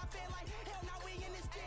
my fan like hell, now we in this den.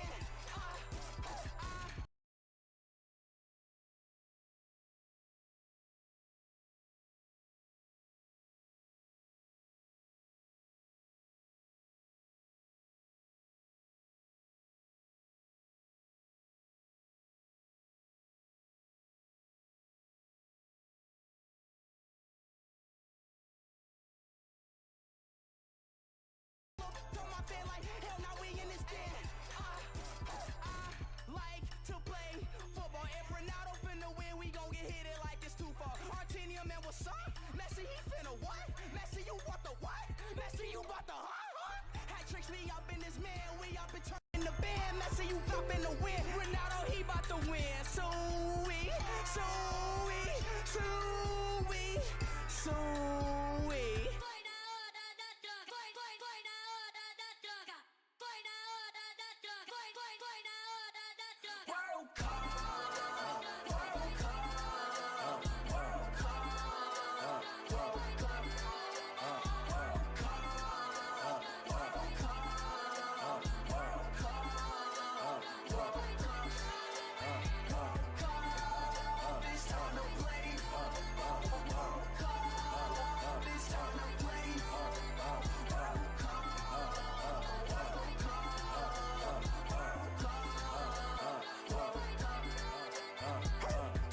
Like hell, now we in this den. I like to play football. If Ronaldo finna win, we gon' get hit it like it's too far. Artinium, man, what's up? Messi, he finna what? Messi, you bought the what? Messi, you bought the Hat tricks, we up in this man. We up and turning the band. Messi, you up in the win. Ronaldo, he bout to win. So we.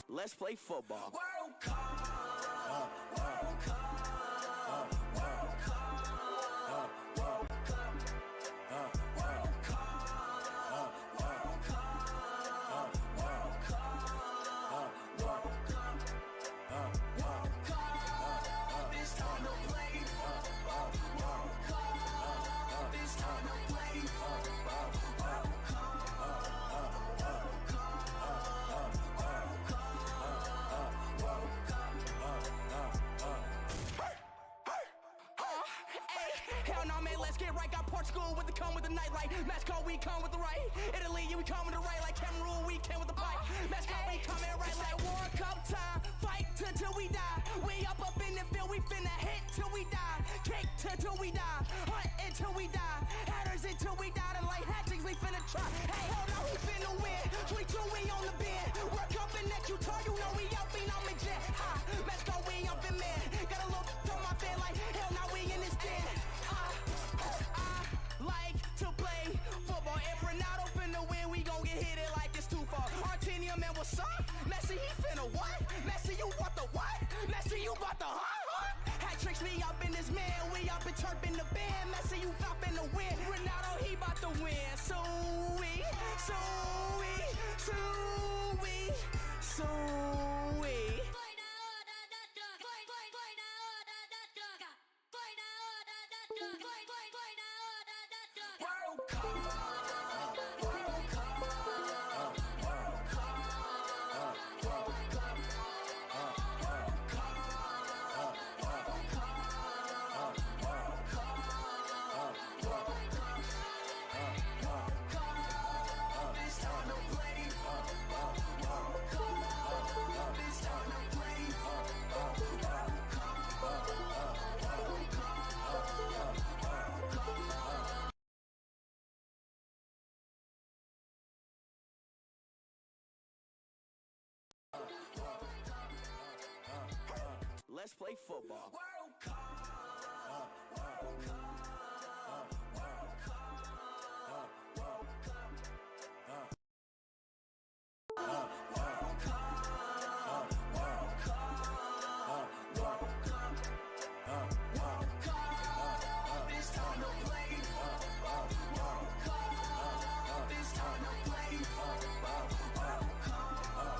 Let's play football. World Cup, World Cup, World Cup, World Cup, World Cup, World Cup, World Cup, World Cup, World Cup. It's time to play football. World Cup, it's time to play football. World let's get right, got Portugal with the come with the nightlight. Mexico, we come with the right. Italy, we come with the right. Like Cameroon, we came with the pipe. Mexico, we coming right like World Cup time. Fight till we die. We up in the field, we finna hit till we die. Kick till we die. Hunt until we die. Headers until we die. And like hat tricks, we finna try. Hey, hold on, we finna win. 22, we on the bend. World Cup in that you turn, you know we up in on the jet. Mexico, we up in man. Gotta look on my fan like hell, now we in this den. Like to play football. If Ronaldo finna win, we gon' get hit it like it's too far. Artinium, man, what's up? Messi, he finna what? Messi, you bought the what? Messi, you bought the Hat tricks, we up in this man. We up and chirping the band. Messi, you up in the win. Ronaldo, he bout to win. So we. World Cup, World Cup, World Cup, World Cup, World Cup, World Cup, World Cup, World Cup. It's time to play football. World Cup, it's time to play football. World Cup, World Cup, World Cup. Let's play football. World Cup, World Cup, World Cup, World Cup, World Cup, World Cup, World Cup, World Cup. It's time to play football. World Cup, it's time to play football. World Cup, World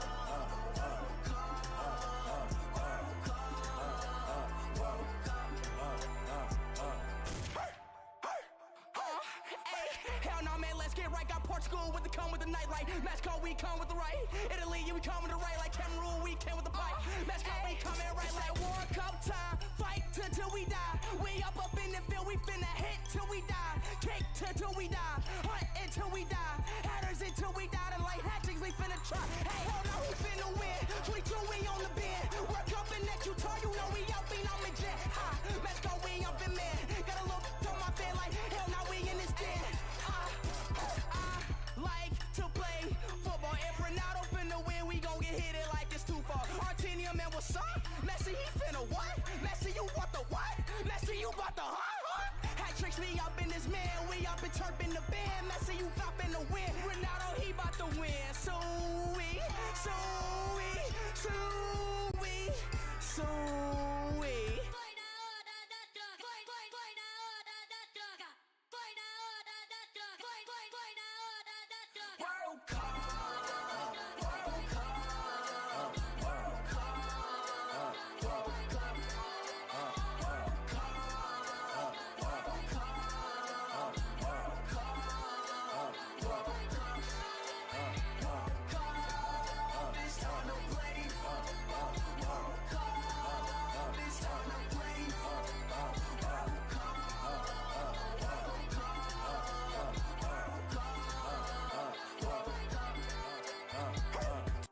Portugal with the come with the nightlight. Mexico, we come with the right. Italy, we come with the right. Like Cameroon, we came with the pipe. Mexico, we coming right like World Cup time. Fight till we die. We up in the field, we finna hit till we die. Kick till we die. Hunt until we die. Headers until we die. And like hat tricks, we finna try. Hey, hold on, we finna win. 22, we on the bend. World Cup in that you turn, you know we up in on the jet. Mexico, we up in man. Gotta look on my fan like hell, now we in this den.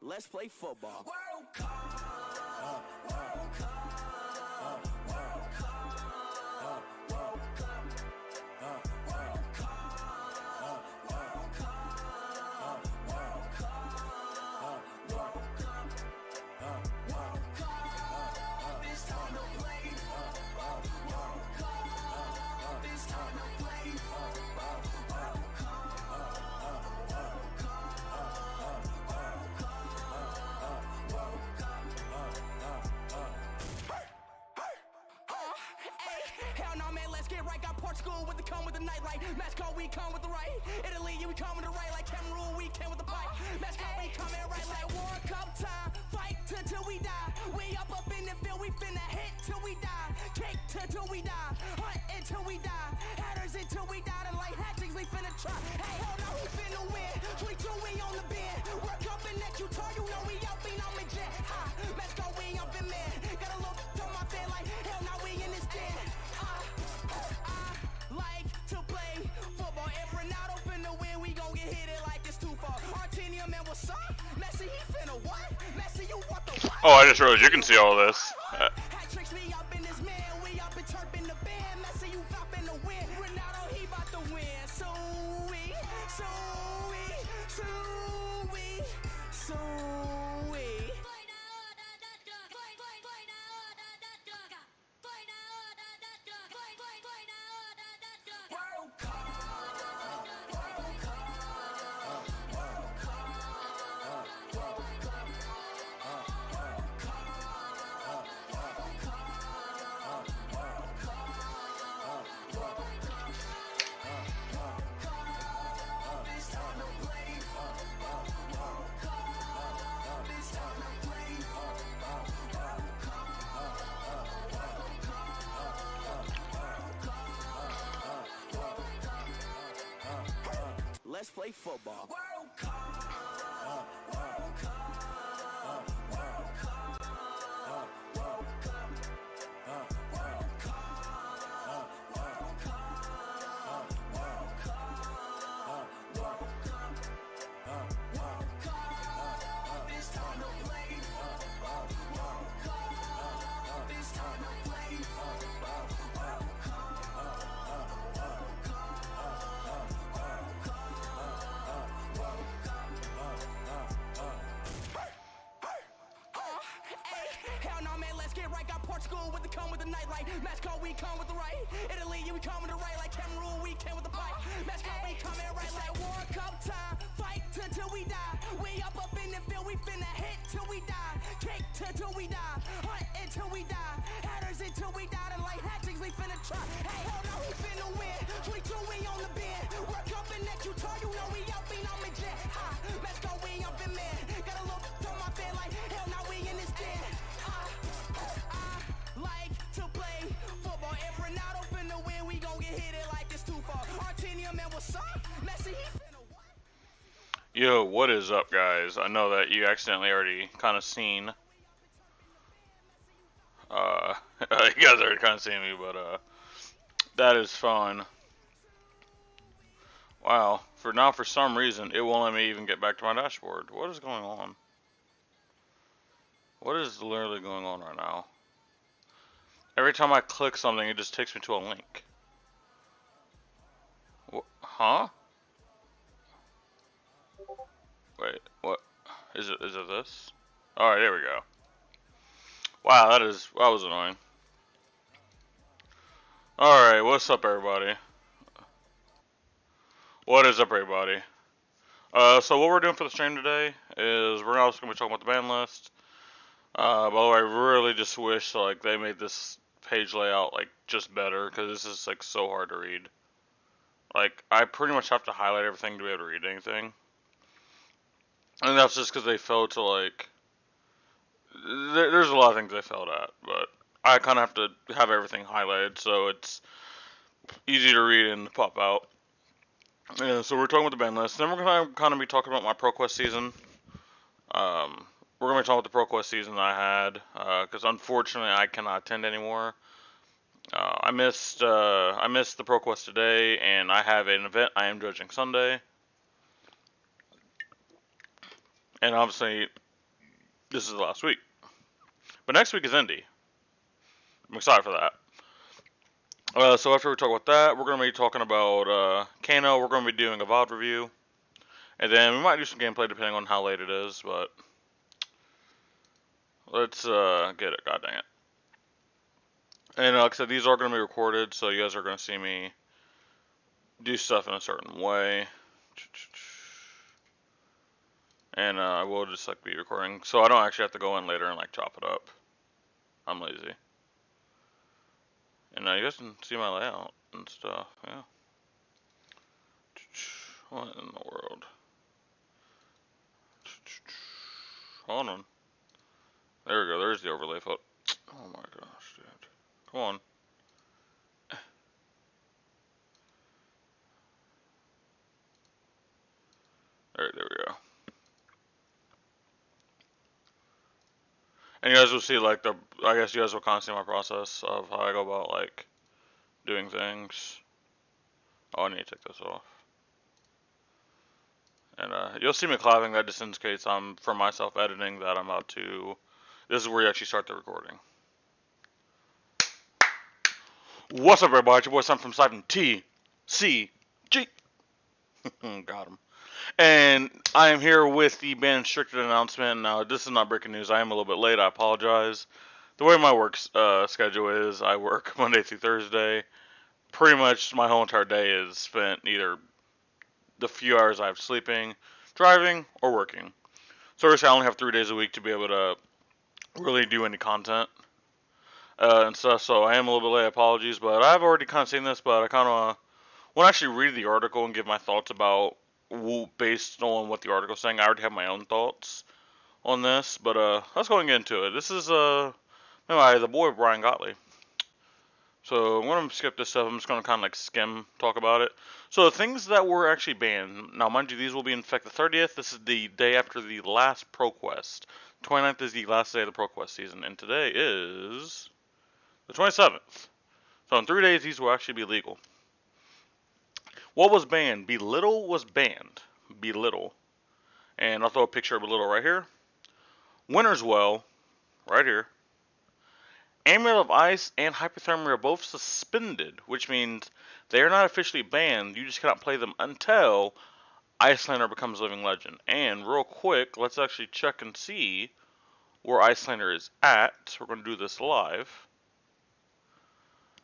Let's play football. World Cup, World Cup, World Cup, World Cup, World Cup, World Cup, World Cup, World Cup, World Cup. It's time to play football. World Cup, it's time to play football. World Cup, World Cup. Hell no, man, let's get right. Got Portugal with the come with the nightlight. Mexico, we come with the right. Italy, we come with the right. Like Cameroon, we came with the pipe. Mexico, we come in right like World Cup time. Fight till we die. We up in the field, we finna hit till we die. Kick till we die. Hunt until we die. Headers until we die. And like hatchings, we finna try. Hey, hell no, we finna win. 3-2, we on the bend. Work up in that Utah, you know we out, we on the jet. Mexico, we up in man. Got a look on my fan like hell no, we in this den. I like to play football. If Ronaldo finna win, we gon' get hit it like it's too far. Argentina, man, what's up? Messi, he finna what? Messi, you want the what? Oh, I just realized you can see all this. Hat tricks, we up in this man. We up in chirping the band. Messi, you flopping the win. Ronaldo, he bout to win. So we. World Cup, World Cup, World Cup, World Cup, World Cup, World Cup, World Cup, World Cup. It's time to play football. World Cup, it's time to play football. World Cup, World Cup. Let's play football. World Cup, World Cup, World Cup, World Cup, World Cup, World Cup, World Cup, World Cup, World Cup. It's time to play football. World Cup, it's time to play football. World Cup, World hell no, man, let's get right. Got Portugal with the come with the nightlight. Mexico, we come with the right. Italy, we come with the right. Like Cameroon, we came with the pipe. Mexico, we come in right like World Cup time. Fight till we die. We up in the field, we finna hit till we die. Kick till we die. Hunt until we die. Headers until we die. And like hatchings, we finna try. Hey, hell no, we finna win. 3-2, we on the bend. Work up in that Utah, you know we out, we on the jet. Mexico, we up in man. Got a look on my fan like hell no, we in this den. I like to play football. If Ronaldo finna win, we gon' get hit it like it's too far. Argentina, man, what's up? Messi, he finna what? Yo, what is up, guys? I know that you accidentally already kind of seen. You guys already kind of seen me, but that is fun. Wow. For some reason, it won't let me even get back to my dashboard. What is going on? What is literally going on right now? Every time I click something, it just takes me to a link. Huh? Wait, what? Is it this? Alright, there we go. Wow, that was annoying. Alright, what's up, everybody? What is up, everybody? So what we're doing for the stream today is we're also gonna be talking about the ban list. By the way, I really just wish like they made this page layout like just better because this is like so hard to read. Like I pretty much have to highlight everything to be able to read anything, and that's just because they failed to like. There's a lot of things they failed at, but I kind of have to have everything highlighted so it's easy to read and pop out. Yeah, so we're talking about the ban list. Then we're gonna kind of be talking about my Proquest season. We're gonna be talking about the Proquest season I had, because unfortunately I cannot attend anymore. I missed the Proquest today, and I have an event I am judging Sunday. And obviously, this is the last week. But next week is Indy. I'm excited for that. So after we talk about that, we're going to be talking about Kano. We're going to be doing a VOD review. And then we might do some gameplay depending on how late it is, but let's get it. God dang it. And like I said, these are going to be recorded, so you guys are going to see me do stuff in a certain way. And I will just like be recording, so I don't actually have to go in later and like chop it up. I'm lazy. And you guys can see my layout and stuff, yeah. What in the world? Hold on. There we go, there's the overlay foot. Oh my gosh, dude. Come on. There we go. And you guys will see like I guess you guys will kind of see my process of how I go about like doing things. Oh, I need to take this off. And you'll see me clapping. That just indicates I'm, for myself editing, that I'm about to. This is where you actually start the recording. What's up, everybody? It's your boy Sam from Siphon T C G. Got him. And I am here with the ban restricted announcement. Now, this is not breaking news. I am a little bit late. I apologize. The way my work schedule is, I work Monday through Thursday. Pretty much my whole entire day is spent either the few hours I have sleeping, driving, or working. So I only have 3 days a week to be able to really do any content and stuff. So I am a little bit late. Apologies, but I've already kind of seen this. But I kind of want to actually read the article and give my thoughts about based on what the article's saying. I already have my own thoughts on this, but let's go and get into it. This is the boy Brian Gottlieb. So I'm going to skip this stuff. I'm just going to kind of like skim talk about it. So the things that were actually banned. Now, mind you, these will be in effect the 30th. This is the day after the last Proquest. 29th is the last day of the Proquest season, and today is the 27th. So in 3 days, these will actually be legal. What was banned? Belittle was banned. Belittle. And I'll throw a picture of Belittle right here. Winter's Well, right here. Amulet of Ice and Hypothermia are both suspended, which means they are not officially banned. You just cannot play them until Icelander becomes Living Legend. And real quick, let's actually check and see where Icelander is at. We're going to do this live.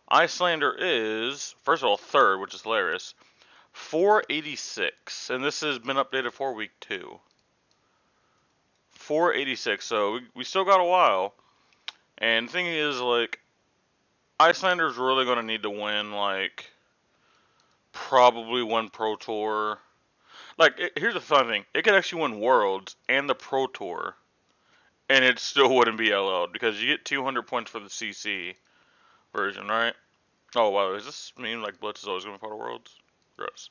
Icelander is, first of all, third, which is hilarious. 486, and this has been updated for week 2. 486, so we still got a while. And the thing is, like, Icelander's really going to need to win, like, probably one Pro Tour. Like, here's the fun thing. It could actually win Worlds and the Pro Tour, and it still wouldn't be LL'd, because you get 200 points for the CC version, right? Oh, wow, does this mean, like, Blitz is always going to be part of Worlds? Gross.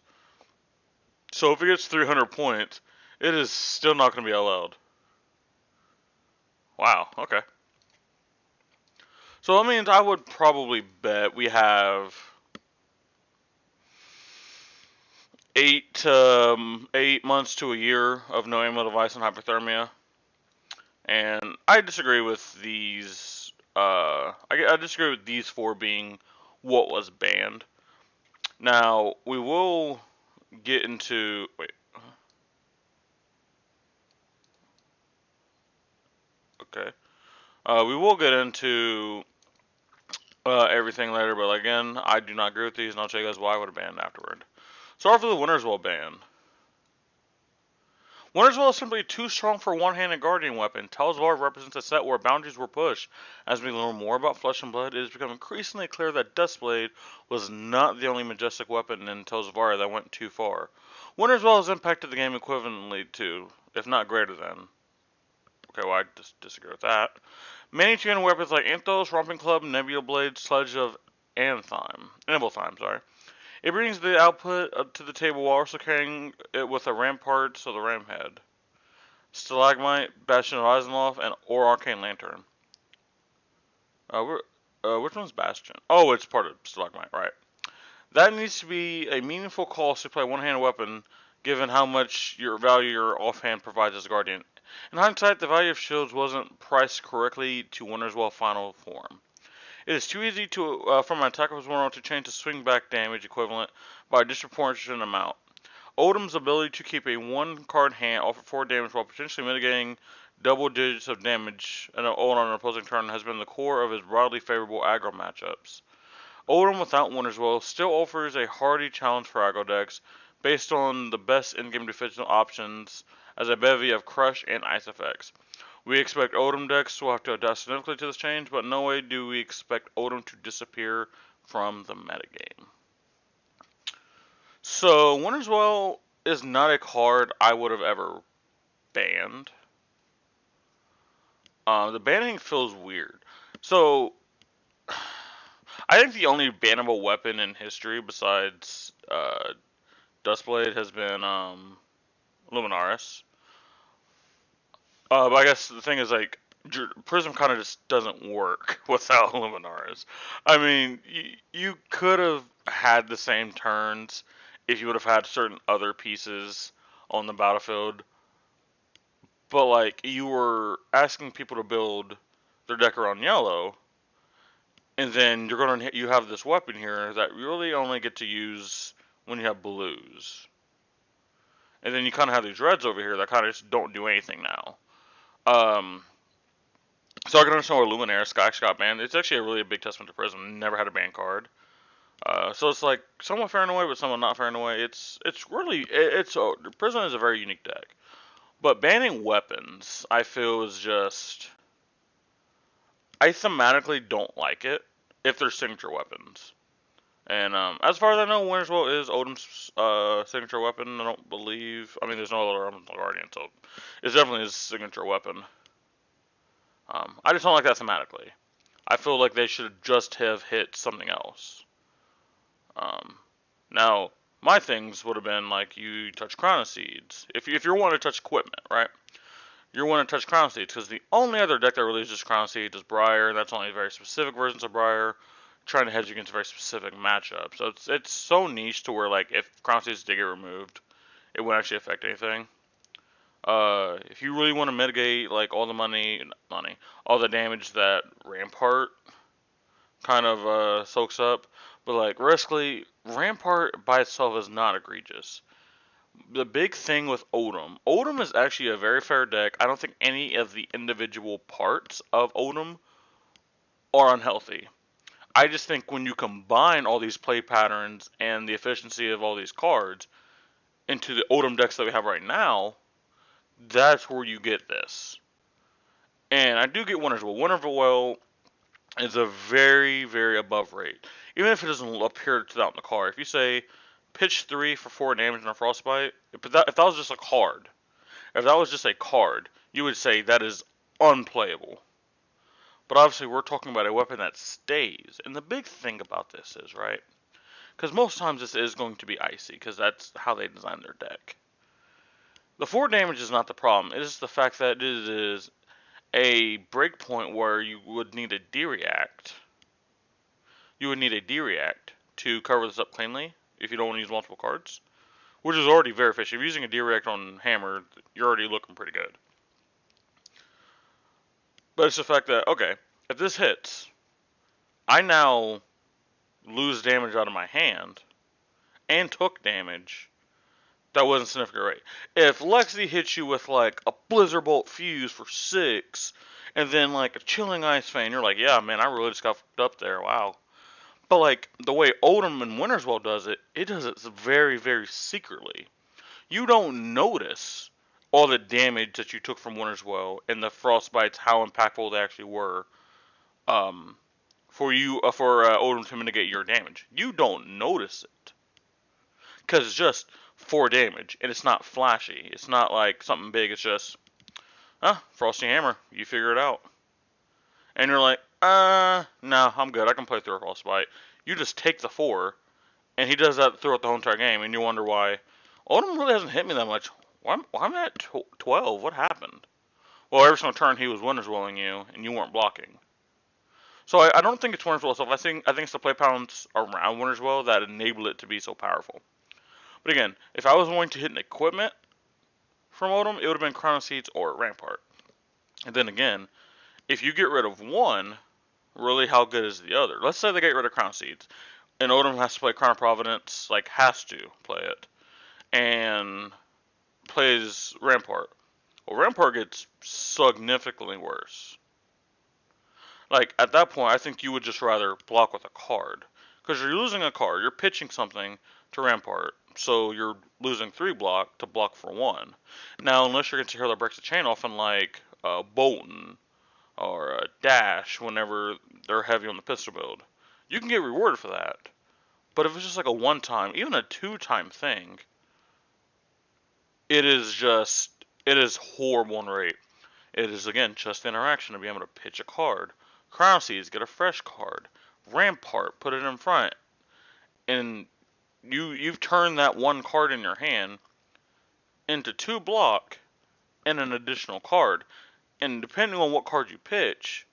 So if it gets 300 points, it is still not going to be LL'd. Wow, okay. So that means I would probably bet we have 8 months to a year of no Amulet of Ice and Hypothermia. And I disagree with these. I disagree with these 4 being what was banned. Now, we will get into. Wait. Okay. We will get into everything later, but again, I do not agree with these, and I'll tell you guys why I would have banned afterward. So, for the Winter's Well ban. Winter's Well is simply too strong for a one-handed guardian weapon. Tales of Var represents a set where boundaries were pushed. As we learn more about Flesh and Blood, it has become increasingly clear that Duskblade was not the only majestic weapon in Tales of Var that went too far. Winter's Well has impacted the game equivalently to, if not greater than. Okay, well I disagree with that. Many two-handed weapons like Anthos, Romping Club, Nebula Blade, Sledge of Anibeltheim, sorry. It brings the output up to the table while also carrying it with a rampart, so the ram head. Stalagmite, Bastion of Eisenloft, and or Arcane Lantern. Which one's Bastion? Oh, it's part of Stalagmite, right. That needs to be a meaningful cost to play a one-handed weapon, given how much your value your offhand provides as a Guardian. In hindsight, the value of shields wasn't priced correctly to Winter's Well final form. It is too easy for my attacker's world to change the swing back damage equivalent by a disproportionate amount. Odom's ability to keep a one-card hand offer 4 damage while potentially mitigating double digits of damage on an opposing turn has been the core of his broadly favorable aggro matchups. Odom without Winter's Well still offers a hardy challenge for aggro decks based on the best in-game defensive options as a bevy of Crush and Ice effects. We expect Odom decks will have to adapt significantly to this change, but no way do we expect Odom to disappear from the metagame. So, Winter's Well is not a card I would have ever banned. The banning feels weird. So, I think the only bannable weapon in history besides Duskblade has been Luminaris. But I guess the thing is, like, Prism kind of just doesn't work without Luminaris. I mean, you could have had the same turns if you would have had certain other pieces on the battlefield. But, like, you were asking people to build their deck around yellow, and then you have this weapon here that you really only get to use when you have blues. And then you kind of have these reds over here that kind of just don't do anything now. So I can understand where Luminaris got banned. It's actually a really big testament to Prism. Never had a ban card. So it's like somewhat fair in a way, but somewhat not fair in a way. Prism is a very unique deck. But banning weapons, I feel, is just... I thematically don't like it if they're signature weapons. And as far as I know, Winter's Well is Odom's signature weapon. I don't believe... I mean, there's no other Guardian, so it's definitely his signature weapon. I just don't like that thematically. I feel like they should just have hit something else. Now, my things would have been like you touch Crown of Seeds. If you want to touch equipment, right? You want to touch Crown of Seeds, because the only other deck that really is just Crown of Seeds is Briar, and that's only very specific versions of Briar, trying to hedge against very specific matchups. So it's so niche to where, like, if Crown of Seeds did get removed, it wouldn't actually affect anything. If you really want to mitigate, like, all the damage that Rampart kind of soaks up, but, like, realistically, Rampart by itself is not egregious. The big thing with Odom is actually a very fair deck. I don't think any of the individual parts of Odom are unhealthy. I just think when you combine all these play patterns and the efficiency of all these cards into the Odom decks that we have right now, that's where you get this. And I do get Winter's Well. Winter's Well is a very, very above rate. Even if it doesn't appear to that on the card. If you say pitch 3 for 4 damage and a Frostbite, if that was just a card, you would say that is unplayable. But obviously we're talking about a weapon that stays. And the big thing about this is, right, because most times this is going to be icy, because that's how they design their deck. The 4 damage is not the problem. It is the fact that it is a breakpoint where you would need a D-React. You would need a D-React to cover this up cleanly if you don't want to use multiple cards, which is already very efficient. If you're using a D-React on Hammer, you're already looking pretty good. But it's the fact that, okay, if this hits, I now lose damage out of my hand and took damage that wasn't significant rate. If Lexi hits you with, like, a Blizzard Bolt Fuse for 6, and then, like, a Chilling Ice Fan, you're like, yeah, man, I really just got fucked up there, wow. But, like, the way Odom and Winter's Well does it very, very secretly. You don't notice all the damage that you took from Winter's Well and the frostbites, how impactful they actually were, um, for you for Odin to mitigate your damage. You don't notice it because it's just 4 damage and it's not flashy. It's not like something big. It's just Frosty Hammer. You figure it out, and you're like, no, I'm good. I can play through a frostbite. You just take the 4, and he does that throughout the whole entire game, and you wonder why Odin really hasn't hit me that much. Why am I at 12? What happened? Well, every single turn he was Winter's Welling you, and you weren't blocking. So I don't think it's Winter's Well itself. I think it's the play pounds around Winter's Well that enable it to be so powerful. But again, if I was going to hit an equipment from Odin, it would have been Chrono Seeds or Rampart. And then again, if you get rid of one, really how good is the other? Let's say they get rid of Chrono Seeds, and Odin has to play Chrono Providence, like has to play it, and plays Rampart. Well, Rampart gets significantly worse. Like, at that point, I think you would just rather block with a card. Because you're losing a card. You're pitching something to Rampart. So you're losing 3 block to block for 1. Now, unless you're going to hero that breaks the chain, often like Bolton or Dash, whenever they're heavy on the pistol build, you can get rewarded for that. But if it's just like a 1-time, even a 2-time thing, it is horrible in rate. It is, again, just the interaction of being able to pitch a card. Crown Seeds, get a fresh card. Rampart, put it in front. And you've turned that 1 card in your hand into 2 block and an additional card. And depending on what card you pitch,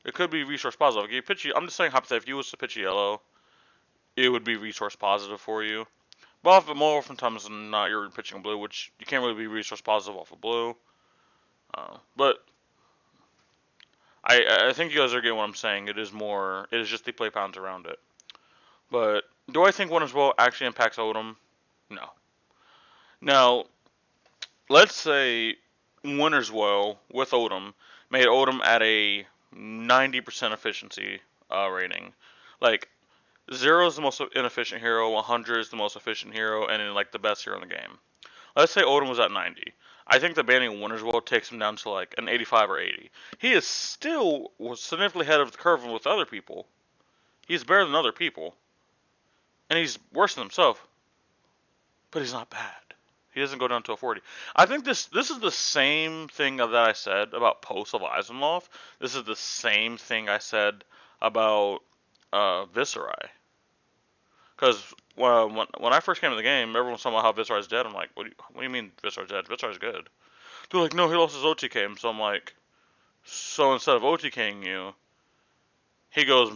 it could be resource positive. If you pitch, I'm just saying hypothetically, if you was to pitch a yellow, it would be resource positive for you. But more oftentimes than not, you're pitching blue, which you can't really be resource positive off of blue. But I think you guys are getting what I'm saying. It is just the play pounds around it. But do I think Winter's Well actually impacts Odom? No. Now, let's say Winter's Well with Odom made Odom at a 90% efficiency rating. Like, 0 is the most inefficient hero, 100 is the most efficient hero, and then like the best hero in the game. Let's say Odin was at 90. I think the banning of Winter's Well takes him down to like an 85 or 80. He is still significantly ahead of the curve with other people. He's better than other people. And he's worse than himself. But he's not bad. He doesn't go down to a 40. I think this is the same thing that I said about Post of Eisenloff. This is the same thing I said about Viserai. Because when I first came to the game, everyone was talking about how Viserai's dead. I'm like, what do you mean Viserai's dead? Viserai's good. They're like, no, he lost his OTK. So I'm like, so instead of OTKing you, he goes,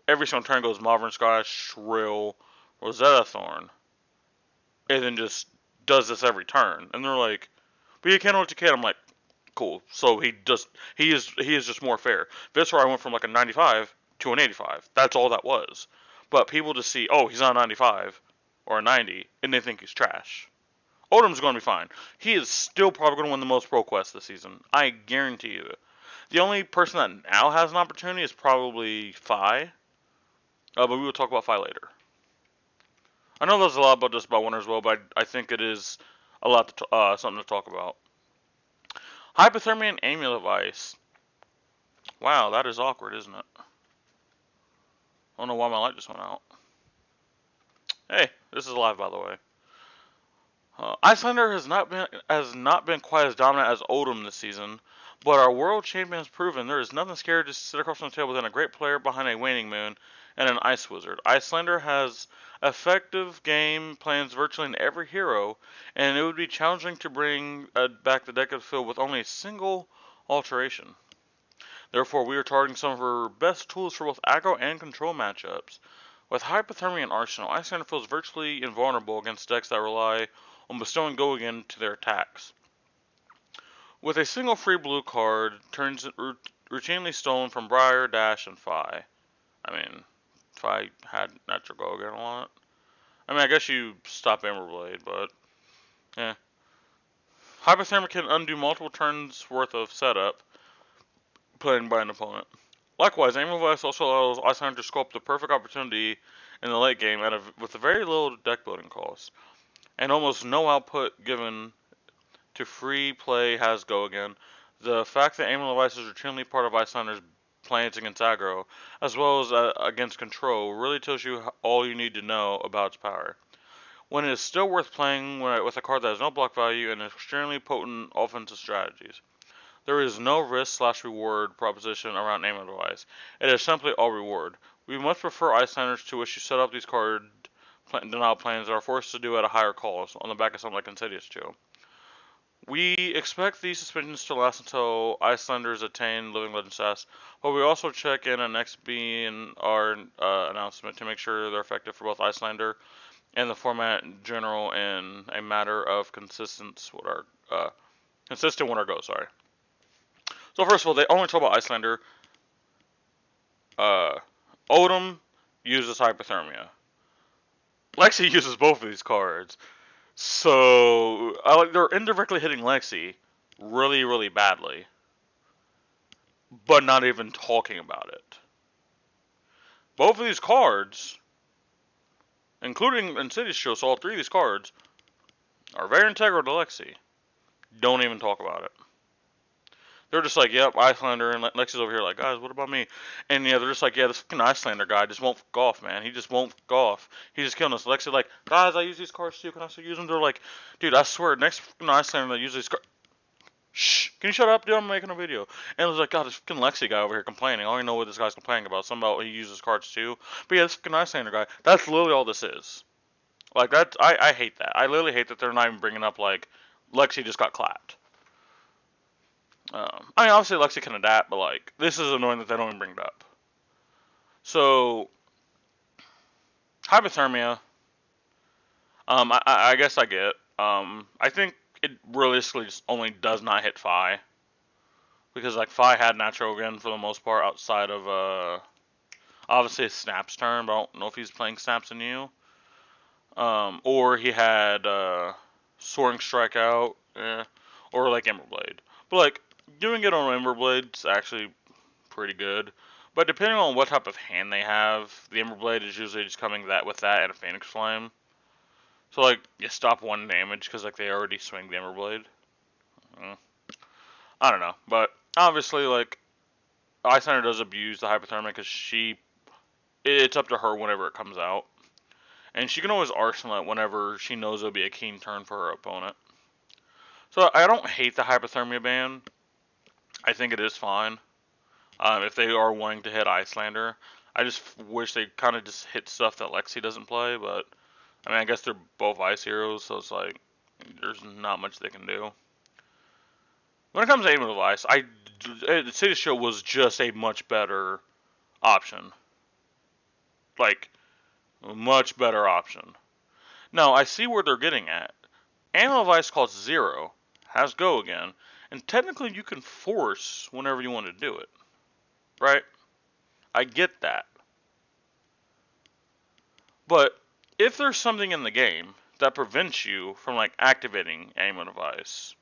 every single turn goes Marvin Sky, Shrill, Rosetta Thorn. And then just does this every turn. And they're like, but you can't OTK. I'm like, cool. So he is just more fair. Viserai went from like a 95 to an 85. That's all that was. But people just see, oh, he's on a 95 or a 90, and they think he's trash. Odom's going to be fine. He is still probably going to win the most Proquest this season. I guarantee you. The only person that now has an opportunity is probably Fi. But we will talk about Fi later. I know there's a lot about this about Winter's Well, but I think it is a lot something to talk about. Hypothermia and Amulet Vice. Wow, that is awkward, isn't it? I don't know why my light just went out. Hey, this is live, by the way. Icelander has not been quite as dominant as Odom this season, but our world champion has proven there is nothing scary to sit across from the table than a great player behind a waning moon and an ice wizard. Icelander has effective game plans virtually in every hero, and it would be challenging to bring back the deck of the field with only a single alteration. Therefore, we are targeting some of her best tools for both aggro and control matchups. With Hypothermia and Arsenal, Icelander feels virtually invulnerable against decks that rely on bestowing go again to their attacks. With a single free blue card, turns routinely stolen from Briar, Dash, and Fi. I mean, Fi had natural go again a lot. I mean, I guess you stop Emberblade, but yeah. Hypothermia can undo multiple turns worth of setup playing by an opponent. Likewise, Amulet Vice also allows Icelander to sculpt the perfect opportunity in the late game with a very little deck building cost, and almost no output given to free play has go again. The fact that aiming device is routinely part of Icelander's plans against aggro, as well as against control, really tells you all you need to know about its power. When it is still worth playing with a card that has no block value and extremely potent offensive strategies. There is no risk/reward proposition around aiming device. It is simply all reward. We much prefer Icelanders to wish you set up these card denial plans that are forced to do at a higher cost on the back of something like Insidious 2. We expect these suspensions to last until Icelanders attain Living Legend status, but we also check in on XB and our announcement to make sure they're effective for both Icelander and the format in general in a matter of consistent with our goals. Sorry. So first of all, they only talk about Icelander. Odom uses hypothermia. Lexi uses both of these cards. So they're indirectly hitting Lexi really, really badly, but not even talking about it. Both of these cards, including Insidious Show, so all three of these cards are very integral to Lexi. Don't even talk about it. They're just like, yep, Icelander, and Lexi's over here like, guys, what about me? And yeah, they're just like, yeah, this fucking Icelander guy just won't golf, man. He just won't golf. He's just killing us. Lexi's like, guys, I use these cards too. Can I still use them? They're like, dude, I swear, next fucking Icelander that uses these cards. Shh, can you shut up, dude? I'm making a video. And it was like, God, this fucking Lexi guy over here complaining. I don't even know what this guy's complaining about. Something about he uses cards too. But yeah, this fucking Icelander guy, that's literally all this is. Like, I hate that. I literally hate that they're not even bringing up, like, Lexi just got clapped. I mean, obviously Lexi can adapt, but like this is annoying that they don't even bring it up. So hypothermia, I guess I get. I think it realistically just only does not hit Phi because like Phi had natural again for the most part outside of obviously Snap's turn, but I don't know if he's playing Snaps in you. Or he had Soaring Strikeout, or like Emberblade. But like doing it on Emberblade's actually pretty good. But depending on what type of hand they have, the Emberblade is usually just coming with that and a Phoenix Flame. So like you stop one damage because like they already swing the Emberblade. I don't know, but obviously like Icelander does abuse the hypothermia because it's up to her whenever it comes out. And she can always arsenal it whenever she knows it'll be a keen turn for her opponent. So I don't hate the hypothermia ban. I think it is fine. If they are wanting to hit Icelander. I just wish they kind of just hit stuff that Lexi doesn't play, but I mean, I guess they're both Ice heroes, so it's like, there's not much they can do. When it comes to aiming with Ice, the City Show was just a much better option. Like, a much better option. Now, I see where they're getting at. Aiming with Ice costs 0, has go again, and technically you can force whenever you want to do it. Right? I get that. But if there's something in the game that prevents you from like activating aiming device,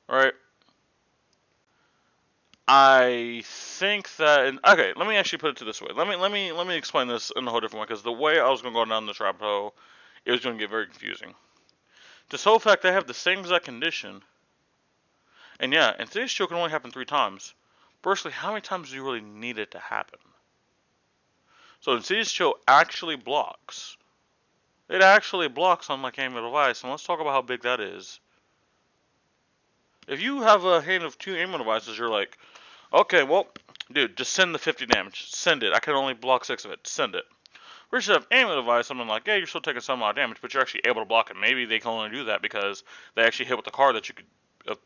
right? I think that okay, let me actually put it to this way. Let me explain this in a whole different way because the way I was gonna go down this rabbit hole, it was gonna get very confusing. This whole fact they have the same exact condition, and yeah, and today's show can only happen 3 times. Firstly, how many times do you really need it to happen? So Insidious Chill actually blocks. It actually blocks on like aiming device, and let's talk about how big that is. If you have a hand of 2 aiming devices, you're like, okay, well, dude, just send the 50 damage. Send it. I can only block 6 of it. Send it. Versus have aiming device, I'm like, yeah, you're still taking some amount of damage, but you're actually able to block it. Maybe they can only do that because they actually hit with the card that you could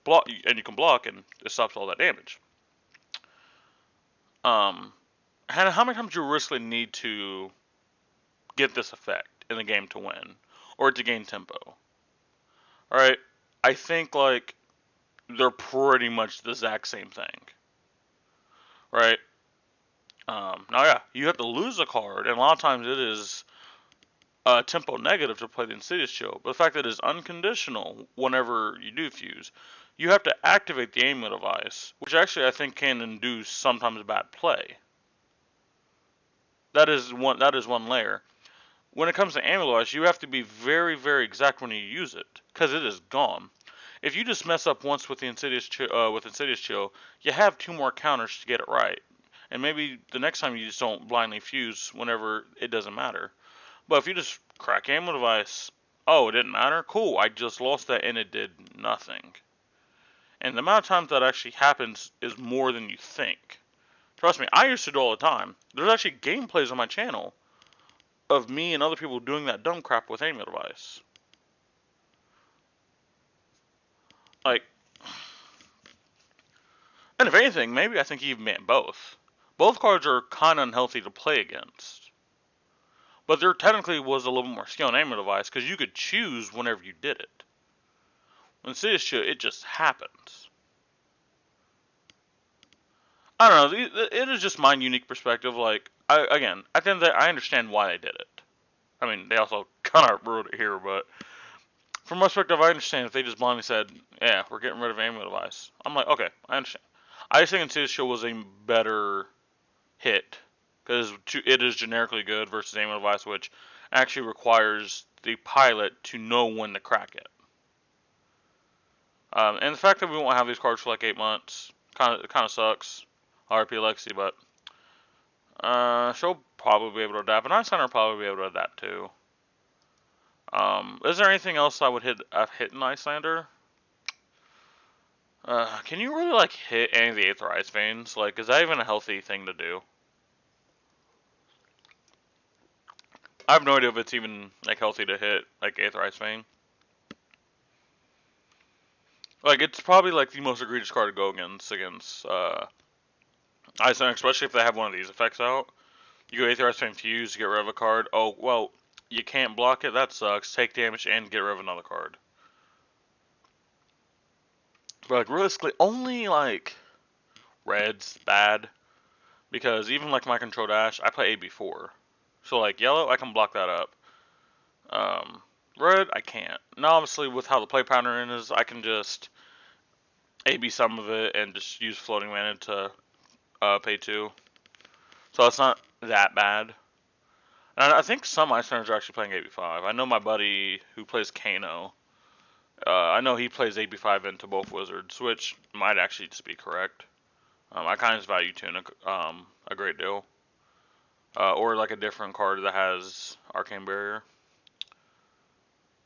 block, and you can block, and it stops all that damage. How many times do you really need to get this effect in the game to win, or to gain tempo? Alright, I think, like, they're pretty much the exact same thing. Right? Now, yeah, you have to lose a card, and a lot of times it is tempo negative to play the Insidious Chill, but the fact that it is unconditional whenever you do fuse, you have to activate the aiming device, which actually I think can induce sometimes bad play. That is one layer. When it comes to aiming device, you have to be very, very exact when you use it, because it is gone. if you just mess up once with the Insidious Chill, you have 2 more counters to get it right. And maybe the next time you just don't blindly fuse whenever it doesn't matter. But if you just crack ammo device, oh, it didn't matter? Cool, I just lost that and it did nothing. And the amount of times that actually happens is more than you think. Trust me, I used to do all the time. There's actually gameplays on my channel of me and other people doing that dumb crap with ammo device. Like, and if anything, maybe I think you even meant both. Both cards are kind of unhealthy to play against. But there technically was a little more skill in ammo device because you could choose whenever you did it. When Insidious Chill, it just happens. I don't know. It is just my unique perspective. Like, again, at the end of the day, I understand why they did it. I mean, they also kind of wrote it here, but from my perspective, I understand if they just blindly said, yeah, we're getting rid of ammo device. I'm like, okay, I understand. I just think Insidious Chill was a better hit because it is generically good versus ammo device, which actually requires the pilot to know when to crack it. And the fact that we won't have these cards for like 8 months kind of sucks. RP Lexi, but she'll probably be able to adapt, and Einstein will probably be able to adapt too. Is there anything else I've hit in Icelander? Can you really like hit any of the Aether Ice Veins? Like, is that even a healthy thing to do? I have no idea if it's even like healthy to hit like Aether Ice Vein. Like, it's probably like the most egregious card to go against Icelander, especially if they have one of these effects out. You go Aether Ice Vein Fuse, get rid of a card. Oh well, you can't block it. That sucks. Take damage and get rid of another card. But like realistically, only like red's bad because even like my control dash, I play AB4, so like yellow, I can block that up. Red, I can't. Now obviously with how the play pattern is, I can just AB some of it and just use floating mana to pay 2. So it's not that bad. And I think some Icelanders are actually playing AB5. I know my buddy who plays Kano. I know he plays AB5 into both wizards, which might actually just be correct. I kind of value Tunic a great deal. Or like a different card that has Arcane Barrier.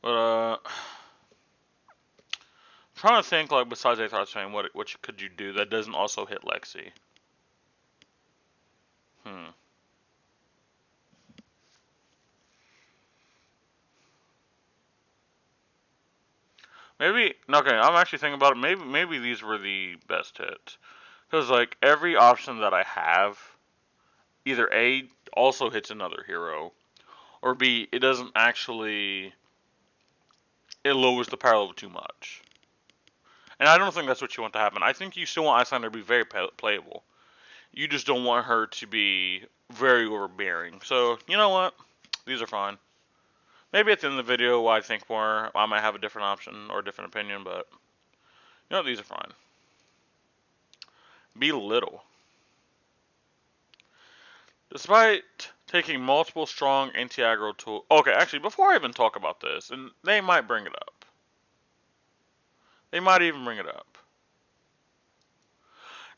But I'm trying to think like besides Aether Ice Vein, what could you do that doesn't also hit Lexi? Maybe okay. I'm actually thinking about it. Maybe these were the best hits because like every option that I have, either A also hits another hero, or B it doesn't actually. It lowers the power level too much. And I don't think that's what you want to happen. I think you still want Icelander to be very playable. You just don't want her to be very overbearing. So, you know what? These are fine. Maybe at the end of the video, while I think more, I might have a different option or a different opinion, but you know, these are fine. Belittle. Despite taking multiple strong anti-aggro tools. Okay, actually, before I even talk about this, and they might bring it up. They might even bring it up.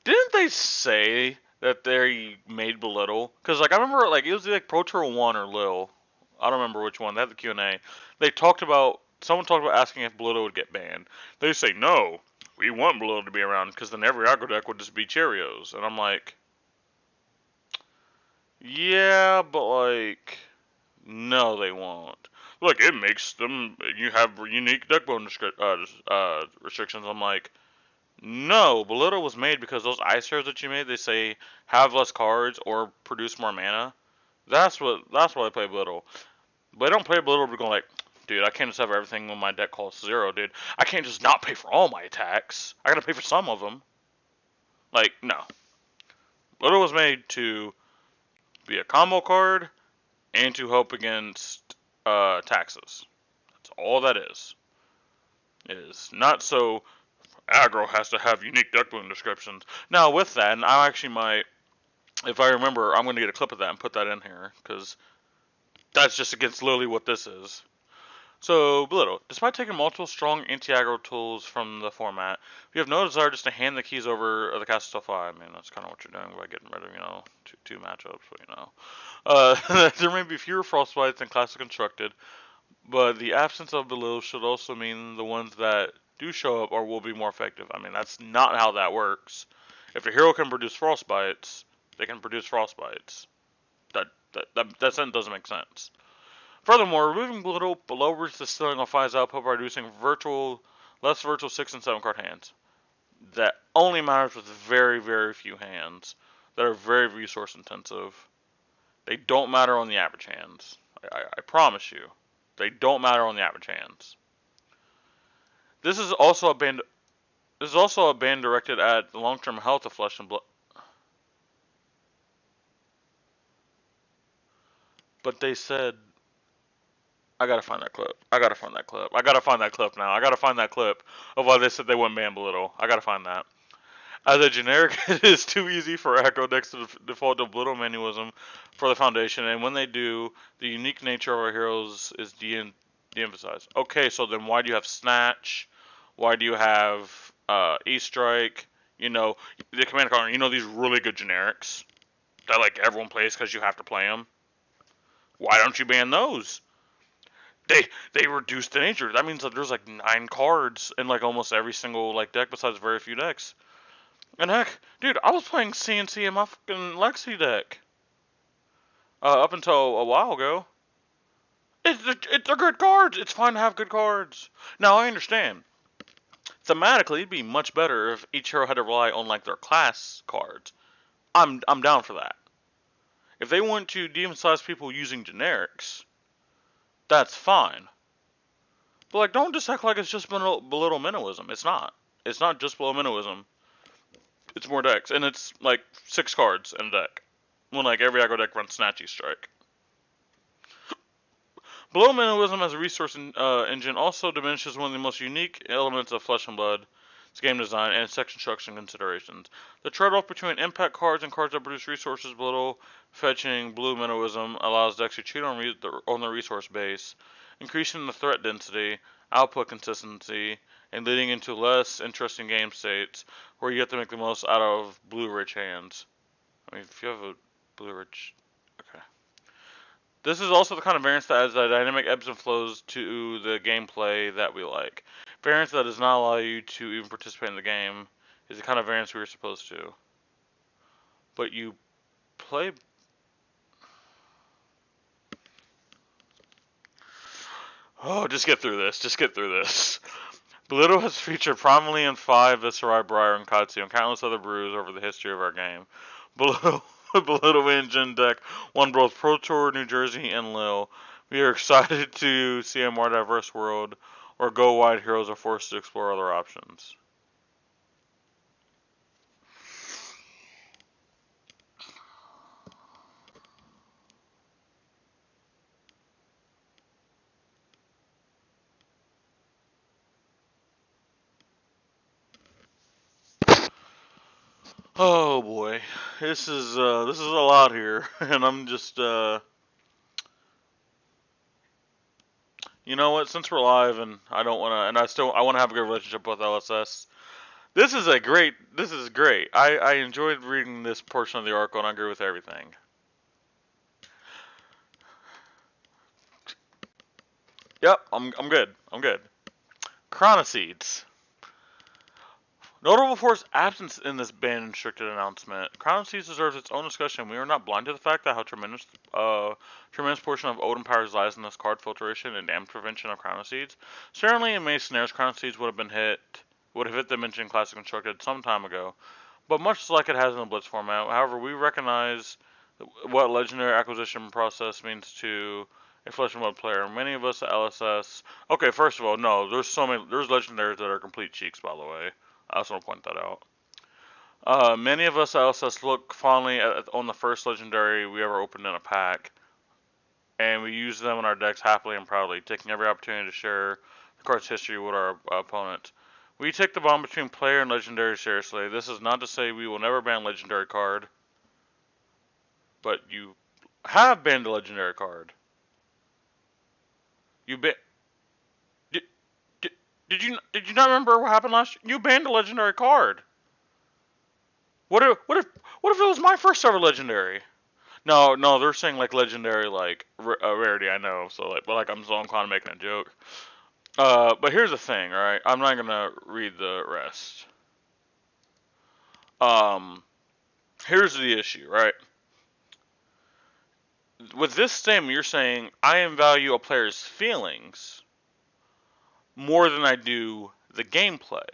Didn't they say that they made Belittle? Because like I remember, like it was like Pro Tour 1 or Lil. I don't remember which one. They had the Q&A. They talked about someone talked about asking if Belittle would get banned. They say no, we want Belittle to be around because then every aggro deck would just be Cheerios. And I'm like, yeah, but like, no, they won't. Like it makes them. You have unique deck bone restrictions. I'm like. No, Belittle was made because those ice heroes that you made, they say have less cards or produce more mana. That's why they play Belittle. But they don't play Belittle to go like, dude, I can't just have everything when my deck costs 0, dude. I can't just not pay for all my attacks. I gotta pay for some of them. Like, no. Belittle was made to be a combo card and to help against taxes. That's all that is. It is not so aggro has to have unique deck boon descriptions. Now, with that, and I actually might, if I remember, I'm going to get a clip of that and put that in here, because that's just against literally what this is. So, Belittle, despite taking multiple strong anti-aggro tools from the format, we have no desire just to hand the keys over the castle to I mean, that's kind of what you're doing by getting rid of, two matchups, but. There may be fewer frostbites than classic constructed, but the absence of Belittle should also mean the ones that do show up or will be more effective. I mean, that's not how that works. If a hero can produce frostbites, they can produce frostbites. That sentence doesn't make sense. Furthermore, removing Belittle lowers the ceiling of 5's output by reducing less virtual 6 and 7 card hands. That only matters with very, very few hands that are very resource intensive. They don't matter on the average hands. I promise you. They don't matter on the average hands. This is also a ban. This is also a ban directed at the long-term health of Flesh and Blood. But they said, I gotta find that clip. I gotta find that clip. I gotta find that clip now. I gotta find that clip of why they said they wouldn't ban Belittle. I gotta find that. As a generic, it is too easy for aggro decks to default to Belittle manualism for the foundation, and when they do, the unique nature of our heroes is de-emphasized. Okay, so then why do you have Snatch? Why do you have E-Strike? The Command Card, these really good generics that like everyone plays because you have to play them. Why don't you ban those? They reduce the nature. That means that there's like 9 cards in like almost every single like deck besides very few decks. And heck, dude, I was playing CNC in my fucking Lexi deck up until a while ago. They're good cards. It's fine to have good cards. Now I understand. Thematically, it'd be much better if each hero had to rely on like their class cards. I'm down for that. If they want to de-emphasize people using generics, that's fine. But like, don't just act like it's just belittle minimalism. It's not. It's not just belittle minimalism. It's more decks, and it's like 6 cards in a deck. When like every aggro deck runs Snatchy Strike. Below minimalism as a resource engine also diminishes one of the most unique elements of Flesh and Blood, its game design, and its deck construction considerations. The trade-off between impact cards and cards that produce resources below fetching blue minimalism allows decks to cheat on the resource base, increasing the threat density, output consistency, and leading into less interesting game states where you have to make the most out of blue-rich hands. I mean, if you have a blue-rich... Okay. This is also the kind of variance that adds dynamic ebbs and flows to the gameplay that we like. Variance that does not allow you to even participate in the game is the kind of variance we were supposed to. But you play... Oh, just get through this. Just get through this. Belittle has featured prominently in 5 Viscerai, Briar, and Katsu, and countless other brews over the history of our game. Belittle Engine deck won both Pro Tour New Jersey and Lille. We are excited to see a more diverse world where Go Wide heroes are forced to explore other options. Oh boy, this is a lot here, and I'm just you know what? Since we're live, and I don't want to, and I want to have a good relationship with LSS. This is great. I enjoyed reading this portion of the article, and I agree with everything. Yep, I'm good. I'm good. Chronoseeds. Notable for its absence in this ban restricted announcement, Chronoseeds deserves its own discussion. We are not blind to the fact that how tremendous portion of Odin powers lies in this card filtration and damage prevention of Chronoseeds. Certainly, in many scenarios, Chronoseeds would have hit the mentioned classic constructed some time ago. But much like it has in the Blitz format, however, we recognize what legendary acquisition process means to a Flesh and Blood player. Many of us at LSS. Okay, first of all, no, there's legendaries that are complete cheeks, by the way. I also want to point that out. Many of us at LSS look fondly on the first legendary we ever opened in a pack, and we use them in our decks happily and proudly, taking every opportunity to share the card's history with our opponent. We take the bond between player and legendary seriously. This is not to say we will never ban legendary card, but you have banned a legendary card. did you not remember what happened last year? You banned a legendary card. What if it was my first ever legendary? No, no, they're saying like legendary like rarity. I know, so like, but like I'm kind of making a joke. But here's the thing, right? I'm not gonna read the rest. Um, here's the issue, right? With this statement, you're saying I value a player's feelings more than I do the gameplay,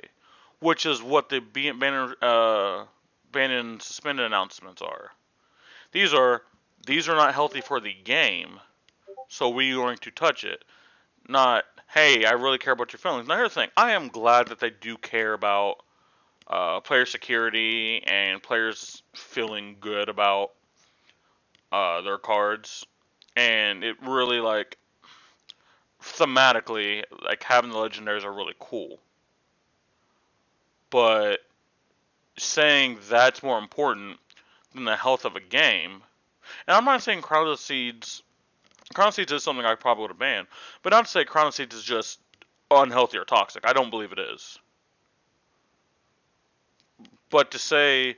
which is what the ban and suspended announcements are. These are these are not healthy for the game, so we're going to touch it. Not, hey, I really care about your feelings. Now here's the thing: I am glad that they do care about player security and players feeling good about their cards, and it really like thematically like having the legendaries are really cool. But saying that's more important than the health of a game, and I'm not saying Crown of Seeds is something I probably would have banned, but not to say Crown of Seeds is just unhealthy or toxic. I don't believe it is. But to say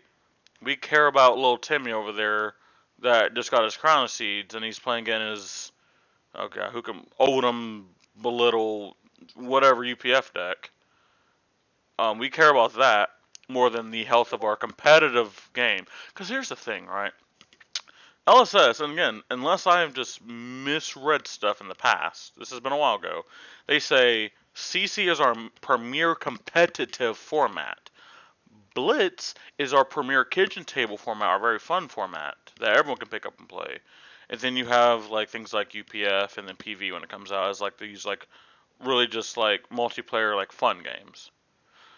we care about little Timmy over there that just got his Crown of Seeds and he's playing in his okay, who can Odom belittle whatever UPF deck. We care about that more than the health of our competitive game. Because here's the thing, right? LSS, and again, unless I have just misread stuff in the past, this has been a while ago, they say CC is our premier competitive format. Blitz is our premier kitchen table format, our very fun format that everyone can pick up and play. And then you have like things like UPF and then PV when it comes out as like these like really just like multiplayer like fun games.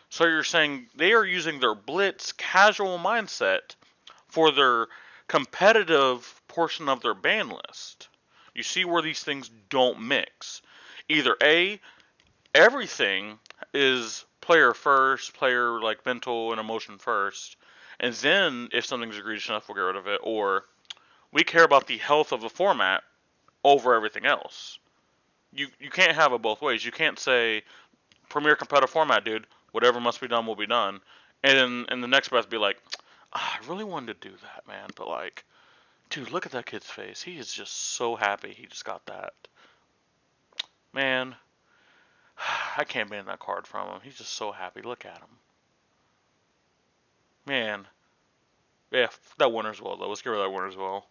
So you're saying they are using their Blitz casual mindset for their competitive portion of their ban list. You see where these things don't mix. Either A, everything is player first, player like mental and emotion first, and then if something's egregious enough, we'll get rid of it, or we care about the health of the format over everything else. You can't have it both ways. You can't say premier competitive format, dude. Whatever must be done will be done, and then in the next breath be like, I really wanted to do that, man, but like, dude, look at that kid's face. He is just so happy he just got that. Man, I can't ban that card from him. He's just so happy. Look at him. Man. Yeah, that winner's well, though. Let's get rid of that winner's well.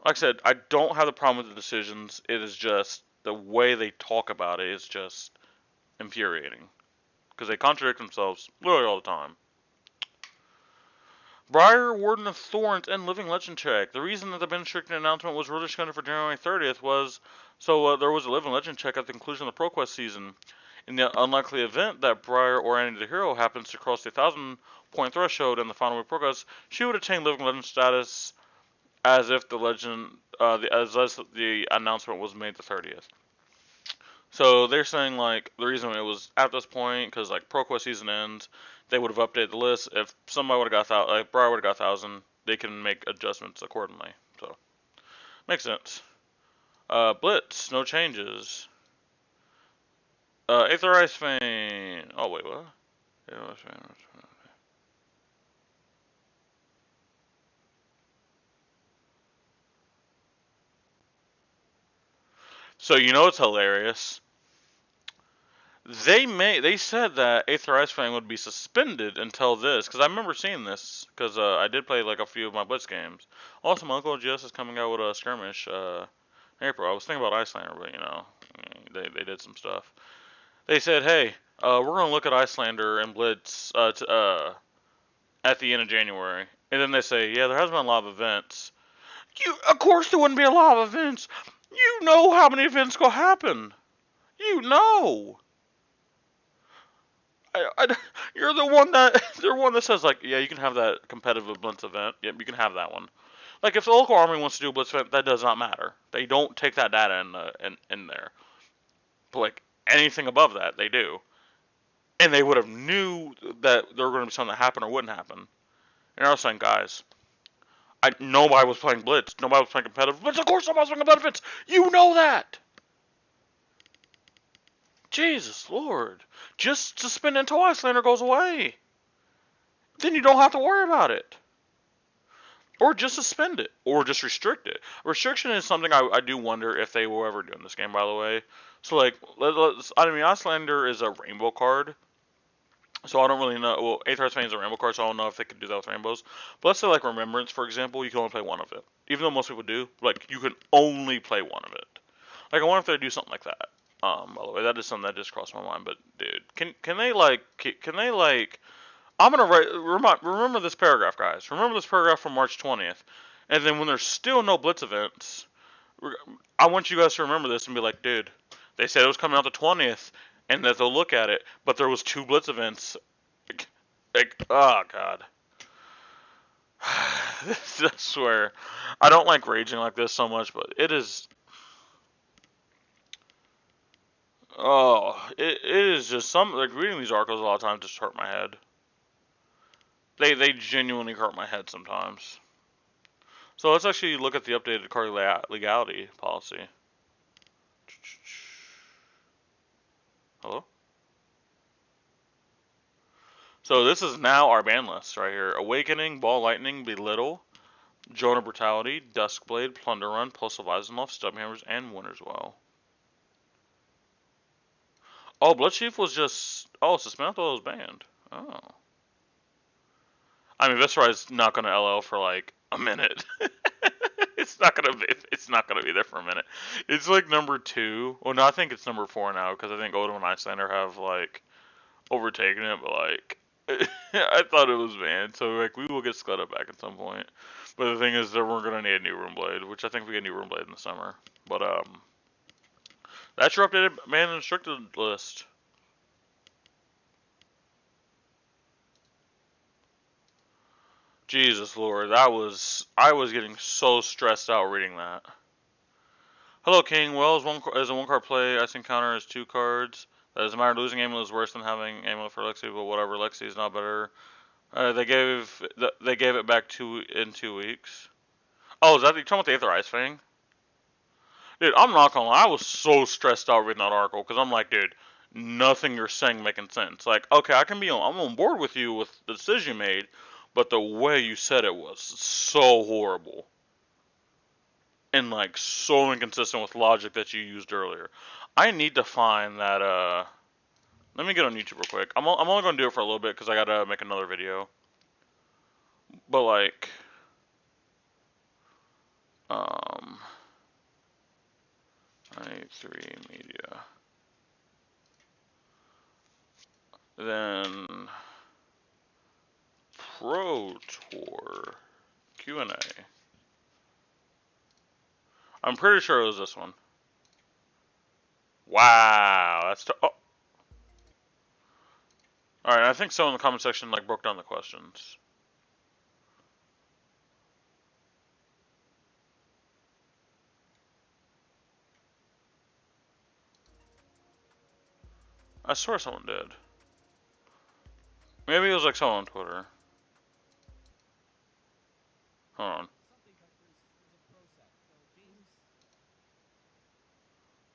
Like I said, I don't have the problem with the decisions. It is just the way they talk about it is just infuriating. Because they contradict themselves literally all the time. Briar, Warden of Thorns, and Living Legend check. The reason that the Ben Strickland announcement was really scheduled for January 30th was so there was a Living Legend check at the conclusion of the Proquest season. In the unlikely event that Briar or Annie the Hero happens to cross the 1,000-point threshold in the final week Proquest, she would attain Living Legend status as if the announcement was made the 30th. So they're saying like the reason it was at this point because like ProQuest season ends, they would have updated the list. If somebody would have got like Briar would have got 1,000, they can make adjustments accordingly. So makes sense. Blitz, no changes. Aetherized Fane. Oh wait, what? So you know it's hilarious. They said that Aether Ice Fang would be suspended until this because I remember seeing this because I did play like a few of my Blitz games. Also, my Uncle GS is coming out with a skirmish in April. I was thinking about Icelander, but you know they did some stuff. They said, hey, we're gonna look at Icelander and Blitz at the end of January, and then they say, yeah, there hasn't been a lot of events. Of course there wouldn't be a lot of events. You know how many events gonna happen. You know. You're the one that they're one that says like, yeah, you can have that competitive Blitz event. Yep, you can have that one. Like if the local army wants to do a Blitz event, that does not matter. They don't take that data in there. But like anything above that, they do. And they would have knew that there were going to be something that happened or wouldn't happen. And I was saying, guys, nobody was playing Blitz. Nobody was playing competitive Blitz. Of course, nobody was playing competitive Blitz. You know that. Jesus Lord. Just suspend it until Icelander goes away. Then you don't have to worry about it. Or just suspend it. Or just restrict it. Restriction is something I do wonder if they will ever do in this game, by the way. So, like, I mean, Icelander is a rainbow card. So I don't really know. Well, Aether's Fane is a rainbow card, so I don't know if they could do that with rainbows. But let's say, like, Remembrance, for example, you can only play one of it. Even though most people do, like, you can only play one of it. Like, I wonder if they do something like that. By the way, that is something that just crossed my mind. But dude, can they like I'm gonna remember this paragraph, guys. Remember this paragraph from March 20th, and then when there's still no Blitz events, I want you guys to remember this and be like, dude, they said it was coming out the 20th, and that they'll look at it, but there was two Blitz events. Oh god. I swear, I don't like raging like this so much, but it is. Oh, it is just some like reading these articles a lot of times just hurt my head. They genuinely hurt my head sometimes. So let's actually look at the updated card legality policy. Hello? So this is now our ban list right here. Awakening, Ball Lightning, Belittle, Jonah Brutality, Duskblade, Plunder Run, Pulse of Eisenloft, Stubhammers, and Winter's Well. Oh, Bloodchief was just... Oh, Suspended was banned. Oh. I mean, Viscerai's not going to LL for like a minute. It's not gonna be. It's not gonna be there for a minute. It's like number 2. Well, no, I think it's number 4 now because I think Odin and Icelander have like overtaken it. But like, I thought it was banned, so like we will get Scudda back at some point. But the thing is that we're gonna need a new Runeblade, which I think we get a new Runeblade in the summer. But that's your updated ban and restricted list. Jesus Lord, I was getting so stressed out reading that. Hello, King. Well, as a one card play, Ice Encounter is 2 cards. That doesn't matter. Losing Amulet is worse than having Amulet for Lexi, but whatever. Lexi is not better. They gave it back in 2 weeks. Oh, is that you talking about the Aether Ice thing? Dude, I'm not gonna lie. I was so stressed out reading that article because I'm like, dude, nothing you're saying making sense. Like, okay, I'm on board with you with the decision you made, but the way you said it was so horrible. And like so inconsistent with logic that you used earlier. I need to find that. Let me get on YouTube real quick. I'm only gonna do it for a little bit because I gotta make another video. But like, um, I3 Media. Then Pro Tour Q&A. I'm pretty sure it was this one. Wow, that's oh. All right, I think someone in the comment section like broke down the questions. I swear someone did. Maybe it was like someone on Twitter. Hold on.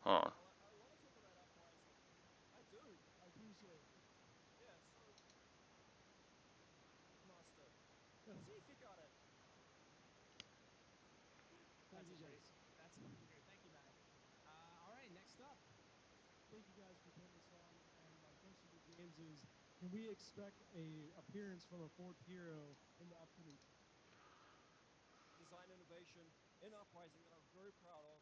Hold on. Can we expect a appearance from a 4th hero in the upcoming design innovation in Uprising that I'm very proud of?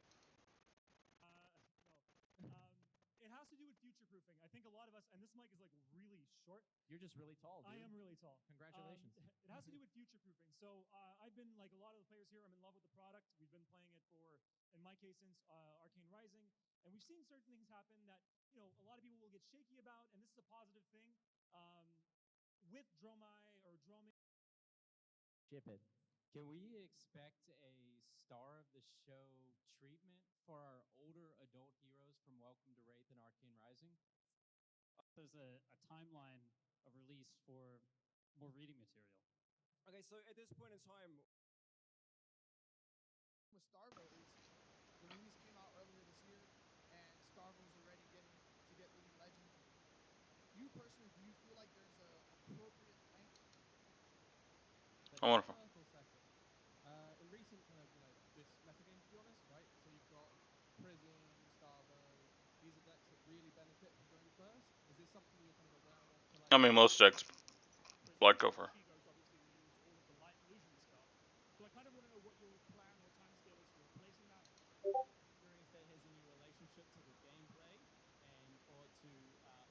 It has to do with future proofing. I think a lot of us, and this mic is like really short. You're just really tall, dude. I am really tall. Congratulations. It has to do with future proofing. So I've been like a lot of the players here. I'm in love with the product. We've been playing it for, in my case, since Arcane Rising, and we've seen certain things happen that a lot of people will get shaky about, and this is a positive thing. With Dromai or Dromai. Chip it. Can we expect a star of the show treatment for our older adult heroes from Welcome to Wraith and Arcane Rising? There's a timeline of release for more reading material. Okay, so at this point in time, with Starvo is the release came out earlier this year, and Starvo's already getting to get released personally, do you feel like there's a appropriate length? I want to. First or second? In recent kind of this metagame, to be honest, right? So you've got Prism, Starvo. These are decks that really benefit from going first. Is this something you're kind of aware of? To I mean, most decks like go for. Chigo's obviously removes all of the light illusion stuff. So I kind of want to know what your plan or timescale is for replacing that. Curious that has any relationship to the gameplay and or to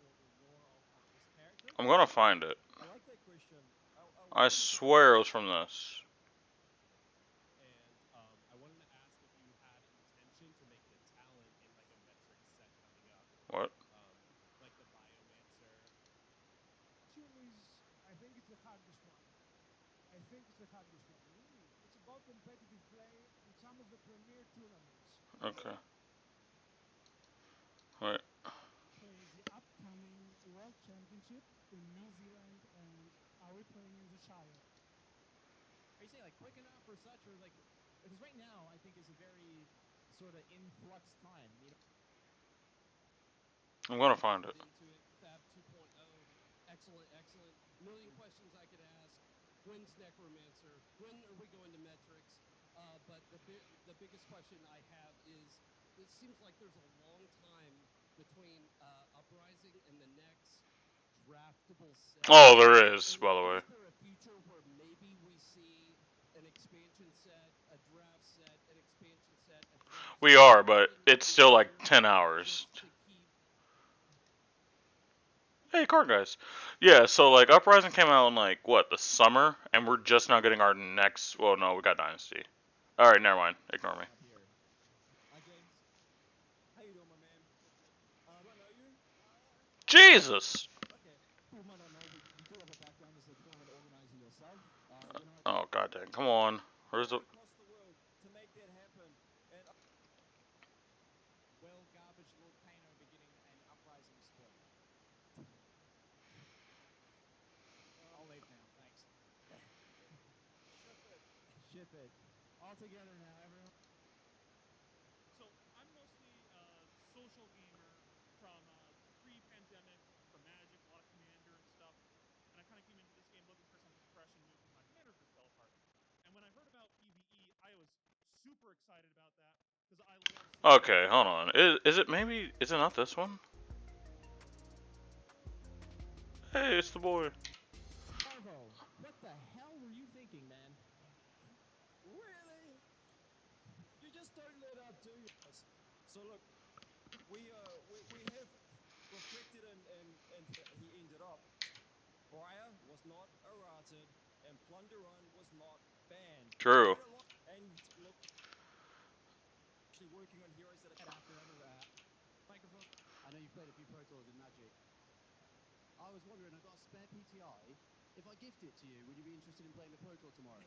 or the lore of this character. I'm gonna find it. I like that question. I swear it was from this. And I wanted to ask if you had intention to make it a talent in like a metric set coming up. What? Like the Biomancer. I think it's the hardest one. Really? It's about competitive play in some of the premier tournaments. Okay. Wait. Plays the upcoming World Championship in New Zealand, and are we playing in the Shire? Are you saying like quick enough or such, or like because right now I think is a very sort of influx time. You know, I'm gonna find it. Into it, Fab 2.0. Excellent, excellent. Million questions I could ask. When's Necromancer? When are we going to metrics? But the biggest question I have is, it seems like there's a long time between Uprising and the next draftable set. Oh, there is, by the way. Is there a future where maybe we see an expansion set, a draft set, an expansion set, a draft We set, are, but in it's still like year 10 hours. just to keep Hey, card guys. Yeah, so like Uprising came out in like what, the summer, and we're just now getting our next. Well, no, we got Dynasty. All right, never mind. Ignore me. up here. Hi, James. How you doing, my man? Do I know you? Jesus. Okay. You might not know, but you do have a background as a tournament organizer yourself. Oh god dang. Come on. Where's the? Across the world to make that happen. And Will Garbage Lord Kano beginning an uprising split? I'll leave now, thanks. ship it. Ship it. All together now, everyone. So I'm mostly a social gamer from pre-pandemic for Magic, a lot of Commander and stuff. And I kind of came into this game looking for something fresh and new because my Commander just fell apart. And when I heard about PvE, I was super excited about that because I love. Okay, hold on. Is it maybe? Is it not this one? Hey, it's the boy. Marvo, what the hell were you thinking, man? Really? You just started it up, do you? So look, we have reflected and he ended up. Briar was not errated, and Plunderun was not banned. True. And look, actually working on heroes that are After ever microphone. I know you've played a few Pro Tours in Magic. I was wondering, I've got a spare PTI. If I gift it to you, would you be interested in playing the Pro Tour tomorrow?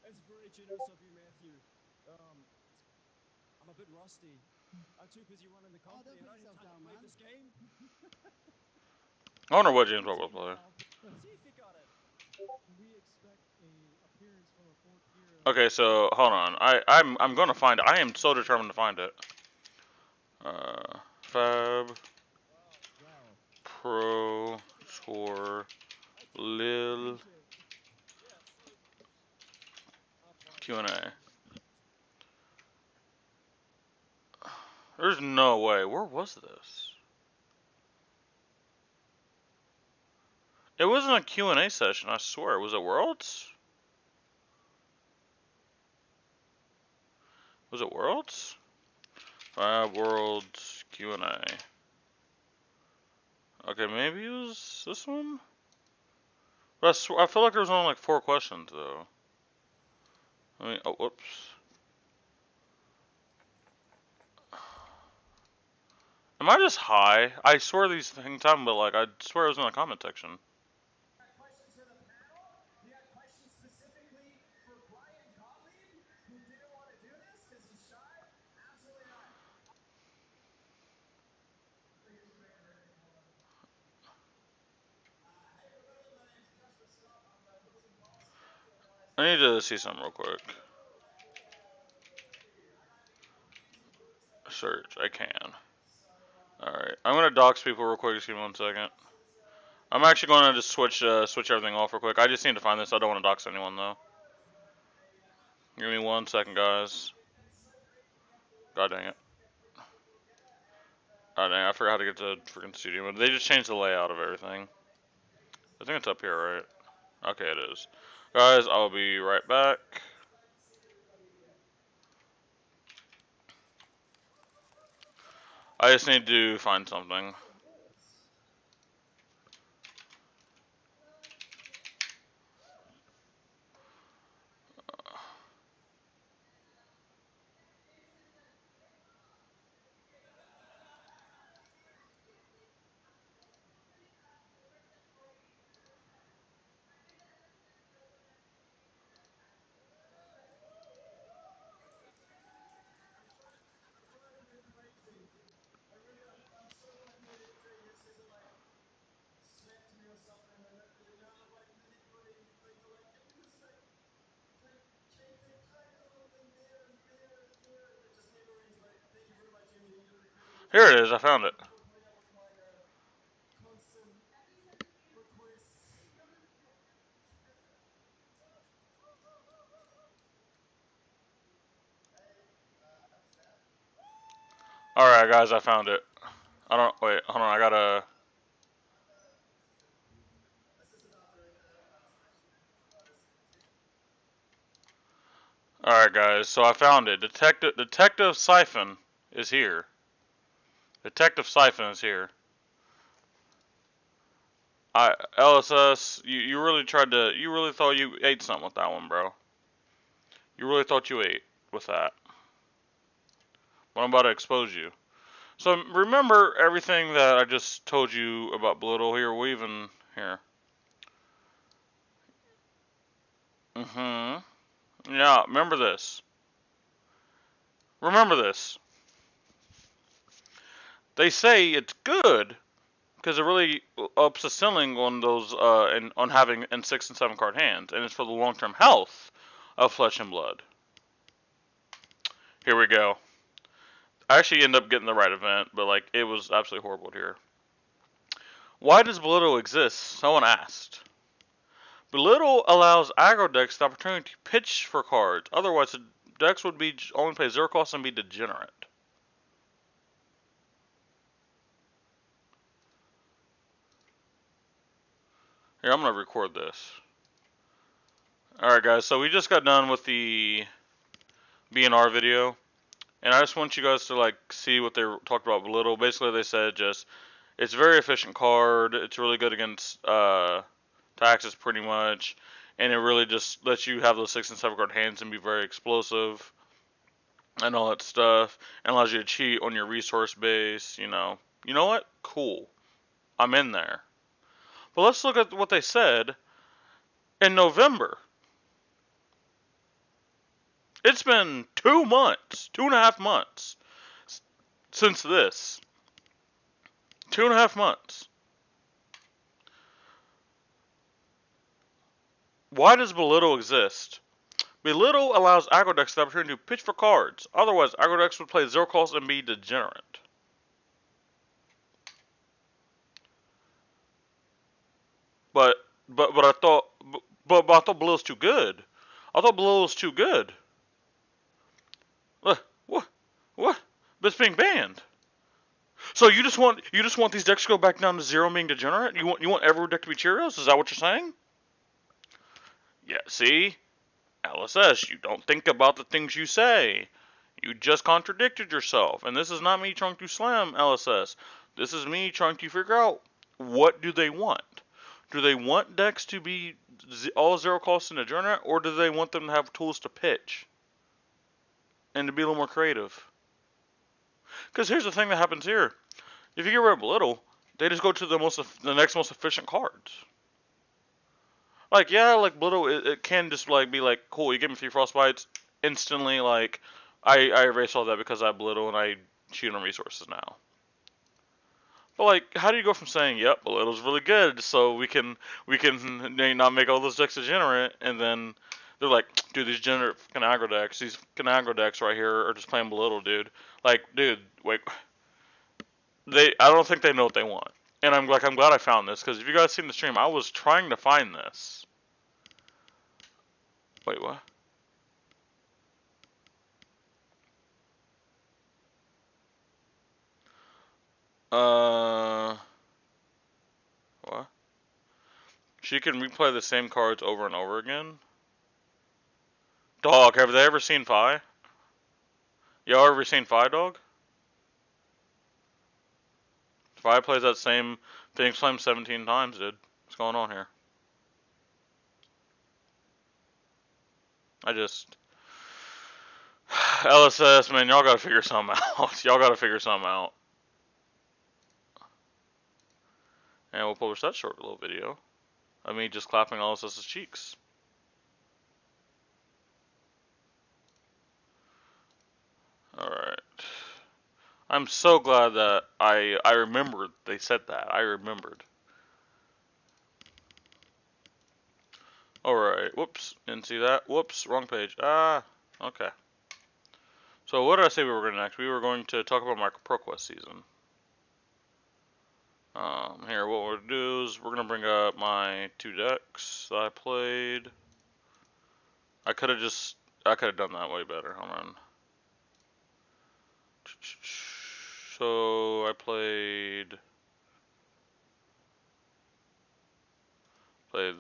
That's very generous of you, Matthew. I'm a bit rusty. I'm too busy running the company. don't I put don't have yourself time down, to play man. this game. I wonder what James Bob will play. See if you got it. Can we expect a appearance from a fourth hero? Okay, so hold on. I'm gonna find it. I am so determined to find it. Fab Well, Pro Tour Lil Q&A. There's no way. Where was this? It wasn't a Q&A session, I swear. Was it Worlds? Was it Worlds? Worlds Q&A. Okay, maybe it was this one? But I feel like there was only like 4 questions, though. I mean, oh, whoops. Am I just high? I swear these things happen, but like, I swear it was in the comment section. Questions for the panel? You got questions specifically for Brian Gottlieb, who didn't want to do this because he's shy? Absolutely not. I need to see something real quick. Search, I can. Alright. I'm gonna dox people real quick. Just give me 1 second. I'm actually gonna just switch everything off real quick. I just need to find this. I don't want to dox anyone though. Give me 1 second, guys. God dang it. Oh dang, I forgot how to get to freaking studio mode. They just changed the layout of everything. I think it's up here, right? Okay, it is. Guys, I'll be right back. I just need to find something. Here it is, I found it. Alright guys, I found it. Wait, hold on, I gotta... Alright guys, so I found it. Detective Siphon is here. Detective Siphon is here. LSS, you really you really thought you ate something with that one, bro. You really thought you ate with that. But I'm about to expose you. So remember everything that I just told you about Belittle here, weaving here. Yeah, remember this. Remember this. They say it's good because it really ups the ceiling on those on having in 6 and 7 card hands, and it's for the long-term health of Flesh and Blood. Here we go. I actually ended up getting the right event, but like it was absolutely horrible here. Why does Belittle exist? Someone asked. Belittle allows aggro decks the opportunity to pitch for cards. Otherwise, the decks would be only pay 0 cost and be degenerate. Here, I'm gonna record this. Alright guys, so we just got done with the BNR video. And I just want you guys to like see what they talked about Belittle. Basically they said just, it's a very efficient card, it's really good against taxes pretty much. And it really just lets you have those 6 and 7 card hands and be very explosive. And all that stuff. And allows you to cheat on your resource base, you know. You know what? Cool. I'm in there. But let's look at what they said in November. It's been 2 months, 2.5 months since this. 2.5 months. Why does Belittle exist? Belittle allows aggro decks the opportunity to pitch for cards. Otherwise, aggro decks would play 0 cost and be degenerate. But I thought I thought Belittle's too good. I thought Belittle was too good. What? What? But it's being banned. So you just want these decks to go back down to 0 being degenerate? You want every deck to be Cheerios? Is that what you're saying? Yeah, see? LSS, you don't think about the things you say. You just contradicted yourself. And this is not me trying to slam LSS. This is me trying to figure out what do they want. Do they want decks to be all 0 cost and degenerate, or do they want them to have tools to pitch? And to be a little more creative? Because here's the thing that happens here. If you get rid of Belittle, they just go to the next most efficient cards. Like, yeah, like Belittle, it can just like be like, cool, you give me 3 Frostbites, instantly, like, I erase all that because I Belittle and I cheat on resources now. But like, how do you go from saying, yep, Belittle's really good, so we can not make all those decks degenerate, and then they're like, dude, these degenerate fucking aggro decks right here are just playing Belittle, dude. Like, dude, wait. I don't think they know what they want. And I'm glad I found this, because if you guys seen the stream, I was trying to find this. Wait, what? What? She can replay the same cards over and over again? Dog, have they ever seen Fi? Y'all ever seen Fi, dog? Fi plays that same Phoenix Flame 17 times, dude. What's going on here? LSS, man, y'all gotta figure something out. Y'all gotta figure something out. And we'll publish that short little video of me just clapping LSS's cheeks. Alright. I'm so glad that I remembered they said that. I remembered. Alright, whoops, didn't see that. Whoops, wrong page. Ah, okay. So what did I say we were going to next? We were going to talk about my Proquest season. Here, what we're going to do is we're going to bring up my 2 decks that I played. I could have done that way better. Hold on. So I played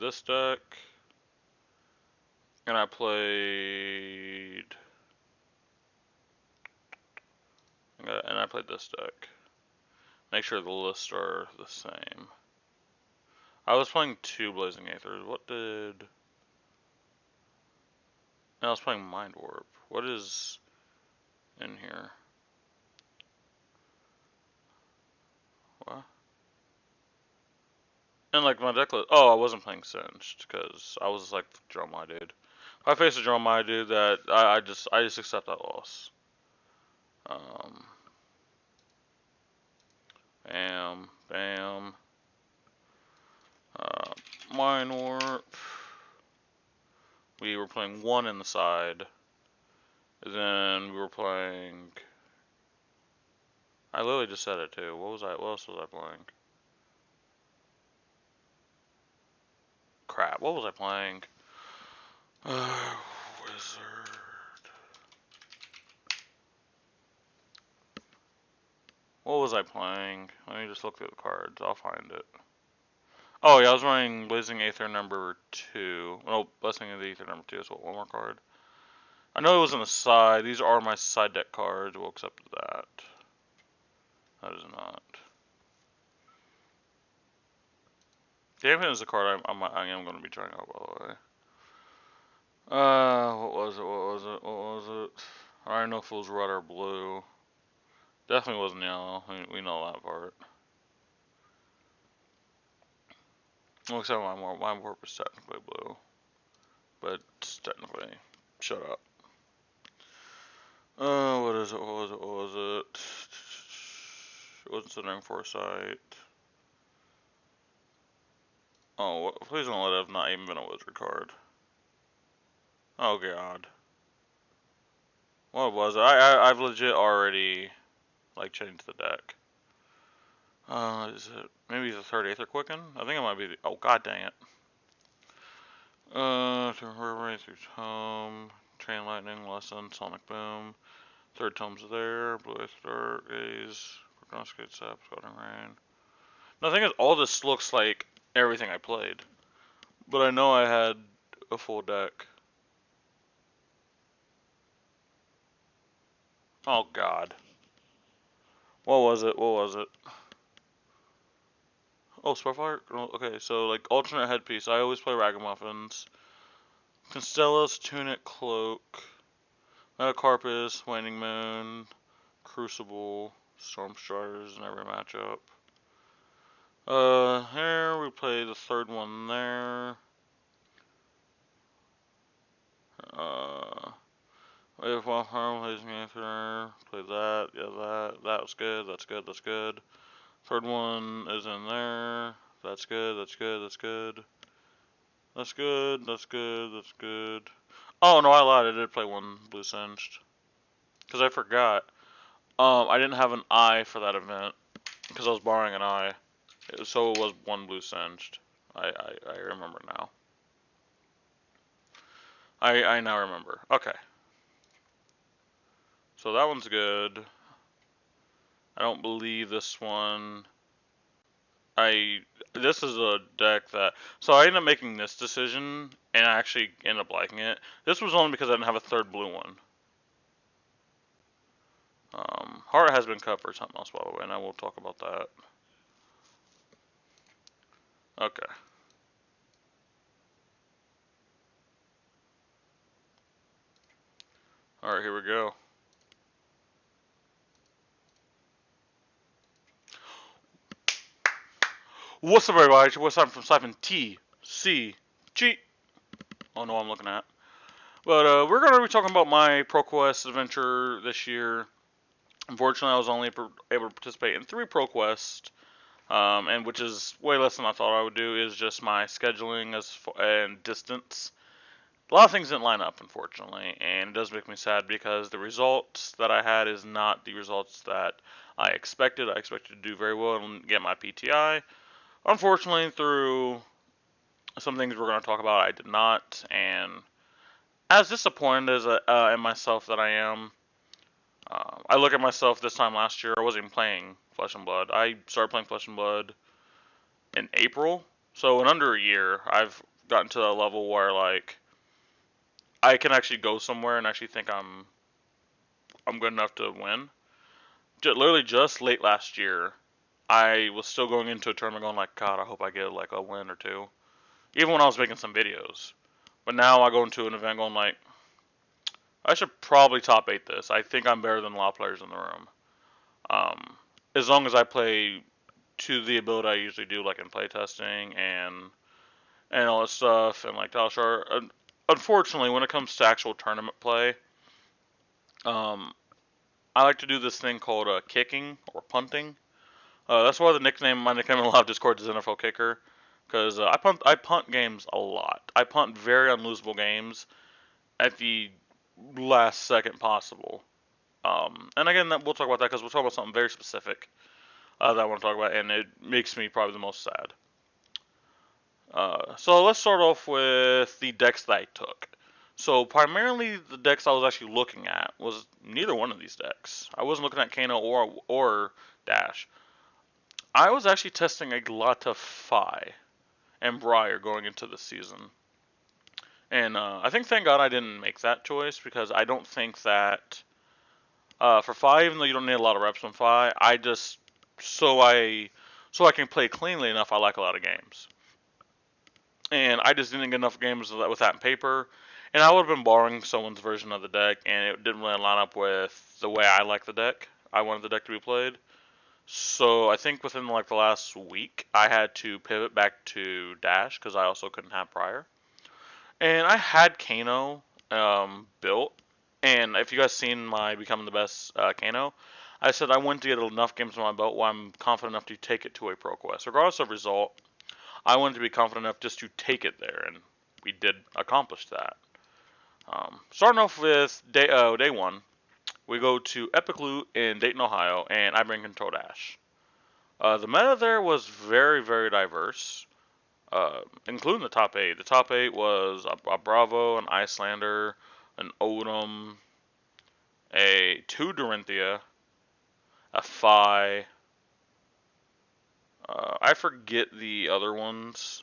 this deck, and I played this deck. Make sure the lists are the same. I was playing 2 Blazing Aethers. What did... I was playing Mind Warp. What is in here? What? And like my deck list... Oh, I wasn't playing Singed, because I was like Drumline dude. If I face a Drumline dude, that I just accept that loss. Bam, bam. Mind Warp. We were playing 1 in the side. And then we were playing... I literally just said it too. What else was I playing? Crap, what was I playing? Wizard. What was I playing? Let me just look through the cards. I'll find it. Oh yeah, I was running Blazing Aether number 2. No, Blessing of the Aether number 2 is what, one more card. I know it was on the side. These are my side deck cards. We'll accept that. That is not. Dampen is a card I am going to be trying out, by the way. What was it? I don't know if it was red or blue. Definitely wasn't yellow. We know that part. Looks like my warp is technically blue. But it's technically. Shut up. What is it? What was it? It wasn't Centering Foresight. Oh, please don't let it have not even been a wizard card. Oh god. What was it? I've legit already like changed the deck. Is it maybe the third Aether Quicken? I think it might be the, oh god dang it. To Reverberate through Tome, Chain Lightning, Lesson, Sonic Boom. Third Tome's there, Blue Aether Dark, Gaze, Prognosticate Sap, Scalding Rain. The thing is, all this looks like everything I played. But I know I had a full deck. Oh god. What was it? What was it? Oh, Starfire? Okay, so like alternate headpiece. I always play Ragamuffins. Constella's Tunic Cloak. Metacarpus, Waning Moon, Crucible, Storm Striders in every matchup. Here we play the third one there. If one harm Blazing Aether, play that, yeah that was good, that's good, that's good. Third one is in there. That's good, that's good, that's good. That's good, that's good, that's good. Oh no, I lied, I did play one Blue Singed. Cause I forgot. I didn't have an eye for that event. because I was borrowing an eye. So it was one blue singed. I remember now. I now remember. Okay. So that one's good. I don't believe this one. This is a deck that, so I ended up making this decision and I actually ended up liking it. This was only because I didn't have a third blue one. Heart has been cut for something else, by the way, and I will talk about that. Okay. Alright, here we go. What's up, everybody? What's up from Siphon T C G? Oh no, I'm looking at. But we're going to be talking about my Proquest adventure this year. Unfortunately, I was only able to participate in 3 Proquest, and which is way less than I thought I would do. Is just my scheduling and distance. A lot of things didn't line up, unfortunately, and it does make me sad because the results that I had is not the results that I expected. I expected to do very well and get my PTI. Unfortunately, through some things we're going to talk about, I did not, and as disappointed as in myself that I am, I look at myself this time last year. I wasn't even playing Flesh and Blood. I started playing Flesh and Blood in April, so in under a year, I've gotten to a level where like I can actually go somewhere and actually think I'm good enough to win. Literally just late last year, I was still going into a tournament going like, God, I hope I get like a win or two, even when I was making some videos. But now I go into an event going like, I should probably top 8 this. I think I'm better than a lot of players in the room. As long as I play to the ability I usually do, like in playtesting and all that stuff, and like Talshar. Unfortunately, when it comes to actual tournament play, I like to do this thing called kicking or punting. That's why my nickname in a lot of Discord is NFL Kicker, because I punt games a lot. I punt very unlosable games at the last second possible. And again, we'll talk about that because we'll talk about something very specific that I want to talk about, and it makes me probably the most sad. So let's start off with the decks that I took. So primarily the decks I was actually looking at was neither one of these decks. I wasn't looking at Kano or Dash. I was actually testing a lot of Fi and Briar going into the season. And I think thank God I didn't make that choice because I don't think that for Fi, even though you don't need a lot of reps on Fi, I just so I can play cleanly enough. I like a lot of games, and I just didn't get enough games with that in paper. And I would have been borrowing someone's version of the deck, and it didn't really line up with the way I like the deck. I wanted the deck to be played. So I think within like the last week, I had to pivot back to Dash because I also couldn't have Prior. And I had Kano built, and if you guys seen my Becoming the Best Kano, I said I wanted to get enough games on my belt where I'm confident enough to take it to a Proquest. Regardless of result, I wanted to be confident enough just to take it there, and we did accomplish that. Starting off with day 1, we go to Epic Loot in Dayton, Ohio, and I bring Control Dash. The meta there was very, very diverse, including the top 8. The top 8 was a Bravo, an Icelander, an Odom, a 2 Dorinthia, a Phi. I forget the other ones.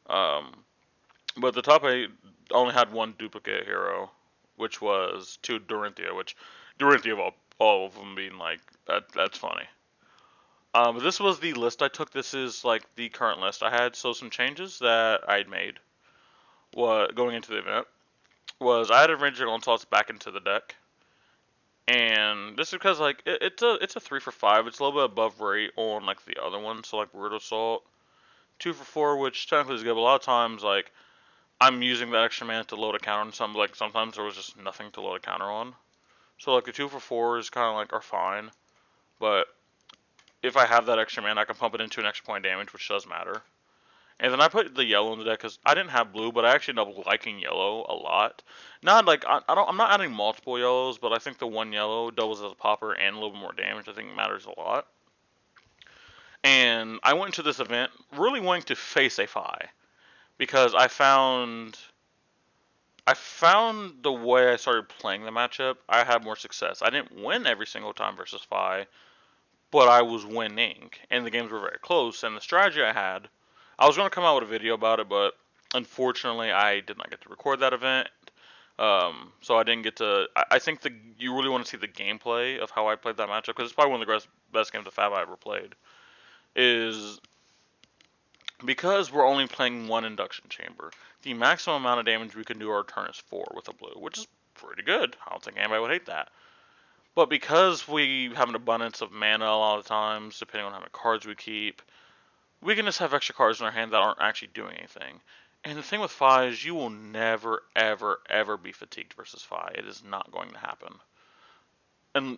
But the top 8 only had one duplicate hero, which was 2 Dorinthia, which Dorinthia of all of them being like, that's funny. This was the list I took. This is like the current list I had. So some changes that I'd made going into the event was I added Ranger Onslaughts back into the deck. And this is because like it's a 3 for 5. It's a little bit above rate on like the other ones, so like Brutal Assault. 2 for 4, which technically is good, but a lot of times like I'm using that extra mana to load a counter on some, like sometimes there was just nothing to load a counter on. So like the 2 for 4 is kinda like are fine. But if I have that extra mana I can pump it into an extra point of damage, which does matter. And then I put the yellow in the deck because I didn't have blue, but I actually ended up liking yellow a lot. Not like I'm not adding multiple yellows, but I think the one yellow doubles as a popper and a little bit more damage. I think matters a lot. And I went to this event really wanting to face a Fi because I found the way I started playing the matchup, I had more success. I didn't win every single time versus Fi, but I was winning, and the games were very close. And the strategy I was going to come out with a video about it, but unfortunately, I did not get to record that event. So I didn't get to. I think you really want to see the gameplay of how I played that matchup because it's probably one of the best games of Fab I ever played. Is because we're only playing one induction chamber. The maximum amount of damage we can do our turn is 4 with a blue, which is pretty good. I don't think anybody would hate that. But because we have an abundance of mana a lot of times, depending on how many cards we keep, we can just have extra cards in our hand that aren't actually doing anything. And the thing with Fi is you will never, ever, ever be fatigued versus Fi. It is not going to happen. And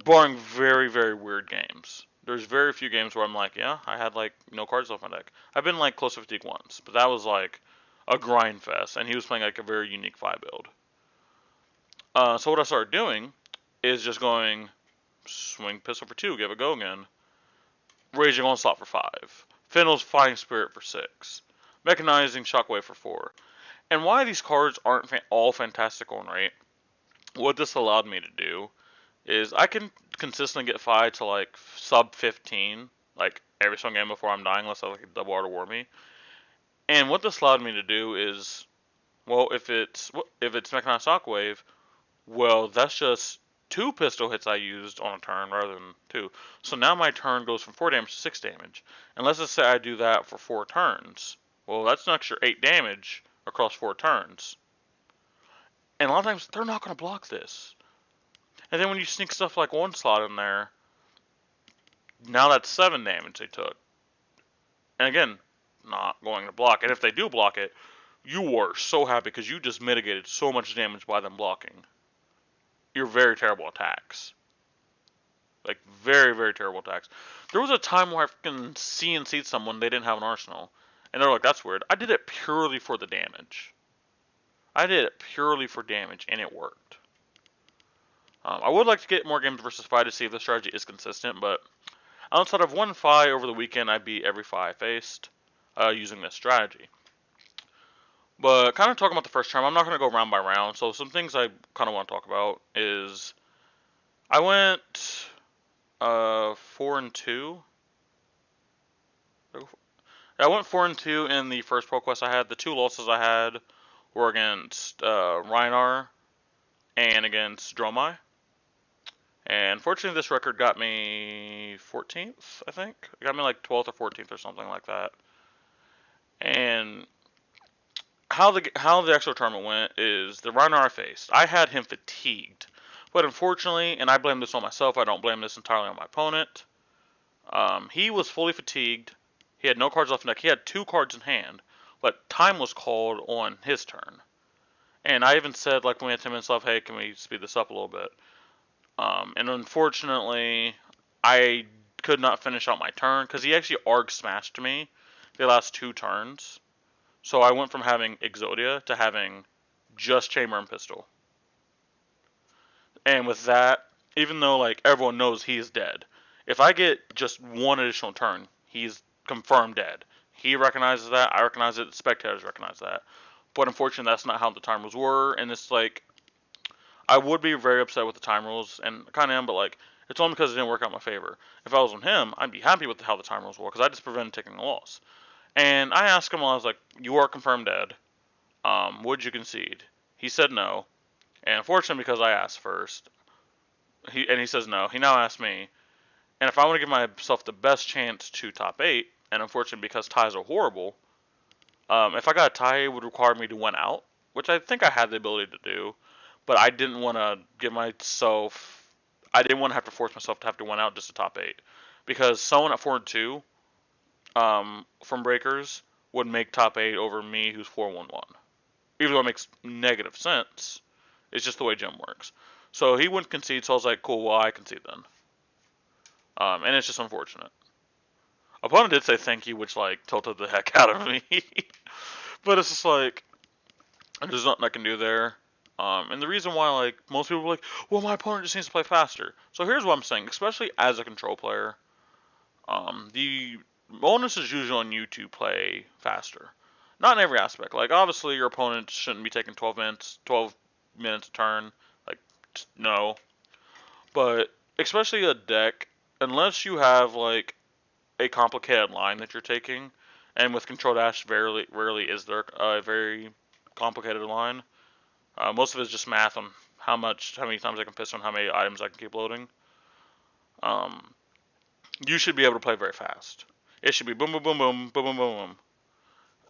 barring very, very weird games. There's very few games where I'm like, yeah, I had like no cards off my deck. I've been like close to fatigue once, but that was like a grind fest, and he was playing like a very unique Fi build. So what I started doing is just going swing pistol for 2, give it a go again. Raging Onslaught for 5. Fennel's Fighting Spirit for 6. Mechanizing Shockwave for 4. And why these cards aren't all fantastic on rate, what this allowed me to do is I can consistently get Fi to like sub 15, like every single game before I'm dying, unless I like a double R to war me. And what this allowed me to do is, well, if it's Mechanized Shockwave, well, that's just 2 pistol hits I used on a turn rather than 2. So now my turn goes from 4 damage to 6 damage. And let's just say I do that for 4 turns. Well, that's an extra 8 damage across 4 turns. And a lot of times, they're not going to block this. And then when you sneak stuff like Onslaught in there, now that's 7 damage they took. And again, not going to block. And if they do block it, you are so happy because you just mitigated so much damage by them blocking. You're very terrible attacks. Like, very, very terrible attacks. There was a time where I freaking CNC'd someone, they didn't have an arsenal. And they're like, that's weird. I did it purely for the damage. I did it purely for damage, and it worked. I would like to get more games versus Fi to see if the strategy is consistent, but outside of one Fi over the weekend, I beat every Fi I faced using this strategy. But kind of talking about the first term, I'm not going to go round by round, so some things I kind of want to talk about is I went 4-2. I went 4-2 in the first Proquest I had. The 2 losses I had were against Reinar and against Dromai. And fortunately, this record got me 14th, I think. It got me like 12th or 14th or something like that. And how the actual tournament went is the Reinar I faced. I had him fatigued. But unfortunately, and I blame this on myself, I don't blame this entirely on my opponent. He was fully fatigued. He had no cards left in deck. He had 2 cards in hand, but time was called on his turn. And I even said, like, when we had 10 minutes left, hey, can we speed this up a little bit? And unfortunately, I could not finish out my turn, because he actually arg smashed me the last 2 turns. So I went from having Exodia to having just Chamber and Pistol. And with that, even though, like, everyone knows he is dead, if I get just 1 additional turn, he's confirmed dead. He recognizes that, I recognize it, the spectators recognize that. But unfortunately, that's not how the time rules were, and it's like, I would be very upset with the time rules, and I kind of am, but like, it's only because it didn't work out in my favor. If I was on him, I'd be happy with how the time rules were, because I just prevented taking a loss. And I asked him, I was like, you are confirmed dead. Would you concede? He said no. And unfortunately, because I asked first, he says no. He now asks me, and if I want to give myself the best chance to top 8, and unfortunately because ties are horrible, if I got a tie, it would require me to win out, which I think I had the ability to do, but I didn't want to I didn't want to have to force myself to have to win out just to top 8, because someone at 4-2 from Breakers would make top 8 over me who's 4-1-1. Even though it makes negative sense, it's just the way Jim works. So he wouldn't concede, so I was like, cool, well, I concede then. And it's just unfortunate. Opponent did say thank you, which like tilted the heck out of me. But it's just like, there's nothing I can do there. And the reason why, like, most people are like, well, my opponent just needs to play faster. So here's what I'm saying, especially as a control player. The bonus is usually on you to play faster. Not in every aspect. Like obviously your opponent shouldn't be taking 12 minutes a turn. Like no. But especially a deck, unless you have like a complicated line that you're taking, and with Control Dash, rarely is there a very complicated line. Most of it is just math on how many times I can piss on how many items I can keep loading. Um, you should be able to play very fast. It should be boom, boom, boom, boom, boom, boom, boom,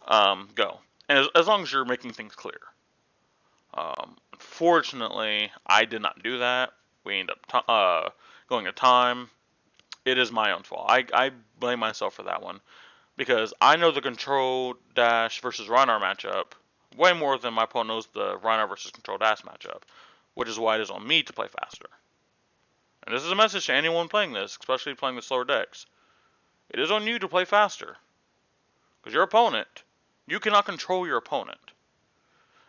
boom. Go. And as long as you're making things clear. Fortunately, I did not do that. We ended up going to time. It is my own fault. I blame myself for that one. Because I know the Control Dash versus Rhinar matchup way more than my opponent knows the Rhinar versus Control Dash matchup. Which is why it is on me to play faster. And this is a message to anyone playing this, especially playing the slower decks. It is on you to play faster. Because your opponent, you cannot control your opponent.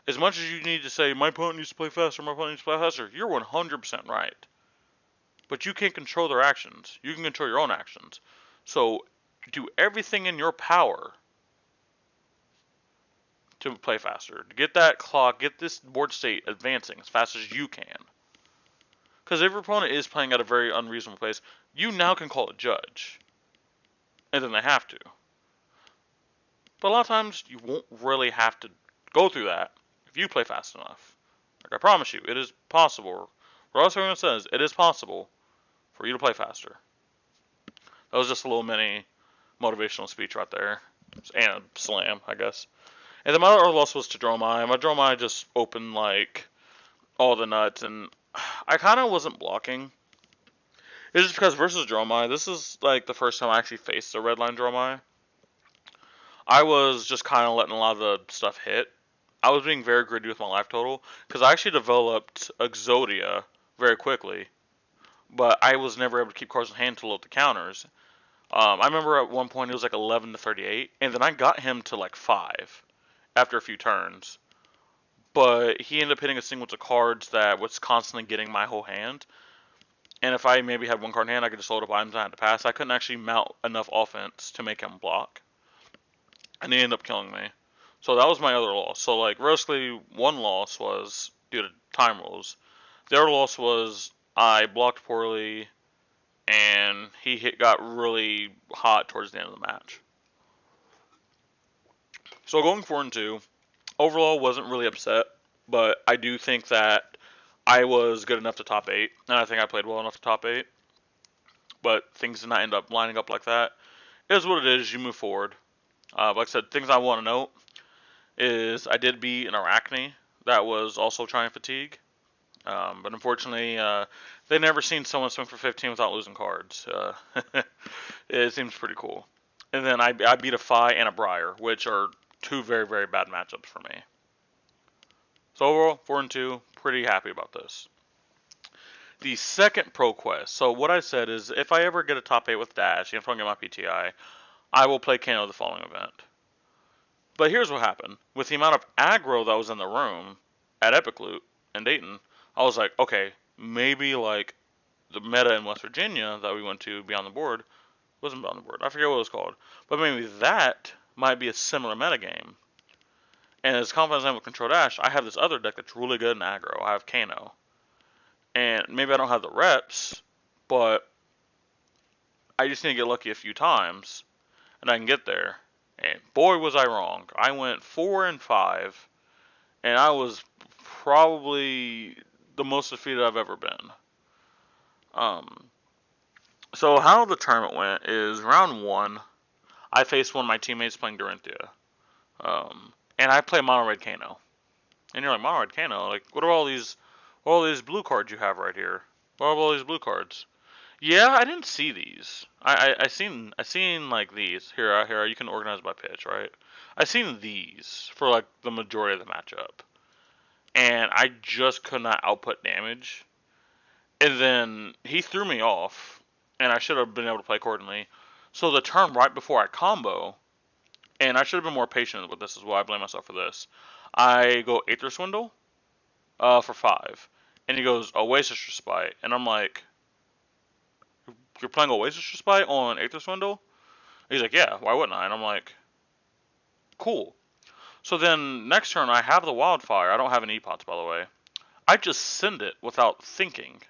As much as you need to say, my opponent needs to play faster, my opponent needs to play faster, you're 100% right. But you can't control their actions. You can control your own actions. So, do everything in your power to play faster. To get that clock, get this board state advancing as fast as you can. Because if your opponent is playing at a very unreasonable pace, you now can call a judge. And then they have to. But a lot of times, you won't really have to go through that if you play fast enough. Like I promise you, it is possible. Regardless of what everyone says, it is possible for you to play faster. That was just a little mini motivational speech right there. And a slam, I guess. And then my other loss was to Dromai. My Dromai just opened like all the nuts, and I kind of wasn't blocking. It's just because versus Dromai, this is like the first time I actually faced a redline Dromai. I was just kind of letting a lot of the stuff hit. I was being very greedy with my life total, because I actually developed Exodia very quickly, but I was never able to keep cards in hand to load the counters. I remember at one point it was like 11 to 38, and then I got him to like 5 after a few turns. But he ended up hitting a sequence of cards that was constantly getting my whole hand. And if I maybe had one card in hand, I could just load up items I had to pass. I couldn't actually mount enough offense to make him block. And he ended up killing me. So that was my other loss. So like realistically, one loss was due to time rules. The other loss was I blocked poorly, and got really hot towards the end of the match. So going 4-2, overall wasn't really upset, but I do think that I was good enough to top 8, and I think I played well enough to top 8. But things did not end up lining up like that. It is what it is. You move forward. Like I said, things I want to note is I did beat an Arachne that was also trying fatigue. But unfortunately, they never seen someone swing for 15 without losing cards. It seems pretty cool. And then I beat a Phi and a Briar, which are two very, very bad matchups for me. So overall, 4-2, pretty happy about this. The second Proquest. So what I said is, if I ever get a top 8 with Dash, if I get my PTI, I will play Kano the following event. But here's what happened. With the amount of aggro that was in the room at Epic Loot in Dayton, I was like, okay, maybe like the meta in West Virginia that we went to Beyond the Board, wasn't Beyond the Board, I forget what it was called, but maybe that might be a similar meta game. And as confident as I am with Control Dash, I have this other deck that's really good in aggro. I have Kano. And maybe I don't have the reps, but I just need to get lucky a few times, and I can get there. And boy, was I wrong. I went 4-5, and I was probably the most defeated I've ever been. So how the tournament went is round 1, I faced one of my teammates playing Dorinthia. And I play Mono Red Kano. And you're like, Mono Red Kano? Like, what are all these blue cards you have right here? What are all these blue cards? Yeah, I didn't see these. I seen like these. Here, you can organize by pitch, right? I seen these for like the majority of the matchup. And I just could not output damage. And then he threw me off, and I should have been able to play accordingly. So the turn right before I combo, and I should have been more patient with this as well. I blame myself for this. I go Aether Swindle for 5. And he goes, Oasis Respite. And I'm like, you're playing Oasis Respite on Aether Swindle? He's like, yeah, why wouldn't I? And I'm like, cool. So then next turn I have the Wildfire. I don't have any pots, by the way. I just send it without thinking.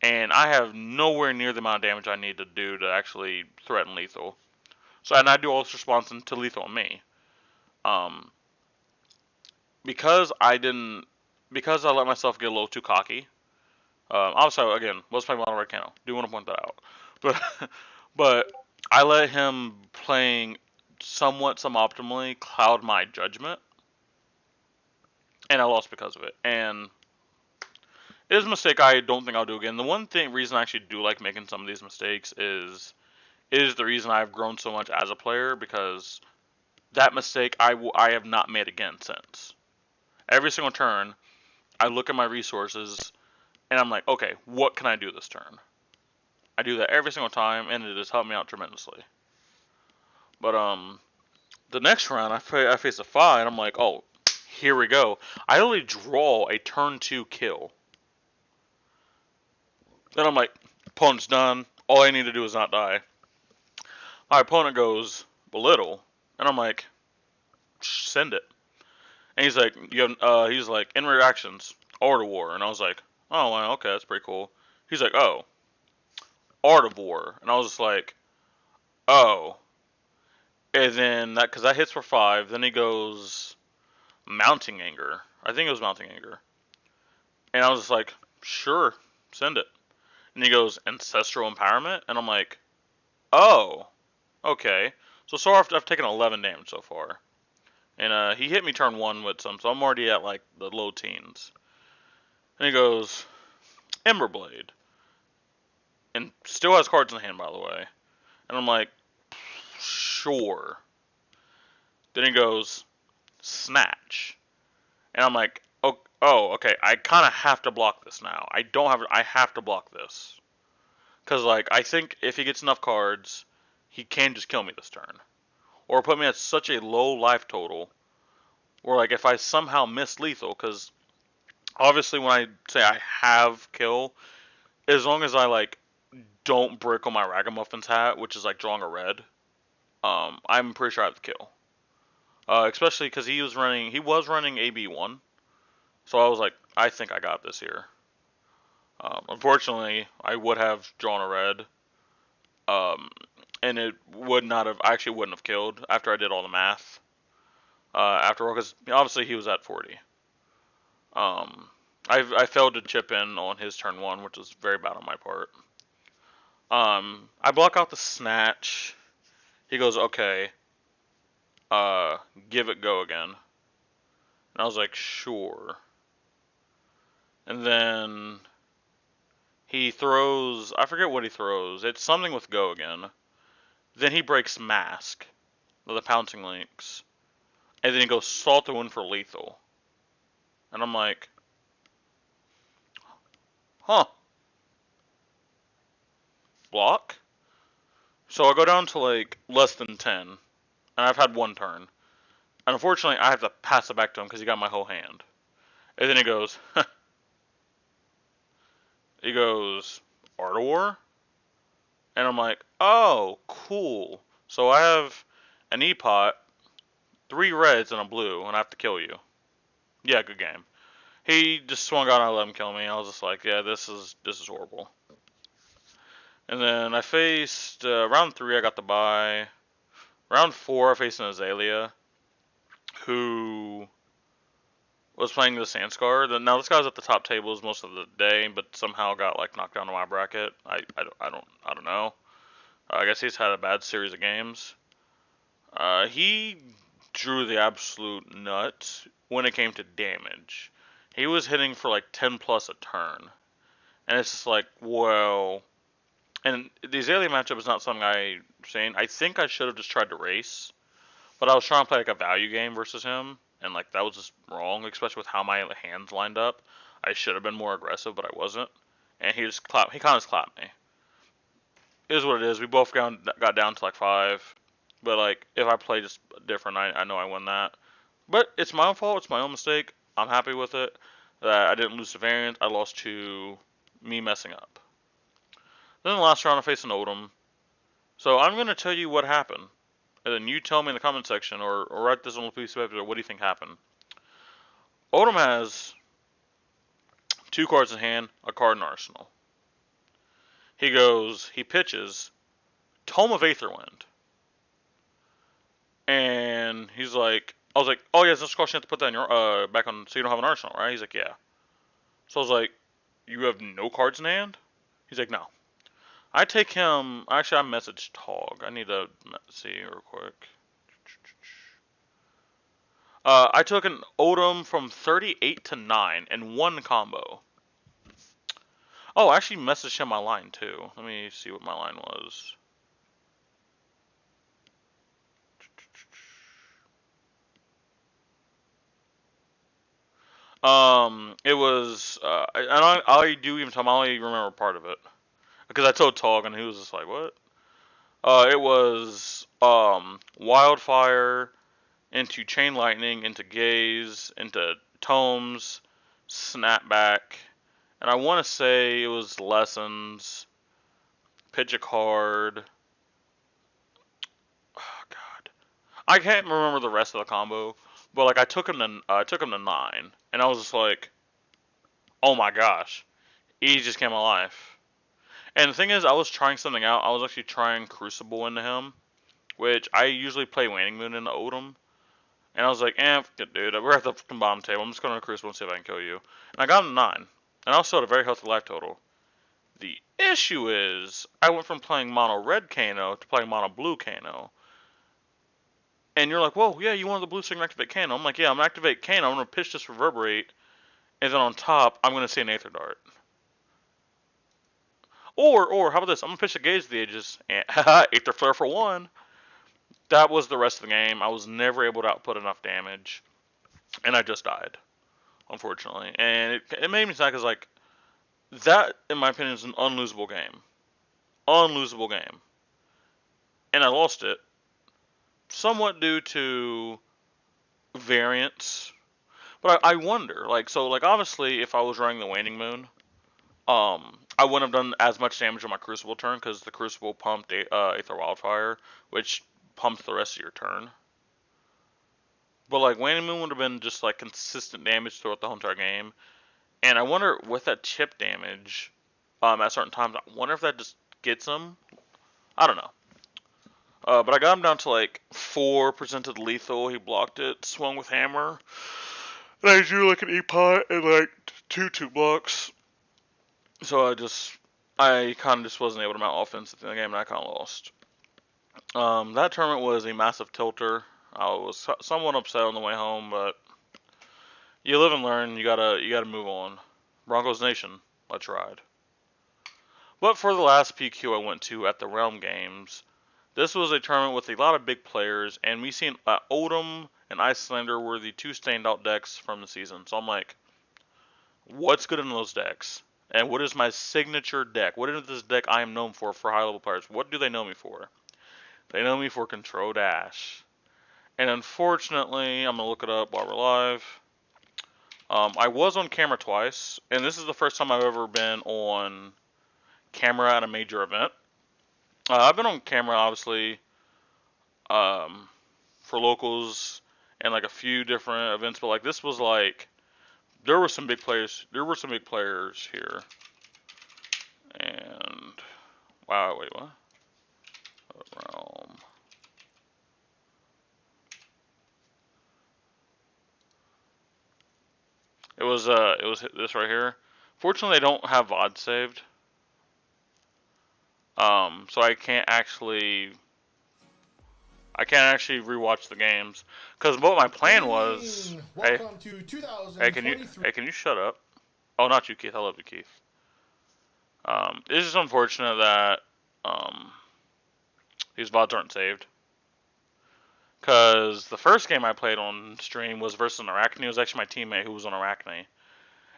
And I have nowhere near the amount of damage I need to do to actually threaten lethal. So, and I do also response to lethal on me. Um, because I let myself get a little too cocky. Also, again, let's play Mono Red Kano. Do want to point that out. But, but I let him playing somewhat suboptimally cloud my judgment. And I lost because of it. And it is a mistake I don't think I'll do again. The one reason I actually do like making some of these mistakes is the reason I've grown so much as a player, because that mistake I have not made again since. Every single turn, I look at my resources and I'm like, okay, what can I do this turn? I do that every single time, and it has helped me out tremendously. But the next round I face a 5, and I'm like, oh, here we go. I only draw a turn 2 kill. Then I'm like, opponent's done. All I need to do is not die. My opponent goes belittle, and I'm like, send it. And he's like, he's like, in reactions, Art of War, and I was like, oh, well, okay, that's pretty cool. He's like, oh, Art of War, and I was just like, oh. And then because that hits for 5, then he goes Mounting Anger. I think it was Mounting Anger, and I was just like, sure, send it. And he goes Ancestral Empowerment, and I'm like, oh, okay. So far I've taken 11 damage so far. And he hit me turn 1 with some, so I'm already at like the low teens. And he goes Emberblade. And still has cards in the hand, by the way. And I'm like, sure. Then he goes Snatch. And I'm like, oh, okay, I kind of have to block this now. I have to block this. Because, like, I think if he gets enough cards, he can just kill me this turn. Or put me at such a low life total, or like if I somehow miss lethal, because obviously when I say I have kill, as long as I like don't break on my Ragamuffins hat, which is like drawing a red, I'm pretty sure I have the kill. Especially because he was running AB1, so I was like, I think I got this here. Unfortunately, I would have drawn a red, and it would not have. I actually wouldn't have killed after I did all the math. After all, because obviously he was at 40. I failed to chip in on his turn 1, which was very bad on my part. I block out the Snatch. He goes, okay, give it go again. And I was like, sure. And then he throws, I forget what he throws. It's something with go again. Then he breaks Mask, the Pouncing Links. And then he goes Salt the Wind for lethal. And I'm like, huh. Block? So I go down to like less than 10. And I've had one turn. And unfortunately, I have to pass it back to him because he got my whole hand. And then he goes, Art of War? And I'm like, oh, cool. So I have an E-Pot, 3 reds, and a blue, and I have to kill you. Yeah, good game. He just swung out and I let him kill me. I was just like, yeah, this is horrible. And then I faced, round 3 I got the bye. Round 4 I faced an Azalea, who was playing the Sandscar. Now this guy's at the top tables most of the day, but somehow got like knocked down to my bracket. I don't know. I guess he's had a bad series of games. He drew the absolute nut when it came to damage. He was hitting for like 10 plus a turn, and it's just like, well. And the Azalea matchup is not something I'm saying. I think I should have just tried to race, but I was trying to play like a value game versus him, and like that was just wrong, especially with how my hands lined up. I should have been more aggressive, but I wasn't. And he kind of just clapped me. It is what it is. We both got down to like 5, but like if I play just different, I know I win that. But it's my own fault. It's my own mistake. I'm happy with it. That I didn't lose to variance. I lost to me messing up. Then the last round I faced an Odom. So I'm gonna tell you what happened, and then you tell me in the comment section or write this on a piece of paper. What do you think happened? Odom has 2 cards in hand, a card in arsenal. He pitches Tome of Aetherwind. And he's like, I was like, oh yeah, this cost you have to put that in your back on so you don't have an arsenal, right? He's like, yeah. So I was like, you have no cards in hand? He's like, no. I take him. Actually, I messaged Tog. I need to see real quick. I took an Odom from 38 to 9 in one combo. Oh, I actually messaged him my line too. Let me see what my line was. It was. I do even tell him. I only remember part of it because I told Tog and he was just like, "What?" It was Wildfire into Chain Lightning into Gaze into Tomes, Snapback, and I want to say it was Lessons, Pitch a Card. Oh God, I can't remember the rest of the combo, but like I took him to 9, and I was just like, oh my gosh, he just came alive. And the thing is, I was trying something out. I was actually trying Crucible into him, which I usually play Waning Moon into Odom. And I was like, dude, we're at the fucking bottom table. I'm just going to Crucible and see if I can kill you. And I got him 9. And I also had a very healthy life total. The issue is, I went from playing mono red Kano to playing mono blue Kano. And you're like, whoa, yeah, you wanted the blue so you can activate Kano. I'm like, yeah, I'm going to activate Kano. I'm going to pitch this Reverberate. And then on top, I'm going to see an Aether Dart. Or, how about this? I'm going to pitch the Gaze of the Ages. And, Aether Flare for 1. That was the rest of the game. I was never able to output enough damage. And I just died, unfortunately. And it made me sad because, like, that, in my opinion, is an unlosable game. Unlosable game. And I lost it somewhat due to variance. But I wonder, like, so, like, obviously, if I was running the Waning Moon, I wouldn't have done as much damage on my Crucible turn because the Crucible pumped Aether Wildfire, which pumped the rest of your turn. But, like, Waning Moon would have been just, like, consistent damage throughout the whole entire game. And I wonder, with that chip damage, at certain times, I wonder if that just gets him. I don't know. But I got him down to like 4 presented lethal. He blocked it, swung with hammer. And I drew like an E-pot and like 2 blocks. So I kind of just wasn't able to mount offense at the end of the game, and I kind of lost. That tournament was a massive tilter. I was somewhat upset on the way home, but you live and learn. You gotta move on. Broncos Nation, let's ride. But for the last PQ I went to at the Realm Games, this was a tournament with a lot of big players, and we seen Odom and Icelander were the 2 standout decks from the season. So I'm like, what's good in those decks? And what is my signature deck? What is this deck I am known for high level players? What do they know me for? They know me for Control Dash. And unfortunately, I'm going to look it up while we're live. I was on camera twice, and this is the first time I've ever been on camera at a major event. I've been on camera, obviously, for locals and like a few different events, but like this was like there were some big players. There were some big players here, and wow, wait, what? Realm. It was this right here. Fortunately, I don't have VOD saved, so I can't actually rewatch the games because what my plan was. Welcome to 2023. Can you shut up? Oh, not you, Keith. I love you, Keith. It's just unfortunate that these VODs aren't saved. Because the first game I played on stream was versus an Arachne. It was actually my teammate who was on Arachne.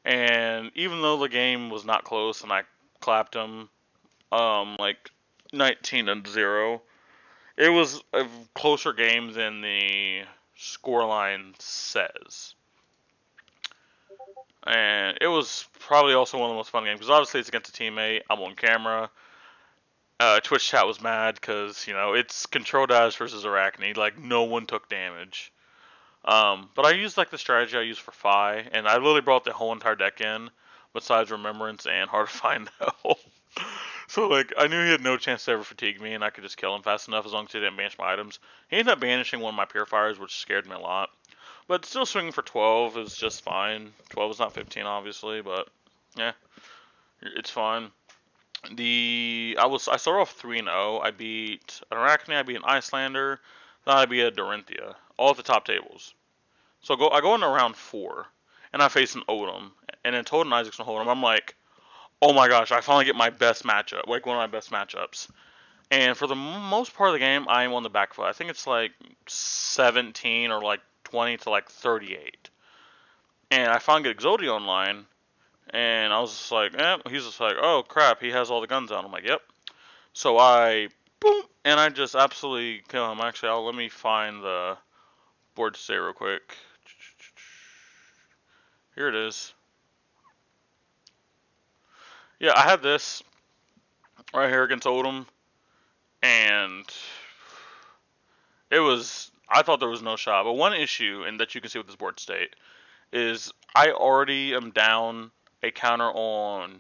And even though the game was not close and I clapped him like 19-0, it was a closer game than the scoreline says. And it was probably also one of the most fun games because obviously it's against a teammate. I'm on camera. Twitch chat was mad because, it's Control Dash versus Arachne. Like, no one took damage. But I used, like, the strategy I used for Phi, and I literally brought the whole entire deck in, besides Remembrance and Hard to Find Hell. So, like, I knew he had no chance to ever fatigue me, and I could just kill him fast enough as long as he didn't banish my items. He ended up banishing one of my Purifiers, which scared me a lot. But still swinging for 12 is just fine. 12 is not 15, obviously, but, yeah, it's fine. I started off 3-0. I beat an Arachne, I beat an Icelander, then I beat a Dorinthia, all at the top tables. So I go into round 4, and I face an Odom, and then Toad and Isaac's and Odom. I'm like, oh my gosh, I finally get my best matchup, like one of my best matchups. And for the most part of the game, I am on the back foot. I think it's like 17 or like 20 to like 38. And I finally get Exodia online, and I was just like, he's just like, oh crap, he has all the guns out. I'm like, yep. So I, boom, and I just absolutely kill him. Actually, let me find the board state real quick. Here it is. Yeah, I had this right here against Odom, and I thought there was no shot. But one issue, and that you can see with this board state, is I already am down a counter on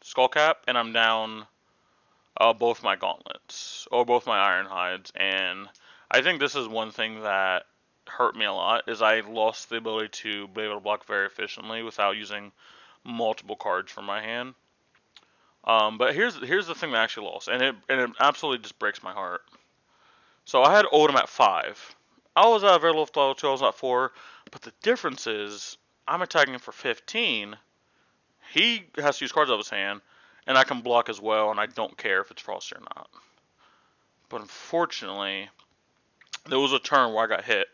Skullcap, and I'm down both my gauntlets, or both my iron hides, and I think this is one thing that hurt me a lot, is I lost the ability to be able to block very efficiently without using multiple cards from my hand. But here's the thing that I actually lost, and it absolutely just breaks my heart. So I had Odom at 5. I was at very low level 2, I was at 4, but the difference is I'm attacking him for 15. He has to use cards out of his hand, and I can block as well, and I don't care if it's Frosty or not. But unfortunately, there was a turn where I got hit,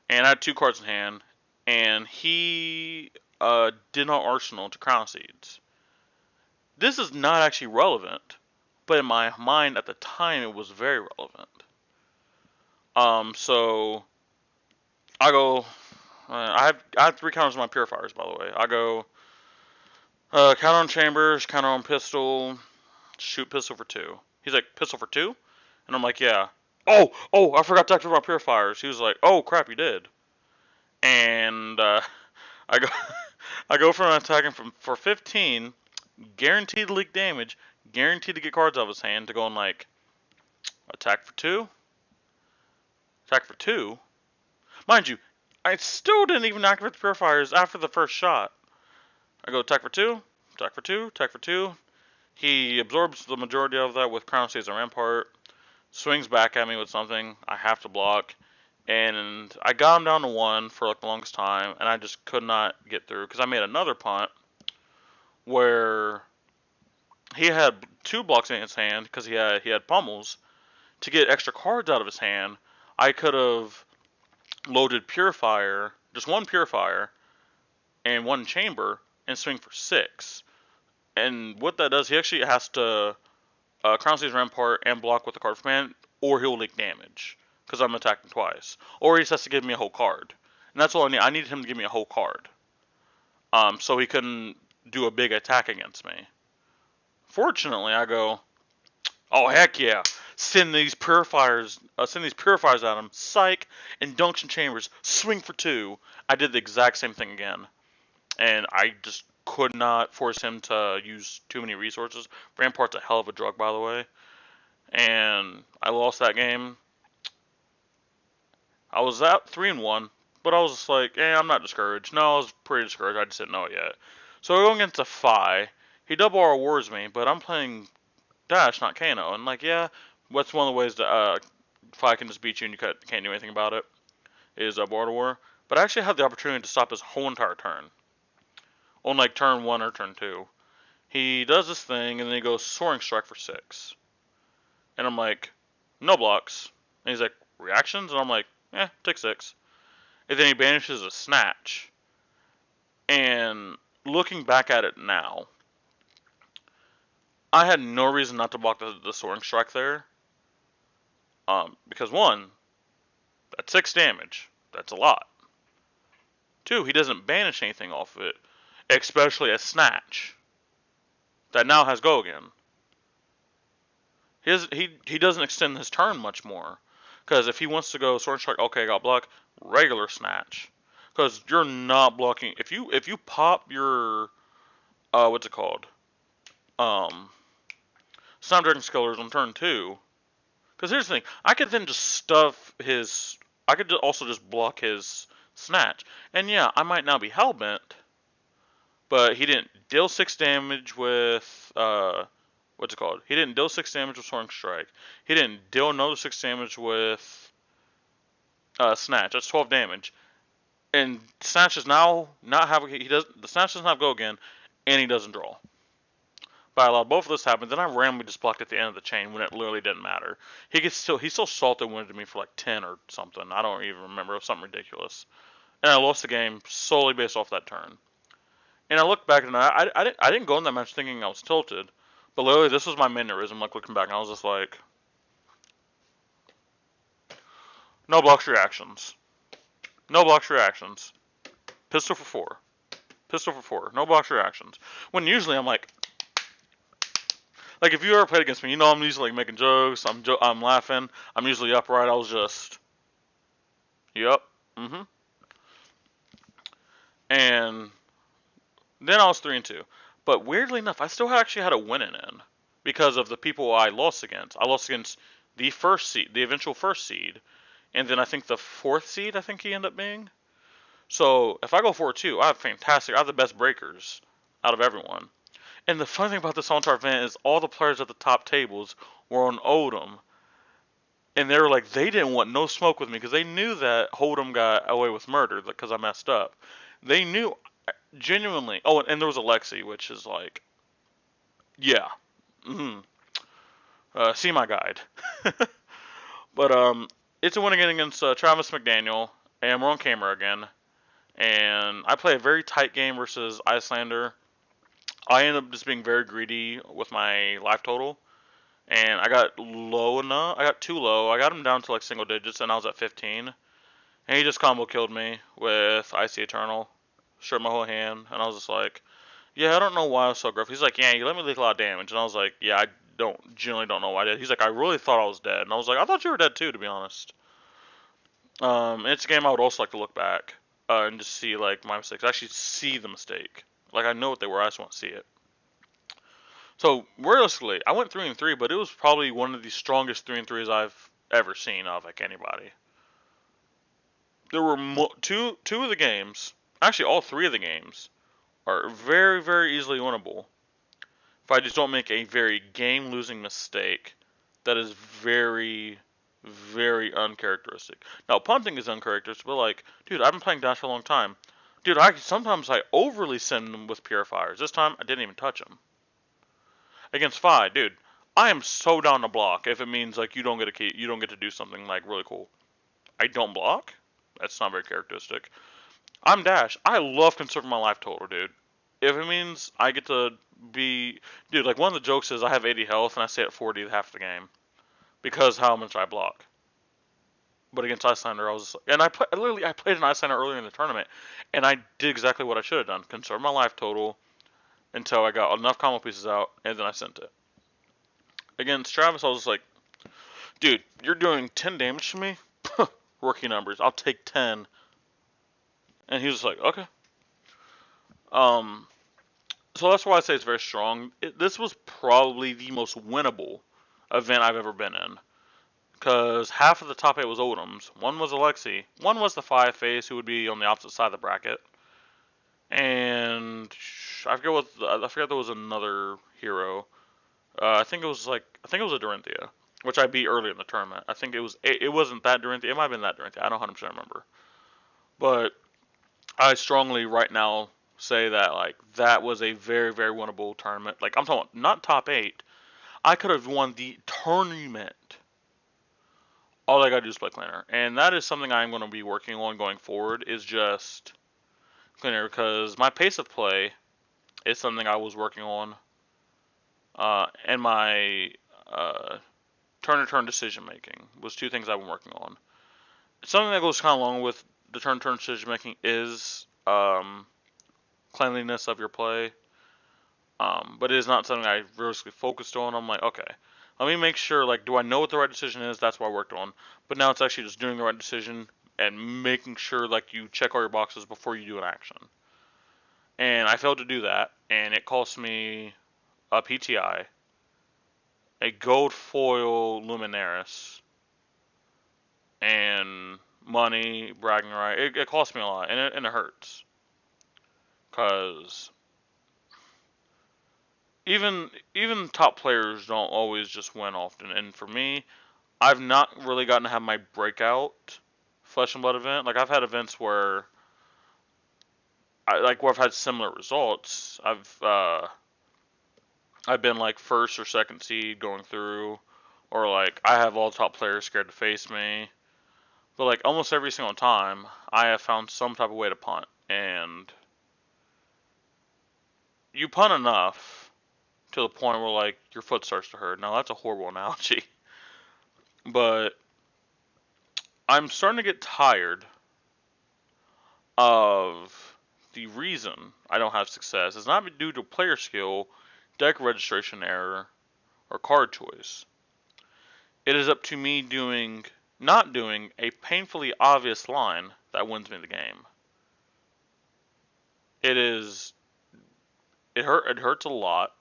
and I had 2 cards in hand, and he did not Arsenal to Crown Seeds. This is not actually relevant, but in my mind at the time it was very relevant. So I go. I have 3 counters on my Purifiers, by the way. I go counter on Chambers, counter on Pistol, shoot Pistol for 2. He's like, Pistol for 2? And I'm like, yeah. Oh, I forgot to activate my Purifiers. He was like, oh crap, you did. And I go I go from attacking for 15, guaranteed to leak damage, guaranteed to get cards out of his hand, to going like attack for 2, attack for 2. Mind you, I still didn't even activate the Purifiers after the first shot. I go attack for 2, attack for 2, attack for 2. He absorbs the majority of that with Crown Stays and Rampart, swings back at me with something I have to block, and I got him down to 1 for like the longest time, and I just could not get through because I made another punt where he had 2 blocks in his hand because he had pummels. To get extra cards out of his hand, I could have loaded Purifier, just 1 Purifier, and 1 Chamber, and swing for 6. And what that does, he actually has to Crown Stays Rampart and block with the card from hand, or he'll leak damage, because I'm attacking twice. Or he just has to give me a whole card. And that's all I need. I needed him to give me a whole card. So he couldn't do a big attack against me. Fortunately, I go, oh heck yeah, send these purifiers at him, psych, and Dunction Chambers, swing for 2. I did the exact same thing again, and I just could not force him to use too many resources. Rampart's a hell of a drug, by the way, and I lost that game. I was at 3-1, but I was just like, I'm not discouraged. No, I was pretty discouraged. I just didn't know it yet. So we're going against a Phi. He double rewards me, but I'm playing Dash, not Kano. And like, yeah, that's one of the ways that Phi can just beat you and you can't do anything about it, is Border War. But I actually had the opportunity to stop his whole entire turn. On like turn 1 or turn 2. He does this thing, and then he goes Soaring Strike for 6. And I'm like, no blocks. And he's like, reactions? And I'm like, take 6. And then he banishes a Snatch. And looking back at it now, I had no reason not to block the Soaring Strike there. Because 1, that's 6 damage. That's a lot. 2, he doesn't banish anything off of it, especially a Snatch that now has Go again. he doesn't extend his turn much more. Because if he wants to go sword strike, okay, I got block, regular snatch. Because you're not blocking. If you pop your what's it called? Um, Snapdragon Skillers on turn 2. Because here's the thing, I could then just stuff his. I could also just block his snatch, and yeah, I might now be hellbent, but he didn't deal 6 damage with what's it called? He didn't deal 6 damage with Soaring Strike. He didn't deal another 6 damage with Snatch. That's 12 damage. And Snatch does now not have he does the Snatch doesn't have go again, and he doesn't draw. But I allowed both of this to happen. Then I randomly just blocked at the end of the chain when it literally didn't matter. He still salted winded me for like 10 or something. I don't even remember. It was something ridiculous. And I lost the game solely based off that turn. And I looked back and I didn't go in that match thinking I was tilted. But literally this was my mannerism, like looking back, and I was just like, no blocks reactions. No blocks reactions. Pistol for 4. Pistol for 4. No blocks reactions. When usually I'm like if you ever played against me, you know I'm usually like making jokes. I'm laughing. I'm usually upright. I was just, yep, And then I was 3-2. But weirdly enough, I still actually had a winning in because of the people I lost against. I lost against the first seed, the eventual first seed, and then I think the fourth seed. I think he ended up being. So if I go 4-2, I have fantastic. I have the best breakers out of everyone. And the funny thing about this All-Star event is all the players at the top tables were on Odom. And they were like, they didn't want no smoke with me because they knew that Hold'em got away with murder because I messed up. They knew, genuinely. Oh, and there was Alexi, which is like, yeah. See my guide. But it's a win again against Travis McDaniel, and we're on camera again. And I play a very tight game versus Icelander. I ended up just being very greedy with my life total. And I got low enough. I got too low. I got him down to like single digits, and I was at 15. And he just combo killed me with Icy Eternal. Stripped my whole hand, and I was just like, yeah, I don't know why I was so aggressive. He's like, yeah, you let me leak a lot of damage. And I was like, yeah, I generally don't know why I did. He's like, I really thought I was dead. And I was like, I thought you were dead too, to be honest. It's a game I would also like to look back and just see like my mistakes. Actually see the mistake. Like I know what they were, I just want to see it. So realistically, I went 3-3, but it was probably one of the strongest 3-3s I've ever seen of like anybody. There were two of the games, actually all 3 of the games, are very, very easily winnable. If I just don't make a very game-losing mistake, that is very, very uncharacteristic. Now punting is uncharacteristic, but like, dude, I've been playing Dash for a long time. Dude, sometimes I overly send them with purifiers. This time I didn't even touch them. Against Fi, dude, I am so down to block if it means like you don't get to do something like really cool. I don't block. That's not very characteristic. I'm Dash. I love conserving my life total, dude. If it means I get to be, dude, like one of the jokes is I have 80 health and I stay at 40 half the game because how much I block. But against Icelander, I was, and I played an Icelander earlier in the tournament, and I did exactly what I should have done: conserve my life total until I got enough combo pieces out, and then I sent it. Against Travis, I was just like, dude, you're doing 10 damage to me? Rookie numbers. I'll take 10. And he was like, okay. So that's why I say it's very strong. This was probably the most winnable event I've ever been in. Because half of the top 8 was Odoms. One was Alexi. One was the 5-face who would be on the opposite side of the bracket. And I forget there was another hero. I think it was a Dorinthia, which I beat early in the tournament. I think it wasn't that Dorinthia. It might have been that Dorinthia. I don't 100% remember. But I strongly right now say that like that was a very, very winnable tournament. Like I'm talking not top 8. I could have won the tournament. All I gotta do is play cleaner, and that is something I'm going to be working on going forward. Is just cleaner because my pace of play is something I was working on, and my turn-to-turn decision making was 2 things I've been working on. Something that goes kind of along with the turn-to-turn decision making is cleanliness of your play. But it is not something I realistically focused on. I'm like, okay, Let me make sure, like, do I know what the right decision is? That's what I worked on. But now it's actually just doing the right decision and making sure, like, you check all your boxes before you do an action. And I failed to do that, and it cost me a PTI, a gold foil Luminaris, and money, bragging right. It cost me a lot, and it hurts. Because even top players don't always just win often. And for me, I've not really gotten to have my breakout Flesh and Blood event. Like, I've had events where where I've had similar results. I've been like first or second seed going through, or like I have all top players scared to face me. But like almost every single time, I have found some type of way to punt, and you punt enough to the point where like your foot starts to hurt. Now that's a horrible analogy, but I'm starting to get tired of the reason I don't have success. It's not due to player skill, deck registration error, or card choice. It is up to me not doing a painfully obvious line that wins me the game. It hurts a lot,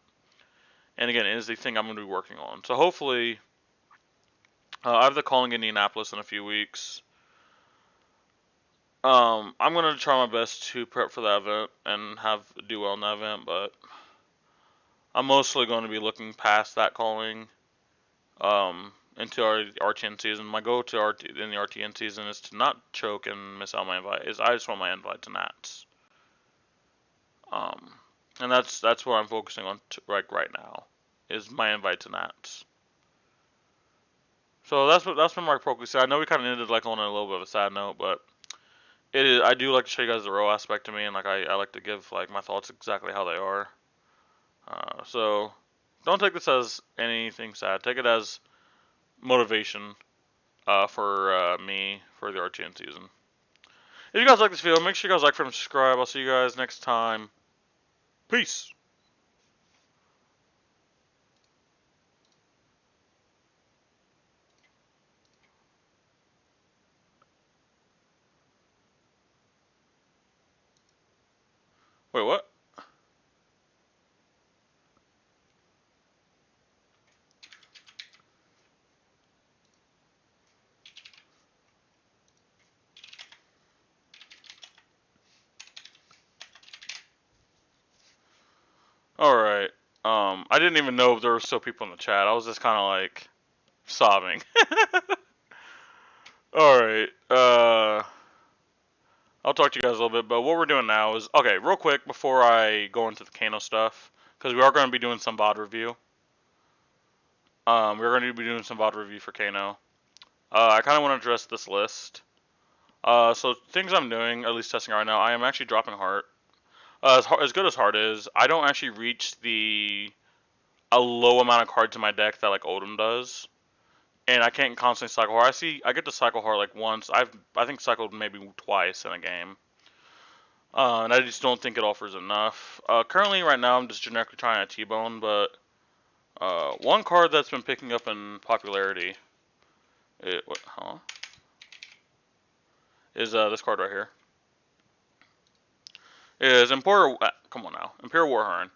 and again, it is the thing I'm going to be working on. So hopefully, I have the calling Indianapolis in a few weeks. I'm going to try my best to prep for that event and do well in that event, but I'm mostly going to be looking past that calling into our RTN season. My goal in the RTN season is to not choke and miss out my invite. I just want my invite to Nats. And that's what I'm focusing on right now, is my invite to Nats. So that's been my focus. I know we kind of ended like on a little bit of a sad note, but I do like to show you guys the real aspect to me, and like I like to give like my thoughts exactly how they are. So don't take this as anything sad. Take it as motivation for me for the RTN season. If you guys like this video, make sure you guys like, and subscribe. I'll see you guys next time. Peace. Wait, what? Alright. I didn't even know there were still people in the chat. I was just kind of like sobbing. Alright. I'll talk to you guys a little bit, but what we're doing now is, okay, real quick before I go into the Kano stuff, because we are going to be doing some VOD review. We're going to be doing some VOD review for Kano. I kind of want to address this list. So things I'm doing, at least testing right now, I am actually dropping Heart. As good as Heart is, I don't actually reach a low amount of cards in my deck that like Oldhim does, and I can't constantly cycle Heart. I get to cycle Heart like once. I think cycled maybe twice in a game, and I just don't think it offers enough. Currently, right now, I'm just generically trying a T-Bone, but one card that's been picking up in popularity, is this card right here. Is Imperial. Come on now, Imperial Warhorn.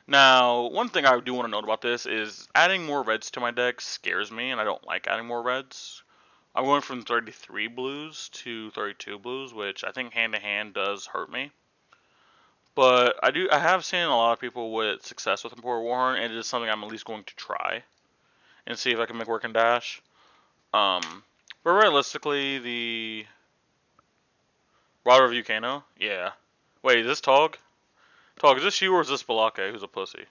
Now, one thing I do want to note about this is adding more reds to my deck scares me, and I don't like adding more reds. I'm going from 33 blues to 32 blues, which I think hand to hand does hurt me. But I have seen a lot of people with success with Imperial Warhorn, and it is something I'm at least going to try and see if I can make work in Dash. But realistically, the Raw Review Kano, yeah. Wait, is this Tog? Tog, is this you or is this Balake, who's a pussy?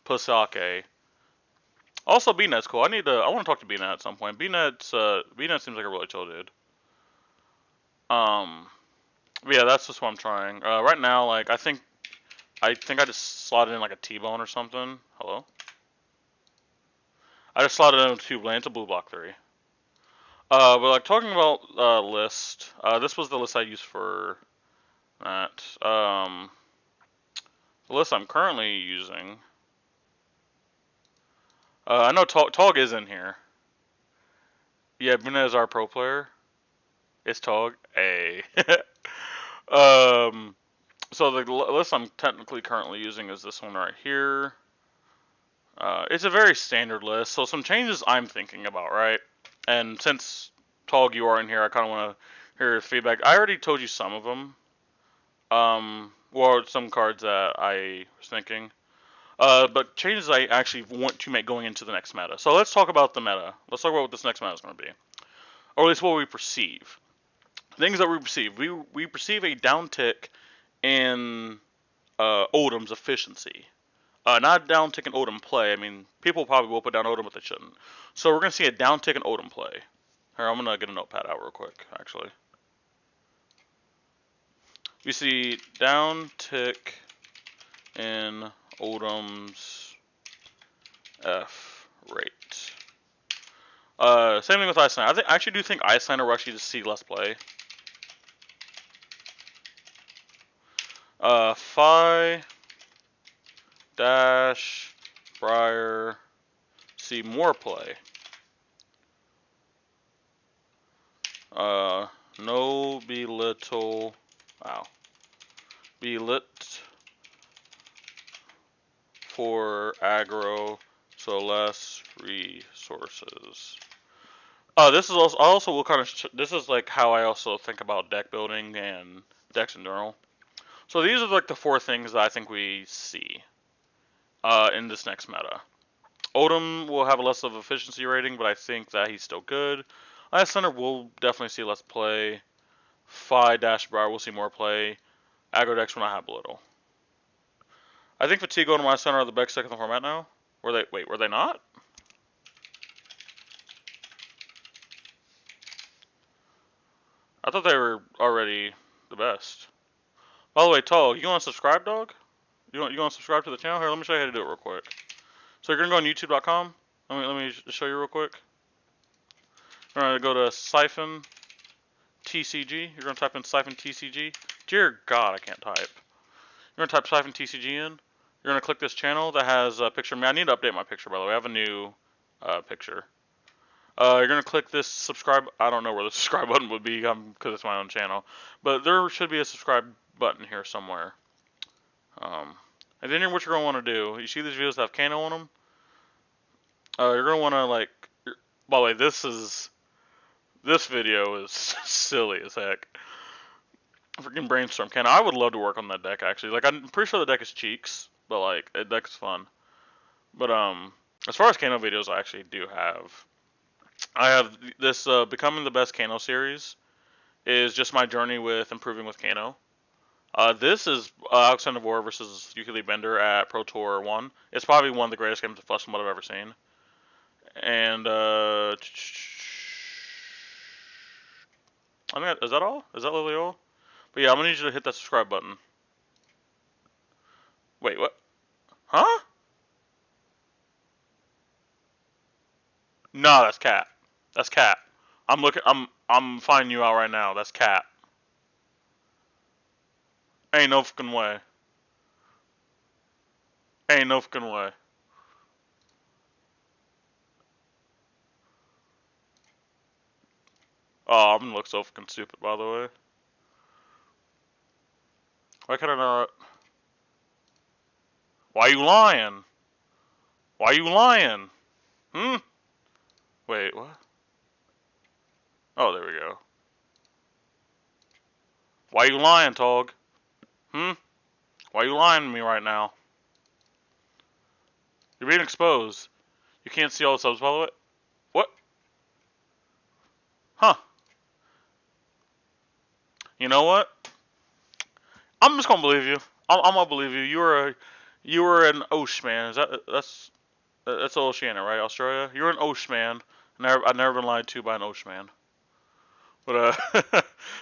Pusake. Also, BNet's cool. I want to talk to BNet at some point. BNet seems like a really chill dude. But yeah, that's just what I'm trying. Right now, like, I think I just slotted in like a T-bone or something. Hello? I just slotted in a 2 blade. It's a blue block 3. But like talking about list, this was the list I used for that. The list I'm currently using I know Tog is in here. Yeah, Buna is our pro player. It's Tog. A. So the list I'm technically currently using is this one right here. It's a very standard list, so some changes I'm thinking about, right? And since Tog, you are in here, I kind of want to hear your feedback. I already told you some of them. Well, some cards that I was thinking. But changes I actually want to make going into the next meta. So let's talk about the meta. Let's talk about what this next meta is going to be. Or at least what we perceive. Things that we perceive. We perceive a downtick in Odom's efficiency. Not a downtick in Odom play. I mean, people probably will put down Odom, but they shouldn't. So we're going to see a downtick in Odom play. Here, I'm going to get a notepad out real quick, actually. We see downtick in Odom's F rate. Same thing with Icelander. I actually do think Icelander will actually just see less play. Phi dash Briar see more play. No belittle. Wow. Belit for aggro, so less resources. This is also will kind of this is like how I also think about deck building and decks in general. So these are like the four things that I think we see in this next meta. Odom will have a less of efficiency rating, but I think that he's still good. Ice Center will definitely see less play. Phi dash Briar will see more play. Aggro decks will not have little. I think Fatigue and Ice Center are the best deck in the format now. Were they? Wait, were they not? I thought they were already the best. By the way, Tog, you want to subscribe, dog? You want to subscribe to the channel? Here, let me show you how to do it real quick. So you're gonna go on YouTube.com. Let me show you real quick. You're gonna go to Siphon TCG. You're gonna type in Siphon TCG. Dear God, I can't type. You're gonna type Siphon TCG in. You're gonna click this channel that has a picture of me. I need to update my picture, by the way. I have a new picture. You're gonna click this subscribe. I don't know where the subscribe button would be because it's my own channel, but there should be a subscribe button here somewhere. And then what you're gonna want to do. You see these videos that have Kano on them. You're gonna want to like. By the way, this video is silly as heck. Freaking brainstorm Kano. I would love to work on that deck actually. Like I'm pretty sure the deck is cheeks, but like that deck's fun. But as far as Kano videos, I actually do have. I have this Becoming the Best Kano series is just my journey with improving with Kano. This is Alexander Vor versus Yukili Bender at Pro Tour 1. It's probably one of the greatest games of Flush I've ever seen. And I think is that all? Is that literally all? But yeah, I'm gonna need you to hit that subscribe button. Wait, what? Huh? No, that's cat. That's cat. I'm finding you out right now. That's cat. Ain't no fucking way. Ain't no fucking way. Oh, I'm gonna look so fucking stupid, by the way. Why can I not? Why you lying? Why you lying? Hmm? Wait, what? Oh, there we go. Why you lying, Tog? Hmm? Why you lying to me right now? You're being exposed. You can't see all the subs, by the way. What? Huh. You know what? I'm just gonna believe you. I'm gonna believe you. You were an Osh man. That's Oceania, right? Australia. You're an Osh man. I've never been lied to by an Osh man. But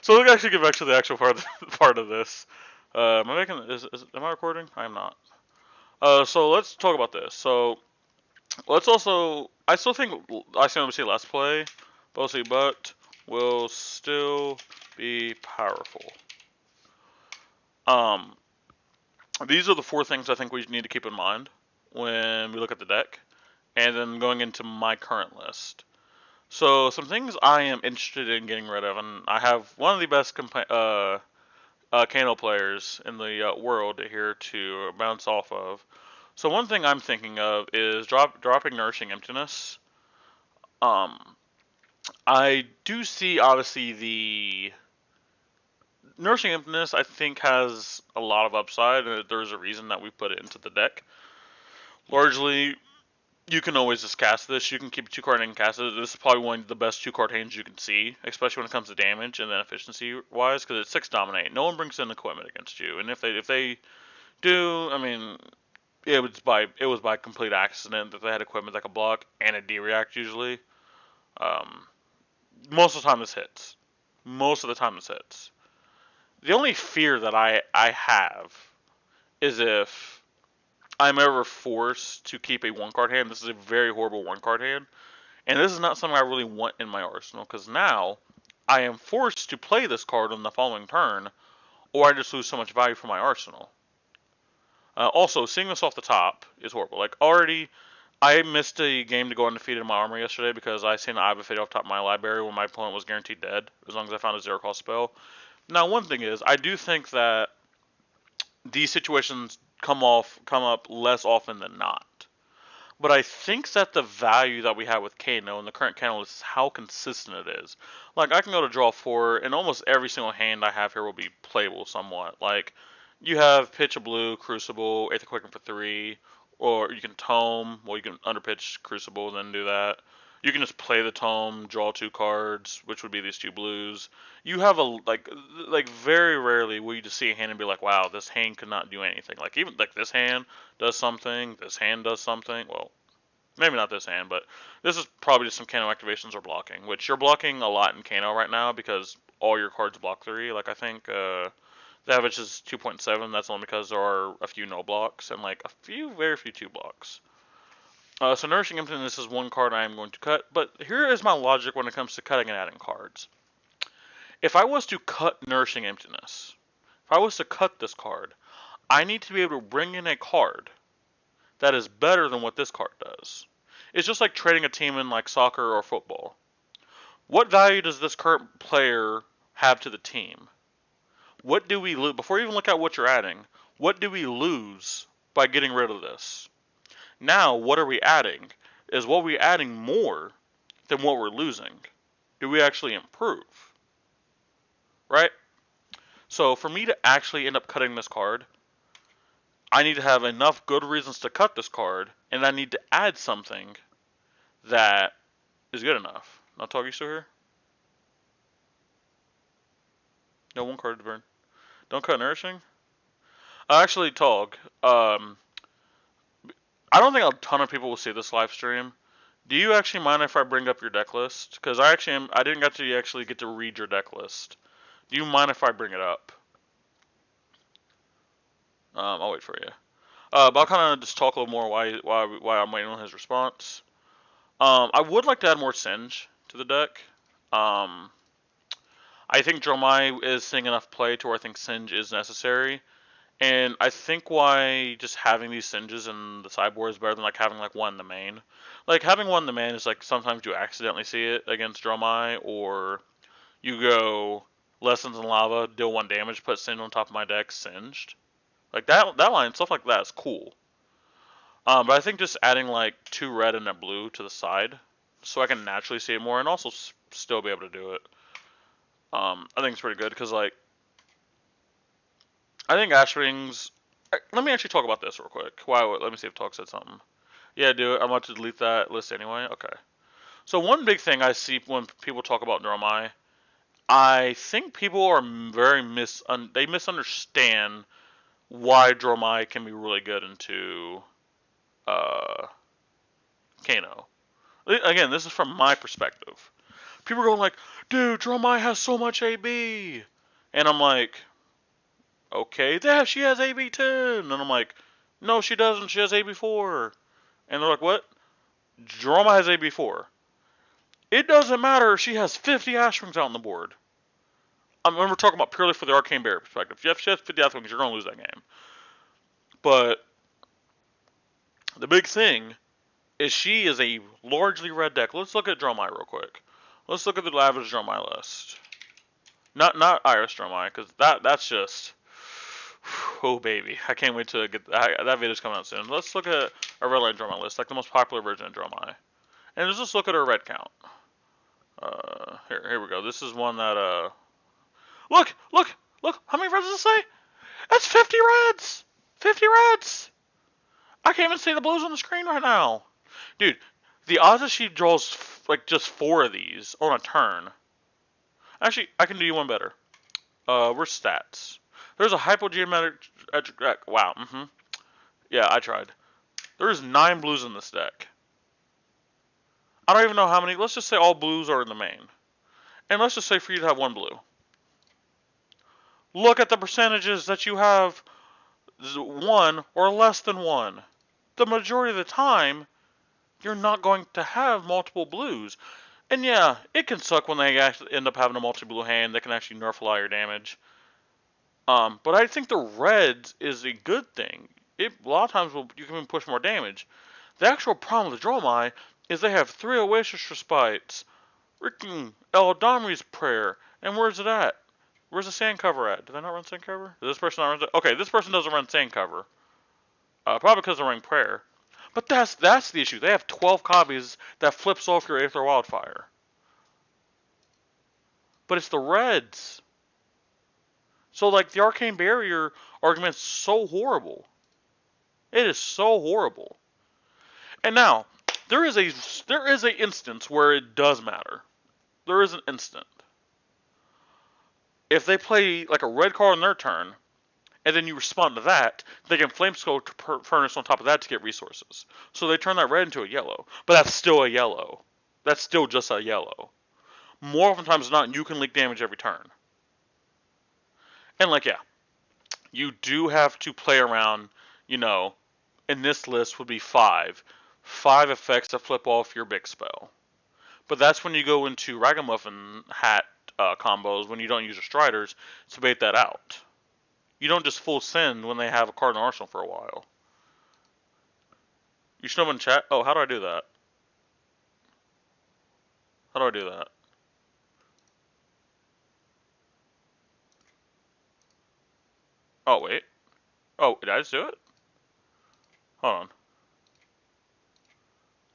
so let's actually get back to the actual part of this. Am I making? Am I recording? I am not. So let's talk about this. So let's also. I still think I still see less play, but will still be powerful. These are the four things I think we need to keep in mind when we look at the deck. and then going into my current list. So some things I am interested in getting rid of, and I have one of the best Kano players in the world here to bounce off of. So one thing I'm thinking of is dropping Nourishing Emptiness. I do see obviously the Nourishing Emptiness. I think has a lot of upside, and there's a reason that we put it into the deck. Largely, you can always just cast this. You can keep a 2-card and cast it. This is probably one of the best 2-card hands you can see, especially when it comes to damage and then efficiency wise, because it's 6 dominate. No one brings in equipment against you, and if they do, I mean, it was by complete accident that they had equipment that could block and a D-react usually. Most of the time this hits. Most of the time this hits. The only fear that I have is if I'm ever forced to keep a 1-card hand. This is a very horrible 1-card hand. And this is not something I really want in my arsenal, because now I am forced to play this card on the following turn, or I just lose so much value from my arsenal. Also, seeing this off the top is horrible. Like, already, I missed a game to go undefeated in my armor yesterday because I seen Iva Fade off top of my library when my opponent was guaranteed dead, as long as I found a 0-cost spell. Now, one thing is, I do think that these situations come up less often than not. But I think that the value that we have with Kano and the current Kano is how consistent it is. Like, I can go to draw 4, and almost every single hand I have here will be playable somewhat. Like, you have Pitch a Blue, Crucible, Aether Quicken for 3, or you can Tome, well, you can underpitch Crucible, then do that. You can just play the Tome, draw 2 cards, which would be these 2 blues. You have like very rarely will you just see a hand and be like, wow, this hand could not do anything. Like, even like this hand does something, this hand does something. Well, maybe not this hand, but this is probably just some Kano activations or blocking, which you're blocking a lot in Kano right now because all your cards block 3. Like, I think the average is 2.7. That's only because there are a few no blocks and like very few 2 blocks. So Nourishing Emptiness is one card I am going to cut, but here is my logic when it comes to cutting and adding cards. If I was to cut Nourishing Emptiness, if I was to cut this card, I need to be able to bring in a card that is better than what this card does. It's just like trading a team in like soccer or football. What value does this current player have to the team? What do we lose? Before you even look at what you're adding, what do we lose by getting rid of this? Now, what are we adding? Is what we're adding more than what we're losing? Do we actually improve? Right? So for me to actually end up cutting this card, I need to have enough good reasons to cut this card, and I need to add something that is good enough. Now, Tog, you still here? No, 1 card to burn. Don't cut Nourishing? Actually, Tog, I don't think a ton of people will see this live stream. Do you actually mind if I bring up your deck list? Because I didn't actually get to read your deck list. Do you mind if I bring it up? I'll wait for you. But I'll kind of just talk a little more why I'm waiting on his response. I would like to add more Singe to the deck. I think Dromai is seeing enough play to where I think Singe is necessary. And I think why just having these Singes in the sideboard is better than like having like one in the main. Like having one in the main is like sometimes you accidentally see it against Dromai, or you go Lessons in Lava, deal 1 damage, put Singe on top of my deck, Singed. Like that line, stuff like that is cool. But I think just adding like 2 red and a blue to the side, so I can naturally see it more, and also still be able to do it. I think it's pretty good because like I think Ashwings. Let me actually talk about this real quick. Wow, let me see if Talk said something. Yeah, do it. I'm about to delete that list anyway. Okay. So one big thing I see when people talk about Dromai, I think people are they misunderstand why Dromai can be really good into Kano. Again, this is from my perspective. People are going like, dude, Dromai has so much AB. And I'm like, okay, she has AB10. And I'm like, no, she doesn't. She has AB4. And they're like, what? Dromai has AB4. It doesn't matter if she has 50 Ashwings out on the board. We're talking about purely for the Arcane Barrier perspective. If she has 50 Ashwings, you're going to lose that game. But the big thing is she is a largely red deck. Let's look at Dromai real quick. Let's look at the average Dromai list. Not Iris Dromai, because that's just, oh baby, I can't wait to get that video's coming out soon. Let's look at a red line Dromai list, like the most popular version of Dromai, and let's just look at her red count. Here we go. This is one that look, how many reds does it say? That's 50 reds. 50 reds. I can't even see the blues on the screen right now, dude. The odds that she draws like just 4 of these on a turn. Actually, I can do you one better. Where's stats? There's a hypogeometric. Wow. Yeah, I tried. There's 9 blues in this deck. I don't even know how many. Let's just say all blues are in the main, and let's just say for you to have 1 blue. Look at the percentages that you have 1 or less than 1. The majority of the time, you're not going to have multiple blues. And yeah, it can suck when they actually end up having a multi-blue hand that can actually nerf a lot of your damage. But I think the reds is a good thing. A lot of times you can push more damage. The actual problem with Dromai is they have 3 Oasis Respites, freaking Eldamri's Prayer, and where's it at? Where's the Sand Cover at? Do they not run Sand Cover? Does this person not run? Okay, this person doesn't run Sand Cover. Probably because they're running Prayer. But that's the issue. They have 12 copies that flips off your Aether Wildfire. But it's the reds. So like the Arcane Barrier argument's so horrible. It is so horrible. And now there is a instance where it does matter. There is an instant. If they play like a red card on their turn, and then you respond to that, they can Flame Skull Furnace on top of that to get resources. So they turn that red into a yellow. But that's still a yellow. That's still just a yellow. More often times than not, you can leak damage every turn. And like, yeah, you do have to play around, in this list would be 5. 5 effects that flip off your big spell. But that's when you go into Ragamuffin hat combos, when you don't use your Striders, to bait that out. You don't just full send when they have a card in Arsenal for a while. You should know in chat. Oh, how do I do that? How do I do that? Oh, wait. Oh, did I just do it? Hold on.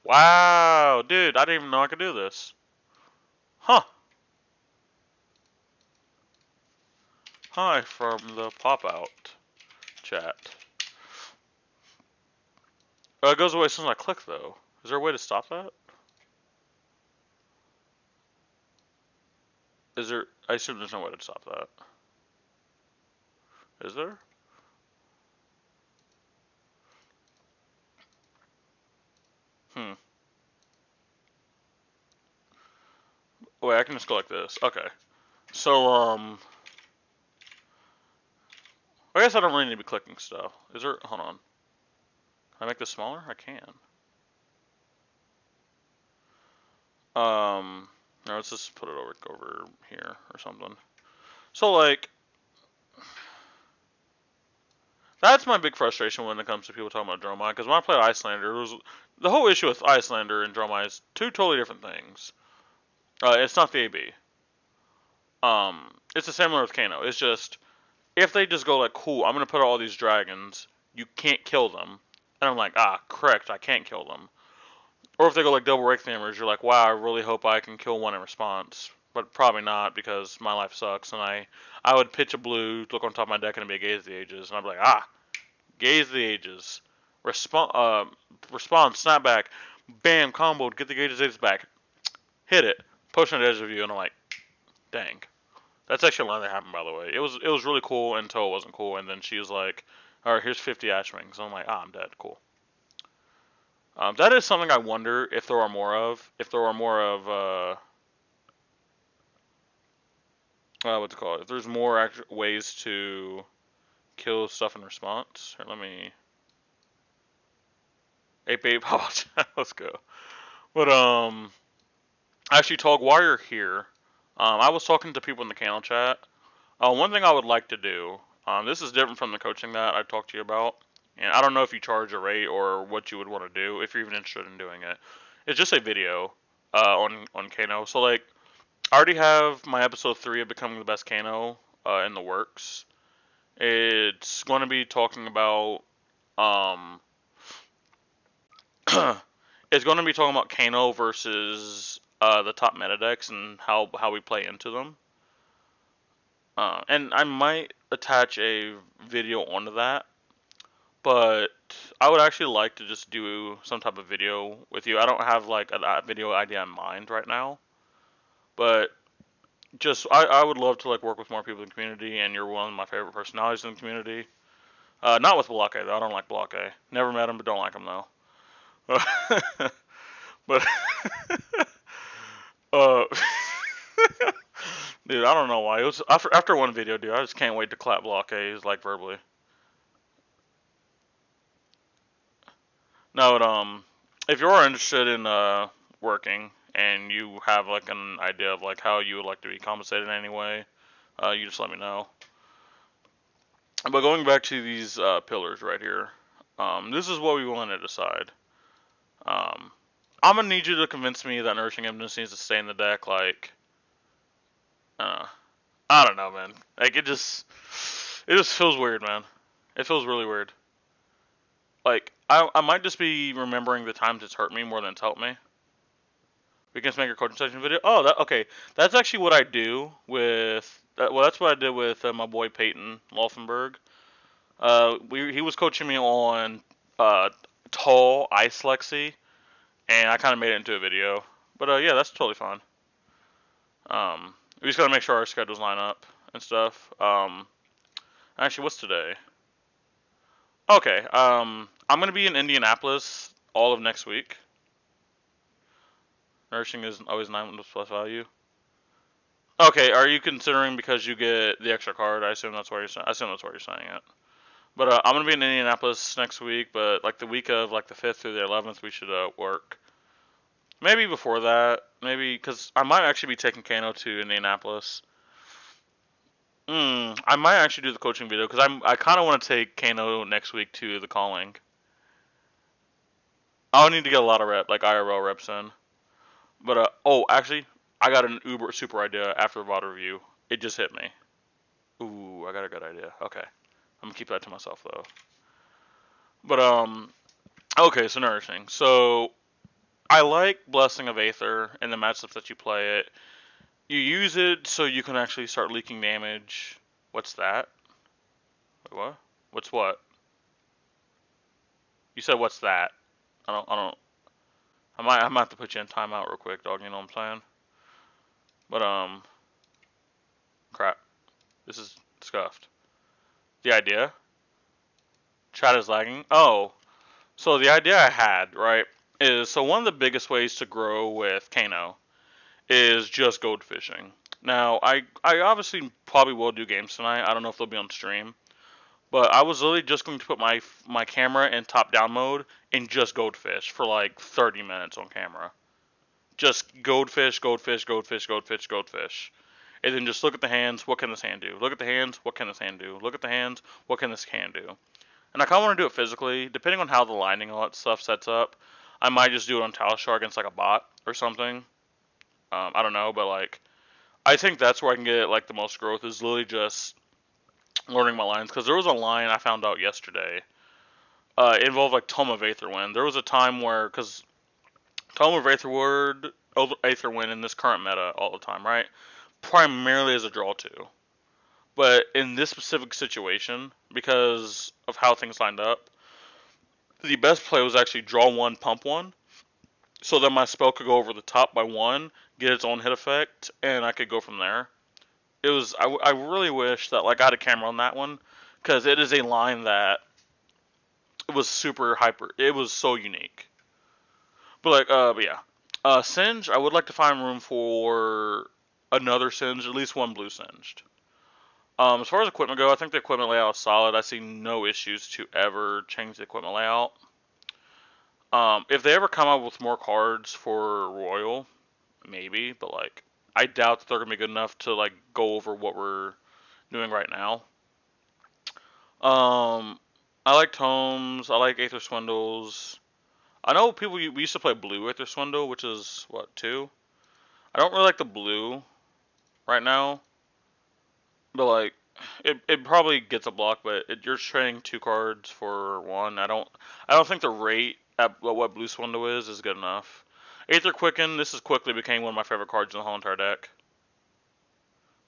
Wow, dude, I didn't even know I could do this. Huh. Hi from the pop-out chat. It goes away as soon as I click, though. Is there a way to stop that? Is there? I assume there's no way to stop that. Is there? Wait, I can just go like this. Okay. So, I guess I don't really need to be clicking stuff. Is there? Hold on. Can I make this smaller? I can. No, let's just put it over here or something. So, like, that's my big frustration when it comes to people talking about Dromai. Because when I played Icelander, the whole issue with Icelander and Dromai is 2 totally different things. It's not the AB. It's the similar with Kano. It's just, if they just go like, cool, I'm going to put all these dragons, you can't kill them. And I'm like, correct, I can't kill them. Or if they go like double Rake Thammers, you're like, wow, I really hope I can kill one in response. But probably not, because my life sucks, and I would pitch a blue, look on top of my deck, and it'd be a Gaze of the Ages. And I'd be like, Gaze of the Ages. Respond, snapback, bam, combo, get the Gaze of the Ages back. Hit it, push on the edge of you, and I'm like, dang. That's actually a line that happened, by the way. It was really cool until it wasn't cool, and then she was like, alright, here's 50 Ashwings. And I'm like, I'm dead, cool. That is something I wonder if there are more of. If there are more of, what's it called? If there's more ways to kill stuff in response. Here, let me... 8-8 pop. Let's go. But, actually, Tog Wire here. I was talking to people in the Kano chat. One thing I would like to do, this is different from the coaching that I talked to you about. And I don't know if you charge a rate or what you would want to do if you're even interested in doing it. It's just a video on Kano. So like, I already have my episode 3 of becoming the best Kano in the works. It's going to be talking about um, it's going to be talking about Kano versus the top meta decks and how we play into them. And I might attach a video onto that, but I would actually like to just do some type of video with you. I don't have like a video idea in mind right now, but just I would love to like work with more people in the community, and you're one of my favorite personalities in the community. Not with Block A though. I don't like Block A. Never met him, but don't like him though. But uh, dude, I don't know why. It was after one video, dude. I just can't wait to clap Block A's like verbally. No, if you're interested in working and you have like an idea of like how you would like to be compensated in any way, you just let me know. But going back to these pillars right here, this is what we want to decide. I'm gonna need you to convince me that Nourishing Eminence needs to stay in the deck. Like, I don't know, man. Like it just feels weird, man. It feels really weird. Like I might just be remembering the times it's hurt me more than it's helped me. We can just make a coaching session video. Oh, okay. That's actually what I do with. Well, that's what I did with my boy Peyton Laufenberg. He was coaching me on tall ice lexi, and I kind of made it into a video. But yeah, that's totally fine. We just gotta make sure our schedules line up and stuff. Actually, what's today? Okay. I'm gonna be in Indianapolis all of next week. Nourishing is always 9 plus value. Okay, are you considering because you get the extra card? I assume that's where you're saying it. But I'm gonna be in Indianapolis next week. But like the week of like the 5th through the 11th, we should work. Maybe before that, maybe because I might actually be taking Kano to Indianapolis. I might actually do the coaching video because I kind of want to take Kano next week to the calling. I'll need to get a lot of like IRL reps in. But oh, actually, I got an uber super idea after the VOD review. It just hit me. Ooh, I got a good idea. Okay, I'm gonna keep that to myself though. But okay, so nourishing. So I like Blessing of Aether in the matchups that you play it. You use it so you can actually start leaking damage. What's that? Wait, what? What's what? You said what's that? I don't. I might have to put you in timeout real quick, dog. You know what I'm saying? But crap. This is scuffed. The idea. Chat is lagging. Oh, so the idea I had, right, is so one of the biggest ways to grow with Kano is just gold fishing. Now, I obviously probably will do games tonight. I don't know if they'll be on stream. But I was literally just going to put my camera in top-down mode and just goldfish for like 30 minutes on camera. Just goldfish, goldfish, goldfish, goldfish, goldfish. And then just look at the hands, what can this hand do? Look at the hands, what can this hand do? Look at the hands, what can this hand do? And I kind of want to do it physically, depending on how the lining and all that stuff sets up. I might just do it on Talishar against like a bot or something. I don't know, but like I think that's where I can get like the most growth is literally just learning my lines. Because there was a line I found out yesterday. It involved like Tome of Aetherwind. There was a time where, because Tome of Aetherwind in this current meta all the time, right? Primarily as a draw two. But in this specific situation, because of how things lined up, the best play was actually draw one, pump one. So that my spell could go over the top by one, get its own hit effect, and I could go from there. It was I really wish that like I had a camera on that one, because it is a line that it was super hyper. It was so unique. But yeah. Singe, I would like to find room for another Singe, at least one blue Singed. As far as equipment go, I think the equipment layout is solid. I see no issues to ever change the equipment layout. If they ever come up with more cards for Royal, maybe, but like I doubt that they're gonna be good enough to like go over what we're doing right now. I like Tomes. I like Aether Swindles. I know people we used to play blue Aether Swindle, which is what 2. I don't really like the blue right now, but like it probably gets a block, but you're trading 2 cards for 1. I don't think the rate at what blue Swindle is good enough. Aether Quicken. This has quickly became one of my favorite cards in the whole entire deck.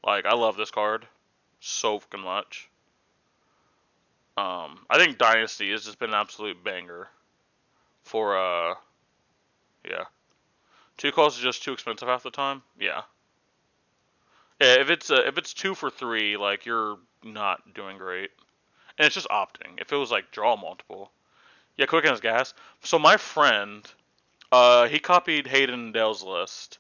Like I love this card so fucking much. I think Dynasty has just been an absolute banger for yeah. 2 calls is just too expensive half the time. Yeah. Yeah, if it's 2 for 3, like you're not doing great, and it's just opting. If it was like draw multiple, yeah, quick as gas. So my friend, he copied Hayden and Dale's list,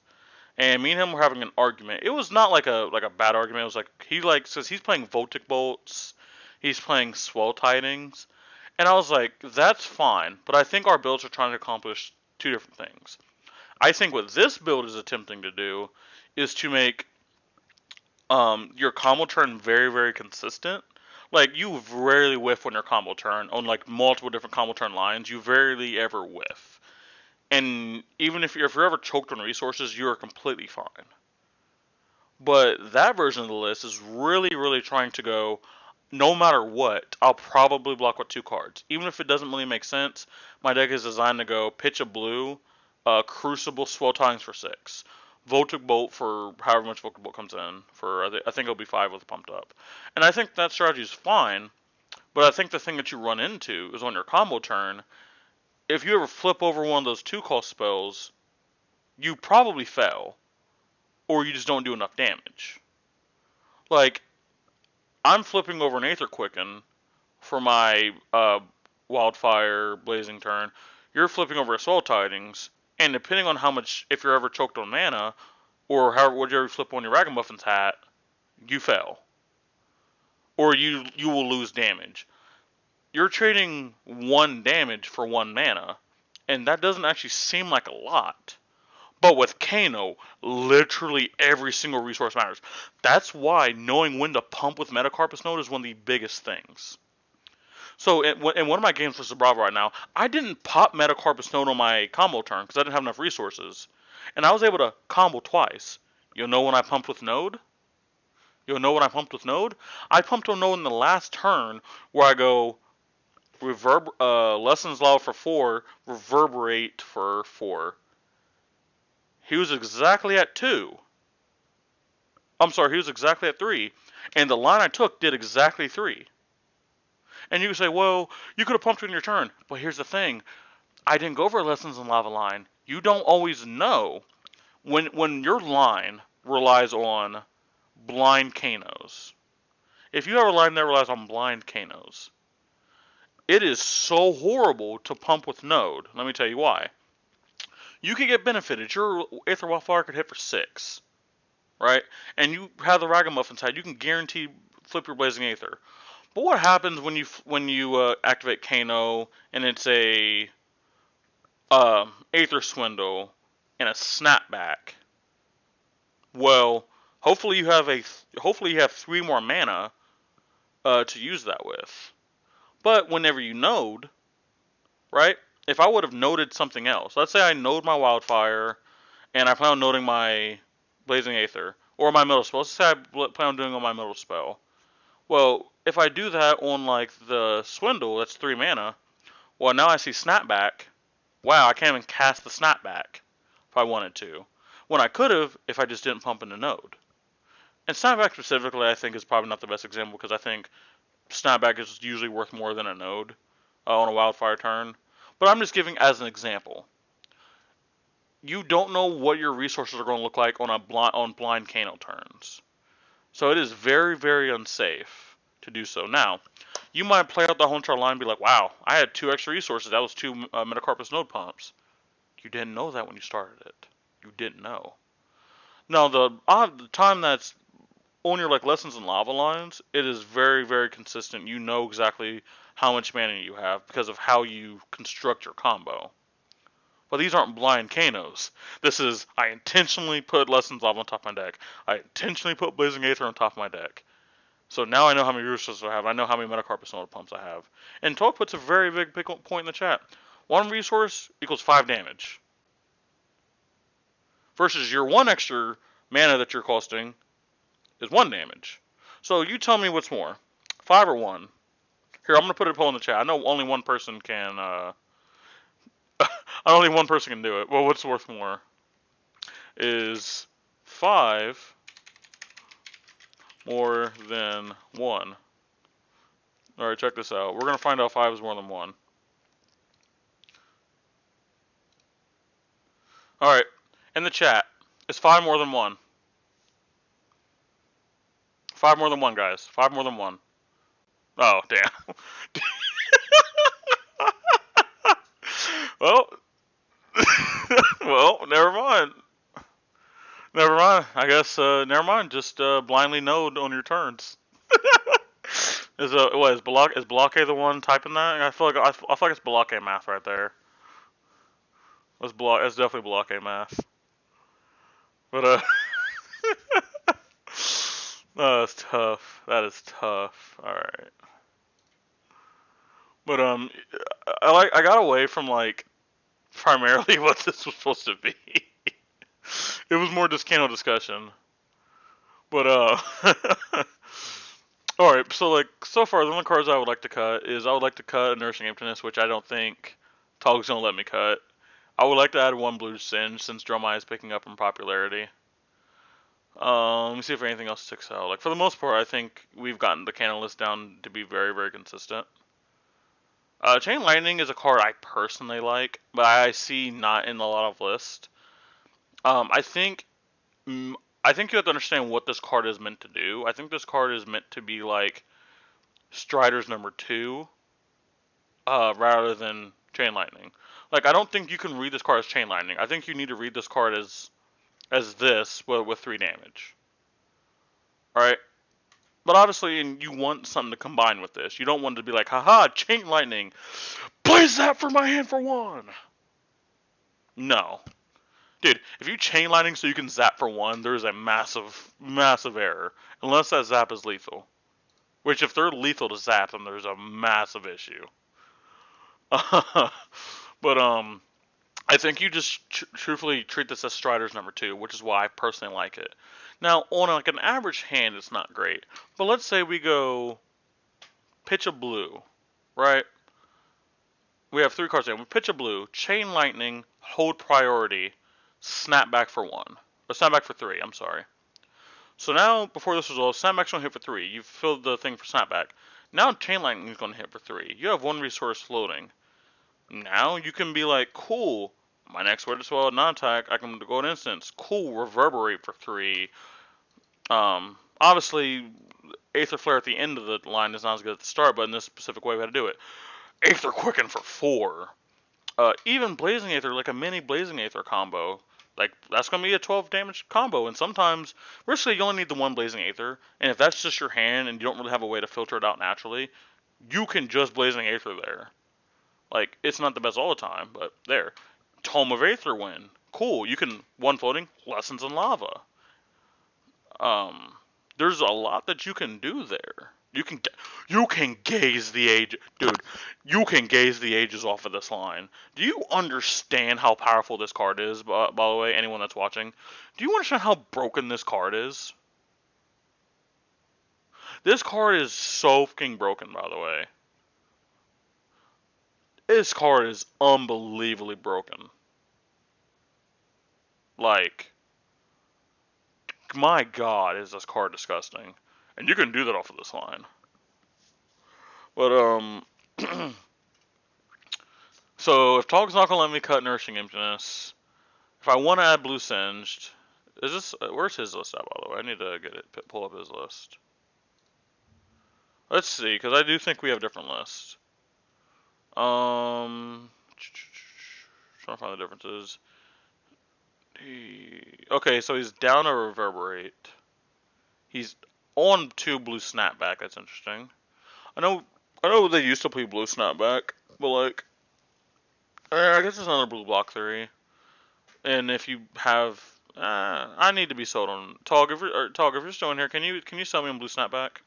and me and him were having an argument. It was not like a bad argument. It was like he like says he's playing Voltic Bolts, he's playing Swell Tidings, and I was like, that's fine, but I think our builds are trying to accomplish 2 different things. I think what this build is attempting to do is to make your combo turn very, very consistent. Like you rarely whiff on your combo turn on like multiple different combo turn lines. You rarely ever whiff, and even if you're ever choked on resources, you are completely fine. But that version of the list is really, really trying to go. No matter what, I'll probably block with 2 cards, even if it doesn't really make sense. My deck is designed to go pitch a blue, Crucible Swell Tidings for 6. Voltic Bolt for however much Voltic Bolt comes in. For I think it'll be 5 with pumped up. And I think that strategy is fine, but I think the thing that you run into is on your combo turn, if you ever flip over one of those 2-cost spells, you probably fail, or you just don't do enough damage. Like, I'm flipping over an Aether Quicken for my Wildfire Blazing turn. You're flipping over a Swell Tidings, and depending on how much, if you're ever choked on mana, or however, whatever you flip on your Ragamuffins hat, you fail. Or you will lose damage. You're trading 1 damage for 1 mana, and that doesn't actually seem like a lot. But with Kano, literally every single resource matters. That's why knowing when to pump with Metacarpus Node is one of the biggest things. So in one of my games versus Bravo right now, I didn't pop Metacarpus Node on my combo turn because I didn't have enough resources. And I was able to combo twice. You'll know when I pumped with Node? You'll know when I pumped with Node? I pumped on Node in the last turn where I go Lessons Law for 4, Reverberate for 4. He was exactly at 2. I'm sorry, he was exactly at 3. And the line I took did exactly 3. And you can say, well, you could have pumped it in your turn. But here's the thing. I didn't go for Lessons in Lava line. You don't always know when your line relies on blind Kanos. If you have a line that relies on blind Kanos, it is so horrible to pump with Node. Let me tell you why. You could get benefited. Your Aether Wildfire could hit for 6, right? And you have the Ragamuffin side. You can guarantee flip your Blazing Aether. But what happens when you activate Kano and it's a Aether Swindle and a Snapback? Well, hopefully you have 3 more mana to use that with. But whenever you node, right? If I would have noded something else, let's say I node my Wildfire and I plan on noding my Blazing Aether or my middle spell. Let's say I plan on doing on my middle spell. Well, if I do that on like the Swindle, that's 3 mana. Well, now I see Snapback. Wow, I can't even cast the Snapback if I wanted to. When I could have if I just didn't pump in the node. And Snapback specifically, I think, is probably not the best example because I think Snapback is usually worth more than a node on a Wildfire turn. But I'm just giving as an example. You don't know what your resources are going to look like on blind Kano turns. So it is very, very unsafe to do so. Now, you might play out the whole entire line and be like, wow, I had 2 extra resources. That was 2 Metacarpus Node pumps. You didn't know that when you started it. You didn't know. Now, the time that's on your like Lessons in Lava lines, it is very, very consistent. You know exactly how much mana you have because of how you construct your combo. But these aren't blind Kanos. This is, I intentionally put Lessons Lava on top of my deck. I intentionally put Blazing Aether on top of my deck. So now I know how many resources I have. I know how many Metacarp Persona pumps I have. And Talk puts a very big point in the chat. 1 resource equals 5 damage. Versus your 1 extra mana that you're costing is 1 damage. So you tell me what's more. 5 or 1? Here, I'm going to put a poll in the chat. I know only one person can, only one person can do it. Well, what's worth more? Is 5 more than 1? Alright, check this out. We're going to find out 5 is more than 1. Alright, in the chat, is 5 more than 1? 5 more than 1, guys. 5 more than 1. Oh, damn. Well, well, never mind. Never mind. I guess, never mind. Just blindly node on your turns. Is Balake the one typing that? I feel like it's Balake math right there. It's definitely Balake math. But that's tough. That is tough. All right. But I got away from like primarily what this was supposed to be. It was more just Kano discussion. But all right. So like so far, the only cards I would like to cut is I would like to cut a Nursing Emptiness, which I don't think Tog's gonna let me cut. I would like to add 1 Blue Singe since Drumeye is picking up in popularity. Let me see if anything else sticks out. Like for the most part, I think we've gotten the Kano list down to be very, very consistent. Chain Lightning is a card I personally like, but I see not in a lot of lists. I think you have to understand what this card is meant to do. I think this card is meant to be like Strider's number 2, rather than Chain Lightning. Like I don't think you can read this card as Chain Lightning. I think you need to read this card as this with 3 damage. Alright? But obviously, you want something to combine with this. You don't want it to be like, haha, Chain Lightning. Plays that for my hand for 1. No. Dude, if you Chain Lightning so you can zap for 1, there's a massive, massive error. Unless that zap is lethal. Which, if they're lethal to zap, then there's a massive issue. But, I think you just truthfully treat this as Strider's number 2, which is why I personally like it. Now, on like an average hand, it's not great. But let's say we go pitch a blue, right? We have 3 cards in. We pitch a blue, Chain Lightning, hold priority, snap back for 1. Or snap back for 3, I'm sorry. So now, before this result, snapback's going to hit for 3. You've filled the thing for snapback. Now Chain Lightning is going to hit for 3. You have 1 resource floating. Now you can be like, cool, my next word is well non-attack, I can go an instance. Cool, Reverberate for 3. Obviously, Aether Flare at the end of the line is not as good at the start, but in this specific way we had to do it. Aether Quicken for 4. Even Blazing Aether, like a mini Blazing Aether combo, like that's going to be a 12 damage combo, and sometimes, basically you only need the 1 Blazing Aether, and if that's just your hand and you don't really have a way to filter it out naturally, you can just Blazing Aether there. Like, it's not the best all the time, but there. Tome of Aether win. Cool, you can 1 floating, Lessons in Lava. There's a lot that you can do there. You can gaze the age, dude. You can gaze the ages off of this line. Do you understand how powerful this card is? By the way, anyone that's watching, do you understand how broken this card is? This card is so fucking broken, by the way. This card is unbelievably broken. Like, my God, is this card disgusting? And you can do that off of this line. But, so if Tog's not gonna let me cut Nourishing Emptiness, if I want to add Blue Singed, is this, where's his list at, by the way? I need to pull up his list. Let's see, because I do think we have different lists. Trying to find the differences. Okay, so he's down a Reverberate. He's on 2 Blue Snapback. That's interesting. I know they used to play Blue Snapback, but like, I guess it's another Blue Block theory. And if you have, I need to be sold on Tog. If you're still in here, can you sell me on Blue Snapback?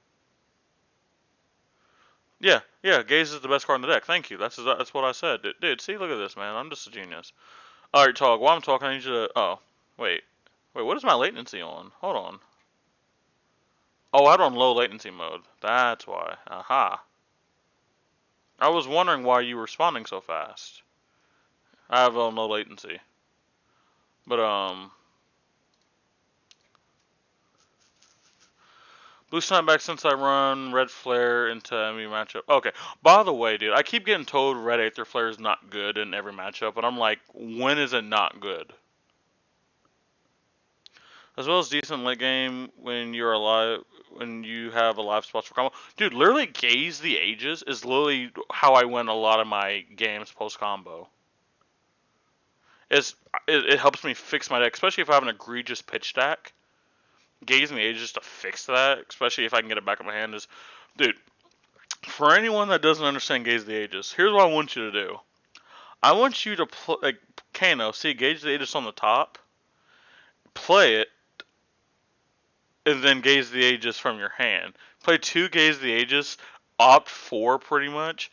Yeah, yeah. Gaze is the best card in the deck. Thank you. That's what I said. Dude, see, look at this, man. I'm just a genius. All right, Tog. While I'm talking, I need you to. Oh, wait. What is my latency on? Hold on. Oh, I had on low latency mode. That's why. Aha. I was wondering why you were responding so fast. I have on low latency. But blue snapback since I run red flare into enemy matchup. Okay. By the way, dude, I keep getting told red aether flare is not good in every matchup, and I'm like, when is it not good? As well as decent late game when you're alive, when you have alive spots for combo. Dude, literally Gaze the Ages is literally how I win a lot of my games post combo. It helps me fix my deck, especially if I have an egregious pitch stack. Gaze the Ages to fix that, especially if I can get it back in my hand. Dude, for anyone that doesn't understand Gaze the Ages, here's what I want you to do. I want you to play like Kano. See, Gaze the Ages on the top. Play it and then Gaze the Ages from your hand. Play 2 Gaze the Ages, opt 4 pretty much,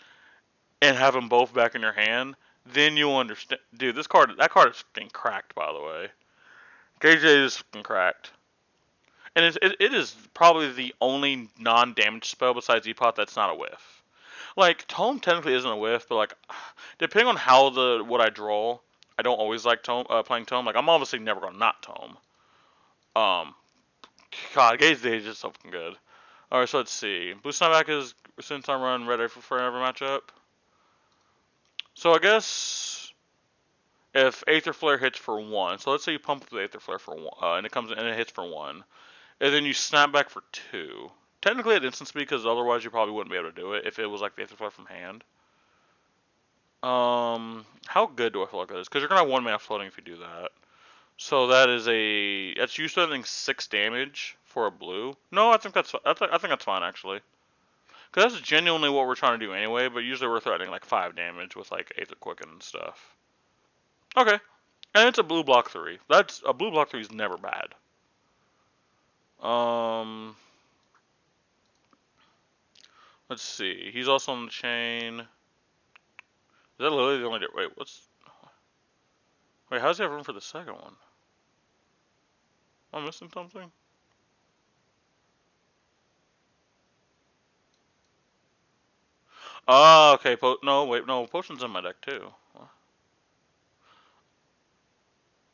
and have them both back in your hand. Then you'll understand. Dude, that card is fucking cracked, by the way. Gaze the Ages is fucking cracked. And it is probably the only non-damage spell besides Epot that's not a whiff. Like, Tome technically isn't a whiff, but like, depending on what I draw, I don't always like playing Tome. Like, I'm obviously never gonna not Tome. God, Gaze the Ages is so fucking good. Alright, so let's see. Blue Snapback is since I run red for every matchup. So I guess if Aether Flare hits for 1, so let's say you pump up the Aether Flare for 1, and it hits for 1, and then you snap back for 2. Technically at instant speed, because otherwise you probably wouldn't be able to do it if it was like the Aether Flare from hand. How good do I feel like that is? Because you're gonna have 1 mana floating if you do that. So that's usually I think 6 damage for a blue. No, I think that's fine actually. Because that's genuinely what we're trying to do anyway, but usually we're threatening like 5 damage with like Aether Quicken and stuff. Okay. And it's a blue block 3. A blue block 3 is never bad. Let's see. He's also on the chain. Is that literally the only... Wait, how does he have room for the second one? Am I missing something? Oh, okay. No, Potion's in my deck too.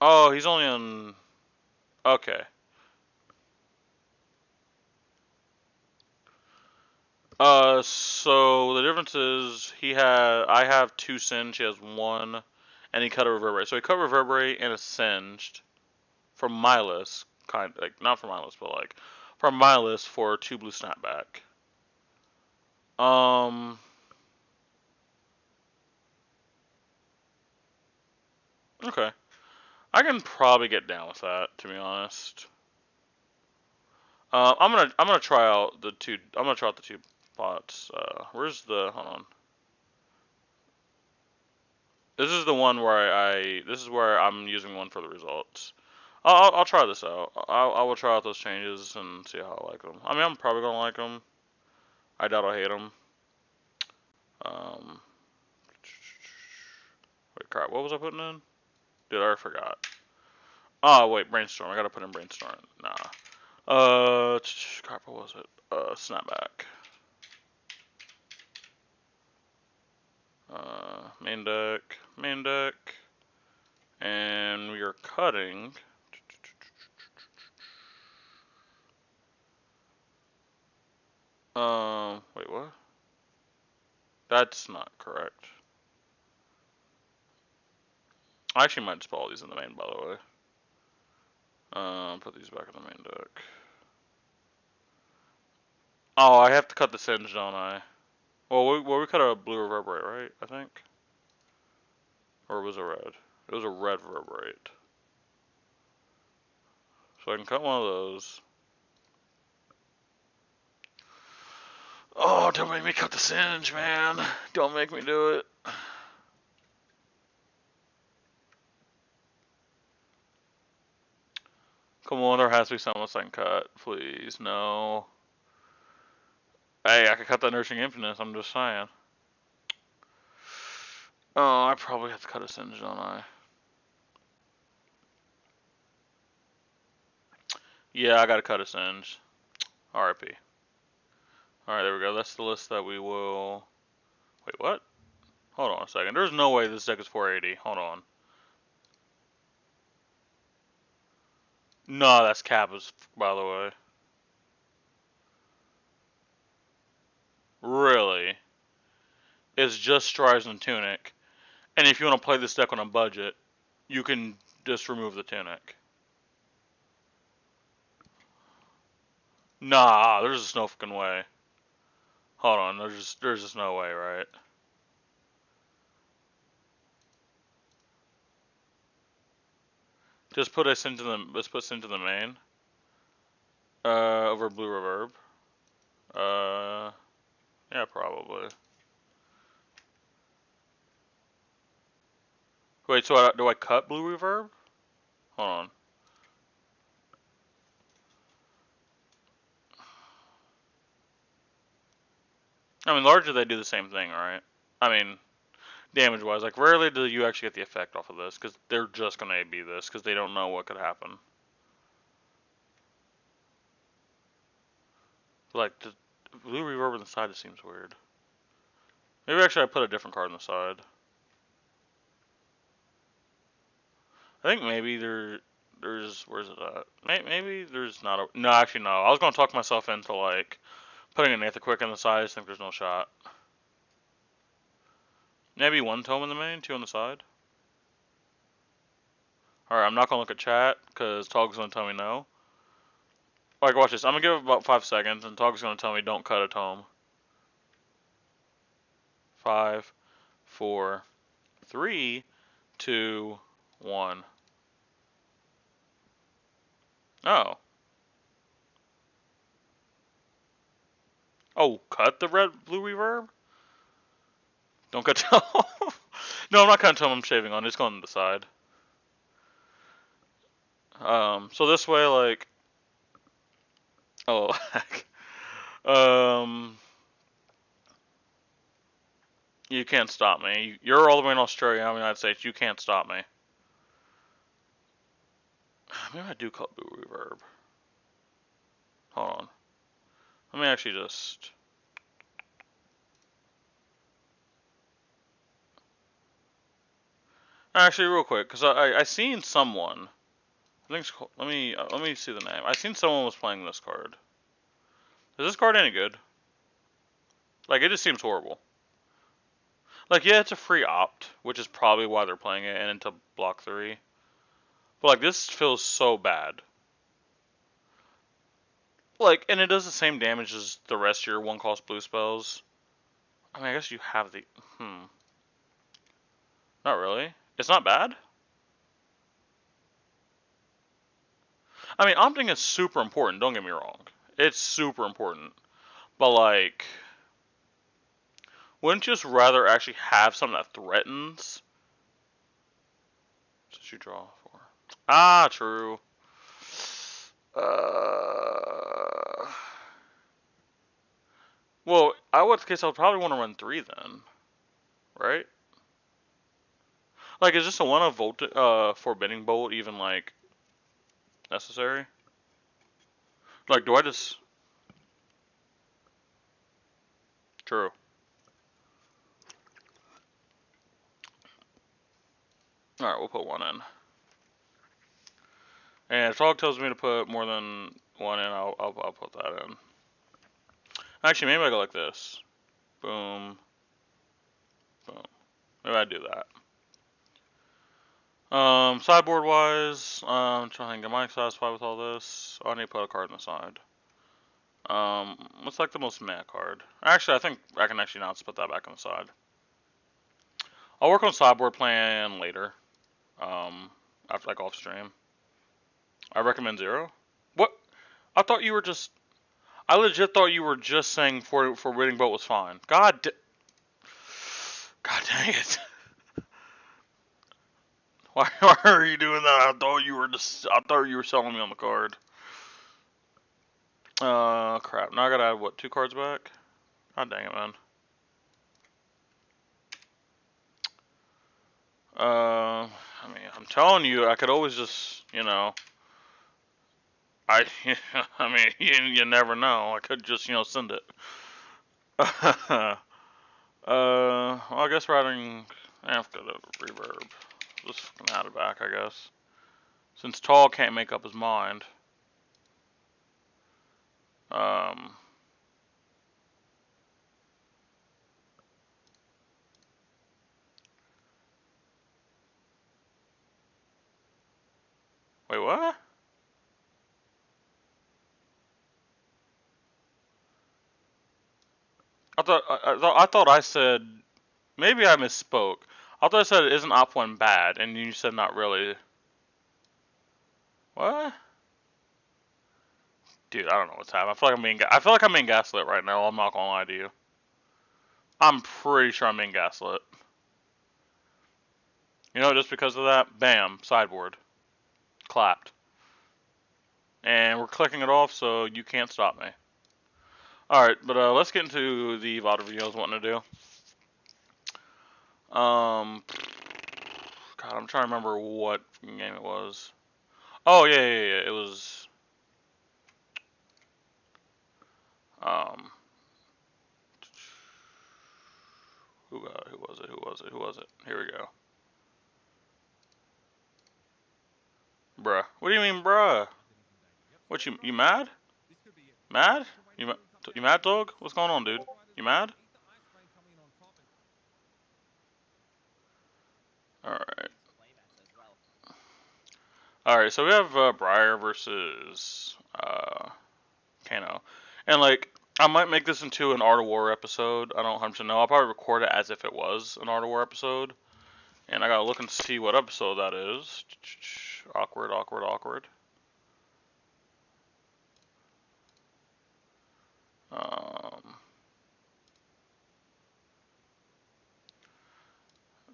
Oh, he's only on... Okay. So the difference is I have 2 Singe, he has 1, and he cut a Reverberate. So he cut Reverberate and a Singed from my list, not from my list, but like from my list for 2 blue snapback. Okay. I can probably get down with that, to be honest. I'm gonna try out the 2. I'm gonna try out the 2 pots. Where's the? Hold on. This is the one where this is where I'm using one for the results. I'll try this out. I will try out those changes and see how I like them. I mean, I'm probably gonna like them. I doubt I'll hate them. Wait, crap. What was I putting in? Dude, I forgot. Oh, wait, Brainstorm. I gotta put in Brainstorm. Nah. Crap, what was it? Snapback. Main deck. And we are cutting. Wait, what? That's not correct. I actually might just put all these in the main, by the way. Put these back in the main deck. Oh, I have to cut the Singe, don't I? Well, we cut a blue Reverberate, right? I think. Or was it red? It was a red Reverberate. So I can cut one of those. Oh, don't make me cut the Singe, man. Don't make me do it. Come on, there has to be someone I can cut. Please, no. Hey, I could cut that Nursing Infinite, I'm just saying. Oh, I probably have to cut a Singe, don't I? Yeah, I gotta cut a Singe. RIP. Alright, there we go. That's the list that we will... Wait, what? Hold on a second. There's no way this deck is 480. Hold on. No, that's Kappa's, by the way. Really? It's just Strives and Tunic. And if you want to play this deck on a budget, you can just remove the Tunic. Nah, there's just no fucking way. Hold on, there's just no way, right? Just put us into the let's put us into the main. Over Blue Reverb. Yeah, probably. Wait, so do I cut Blue Reverb? Hold on. I mean, largely they do the same thing, right? I mean, damage-wise, like rarely do you actually get the effect off of this, because they're just gonna AB this, because they don't know what could happen. Like, the Blue Reverb on the side just seems weird. Maybe actually I put a different card on the side. I think maybe there's where's it at? Maybe there's not a no. Actually, no. I was gonna talk myself into like putting a Nathan Quick on the side. I just think there's no shot. Maybe one tome in the main, two on the side. All right, I'm not gonna look at chat because Tog's gonna tell me no. Like, watch this. I'm gonna give it about 5 seconds, and Tog's gonna tell me don't cut a tome. 5, 4, 3, 2, 1. Oh. Oh, cut the blue reverb? Don't cut tome. No, I'm not cutting tome. I'm shaving on. It's going to the side. So this way, like, oh, you can't stop me. You're all the way in Australia. I'm in the United States. You can't stop me. Maybe I do cut blue reverb. Hold on. Let me actually just. Actually, real quick, because I seen someone. I think let me see the name. I seen someone was playing this card. Is this card any good? Like, it just seems horrible. Like, yeah, it's a free opt, which is probably why they're playing it, and into block 3. But, like, this feels so bad. Like, and it does the same damage as the rest of your 1-cost blue spells. I mean, I guess you have the... Not really. It's not bad? I mean, opting is super important, don't get me wrong. It's super important. But, like... Wouldn't you just rather actually have something that threatens? Just you draw 4. Ah, true. Well, I would case I would probably want to run 3 then, right? Like, is just a one of Forbidding Bolt even like necessary? Like, do I just? True. All right, we'll put 1 in. And if Frog tells me to put more than 1 in, I'll put that in. Actually, maybe I go like this. Boom. Boom. Maybe I do that. Sideboard wise, I'm trying to get my satisfied with all this. I need to put a card on the side. What's like the most meh card? Actually, I think I can actually not put that back on the side. I'll work on sideboard plan later. After like off stream. I recommend 0. What? I thought you were just. I legit thought you were just saying Forbidding Bolt was fine. God dang it. Why are you doing that? I thought you were selling me on the card. Crap. Now I gotta add what, 2 cards back? God dang it, man. I mean, I'm telling you, I could always just, you know, I, I mean, you never know. I could just, you know, send it. Well, I guess routing after the reverb. Just fucking add it back, I guess. Since Tall can't make up his mind. Wait, what? I thought I said, maybe I misspoke. I thought I said isn't Op 1 bad, and you said not really. What? Dude, I don't know what's happening. I feel like I'm being gaslit right now. I'm not gonna lie to you. I'm pretty sure I'm being gaslit. You know, just because of that, bam, sideboard, clapped, and we're clicking it off, so you can't stop me. All right, but let's get into the VOD review I was wanting to do. God, I'm trying to remember what game it was. Oh yeah. It was who was it? Here we go. Bruh. What do you mean, bruh? What you mad? Mad? You mad, dog? What's going on, dude? You mad? Alright. Alright, so we have Briar versus Kano. And like, I might make this into an Art of War episode. I don't 100% know. I'll probably record it as if it was an Art of War episode. And I gotta look and see what episode that is. Awkward.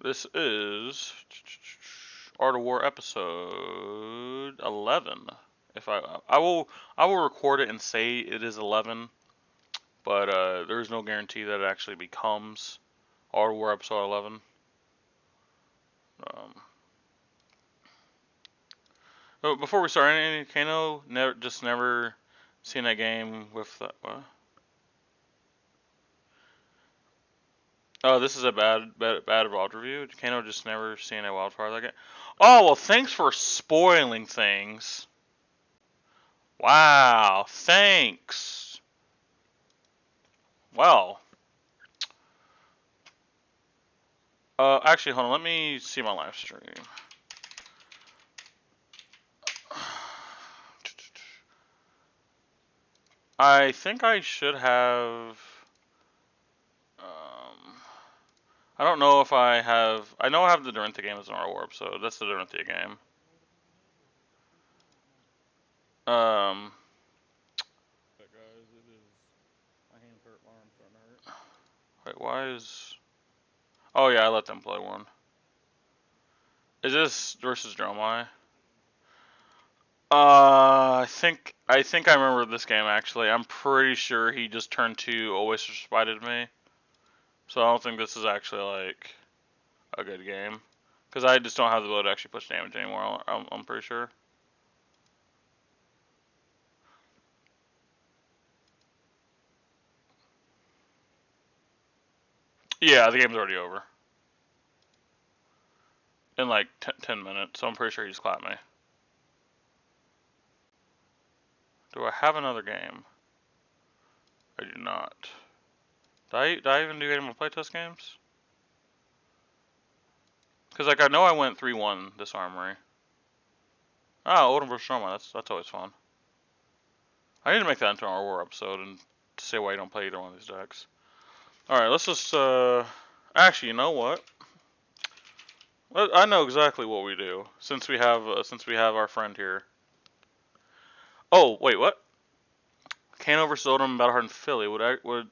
This is Art of War episode 11. If I will record it and say it is 11, but there's no guarantee that it actually becomes Art of War episode 11. But before we start, any Kano never seen that game with that. What? Oh, this is a bad VOD review. Kano just never seen a wildfire like it. Oh well, thanks for spoiling things. Wow, thanks. Well, actually, hold on. Let me see my live stream. I think I should have. I don't know if I have. I know I have the Dorinthia game as an Art War, so that's the Dorinthia game. Guys, it is. My hands hurt. My arms starting to hurt. Wait, why is? Oh yeah, I let them play one. Is this versus Dromai? I think I remember this game actually. I'm pretty sure he just turned 2, always spited me. So I don't think this is actually like a good game, because I just don't have the ability to actually push damage anymore. I'm pretty sure. Yeah, the game's already over in like 10 minutes. So I'm pretty sure he just clapped me. Do I have another game? I do not. Did I even do any more playtest games? Because like I know I went 3-1 this armory. Oh, Odin vs. Stroma. That's always fun. I need to make that into our war episode and say why you don't play either one of these decks. All right, let's just actually, you know what? I know exactly what we do since we have our friend here. Oh wait, what? Kano vs. Odin, Battlehardened Philly. Would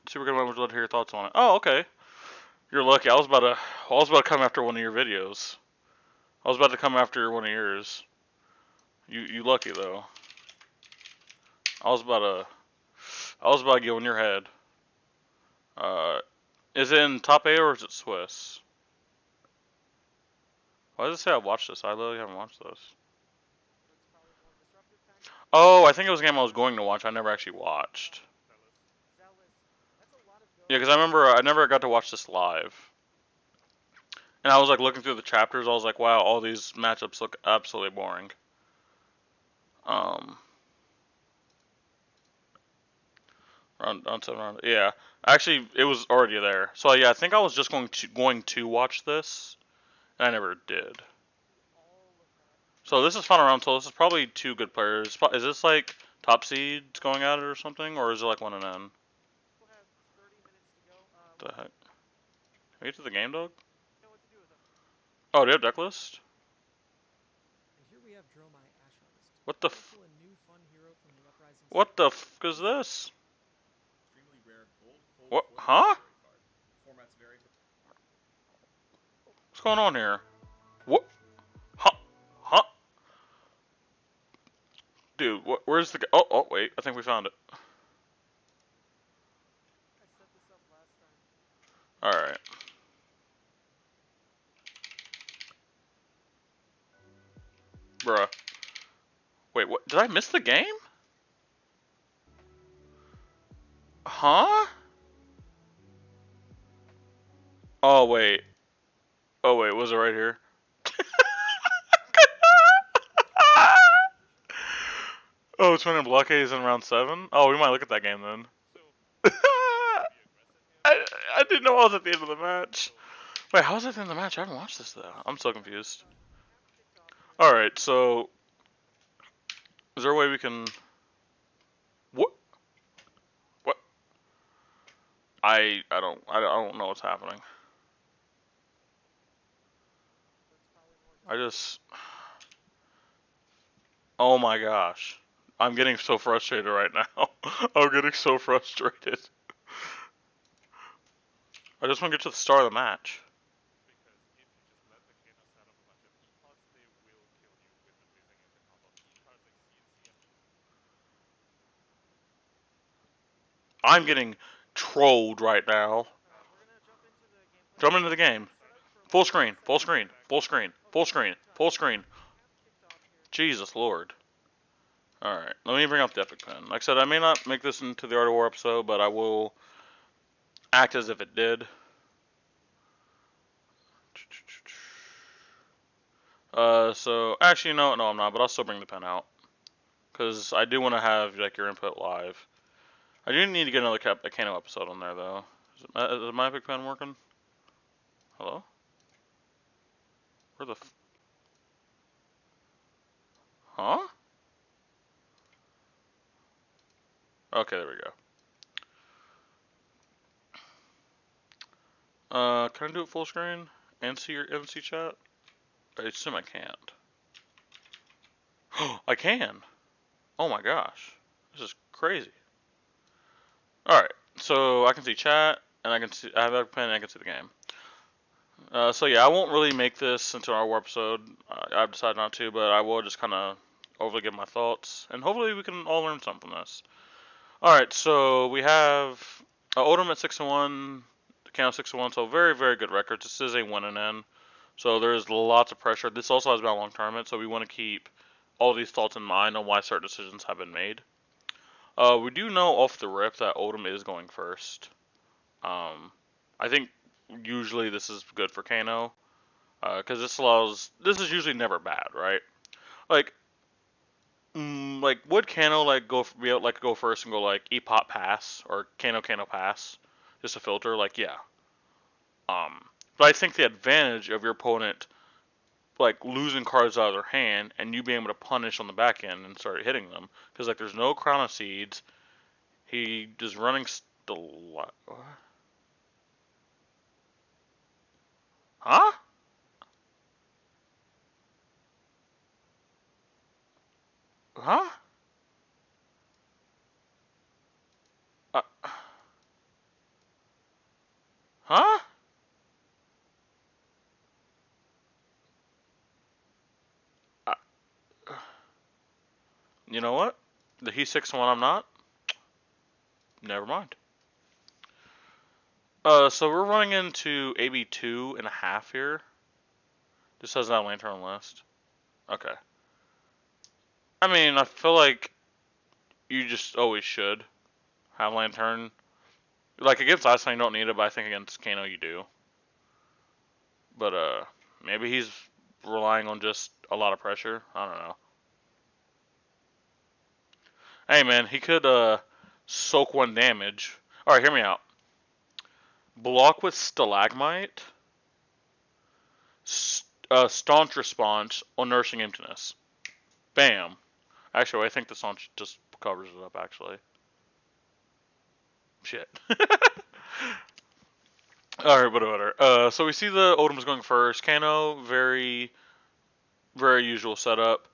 Super Good would love to hear your thoughts on it. Oh, okay. You're lucky. I was about to come after one of your videos. I was about to come after one of yours. You lucky though. I was about to get on your head. Is it in top 8 or is it Swiss? Why does it say I watched this? I literally haven't watched this. Oh, I think it was a game I was going to watch. I never actually watched. Yeah, because I remember I never got to watch this live. And I was like looking through the chapters. I was like, wow, all these matchups look absolutely boring. Round 7 round. Yeah, actually, it was already there. So yeah, I think I was just going to watch this, and I never did. So this is final round. So this is probably 2 good players. Is this like top seeds going at it or something, or is it like 1 and N? The heck? Can we get to the game, dog? Oh, do you have deck list? What the f? What the f is this? What? Huh? What's going on here? What? Huh? Huh? Dude, where's the? Oh, wait. I think we found it. All right. Bruh. Wait, what? Did I miss the game? Huh? Oh, wait. Oh, wait. Was it right here? Oh, it's running blockades in round 7? Oh, we might look at that game then. I didn't know I was at the end of the match. Wait, how was I at the end of the match? I haven't watched this though. I'm so confused. Alright, so is there a way we can what what I don't know what's happening. I just oh my gosh. I'm getting so frustrated right now. I'm getting so frustrated. I just want to get to the start of the match. I'm getting trolled right now. Jump into the game. Full screen, full screen, full screen, full screen, full screen. Jesus Lord. Alright, let me bring up the epic pen. Like I said, I may not make this into the Art of War episode, but I will act as if it did. So actually, no, I'm not, but I'll still bring the pen out because I do want to have like your input live. I do need to get another Kano episode on there though. Is my epic pen working? Hello? Where the? Huh? Okay, there we go. Can I do it full screen and see your MC chat? I assume I can't. I can. Oh my gosh, this is crazy. All right, so I can see chat and I can see I have epic pen and I can see the game. So yeah, I won't really make this into our war episode. I've decided not to, but I will just kind of overly give my thoughts, and hopefully we can all learn something from this. All right, so we have Odom at 6-1, Kano 6-1, so very very good records. This is a win and N, so there's lots of pressure. This also has been a long tournament, so we want to keep all these thoughts in mind on why certain decisions have been made. We do know off the rip that Odom is going first. I think usually this is good for Kano. Because this is usually never bad, right? Like, would Kano be able go first and go like E-pop pass or Kano pass, just a filter? Like, yeah. But I think the advantage of your opponent like losing cards out of their hand and you being able to punish on the back end and start hitting them, because like there's no Crown of Seeds, he just running still. Huh? Huh? Uh, huh? Uh, you know what? The he 6-1 I'm not. Never mind. So we're running into AB 2.5 here. This says that lantern list. Okay. I mean, I feel like you just always should have lantern. Like against Iceland, you don't need it, but I think against Kano you do. But maybe he's relying on just a lot of pressure. I don't know. Hey man, he could soak one damage. All right, hear me out. Block with stalagmite. Staunch response on nourishing emptiness. Bam. Actually, I think the staunch just covers it up. Actually. Shit. All right, whatever. So we see the Odom's going first. Kano, very, very usual setup.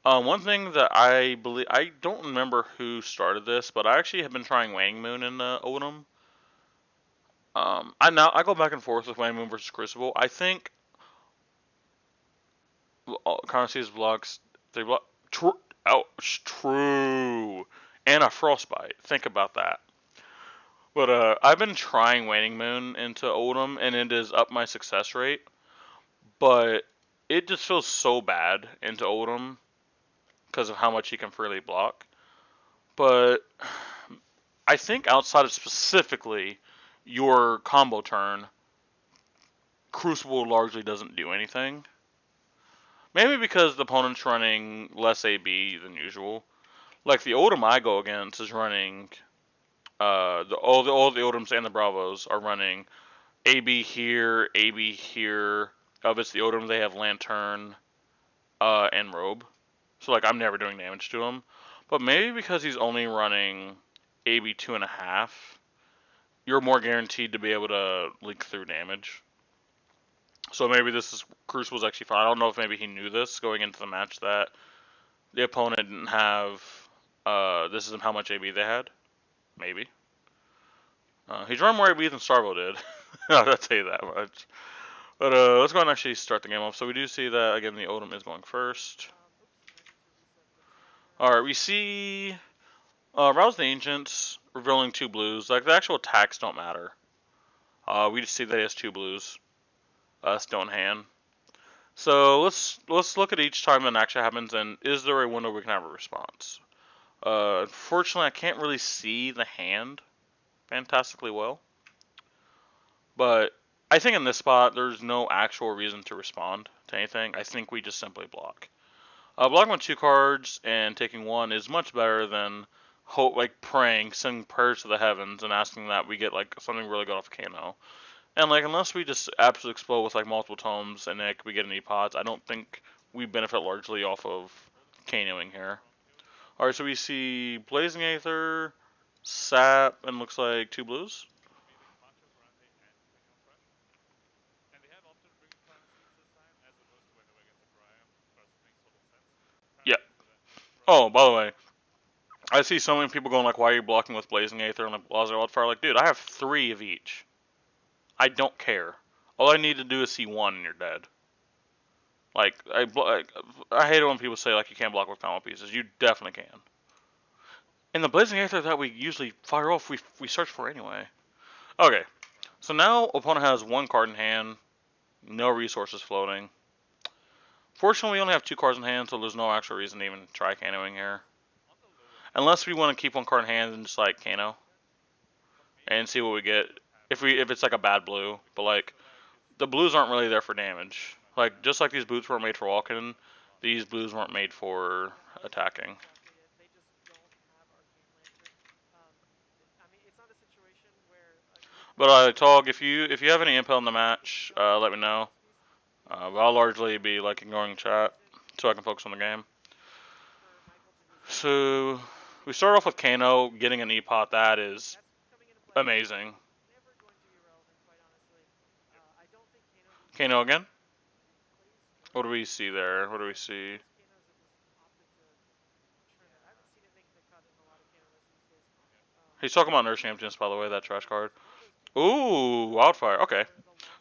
One thing that I believe, I don't remember who started this, but I actually have been trying Waning Moon in Odom. I go back and forth with Waning Moon versus Crucible. I think Connor sees blocks. They block. Ouch, true. And a frostbite. Think about that. But I've been trying Waning Moon into Odom, and it has upped my success rate. But it just feels so bad into Odom because of how much he can freely block. But I think outside of specifically your combo turn, Crucible largely doesn't do anything. Maybe because the opponent's running less AB than usual. Like the Odom I go against is running all the Odoms and the Bravos are running AB here, AB here. If it's the Odom, they have Lantern and Robe. So like I'm never doing damage to him. But maybe because he's only running AB 2.5, you're more guaranteed to be able to leak through damage. So maybe Crucible's actually fine. I don't know if maybe he knew this going into the match that the opponent didn't have. This is how much AB they had. Maybe. He's running more AB than Starvo did. I'll tell you that much. But let's go ahead and actually start the game off. So we do see that, again, the Odom is going first. Alright, we see Rouse the Ancients, revealing 2 blues. Like, the actual attacks don't matter. We just see that he has 2 blues. Still in hand. So let's look at each time an action happens, and is there a window we can have a response? Unfortunately, I can't really see the hand fantastically well. But I think in this spot, there's no actual reason to respond to anything. I think we just simply block. Blocking with 2 cards and taking 1 is much better than praying, sending prayers to the heavens, and asking that we get like something really good off Kano. And like unless we just absolutely explode with like multiple tomes and like we get any pods, I don't think we benefit largely off of Kanoing here. All right, so we see Blazing Aether, Sap, and looks like 2 blues. Yeah. Oh, by the way, I see so many people going like, "Why are you blocking with Blazing Aether and like Laser Wildfire?" Like, dude, I have 3 of each. I don't care. All I need to do is see 1 and you're dead. Like, I hate it when people say like you can't block with combo pieces. You definitely can. And the Blazing Aether that we usually fire off, we search for anyway. Okay, so now opponent has 1 card in hand, no resources floating. Fortunately, we only have 2 cards in hand, so there's no actual reason to even try Kanoing here. Unless we want to keep 1 card in hand and just like Kano and see what we get. If it's like a bad blue, but like the blues aren't really there for damage. Like just like these boots weren't made for walking, these blues weren't made for attacking. But Tog, if you have any input on the match, let me know. But I'll largely be like ignoring chat so I can focus on the game. So we start off with Kano getting an E-pot. That is amazing. Kano again? What do we see there? What do we see? He's talking about Nurse Champions, by the way, that trash card. Ooh, Wildfire. Okay.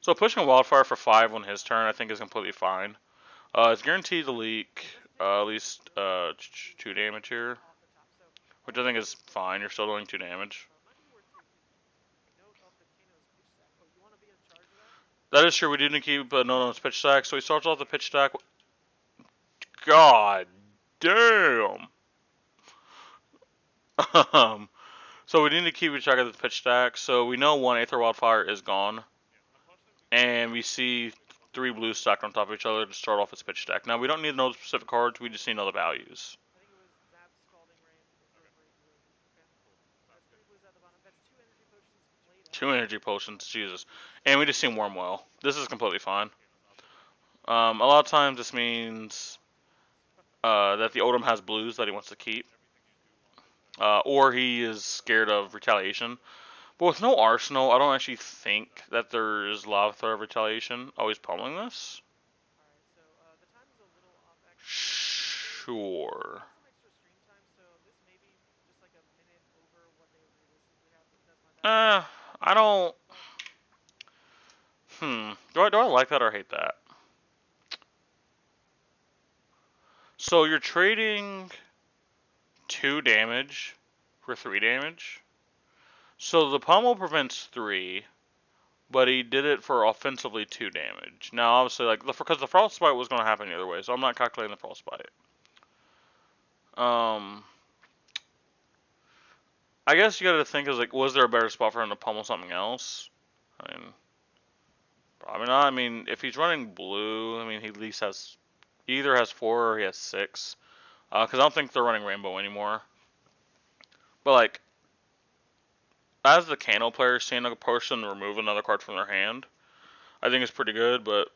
So pushing a Wildfire for 5 on his turn, I think, is completely fine. It's guaranteed to leak at least 2 damage here, which I think is fine. You're still doing 2 damage. That is true. We didn't keep Nono's pitch stack, so he starts off the pitch stack. God damn. So we need to keep track of the pitch stack. So we know one Aether Wildfire is gone, and we see 3 blues stacked on top of each other to start off its pitch stack. Now we don't need to know the specific cards. We just need to know the values. I think it was Zap, Scalding Ray, and Earthquake Blue. Okay. That's 3 blues at the bottom. That's 2 energy potions played up. 2 energy potions, Jesus. And we just see Wormwell. This is completely fine. A lot of times this means that the Odom has blues that he wants to keep. Or he is scared of retaliation. But with no arsenal, I don't actually think that there's Lava Throw of retaliation. Oh, he's pummeling this? Alright, so the time is a little off actually. Sure. Some extra stream time, so this may be just like a minute over what they realistically have. That's my bad. I don't... Do I like that or hate that? So you're trading 2 damage for 3 damage. So the pummel prevents 3, but he did it for offensively 2 damage. Now, obviously, like because the frostbite was going to happen either way, so I'm not calculating the frostbite. I guess you got to think is like, was there a better spot for him to pummel something else? I mean, probably not. I mean, if he's running blue, I mean, he at least has either has 4 or he has 6. Because I don't think they're running rainbow anymore. But like, as the Kano player, seeing a person remove another card from their hand, I think it's pretty good. But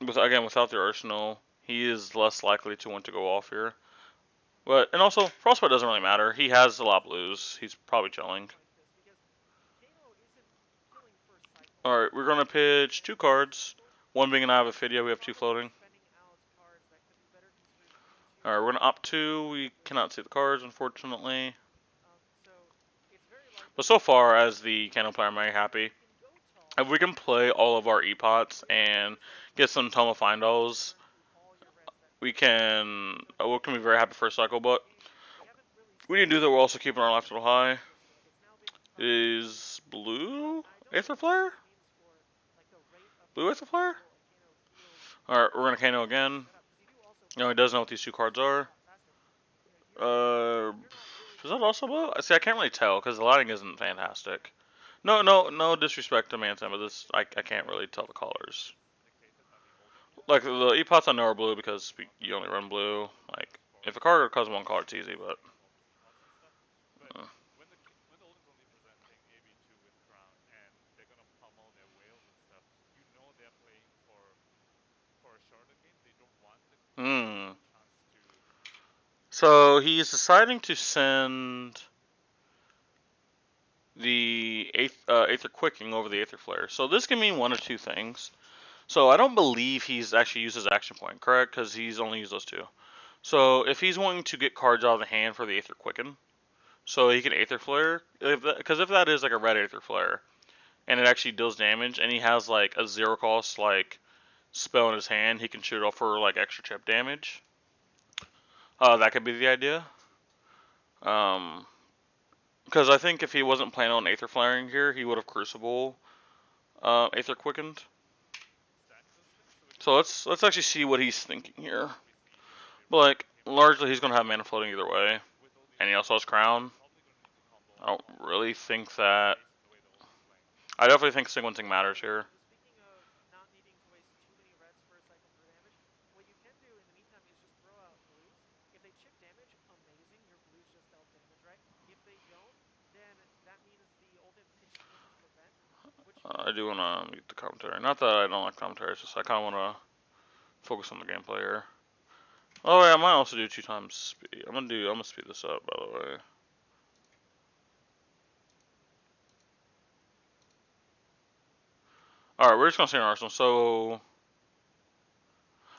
again, without the arsenal, he is less likely to want to go off here. But and also, frostbite doesn't really matter. He has a lot of blues. He's probably chilling. All right, we're gonna pitch 2 cards. One being an Eye of Ophidia. We have 2 floating. All right, we're gonna opt 2. We cannot see the cards, unfortunately. But so far, as the Kano player, I'm very happy. If we can play all of our E-Pots and get some Tome of Finals, we can be very happy first cycle, but we need to do that. We're also keeping our life total high. Is blue Aether Flare? Blue Aether Flare? Alright, we're gonna Kano again. No, he doesn't know what these 2 cards are. Is that also blue? See, I can't really tell because the lighting isn't fantastic. No disrespect to Manson, but this I can't really tell the colors. Like the E-Pots I know are blue because you only run blue. Like if a card costs 1 color, it's easy, but. So he's deciding to send the Aether Quicking over the Aether Flare. So this can mean one of 2 things. So I don't believe he's actually used his action point, correct? Because he's only used those 2. So if he's wanting to get cards out of the hand for the Aether Quicken, so he can Aether Flare, because if that is like a red Aether Flare, and it actually deals damage, and he has like a 0 cost like spell in his hand, he can shoot off for like extra chip damage. That could be the idea. Because I think if he wasn't planning on Aether Flaring here, he would have Crucible Aether Quickened. So let's actually see what he's thinking here. But like, largely he's going to have mana floating either way. And he also has Crown. I don't really think that... I definitely think sequencing matters here. I do want to mute the commentary. Not that I don't like commentary, it's just I kind of want to focus on the gameplay here. Oh yeah, I might also do 2 times speed. I'm gonna speed this up, by the way. Alright, we're just gonna see an Arsenal. So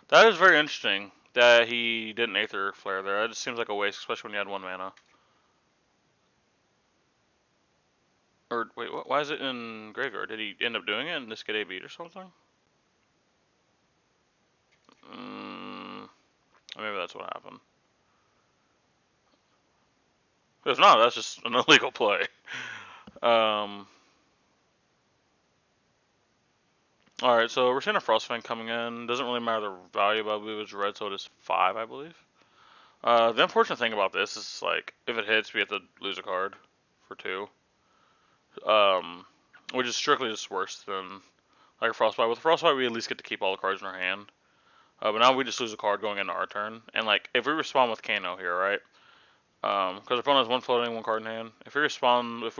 that is very interesting that he didn't Aether Flare there. That just seems like a waste, especially when you had 1 mana. Or wait, why is it in graveyard? Did he end up doing it and just get a beat or something? Maybe that's what happened. If not, that's just an illegal play. Alright, so we're seeing a Frostfang coming in. Doesn't really matter the value, but I believe it's red, so it is 5, I believe. The unfortunate thing about this is, like, if it hits, we have to lose a card for 2. Which is strictly just worse than, like, a Frostbite. With a Frostbite, we at least get to keep all the cards in our hand. But now we just lose a card going into our turn. And, like, if we respond with Kano here, right? Because our opponent has 1 floating, 1 card in hand. If we respond with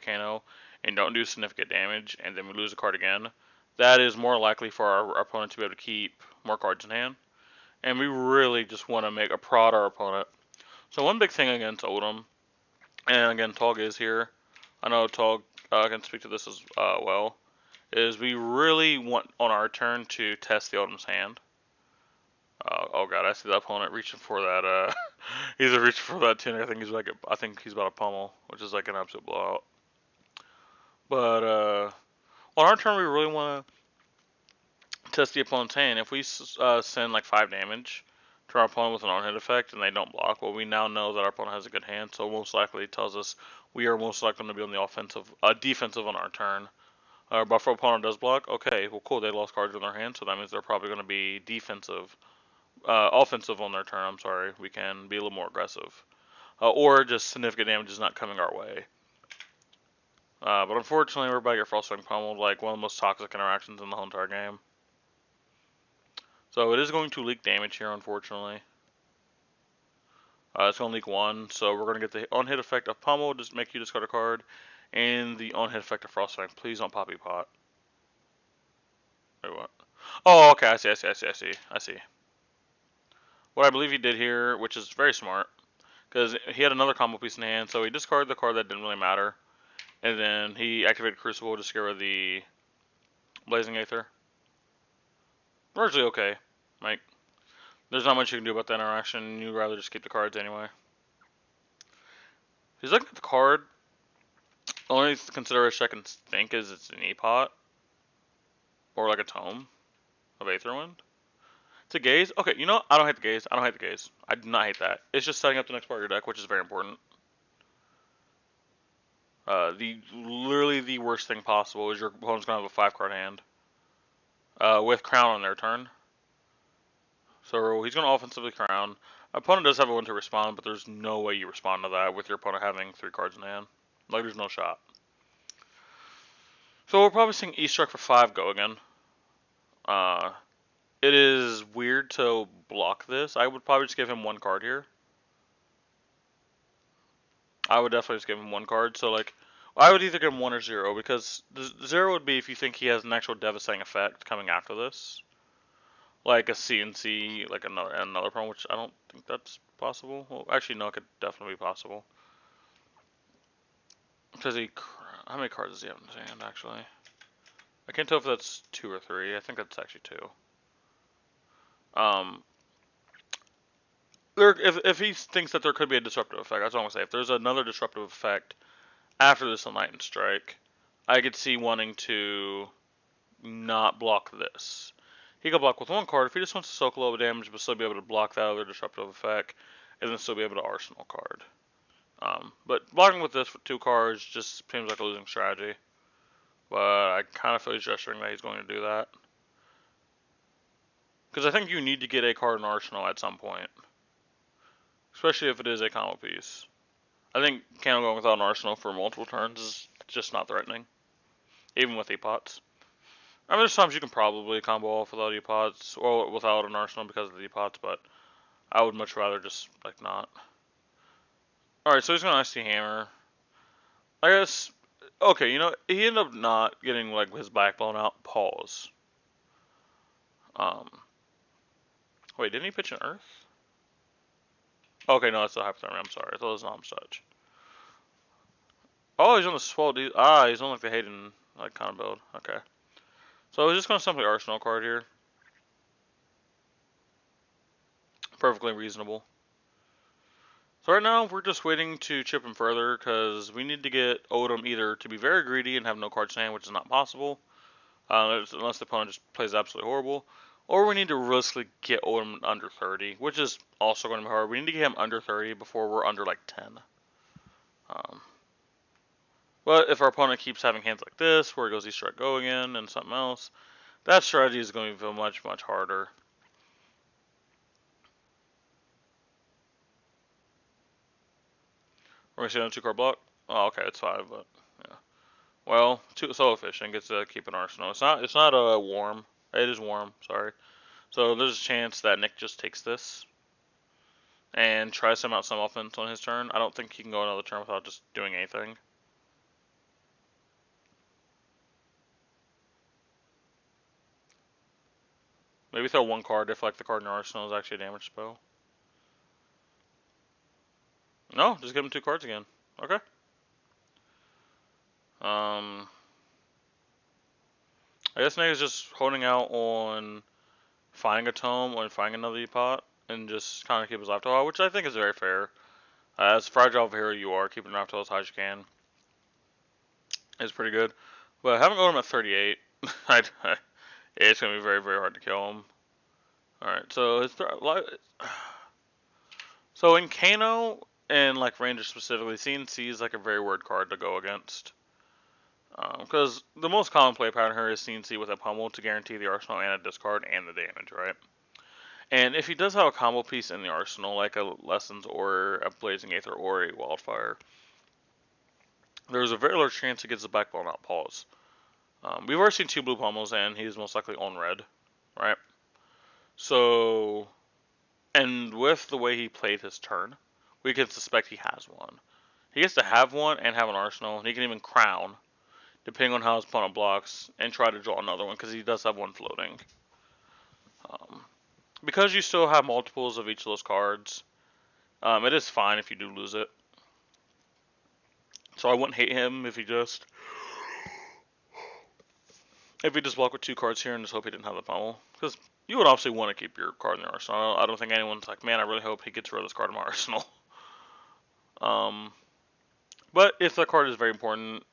Kano and don't do significant damage, and then we lose a card again, that is more likely for our opponent to be able to keep more cards in hand. And we really just want to make a prod our opponent. So one big thing against Odom, and again Tog is here, I know Tog can speak to this as well, is we really want on our turn to test the Odom's hand. Oh god, I see the opponent reaching for that. He's reaching for that tin. I think he's about to pummel, which is like an absolute blowout. But on our turn, we really want to test the opponent's hand. If we send like 5 damage to our opponent with an on-hit effect and they don't block, well, we now know that our opponent has a good hand. So most likely it tells us we are most likely going to be on the defensive on our turn. But if our opponent does block, okay, well, cool. They lost cards in their hand, so that means they're probably going to be offensive on their turn. I'm sorry. We can be a little more aggressive. Or just significant damage is not coming our way. But unfortunately, we're about to get Frostfang pummeled, like one of the most toxic interactions in the whole entire game. So it is going to leak damage here, unfortunately. It's going to leak 1, so we're going to get the on-hit effect of pummel, just make you discard a card, and the on-hit effect of Frostfang. Please don't Poppy Pot. Wait, what? Oh, okay, I see. What I believe he did here, which is very smart, because he had another combo piece in hand, so he discarded the card that didn't really matter, and then he activated Crucible to scare the Blazing Aether. Largely okay. Like, there's not much you can do about that interaction. You'd rather just keep the cards anyway. He's looking at the card. The only consideration I can think is it's an E-Pot. Or like a Tome of Aetherwind. To gaze? Okay, you know what? I don't hate the gaze. I do not hate that. It's just setting up the next part of your deck, which is very important. Literally the worst thing possible is your opponent's going to have a 5-card hand. With Crown on their turn. So he's going to offensively Crown. Opponent does have a 1 to respond, but there's no way you respond to that with your opponent having 3 cards in hand. Like, there's no shot. So we're probably seeing E-Struck for 5 go again. It is weird to block this. I would probably just give him 1 card here. I would definitely just give him 1 card. So, like, I would either give him 1 or 0, because the 0 would be if you think he has an actual devastating effect coming after this. Like a CNC, like another problem, which I don't think that's possible. Well, actually, no, it could definitely be possible. Because how many cards does he have in his hand, actually? I can't tell if that's 2 or 3. I think that's actually 2. If he thinks that there could be a disruptive effect, that's what I'm going to say. If there's another disruptive effect after this Enlightened Strike, I could see wanting to not block this. He could block with 1 card if he just wants to soak a little bit of damage, but still be able to block that other disruptive effect, and then still be able to Arsenal card. But blocking with this with 2 cards just seems like a losing strategy. But I kind of feel he's gesturing that he's going to do that. Because I think you need to get a card in Arsenal at some point. Especially if it is a combo piece. I think Kano going without an Arsenal for multiple turns is just not threatening. Even with E-Pots. I mean, there's times you can probably combo off without E-Pots, or without an Arsenal because of the E-Pots, but I would much rather just, like, not. Alright, so he's going to Icy Hammer. I guess, okay, you know, he ended up not getting, like, his back blown out. Pause. Wait, didn't he pitch an Earth? Okay, no, that's the Hypothermia, I'm sorry. I thought it was an such. Oh, he's on the Swell D. He's on, like, the Hayden, like, kind of build. Okay. So we're just going to simply Arsenal card here. Perfectly reasonable. So right now, we're just waiting to chip him further, because we need to get Odom either to be very greedy and have no cards in hand, which is not possible, unless the opponent just plays absolutely horrible, or we need to realistically get Odom under 30, which is also going to be hard. We need to get him under 30 before we're under, like, 10. But if our opponent keeps having hands like this, where he goes E-Strike go again, and something else, That strategy is going to feel much, much harder. We're going to see another 2-card block? Oh, okay, it's 5, but, yeah. Well, so efficient, gets to keep an arsenal. It's not a warm. It is warm, sorry. So there's a chance that Nick just takes this and tries to mount some offense on his turn. I don't think he can go another turn without just doing anything. Maybe throw 1 card if like the card in your arsenal is actually a damage spell. No, just give him 2 cards again. Okay. I guess Nick is just holding out on finding a tome or finding another pot and just kind of keep his life total, which I think is very fair. As fragile of a hero you are, keeping life total as high as you can is pretty good. But having him at 38, it's going to be very, very hard to kill him. Alright, so so in Kano and like Ranger specifically, CNC is like a very weird card to go against. Because the most common play pattern here is CNC with a pummel to guarantee the arsenal and a discard and the damage, right? And if he does have a combo piece in the arsenal, like a Lessons or a Blazing Aether or a Wildfire, there's a very large chance he gets the backbone out pause. We've already seen 2 blue pummels and he's most likely on red, right? So, and with the way he played his turn, we can suspect he has one. He gets to have one and have an arsenal, and he can even crown, depending on how his opponent blocks, and try to draw another one, because he does have one floating. Because you still have multiples of each of those cards, it is fine if you do lose it. So I wouldn't hate him if he just blocked with 2 cards here and just hope he didn't have the pummel. Because you would obviously want to keep your card in your arsenal. I don't think anyone's like, man, I really hope he gets rid of this card in my arsenal. But if the card is very important,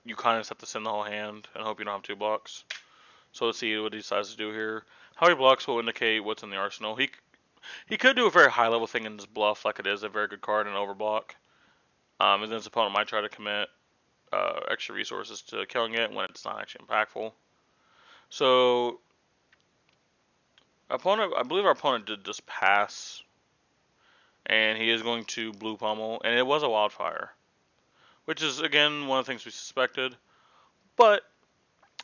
you kind of just have to send the whole hand and hope you don't have 2 blocks. So let's see what he decides to do here. How he blocks will indicate what's in the arsenal. He could do a very high level thing and just bluff like it is a very good card and overblock. And then his opponent might try to commit extra resources to killing it when it's not actually impactful. So, I believe our opponent did just pass, and he is going to blue pummel, and it was a Wildfire, which is again one of the things we suspected, but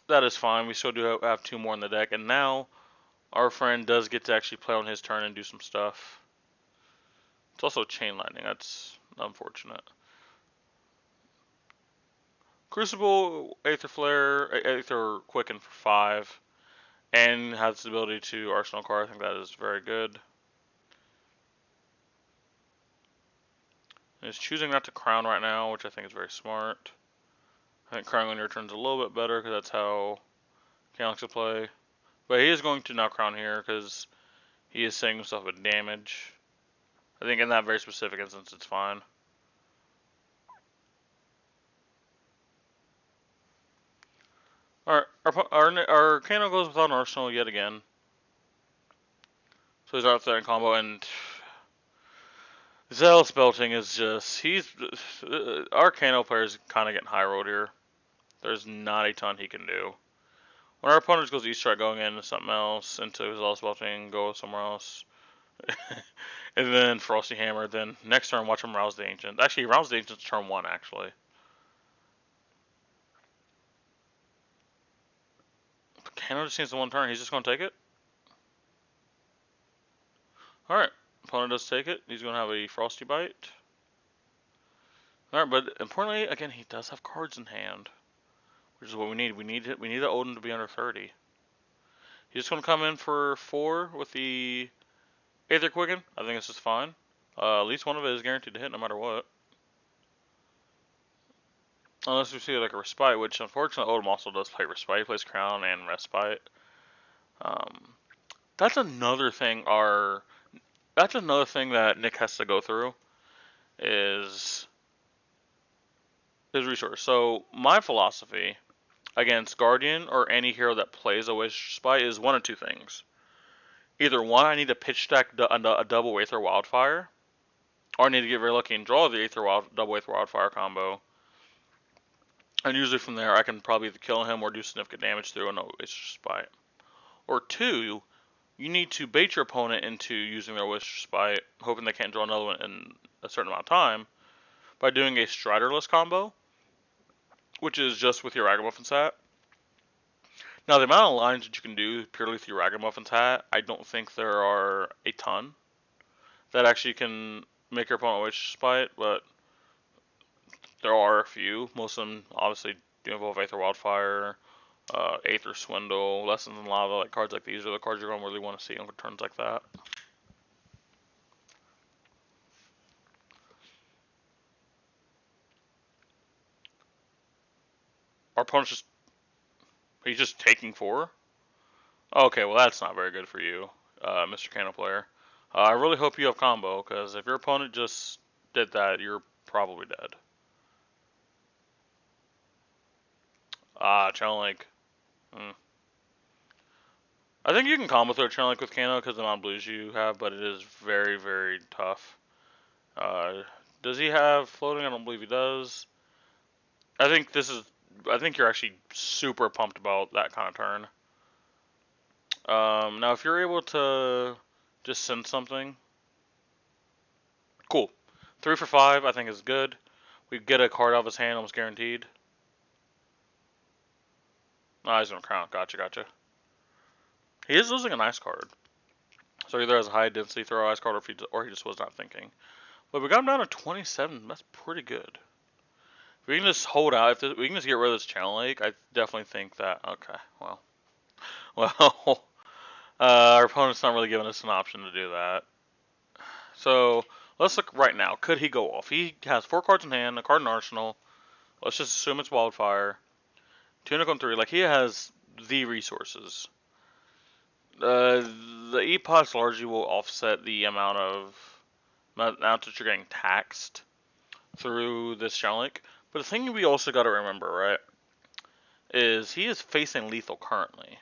that is fine. We still do have 2 more in the deck, and now our friend does get to actually play on his turn and do some stuff. It's also Chain Lightning. That's unfortunate. Crucible, Aether Flare, Aether Quicken for 5, and has the ability to Arsenal card. I think that is very good. He's choosing not to crown right now, which I think is very smart. I think crowning on your turn is a little bit better because that's how Kano likes to play. But he is going to now crown here because he is saving himself with damage. I think in that very specific instance, it's fine. Alright, our Kano goes without an arsenal yet again. So he's out there in combo, and Zealous Belting is just, our Kano player is kind of getting high rolled here. There's not a ton he can do. When our opponent goes East Strike going into something else, into Zealous Belting, go somewhere else, and then Frosty Hammer, then next turn watch him Rouse the Ancient. Actually, he roused the Ancient turn 1, actually. But Kano just needs the 1 turn, he's just going to take it? Alright, opponent does take it, he's going to have a Frosty Bite. Alright, but importantly, again, he does have cards in hand, which is what we need. We need the Odin to be under 30. He's just going to come in for 4 with the Aether Quicken. I think this is fine. At least one of it is guaranteed to hit no matter what. Unless we see like a Respite, which unfortunately Odin also does play Respite. He plays Crown and Respite. That's another thing that Nick has to go through is his resource. So my philosophy against Guardian or any hero that plays a Respite is one of 2 things. Either 1, I need to pitch stack a double Aether Wildfire, or I need to get very lucky and draw the double Aether Wildfire combo. And usually from there, I can probably either kill him or do significant damage through a no Respite. Or 2, you need to bait your opponent into using their Wish Spite, hoping they can't draw another one in a certain amount of time, by doing a Striderless combo, which is just with your Ragamuffin's Hat. Now, the amount of lines that you can do purely through Ragamuffin's Hat, I don't think there are a ton that actually can make your opponent Wish Spite, but there are a few. Most of them obviously do involve Aether Wildfire, Aether Swindle, Lessons in Lava. Like cards like these are the cards you're going to really want to see on turns like that. Our opponent's he's just taking 4. Okay, well that's not very good for you, Mr. Kano player. I really hope you have combo, because if your opponent just did that, you're probably dead. Channel Link. I think you can combo through a Channel Link with Kano because of the amount of blues you have, but it is very, very tough. Does he have floating? I don't believe he does. I think you're actually super pumped about that kind of turn. Now if you're able to just send something, cool. 3 for 5, I think is good. We get a card out of his hand, almost guaranteed. Ah, he's gonna crown. Gotcha. He is losing an ice card, so either has a high density throw ice card, or he just was not thinking. But we got him down to 27. That's pretty good. If we can just hold out, if we can just get rid of this Channel Lake, I definitely think that. Okay, well, our opponent's not really giving us an option to do that. So let's look right now. Could he go off? He has 4 cards in hand, a card in arsenal. Let's just assume it's Wildfire. Tunic on 3. Like, he has the resources. The epochs largely will offset the amount that you're getting taxed through this Channel Link. But the thing we also got to remember, right, is he is facing lethal currently.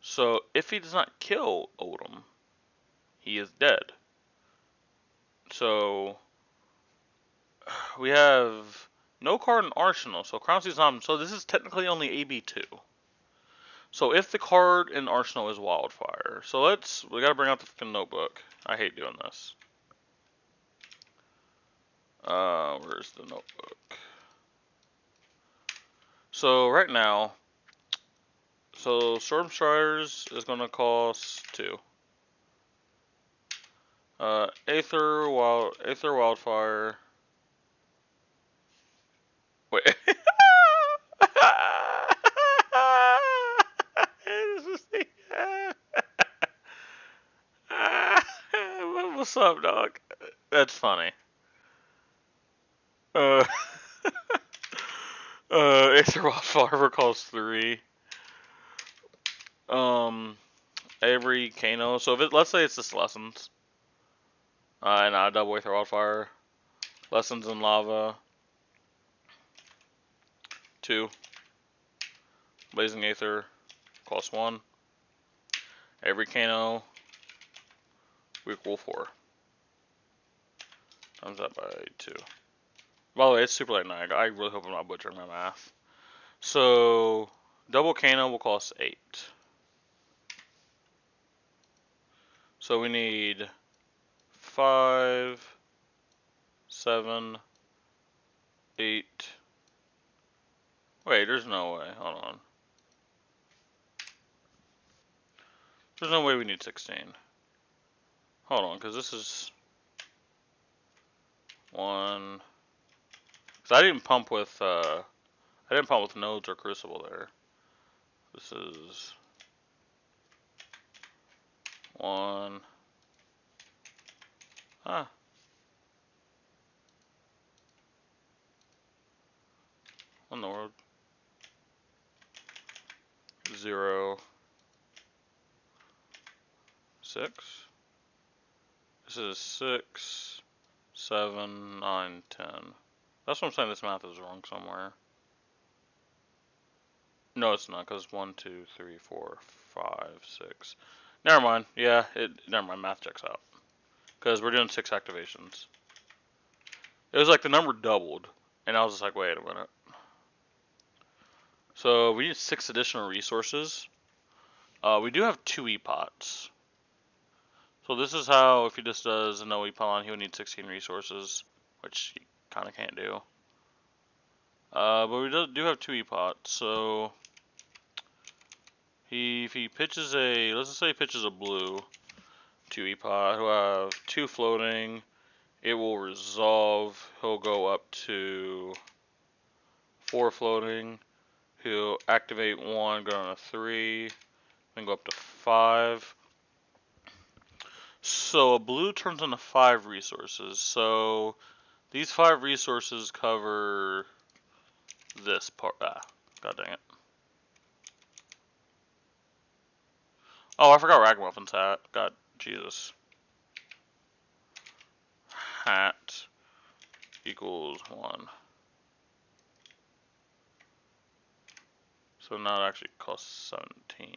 So if he does not kill Odom, he is dead. So we have no card in Arsenal, so Crown Sea's not. So this is technically only AB2. So if the card in Arsenal is Wildfire, so we gotta bring out the fucking notebook. I hate doing this. Where's the notebook? So right now, Storm Striders is gonna cost 2. Aether Wildfire. Wait. What's up, dog? That's funny. Aether Wildfire costs 3. Every Kano. So let's say it's just Lessons. And I double Aether Wildfire. Lessons in Lava. 2. Blazing Aether costs 1. Every Kano we equal 4. Times that by 2. By the way, it's super late night. I really hope I'm not butchering my math. So double Kano will cost 8. So we need 5, 7, 8. Wait, there's no way. Hold on. There's no way we need 16. Hold on, because this is 1. Because I didn't pump with nodes or crucible there. This is 1. What in the world? 0, 6. This is 6, 7, 9, 10. That's what I'm saying. This math is wrong somewhere. No, it's not, because 1, 2, 3, 4, 5, 6. Never mind. Yeah, never mind. Math checks out. Because we're doing 6 activations. It was like the number doubled, and I was just like, wait a minute. So we need 6 additional resources We do have 2 E-Pots. So this is how, if he just does a no E-Pot, he would need 16 resources, which he kind of can't do. But we do have 2 E-Pots, so if he pitches let's just say he pitches a blue 2 E-Pot, he'll have 2 floating, it will resolve, he'll go up to 4 floating, he'll activate 1, go down to 3, then go up to 5. So a blue turns into 5 resources, so these 5 resources cover this part. God dang it. Oh, I forgot Ragamuffin's hat. God, Jesus. Hat equals 1. So now it actually costs 17.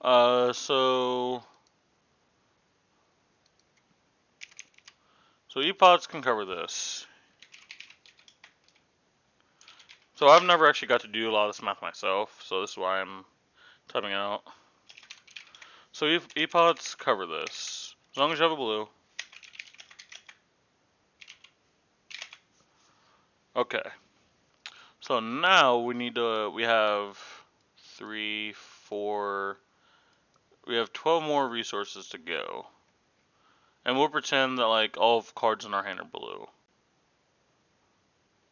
So E-Pods can cover this. So I've never actually got to do a lot of this math myself, so this is why I'm typing it out. So E-Pods cover this, as long as you have a blue. Okay. So now we have 3, 4, we have 12 more resources to go. And we'll pretend that like all of cards in our hand are blue.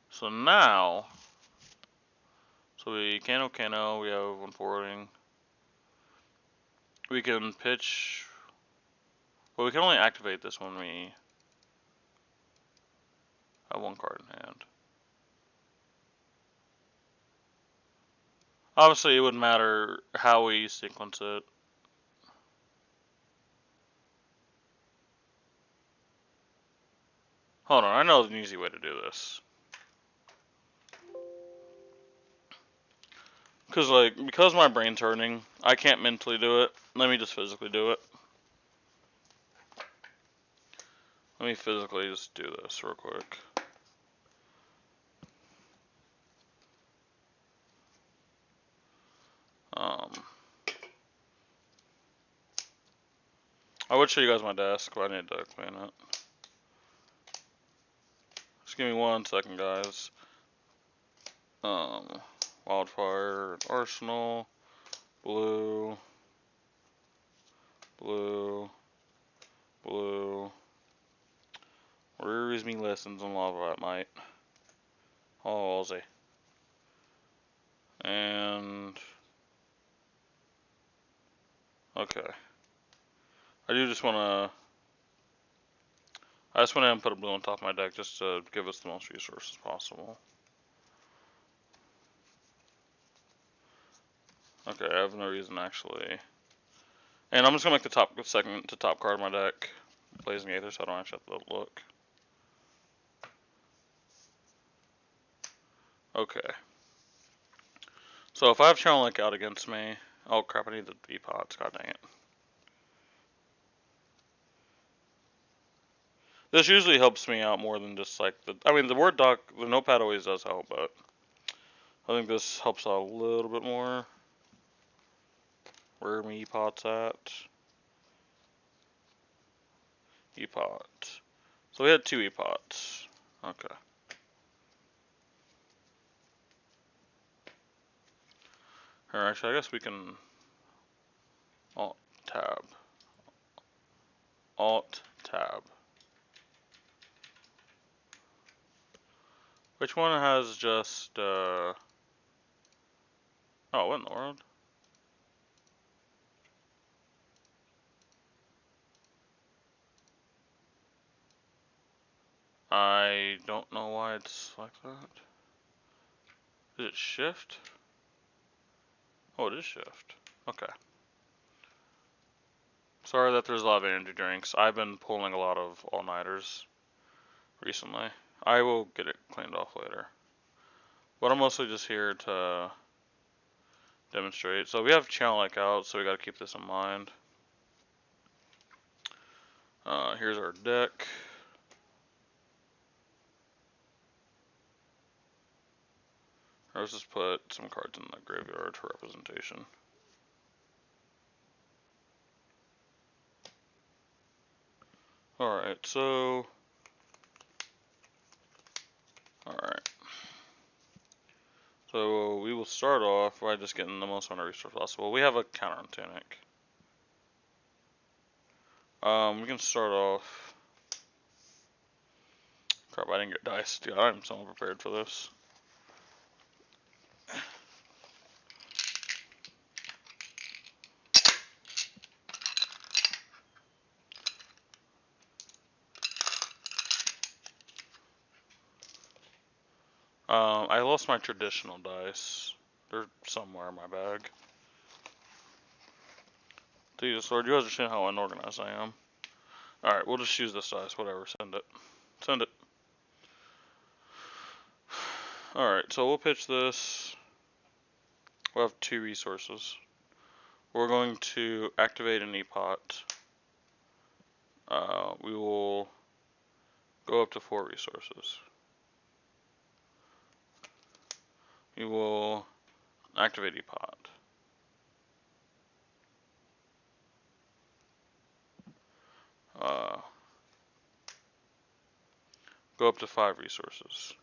So now, we Kano, we have 1 forwarding. We can pitch, well we can only activate this when we have 1 card in hand. Obviously it wouldn't matter how we sequence it. Hold on, I know an easy way to do this. Because my brain's hurting, I can't mentally do it. Let me just physically do it. Let me physically just do this real quick. I would show you guys my desk, but I need to clean it. Just give me 1 second, guys. Wildfire, Arsenal, blue, blue, blue. Where is me lessons on lava at, mate? Oh, Aussie. And okay. I just want to put a blue on top of my deck just to give us the most resources possible. Okay, I have no reason actually. And I'm just gonna make the second to top card of my deck Blazing Aether, so I don't actually have to look. Okay. So if I have Channel Link out against me, oh crap, I need the E-Pots, god dang it. This usually helps me out more than just like the Word doc, the notepad always does help, but I think this helps out a little bit more. Where are my E-Pots at? E-Pot. So we had 2 E-Pots. Okay. Alright, actually, I guess we can Alt-Tab. Alt-Tab. Which one has just, oh, what in the world? I don't know why it's like that. Is it shift? Oh, it is shift. Okay. Sorry that there's a lot of energy drinks. I've been pulling a lot of all-nighters recently. I will get it cleaned off later. But I'm mostly just here to demonstrate. So we have Channel Link out, so we gotta keep this in mind. Here's our deck. Let's just put some cards in the graveyard for representation. Alright, so... Alright. So we will start off by just getting the most amount of resource possible. We have a counter on Tunic. We can start off... Crap, I didn't get dice. Dude, I'm so unprepared for this. I lost my traditional dice. They're somewhere in my bag. Jesus Lord, you understand how unorganized I am. Alright, we'll just use this dice. Whatever, send it. Send it. Alright, so we'll pitch this. We'll have 2 resources. We're going to activate an E-Pot. We will go up to 4 resources. We will activate E-Pot. Go up to 5 resources.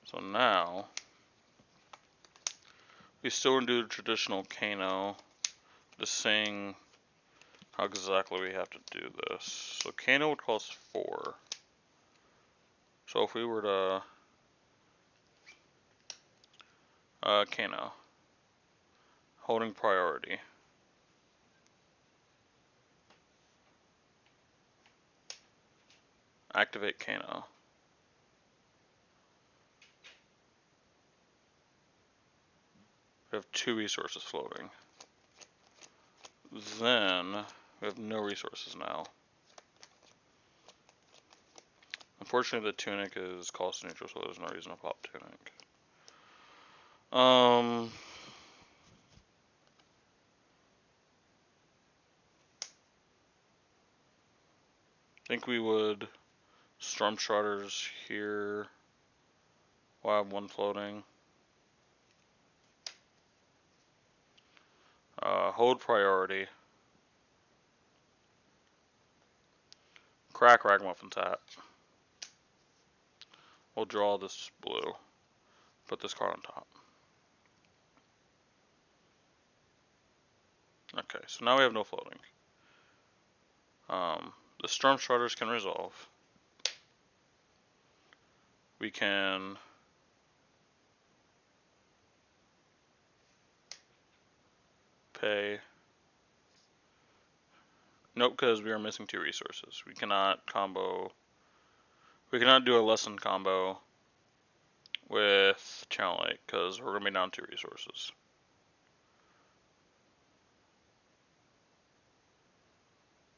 So now, we still do the traditional Kano, just saying how exactly we have to do this. So Kano would cost 4. So if we were to Kano, holding priority. Activate Kano. We have 2 resources floating. Then we have no resources now. Unfortunately, the Tunic is cost neutral, so there's no reason to pop Tunic. I think we would Storm Striders here. We'll have 1 floating. Hold priority. Crack Ragamuffin tap. We'll draw this blue. Put this card on top. Okay, so now we have no floating. The Storm Striders can resolve. We can pay. Nope, because we are missing 2 resources. We cannot combo. We cannot do a lesson combo with Channel Lake because we're going to be down 2 resources.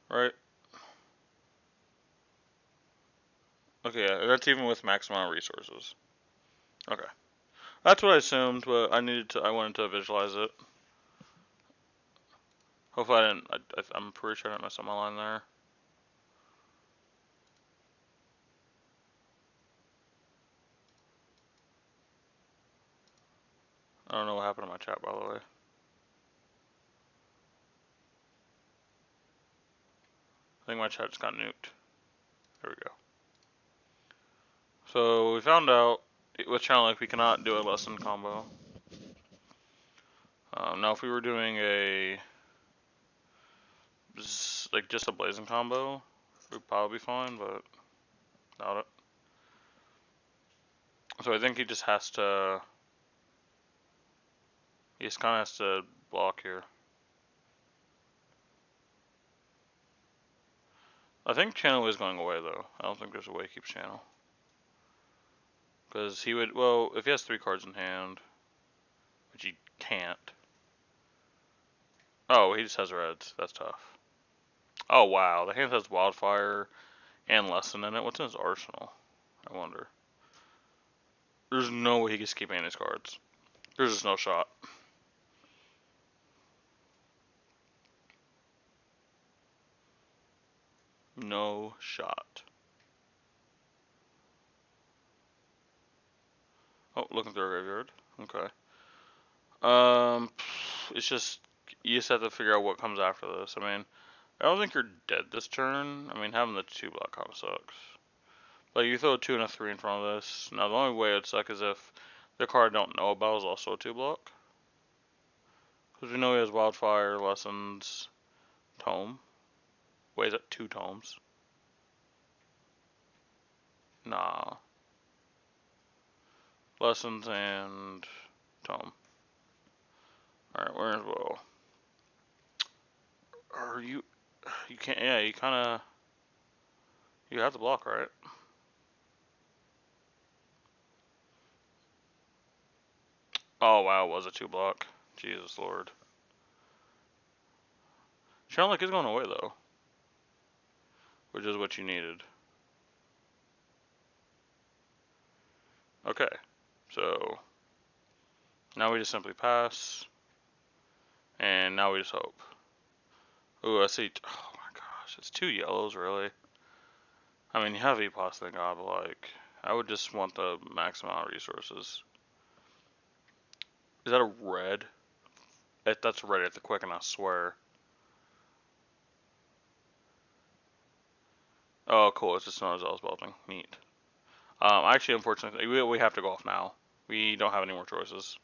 Right? Okay, yeah, that's even with max amount of resources. Okay. That's what I assumed, but I wanted to visualize it. Hopefully I didn't, I'm pretty sure I didn't mess up my line there. I don't know what happened to my chat, by the way. I think my chat just got nuked. There we go. So we found out with Channel Lake we cannot do a lesson combo. Now if we were doing like just a blazing combo, we'd probably be fine, but doubt it. So I think he just has to. He just kind of has to block here. I think Channel is going away though. I don't think there's a way he keeps Channel. Because he would, well, if he has 3 cards in hand, which he can't. Oh, he just has reds. That's tough. Oh wow, the hand has Wildfire and Lesson in it. What's in his arsenal? I wonder. There's no way he gets to keep any of his cards. There's just no shot. No shot. Oh, looking through a graveyard. Okay. It's just you just have to figure out what comes after this. I mean, I don't think you're dead this turn. I mean, having the 2 block kind of sucks. Like, you throw a 2 and a 3 in front of this. Now, the only way it would suck is if the card I don't know about is also a 2 block. Because we know he has Wildfire, Lessons, Tome. Wait, is that 2 tomes? Nah. Lessons and Tome. Alright, where's Will? Are you... You can't... Yeah, you kinda... You have to block, right? Oh, wow, it was a 2 block. Jesus Lord. Sound like it's going away, though. Which is what you needed. Okay. So... Now we just simply pass. And now we just hope. Ooh, I see... Oh my gosh, it's 2 yellows, really. I mean, you have E-Plus, thank God, but like... I would just want the max amount of resources. Is that a red? That's red at the Quicken, I swear. Oh, cool, it's just Snow Zealous Belting. Neat. Actually, unfortunately, we have to go off now. We don't have any more choices.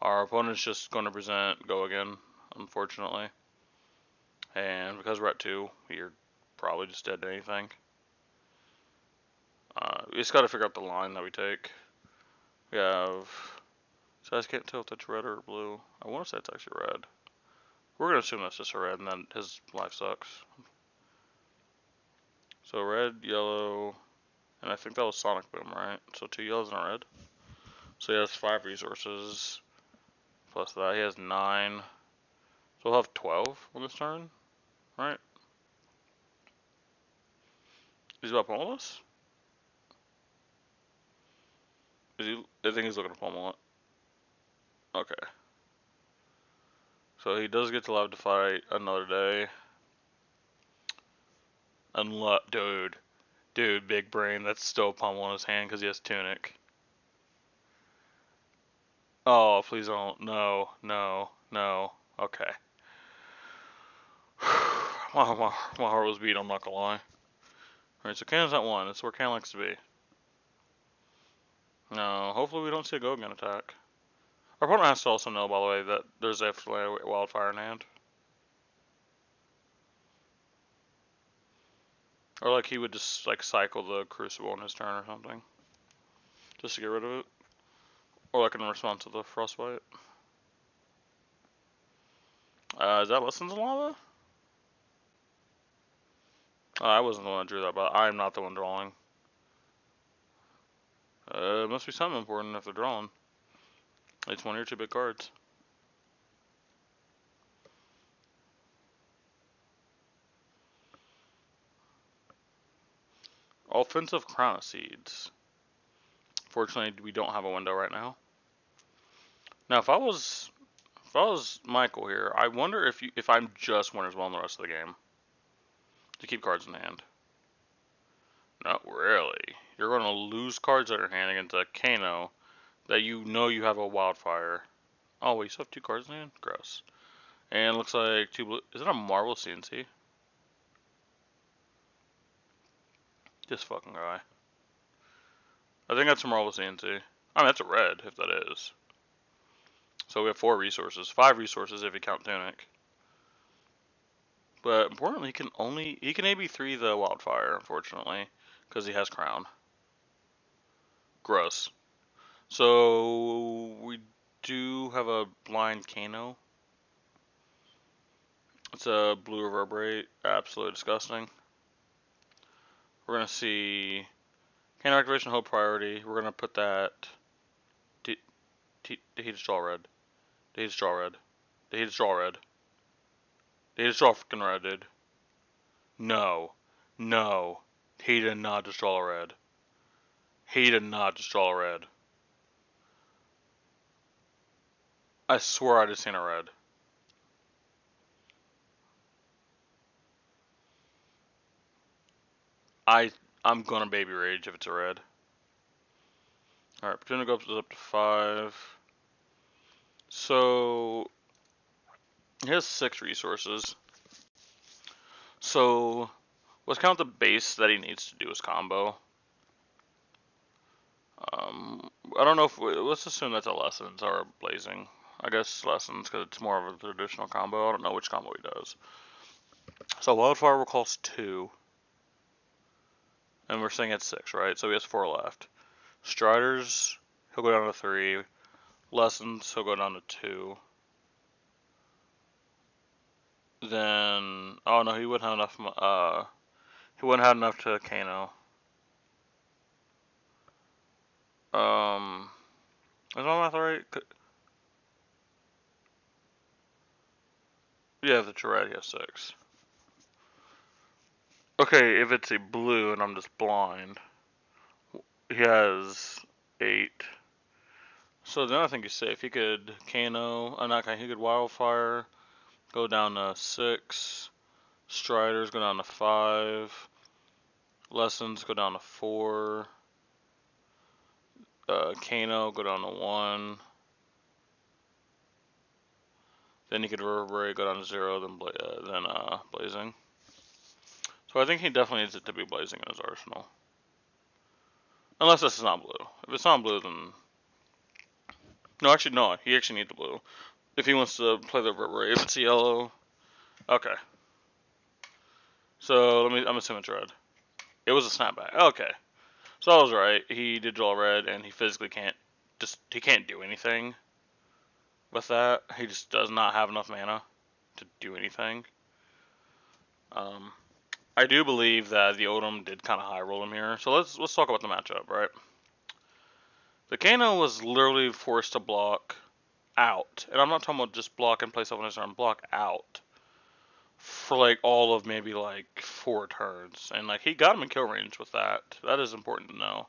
Our opponent's just going to present go again, unfortunately. And because we're at 2, we're probably just dead to anything. We just got to figure out the line that we take. We have... So I just can't tell if that's red or blue. I want to say it's actually red. We're going to assume that's just a red and then his life sucks. So red, yellow, and I think that was Sonic Boom, right? So 2 yellows and a red. So he has 5 resources. Plus that, he has 9. So we'll have 12 on this turn, right? He's about to pummel us? Is he? I think he's looking to pummel it. Okay. So he does get to live to fight another day. Dude, big brain, that's still pummel in his hand because he has Tunic. Oh, please don't. No, no, no. Okay. my heart was beat, I'm not gonna lie. Alright, so Kano's at 1. That's where Kano likes to be. No, hopefully we don't see a go again attack. Our opponent has to also know, by the way, that there's definitely a Wildfire in hand. Or like he would just like cycle the Crucible in his turn or something. Just to get rid of it. Or like in response to the Frostbite. Is that Lessons in Lava? I wasn't the one that drew that, but I'm not the one drawing. It must be something important if they're drawing. It's one of your 2 big cards. Offensive Crown of Seeds. Fortunately, we don't have a window right now. Now, if I was Michael here, I wonder if I'm just Winner's Well in the rest of the game to keep cards in hand. Not really. You're going to lose cards in your hand against a Kano that you know you have a Wildfire. Oh, wait, you still have 2 cards in hand? Gross. And it looks like 2 blue. Is it a Marvel CNC? This fucking guy. I think that's a Marvel CNC. I mean, that's a red, if that is. So we have 4 resources. 5 resources if you count Tunic. But importantly, he can AB3 the Wildfire, unfortunately, because he has Crown. Gross. So we do have a blind Kano. It's a blue Reverberate. Absolutely disgusting. We're gonna see Kano activation, hold priority. We're gonna put that. Did he just draw red? Did he just draw red? Did he just draw red? Did he just draw freaking red, dude? No. No. He did not just draw a red. He did not just draw a red. I swear I just seen a red. I'm gonna baby rage if it's a red. Alright, Platoon goes up to 5. So, he has 6 resources. So, let's count the base that he needs to do his combo. I don't know if let's assume that's a Lessons or a Blazing. I guess Lessons because it's more of a traditional combo. I don't know which combo he does. So Wildfire will cost 2. And we're saying it's 6, right? So he has 4 left. Striders, he'll go down to 3. Lessons, he'll go down to 2. Then, oh no, he wouldn't have enough, he wouldn't have enough to Kano. Is my math right? Yeah, the Tourette, he has 6. Okay, if it's a blue and I'm just blind, he has 8. So then I think he's safe. He could Kano, not Kano, he could Wildfire, go down to 6. Striders go down to 5. Lessons go down to 4. Kano go down to 1. Then he could Reverberate, go down to 0, then Blazing. So I think he definitely needs it to be Blazing in his arsenal. Unless this is not blue. If it's not blue, then... No, actually, no. He actually needs the blue. If he wants to play the Reverberate. If it's yellow... Okay. So, I'm assuming it's red. It was a snapback. Okay. So I was right. He did draw red, and he physically can't... he can't do anything with that. He just does not have enough mana to do anything. I do believe that the Odom did kind of high roll him here. So let's talk about the matchup, right? The Kano was literally forced to block out, and I'm not talking about just block and play stuff on his turn, block out for like all of maybe like 4 turns, and like he got him in kill range with that. That is important to know.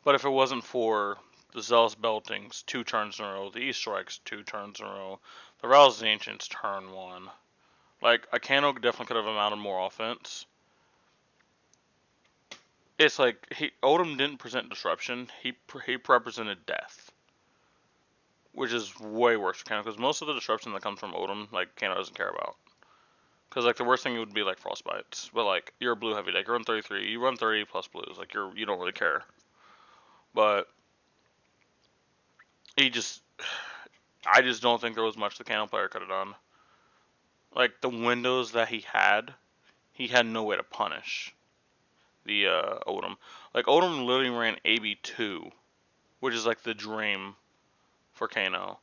But if it wasn't for the Zealous Beltings 2 turns in a row, the East Strikes 2 turns in a row, the Rouse of the Ancients turn 1, like a Kano definitely could have amounted more offense. It's like Odom didn't present disruption. He represented death, which is way worse for Kano because most of the disruption that comes from Odom, like Kano doesn't care about. Because like the worst thing would be like Frostbites, but like you're a blue heavy deck, you run 33, you run 30 plus blues, like you don't really care. But I just don't think there was much the Kano player could have done. Like the windows that he had no way to punish the Odom. Like Odom literally ran AB2, which is like the dream for Kano,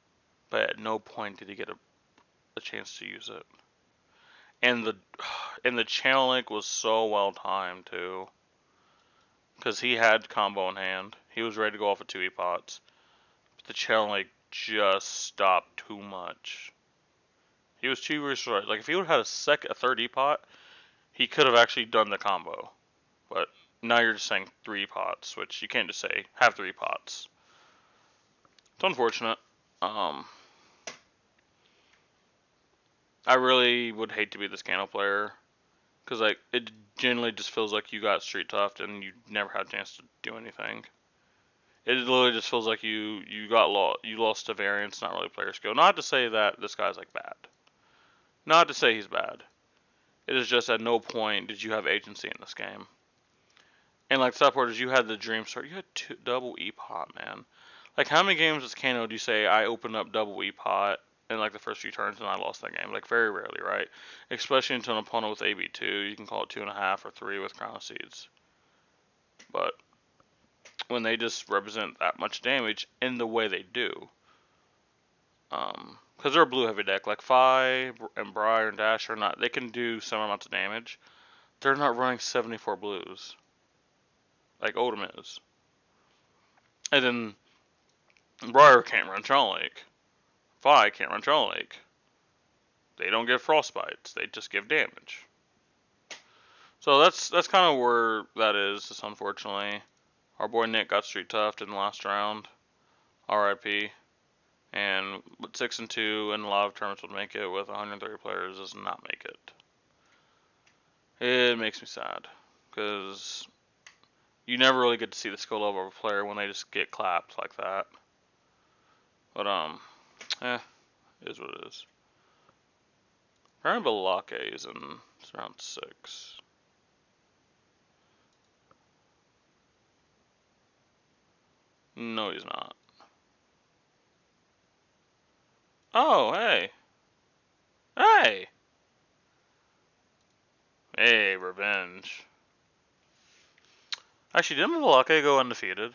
but at no point did he get a chance to use it. And the channel link was so well timed too, because he had combo in hand. He was ready to go off of 2 E-pots. But the channel link just stopped too much. He was too resourced. Like if he would have had a third E-pot, he could have actually done the combo. But now you're just saying 3 pots, which you can't just say have 3 pots. It's unfortunate. I really would hate to be this Kano player, because like it generally just feels like you got street toughed and you never had a chance to do anything. It literally just feels like you lost to variance, not really player skill. Not to say that this guy's like bad. Not to say he's bad. It is just at no point did you have agency in this game. And like supporters, you had the Dream Start. You had double E-pot, man. Like how many games as Kano do you say I opened up double E-pot in like the first few turns and I lost that game? Like very rarely, right? Especially into an opponent with AB2, you can call it 2.5 or 3 with Crown of Seeds. But when they just represent that much damage in the way they do, because they're a blue heavy deck, like Fi and Briar and Dash are not. They can do some amounts of damage. They're not running 74 blues like Odom is. And then Briar can't run Channel Lake. Fi can't run Channel Lake. They don't give frostbites. They just give damage. So that's kind of where that is. Just unfortunately, our boy Nick got street toughed in the last round. R.I.P. And 6-2 in a lot of tournaments would make it. With 130 players, does not make it. It makes me sad because you never really get to see the skill level of a player when they just get clapped like that. But it is what it is. Ryan Balake is in round 6. No, he's not. Oh, hey. Hey! Hey, revenge. Actually, didn't Balake go undefeated?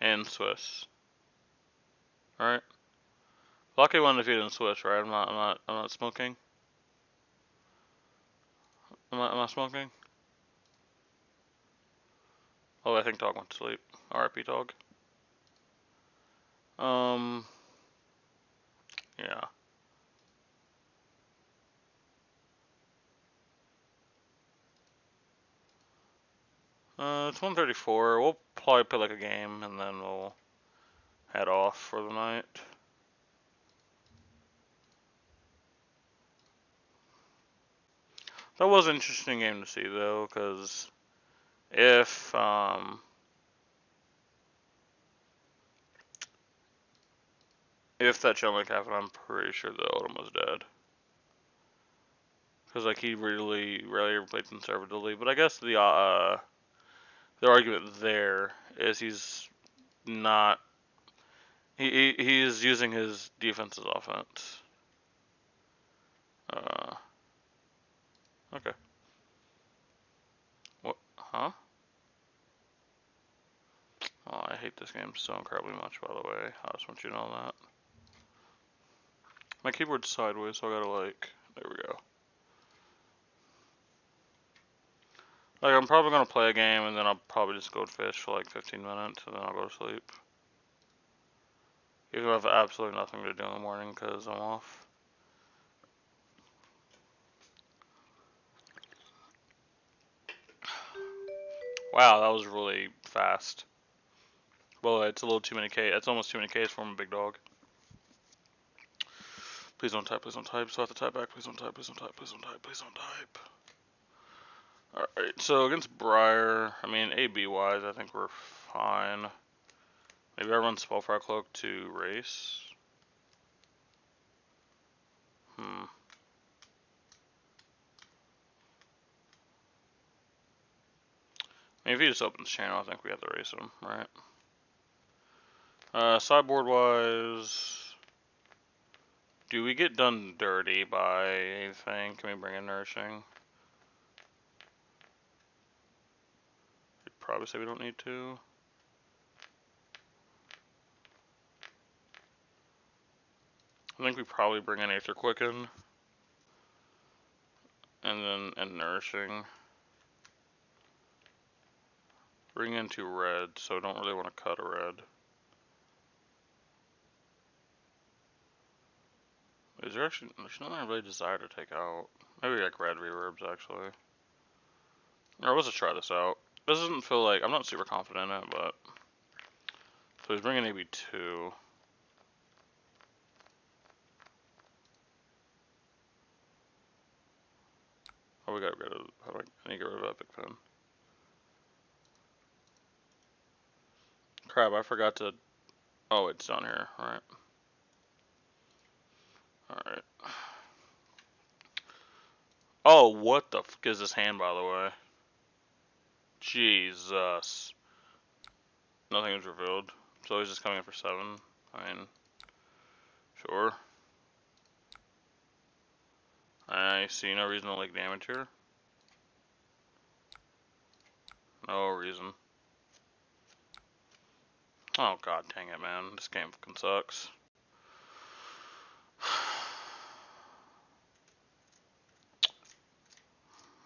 In Swiss. Alright. Balake won undefeated in Swiss, right? I'm not smoking. Am I smoking? Oh, I think Dog went to sleep. RIP Dog. Yeah. It's 1:34. We'll probably play like a game and then we'll head off for the night. That was an interesting game to see though, because if that challenge happened, I'm pretty sure the Odom was dead. Because like he really rarely ever played conservatively. But I guess the argument there is he's not. He's using his defense as offense. Okay. What? Huh? Oh, I hate this game so incredibly much, by the way. I just want you to know that. My keyboard's sideways, so I gotta like. There we go. Like, I'm probably gonna play a game and then I'll probably just go fish for like 15 minutes and then I'll go to sleep. Even if I have absolutely nothing to do in the morning because I'm off. Wow, that was really fast. Well, it's a little too many K. That's almost too many Ks for my big dog. Please don't type, please don't type. So I have to type back. Please don't type, please don't type, please don't type, please don't type. Alright, so against Briar, I mean, AB wise, I think we're fine. Maybe I run Spellfire Cloak to race. I mean, if he just opens channel, I think we have to race him, right? Sideboard wise, do we get done dirty by anything? Can we bring in Nourishing? I'd probably say we don't need to. I think we probably bring in Aether Quicken. And Nourishing. Bring in 2 red, so I don't really want to cut a red. Is there actually, there's nothing I really desire to take out. Maybe like red reverbs actually. Or let's just try this out. This doesn't feel like, I'm not super confident in it, but. So he's bringing AB 2. Oh, we got rid of, how do I need to get rid of Epic Pen. Crap, I forgot to, oh, it's down here, alright. Alright. Oh, what the fuck is this hand, by the way? Jesus. Nothing was revealed. So he's just coming in for 7. I mean, sure. I see no reason to like damage here. No reason. Oh god dang it, man. This game fucking sucks.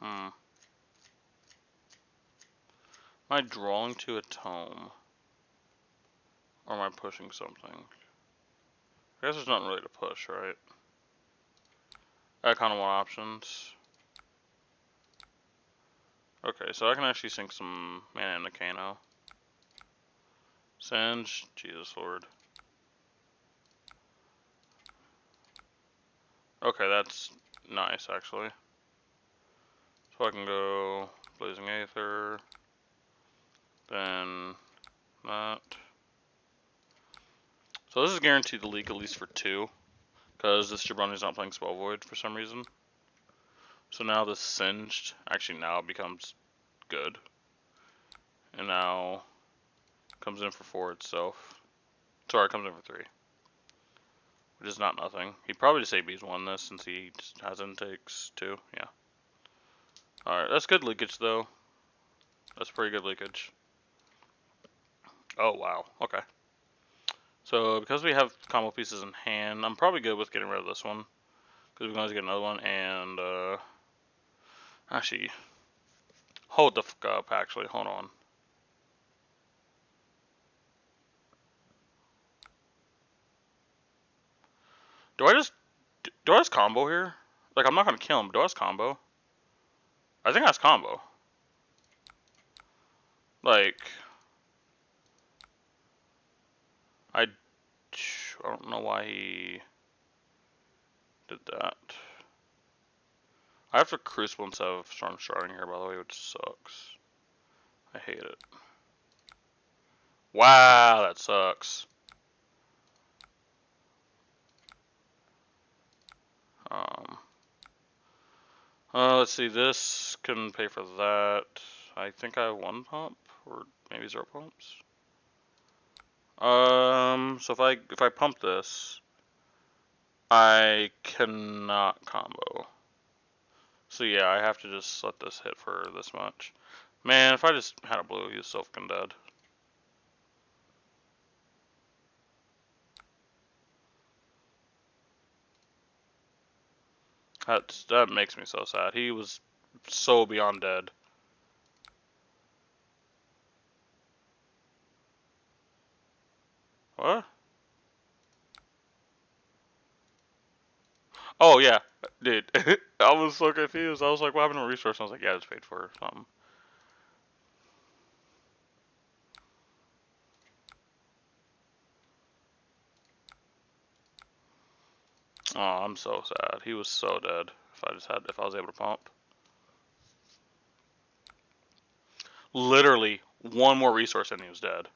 Am I drawing to a tome? Or am I pushing something? I guess there's nothing really to push, right? I kind of want options. Okay, so I can actually sink some mana into Kano. Singe, Jesus Lord. Okay, that's nice actually. So I can go Blazing Aether. Then that. So this is guaranteed to leak at least for 2, because this Jabroni's not playing Spell Void for some reason. So now this Singed actually now becomes good. And now comes in for 4 itself. Sorry, it comes in for 3. Which is not nothing. He probably just ABs 1 this since he just has intakes 2. Yeah. Alright, that's good leakage though. That's pretty good leakage. Oh wow, okay. So because we have combo pieces in hand, I'm probably good with getting rid of this one. Because we can always get another one, and actually, hold the fuck up, actually, hold on. Do I just combo here? Like, I'm not gonna kill him, but do I just combo? I think I just combo. Like, I don't know why he did that. I have to Crucible instead of Storm Sharding here, by the way, which sucks. I hate it. Wow, that sucks. Let's see, this can pay for that. I think I have 1 pump, or maybe 0 pumps. So if I pump this, I cannot combo. So yeah, I have to just let this hit for this much. Man, if I just had a blue, he's so fucking dead. That makes me so sad. He was so beyond dead. What? Oh yeah, dude. I was so confused. I was like, what happened to resource? I was like, yeah, it's paid for or something. Oh, I'm so sad. He was so dead. If I was able to pump. Literally, 1 more resource and he was dead.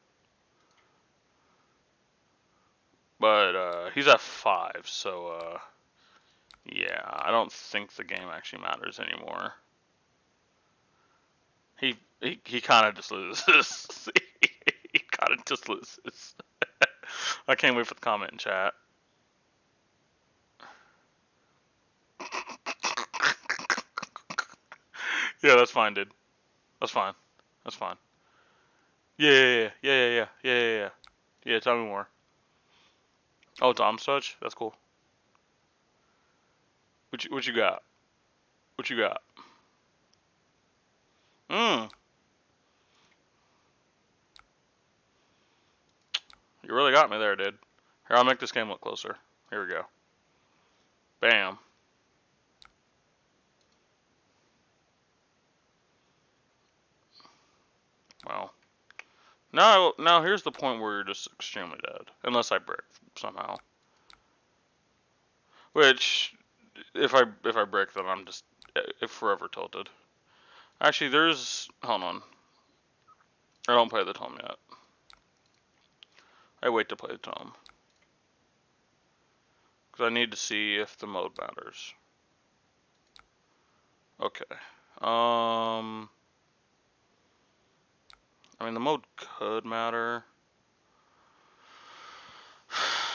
But he's at 5, so yeah, I don't think the game actually matters anymore. He kind of just loses. He kind of just loses. I can't wait for the comment in chat. Yeah, that's fine, dude. That's fine. That's fine. Yeah. Yeah, tell me more. Oh, Dom Such? That's cool. What you got? What you got? You really got me there, dude. Here, I'll make this game look closer. Here we go. Bam. Well. Now here's the point where you're just extremely dead. Unless I break somehow. Which, if I break, then I'm just forever tilted. Actually, hold on. I don't play the tome yet. I wait to play the tome. Because I need to see if the mode matters. Okay. I mean, the mode could matter.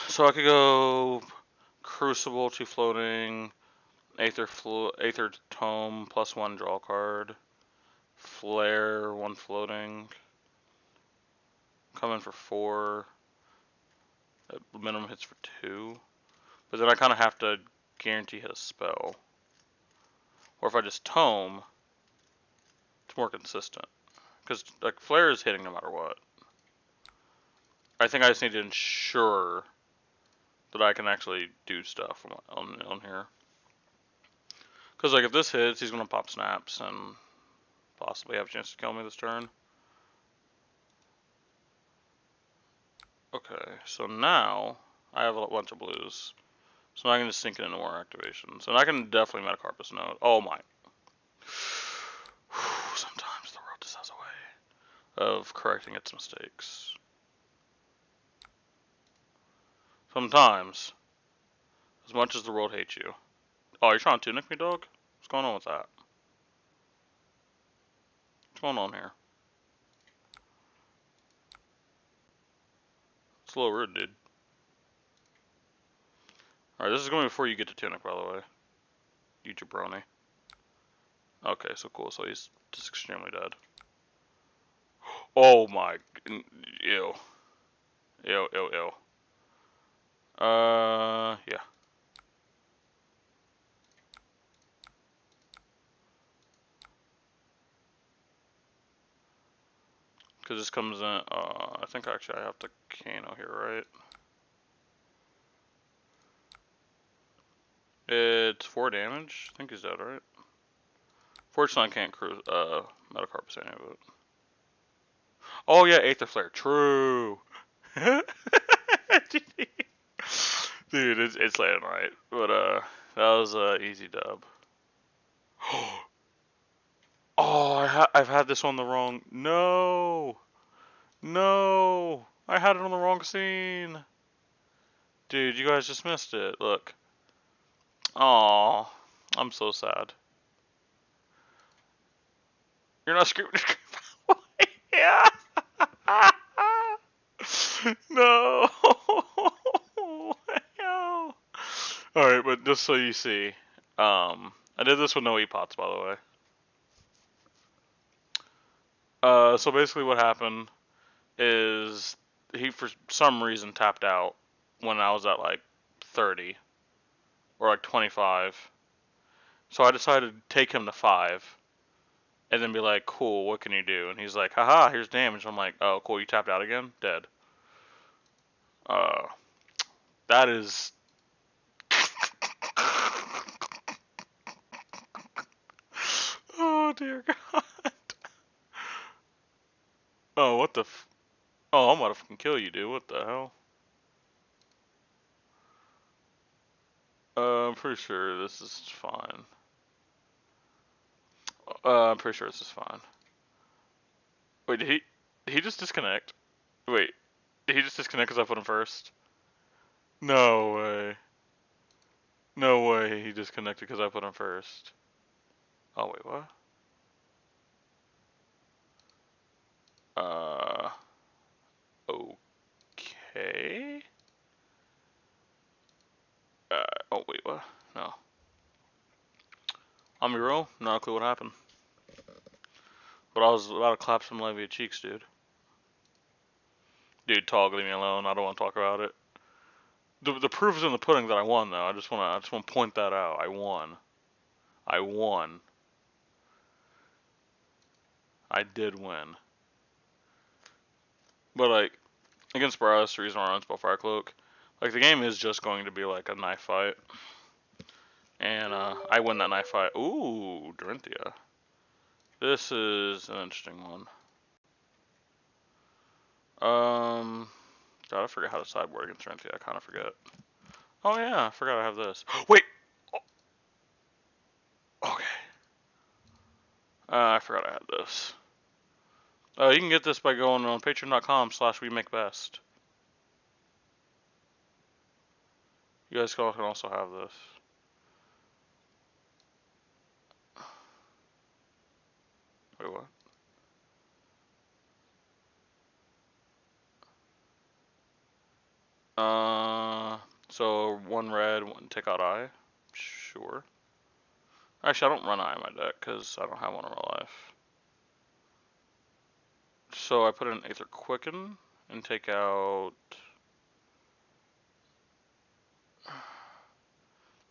So I could go Crucible 2 floating, Aether Tome +1 draw card, Flare 1 floating, come in for 4, minimum hits for 2, but then I kind of have to guarantee hit a spell. Or if I just Tome, it's more consistent. Because like Flare is hitting no matter what. I think I just need to ensure that I can actually do stuff on here. Because like if this hits, he's gonna pop snaps and possibly have a chance to kill me this turn. Okay, so now I have a bunch of blues. So now I can just sink it into more activations. And I can definitely Metacarpus Node. Oh my. Sometimes the road just has a way. of correcting its mistakes. Sometimes, as much as the world hates you. Oh, you're trying to tunic me, dog? What's going on with that? What's going on here? It's a little rude, dude. Alright, this is going before you get to tunic, by the way. You jabroni. Okay, so cool. So he's just extremely dead. Oh my. Ew. Ew, ew, ew. Yeah. Because this comes in, I think actually I have to Kano here, right? It's 4 damage. I think he's dead, right? Fortunately, I can't cruise, Metacarpus any of it. Oh yeah, Aether Flare. True. Dude, it's landing right. But, that was a easy dub. Oh, I've had this on the wrong. No, no, I had it on the wrong scene. Dude, you guys just missed it. Look. Aw, I'm so sad. You're not screaming. Yeah. No. No. All right, but just so you see, I did this with no epots, by the way. So basically what happened is he for some reason tapped out when I was at like 30 or like 25. So I decided to take him to 5 and then be like, cool, what can you do? And he's like, haha, here's damage. I'm like, oh, cool, you tapped out again? Dead. That is... Oh, dear God. Oh, what the Oh, I'm gonna fucking kill you, dude. What the hell? I'm pretty sure this is fine. I'm pretty sure this is fine. Wait, did he just disconnect? Wait, did he just disconnect because I put him first? No way. No way he disconnected because I put him first. Oh, wait, what? Okay. Oh, wait, what? No. I'm your real, not a clue what happened. But I was about to clap some Levia cheeks, dude. Dude, Tog, leave me alone. I don't want to talk about it. The proof is in the pudding that I won, though. I just want to point that out. I won. I won. I did win. But like against Borealis, the reason why I runs Fire Cloak, like the game is just going to be like a knife fight, and I win that knife fight. Ooh, Dorinthia. This is an interesting one. God, I forgot how to sideboard against Dorinthia. I kind of forget. Oh yeah, I forgot I have this. Wait. Oh. Okay. I forgot I had this. You can get this by going on patreon.com/wemakebest. You guys can also have this. Wait, what? So 1 red, 1 take out eye. Sure. Actually, I don't run eye in my deck because I don't have one in real life. So I put in Aether Quicken and take out.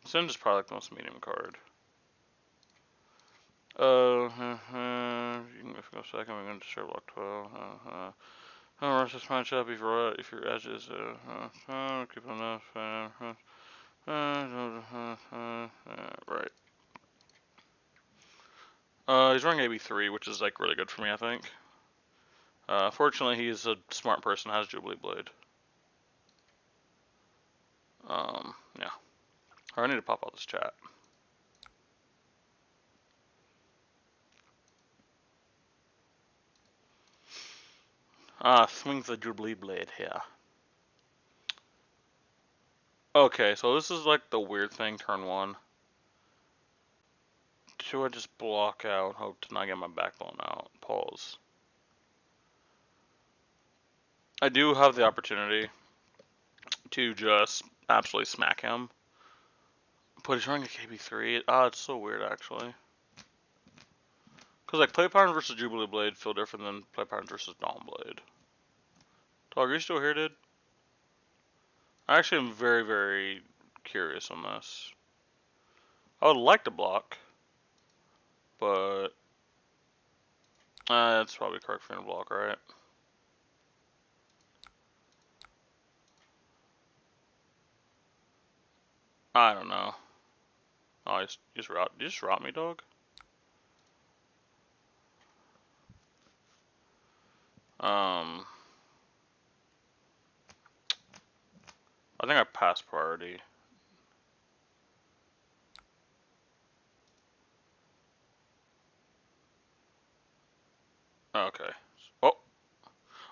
Singe is probably like the most medium card. You can go for a second. We're going to share block 12. Rush this matchup if your edge is keep enough. Right. He's running AB3, which is like really good for me, I think. Fortunately, he's a smart person, has Jubilee Blade. Yeah. I need to pop out this chat. Swings the Jubilee Blade here. Okay, so this is like the weird thing, turn 1. Should I just block out, hope to not get my backbone out? Pause. I do have the opportunity to just absolutely smack him. But he's running a KB3. It's so weird actually. Because like play patterns versus Jubilee Blade feel different than play patterns versus Dawn Blade. Dog, are you still here, dude? I actually am very, very curious on this. I would like to block, but that's probably correct for me to block, right? I don't know. Oh, you just route me, dog. I think I passed priority. Okay. Oh,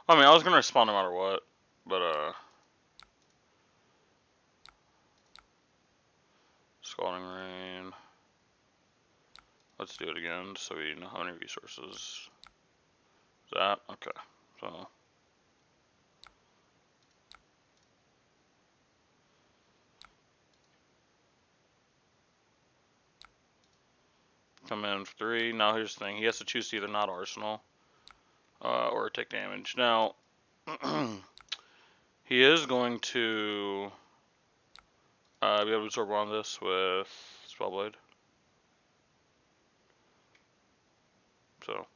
I mean, I was gonna respond no matter what, but Scalding Rain. Let's do it again, so we know how many resources. Is that okay? So. Come in for 3. Now here's the thing. He has to choose to either not Arsenal or take damage. Now, he is going to be able to absorb on this with Spellblade. So,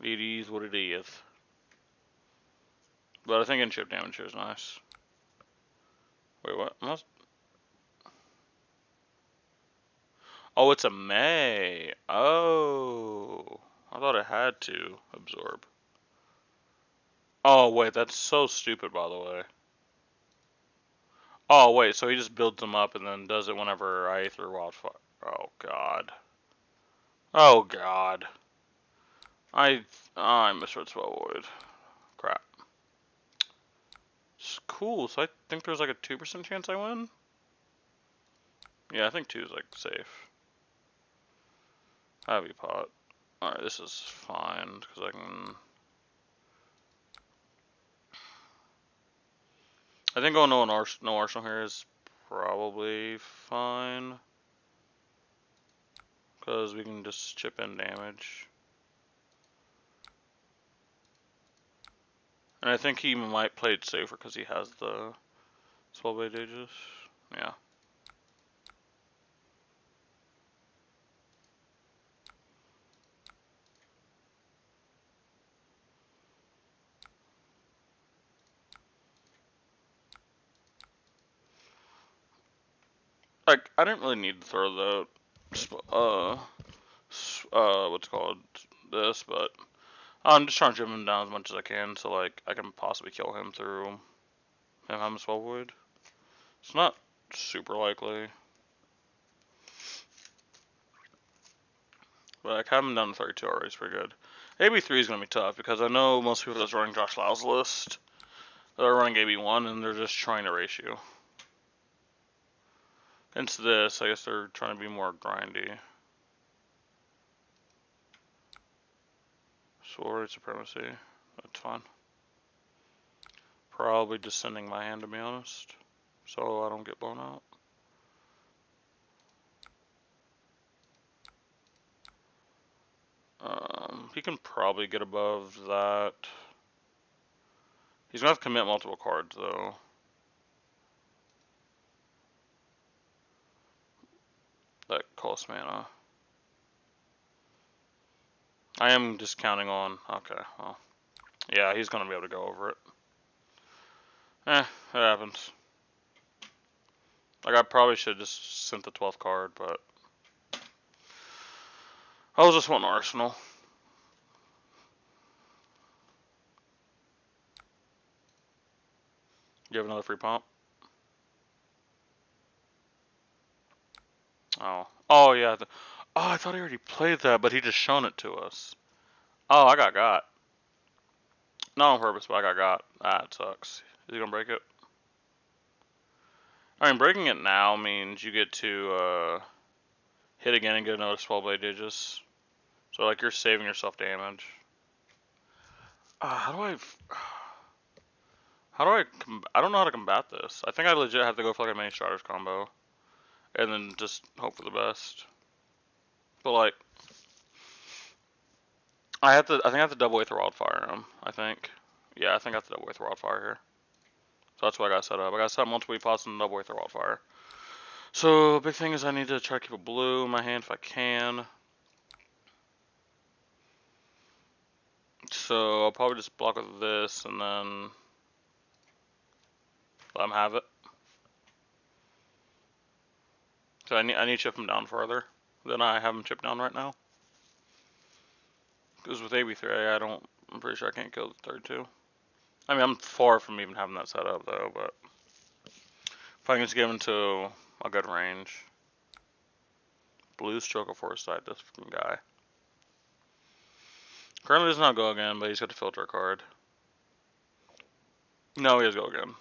it is what it is. But I think in chip damage here is nice. Wait, what? Oh, it's a May. Oh. I thought it had to absorb. Oh, wait, that's so stupid, by the way. Oh, wait, so he just builds them up and then does it whenever I throw Wildfire. Oh, God. Oh, God. I misread Spellvoid. Crap. It's cool, so I think there's like a 2% chance I win? Yeah, I think 2 is like safe. Heavy pot. Alright, this is fine, because I can... I think going no Arsenal here is probably fine. Because we can just chip in damage. And I think he might play it safer because he has the Spellblade Aegis. Yeah. Like, I didn't really need to throw the, what's it called, this, but I'm just trying to trim him down as much as I can, so, like, I can possibly kill him through him having a Spellvoid. It's not super likely. But I have him down to 32 already, it's pretty good. AB3 is going to be tough, because I know most people that's running Josh Lau's list, they're running AB1, and they're just trying to race you. Into this, I guess they're trying to be more grindy. Sword Supremacy, that's fine. Probably just sending my hand, to be honest, so I don't get blown out. He can probably get above that. He's gonna have to commit multiple cards, though. That costs mana. I am just counting on... Okay, well. Yeah, he's gonna be able to go over it. It happens. Like, I probably should have just sent the 12th card, but... I was just wanting Arsenal. You have another free pump? Oh. Oh, yeah. Oh, I thought he already played that, but he just shown it to us. Oh, I got. Not on purpose, but I got. That sucks. Is he gonna break it? I mean, breaking it now means you get to hit again and get another Swell Blade Digis. So, like, you're saving yourself damage. How do I... I don't know how to combat this. I think I legit have to go for, like, a Many Striders combo. And then just hope for the best. But, like... I think I have to double Aether Wildfire him, I think. Yeah, I think I have to double Aether Wildfire here. So that's what I got set up. I got set up multiple pots and double Aether Wildfire. So, big thing is I need to try to keep a blue in my hand if I can. So, I'll probably just block with this and then let him have it. So I need to chip him down further than I have him chipped down right now. Because with AB3A, I'm pretty sure I can't kill the third two. I mean, I'm far from even having that set up though, but if I can just get him into a good range. Blue Stroke of Foresight, this fucking guy. Currently does not go again, but he's got to filter a card. No, he does go again.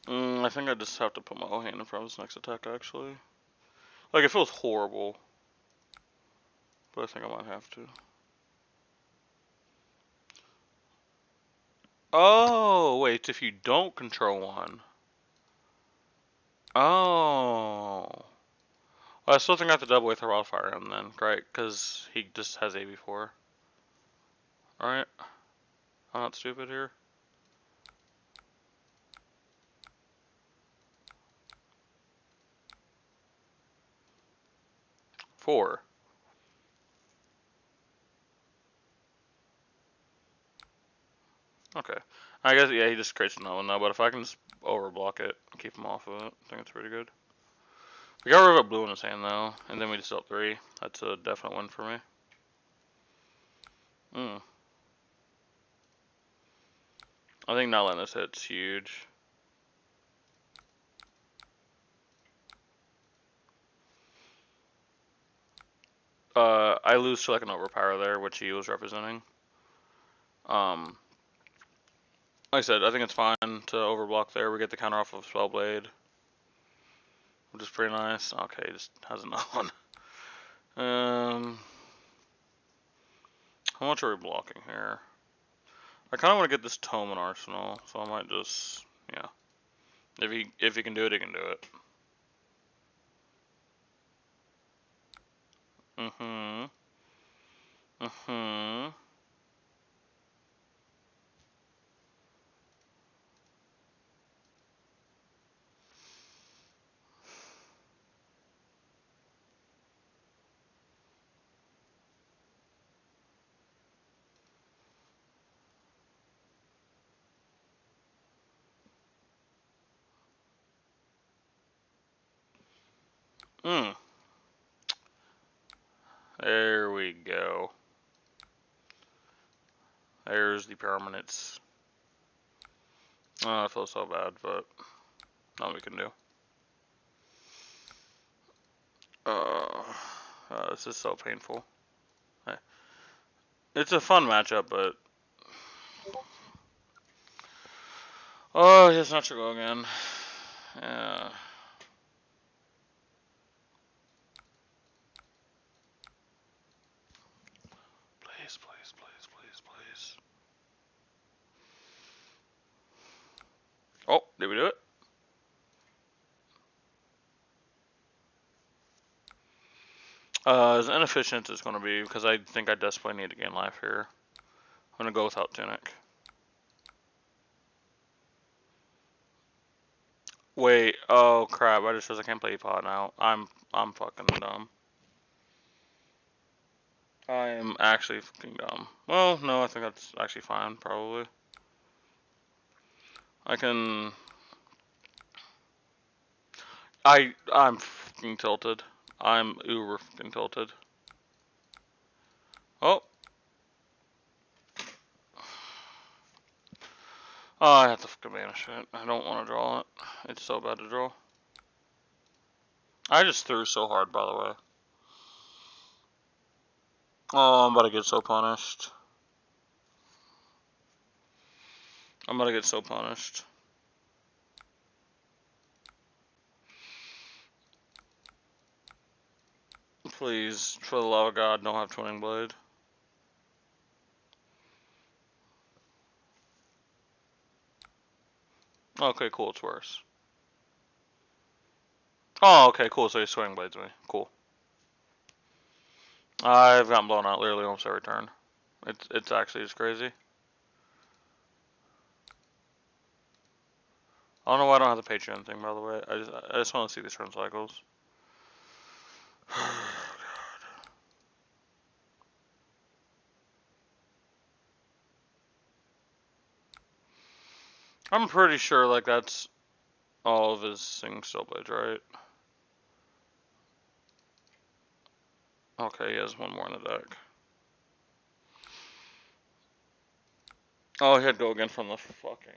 I think I just have to put my whole hand in front of his next attack, actually. Like, it feels horrible. But I think I might have to. Oh, wait, if you don't control one. Oh. Well, I still think I have to double Aether Wildfire him then, right? Because he just has AB4. Alright. I'm not stupid here. Four. Okay. I guess, yeah, he just creates another one now, but if I can just overblock it and keep him off of it, I think it's pretty good. We got rid of a blue in his hand, though, and then we just dealt 3. That's a definite win for me. I think not letting this hit's huge. I lose to like an overpower there, which he was representing. Like I said, I think it's fine to overblock there. We get the counter off of Spellblade, which is pretty nice. Okay, just has another one. How much are we blocking here? I kind of want to get this Tome in Arsenal, so I might just, yeah. If he can do it, he can do it. There we go. There's the permanents. Oh, I feel so bad, but nothing we can do. This is so painful. It's a fun matchup, but oh, he has not to go again. Yeah. Please, please, please, please, please. Oh, did we do it? As inefficient as it's going to be, because I think I desperately need to gain life here. I'm going to go without Tunic. Wait, oh crap, I just realized I can't play pot now. I'm fucking dumb. I am actually fucking dumb. Well, no, I think that's actually fine, probably. I can... I'm fucking tilted. I'm uber fucking tilted. Oh. Oh, I have to fucking banish it. I don't want to draw it. It's so bad to draw. I just threw so hard, by the way. Oh, I'm about to get so punished. I'm about to get so punished. Please, for the love of God, don't have Twinning Blade. Okay, cool, it's worse. Oh, okay, cool, so he's Swing Blades me. Cool. I've gotten blown out literally almost every turn. It's actually just crazy. I don't know why I don't have the Patreon thing, by the way. I just want to see these turn cycles. I'm pretty sure, like, that's all of his Sing Steel Blades, right? Okay, he has one more in the deck. Oh, he had to go again from the fucking...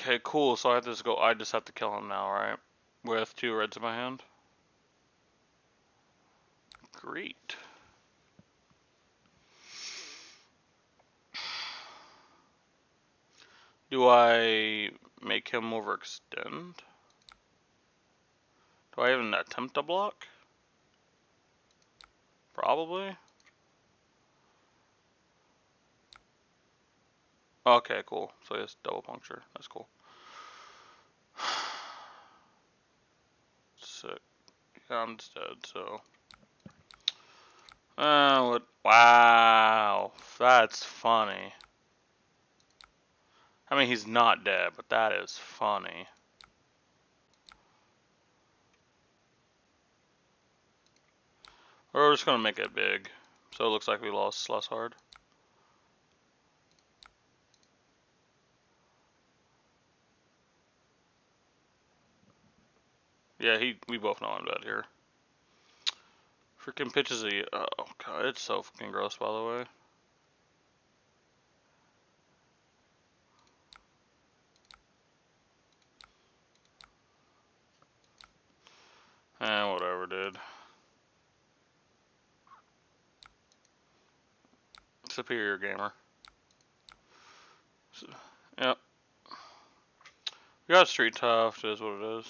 Okay, cool. So I have to just go. I just have to kill him now, right? With 2 reds in my hand. Great. Do I make him overextend? Do I even attempt to block? Probably. Okay, cool. So he has double puncture. That's cool. Sick. Yeah, I'm just dead, so. What? Wow. That's funny. I mean, he's not dead, but that is funny. We're just gonna make it big. So it looks like we lost less hard. Yeah, we both know I'm dead here. Freaking pitches oh god, it's so fucking gross, by the way. Whatever, dude. Superior gamer. So, yep. We got street tough, it is what it is.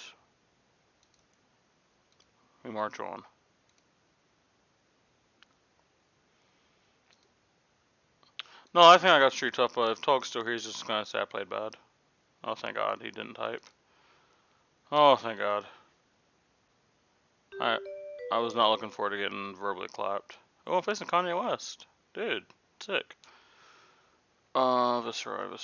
We march on. No, I think I got street tough, but if Tog's still here, he's just gonna say I played bad. Oh, thank God, he didn't type. Oh, thank God. I was not looking forward to getting verbally clapped. Oh, I'm facing Kanye West. Dude, sick. Viscerai.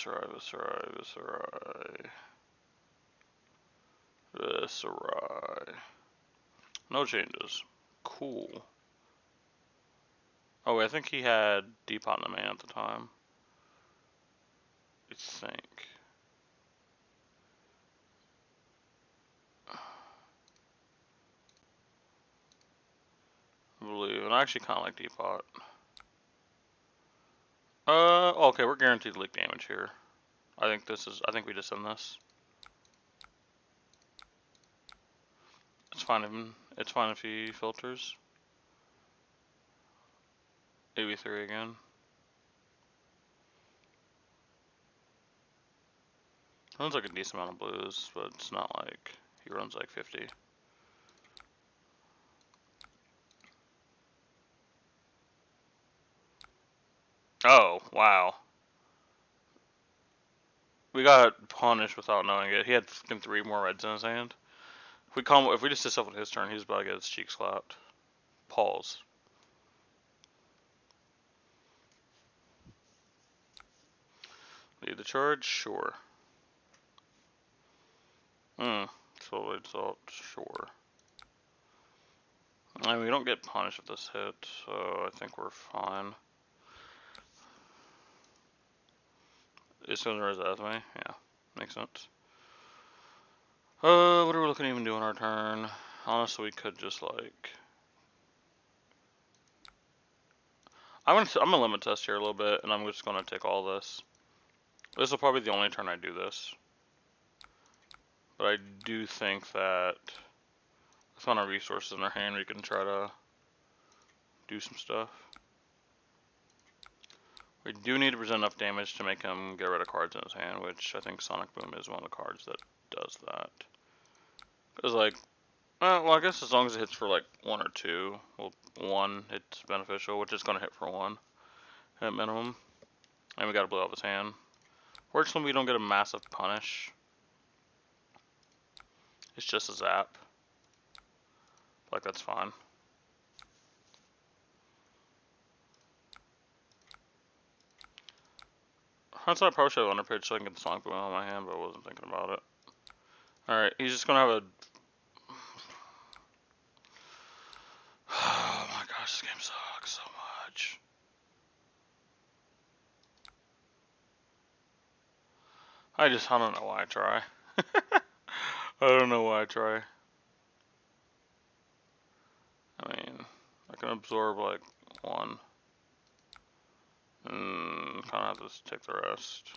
No changes. Cool. Oh, I think he had Depot in the main at the time. I think. I believe. And I actually kind of like Depot. Okay, we're guaranteed leak damage here. I think we just end this. It's fine if he filters. 83 again. Runs like a decent amount of blues, but it's not like he runs like 50. Oh, wow. We got punished without knowing it. He had 3 more reds in his hand. If we just did stuff on his turn, he's about to get his cheeks clapped. Pause. Lead the charge? Sure. Solid salt, sure. I mean, we don't get punished if this hit, so I think we're fine. It's gonna resist me? Yeah, makes sense. What are we looking to even do on our turn? Honestly, we could just like... I'm gonna limit test here a little bit, and I'm just gonna take all this. This will probably be the only turn I do this. But I do think that with on our resources in our hand, we can try to do some stuff. We do need to present enough damage to make him get rid of cards in his hand, which I think Sonic Boom is one of the cards that does that. Because, like, well, I guess as long as it hits for, like, 1 or 2, well, 1, it's beneficial, which is going to hit for 1 at minimum. And we got to blow up his hand. Fortunately, we don't get a massive punish. It's just a zap. Like, that's fine. Hindsight, I probably should have underpitched so I can get the Sonic Boom on my hand, but I wasn't thinking about it. Alright, he's just gonna have a... Oh my gosh, this game sucks so much. I don't know why I try. I don't know why I try. I mean, I can absorb like 1. And kind of just take the rest.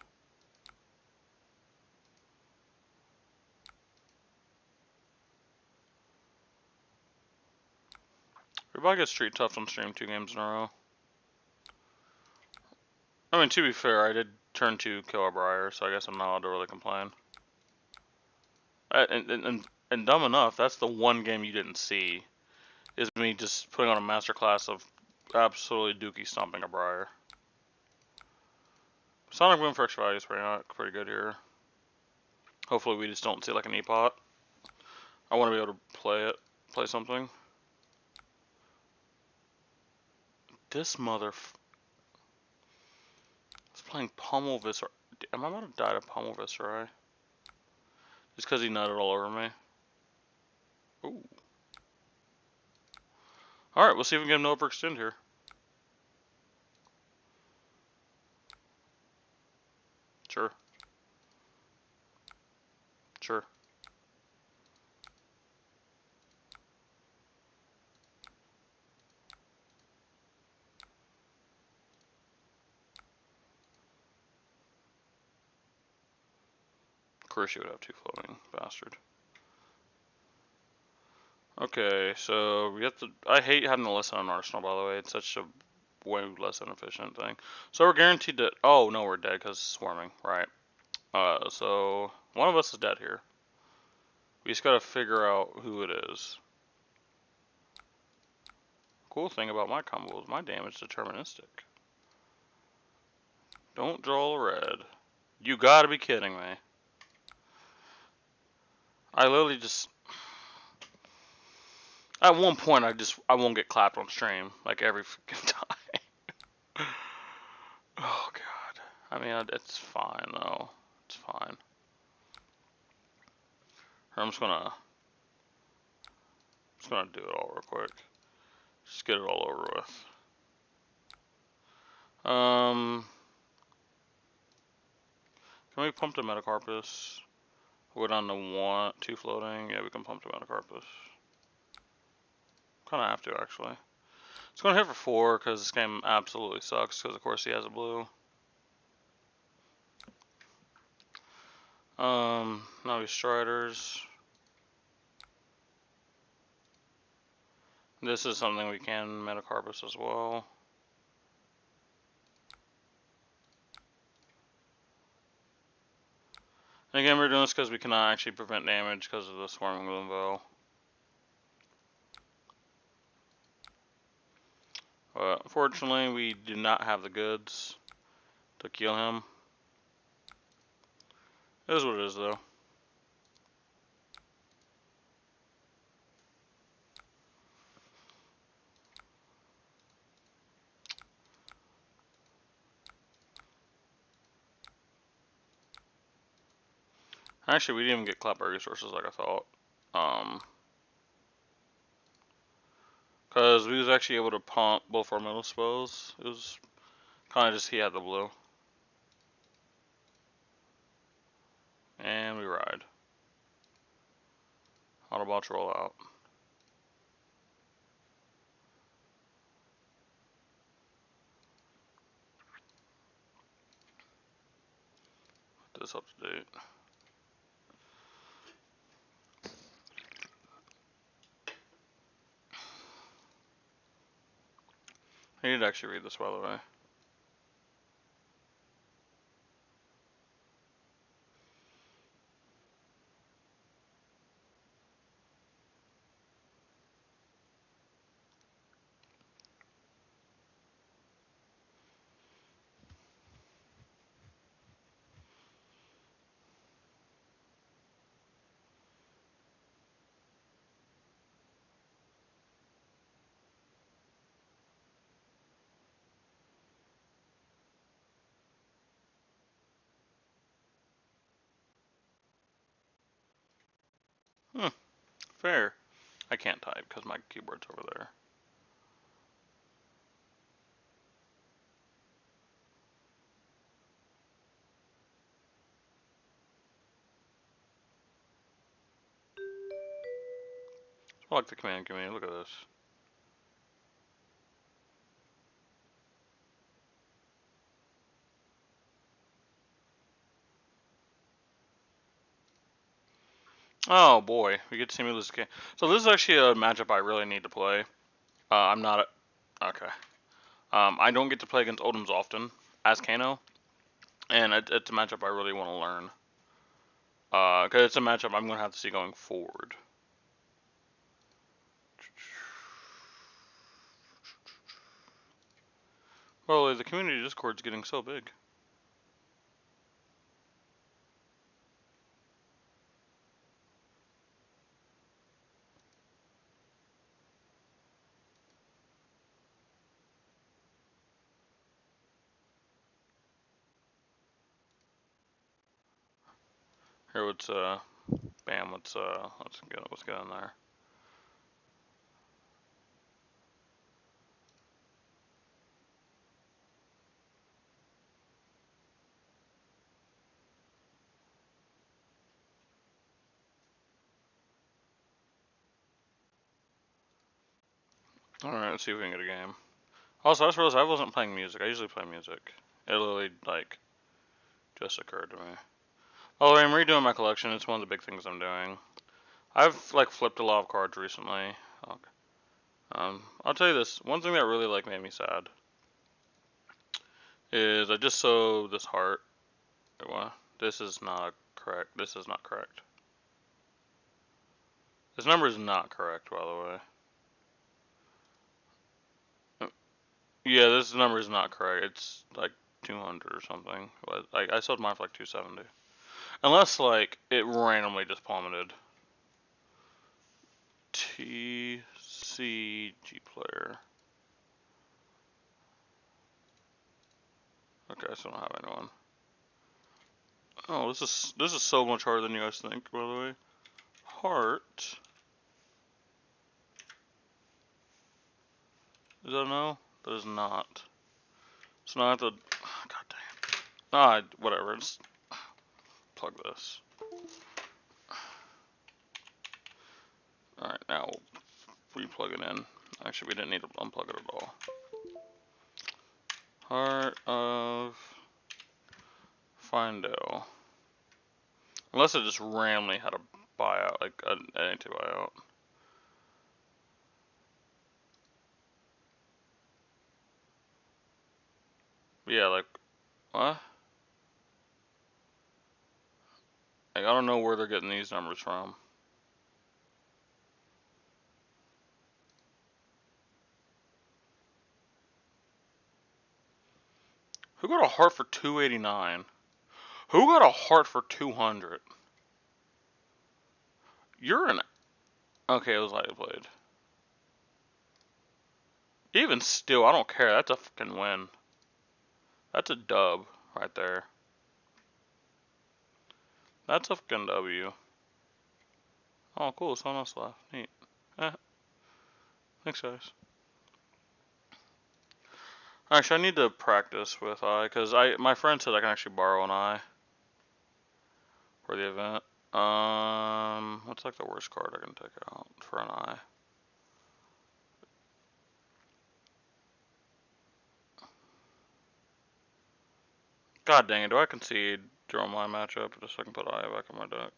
Everybody gets street tough on stream 2 games in a row. I mean, to be fair, I did turn 2 kill a Briar, so I guess I'm not allowed to really complain. And dumb enough, that's the one game you didn't see, is me just putting on a masterclass of absolutely dookie stomping a Briar. Sonic Boom for extra value is pretty good here. Hopefully we just don't see like an E-pot. I want to be able to play something. This is playing Pummel Viscera. Am I about to die to Pummel Viscera? Just because he nutted all over me. Ooh. Alright, we'll see if we can get him to overextend here. Sure. Sure. Of course you would have 2 floating, bastard. Okay, so we have to... I hate having to listen on Arsenal, by the way. It's such a way less inefficient thing. So we're guaranteed to... Oh, no, we're dead because it's swarming. Right. So one of us is dead here. We just gotta figure out who it is. Cool thing about my combo is my damage is deterministic. Don't draw a red. You gotta be kidding me. I literally just... At one point, I won't get clapped on stream, like every freaking time. Oh god. I mean, it's fine though. It's fine. I'm just gonna do it all real quick. Just get it all over with. Can we pump to Metacarpus? We're down to 2 floating. Yeah, we can pump to Metacarpus. Kind of have to actually. It's gonna hit for 4 because this game absolutely sucks. Because of course he has a blue. Now he's Striders. This is something we can Metacarpus as well. And again, we're doing this because we cannot actually prevent damage because of the Swarming Gloomveil. But unfortunately, we do not have the goods to kill him. It is what it is, though. Actually, we didn't even get clapper resources like I thought. Because we was actually able to pump both our metal spells. It was kind of just he had the blue. And we ride. Autobots roll out. this up to date. I need to actually read this, by the way. Fair. I can't type because my keyboard's over there. I like the command community. Look at this. Oh boy, we get to see me lose the game. So this is actually a matchup I really need to play. I'm not okay. I don't get to play against Oldhams often as Kano, and it's a matchup I really want to learn. Cause it's a matchup I'm gonna have to see going forward. Well, the community Discord's getting so big. Here, bam, let's get in there. All right, let's see if we can get a game. Also, I just realized I wasn't playing music. I usually play music. It literally just occurred to me. Oh, I'm redoing my collection. It's one of the big things I'm doing. I've flipped a lot of cards recently. Okay. I'll tell you this. One thing that really made me sad is I just saw this heart. Well, this is not correct. This is not correct. This number is not correct, by the way. Yeah, this number is not correct. It's 200 or something. But I sold mine for 270. Unless it randomly just plummeted. TCG player. Okay, I still don't have anyone. Oh, this is so much harder than you guys think, by the way. Heart. Is that a no? That is not. So now I have to. Oh, God damn. Whatever. Just plug this. Alright, now we'll plug it in. Actually, we didn't need to unplug it at all. Heart of Findo. Unless it just randomly had a buyout, an NA2 buyout. Yeah, what? I don't know where they're getting these numbers from. Who got a heart for 289? Who got a heart for 200? You're an... Okay, it was lightly played. Even still, I don't care. That's a fucking win. That's a dub right there. That's a fucking W. Oh, cool. Someone else left. Neat. Thanks, guys. Actually, I need to practice with I, because my friend said I can actually borrow an I for the event. What's the worst card I can take out for an I? God dang it, do I concede? draw my matchup just so I can put Aya back on my deck.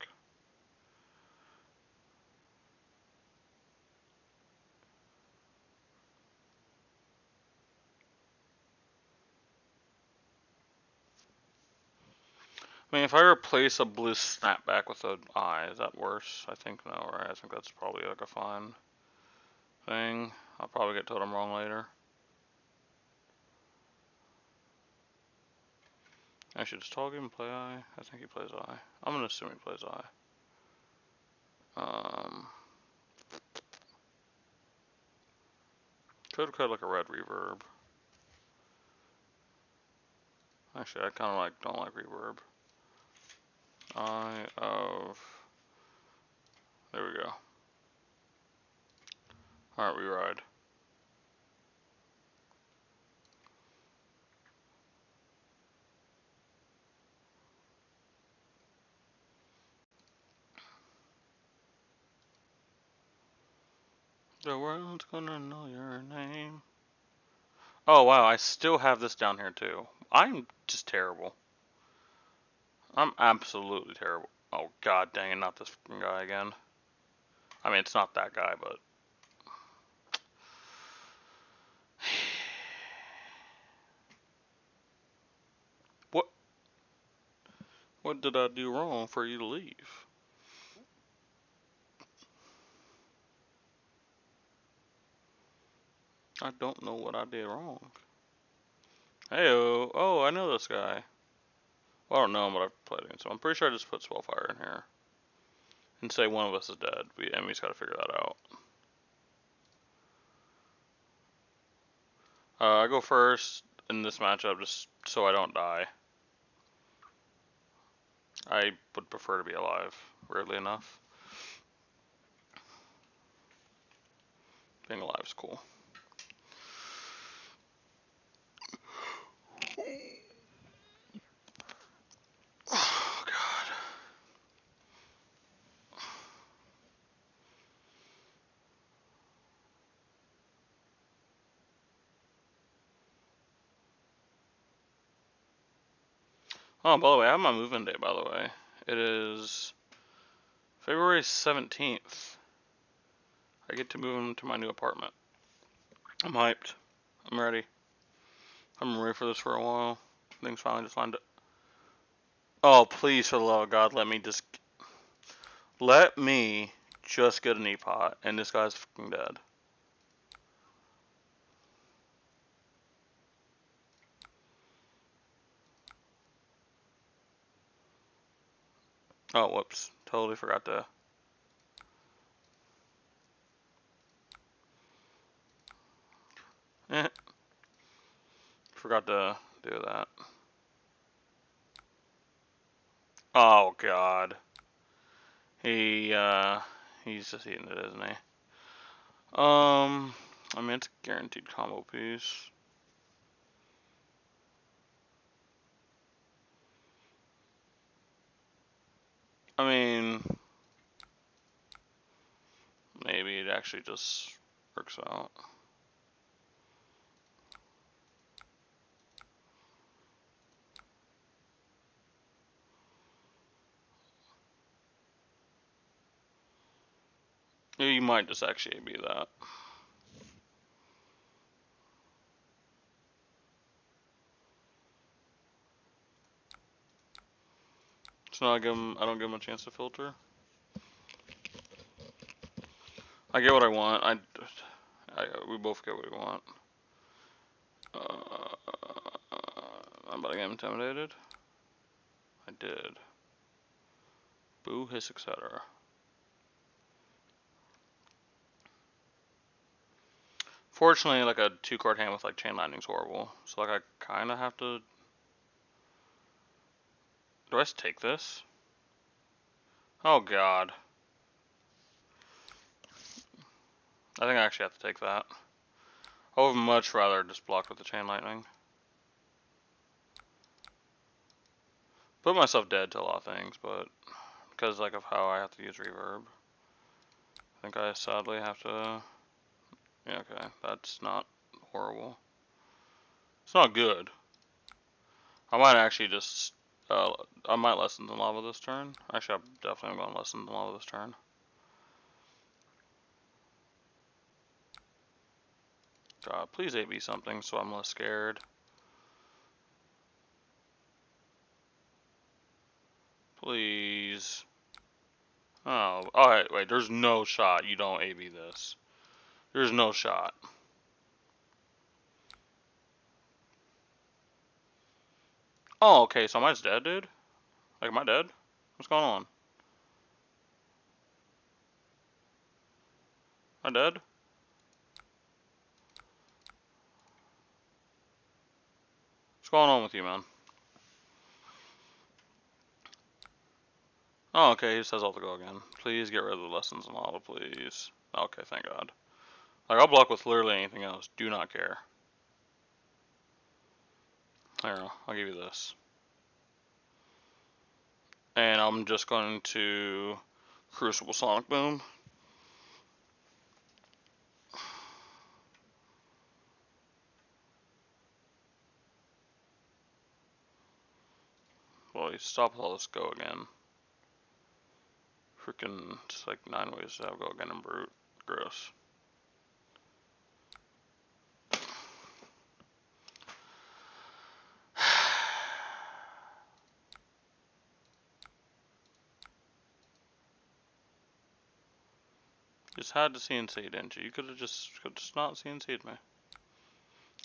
I mean, if I replace a blue snapback with an eye, is that worse? I think no, right? I think that's probably like a fine thing. I'll probably get told I'm wrong later. Actually, does Tall Game play eye? I think he plays eye. I'm gonna assume he plays eye. Could have cut like a red reverb. Actually, I kind of don't like reverb. Eye of. There we go. Alright, we ride. The world's gonna know your name. Oh wow, I still have this down here too. I'm just terrible. I'm absolutely terrible. Oh god dang it, not this fucking guy again. I mean, it's not that guy, but... What? What did I do wrong for you to leave? I don't know what I did wrong. Heyo, oh, I know this guy. Well, I don't know him, but I've played him, so I'm pretty sure I just put Spellfire in here. And say one of us is dead. We just gotta figure that out. I go first in this matchup just so I don't die. I would prefer to be alive, weirdly enough. Being alive is cool. Oh, God. Oh, by the way, I have my move-in day, by the way. It is February 17th. I get to move into my new apartment. I'm hyped. I'm ready. I'm ready for this for a while. Things finally just lined up. Oh, please, for the love of God, let me just get an E-pot, and this guy's fucking dead. Oh, whoops. Totally forgot to... Forgot to do that. Oh, God. He's just eating it, isn't he? I mean, it's a guaranteed combo piece. I mean, maybe it actually just works out. You might just actually be that. So now I don't give him a chance to filter. I get what I want. We both get what we want. I'm about to get intimidated. I did. Boo, hiss, etc. Fortunately, like a 2-card hand with like Chain Lightning's horrible. So like I kind of have to. Do I just take this? Oh God. I think I actually have to take that. I would much rather just block with the Chain Lightning. Put myself dead to a lot of things, but because like of how I have to use reverb, I think I sadly have to. Yeah, okay, that's not horrible. It's not good. I might actually just I might Lessons in Lava this turn. Actually, I'm definitely going Lessons in Lava this turn. God, please AB something so I'm less scared. Please. Oh, alright, wait, there's no shot you don't AB this. There's no shot. Oh, okay, so am I just dead, dude? Like, am I dead? What's going on? Am I dead? What's going on with you, man? Oh, okay, he says I'll have to go again. Please get rid of the Lessons in Lava, please. Okay, thank God. Like, I'll block with literally anything else. Do not care. Here, I'll give you this. And I'm just going to Crucible Sonic Boom. Well, you stop with all this go again. Freaking, it's like 9 ways to have go again in Brute. Gross. Just had to CNC, didn't you? You could have just not CNC'd me.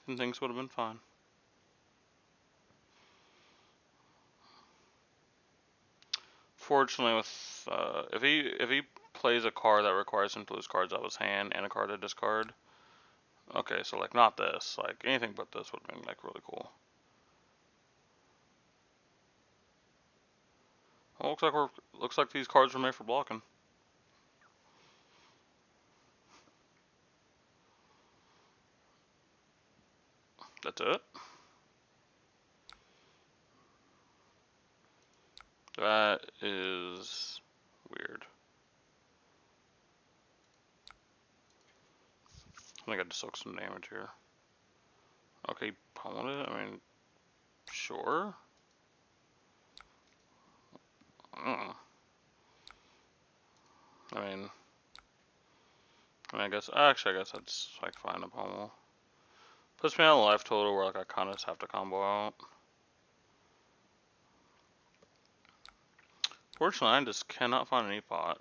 And things would have been fine. Fortunately, with if he plays a card that requires him to lose cards out of his hand and a card to discard. Okay, so like not this, like anything but this would have been like really cool. Well, looks like these cards were made for blocking. That's it. That is weird. I think I just took some damage here. Okay, pummeled it. I mean, sure. I mean, I guess actually I guess that's like fine to pummel. Puts me on a life total where like I kind of just have to combo out. Fortunately, I just cannot find an E-pot.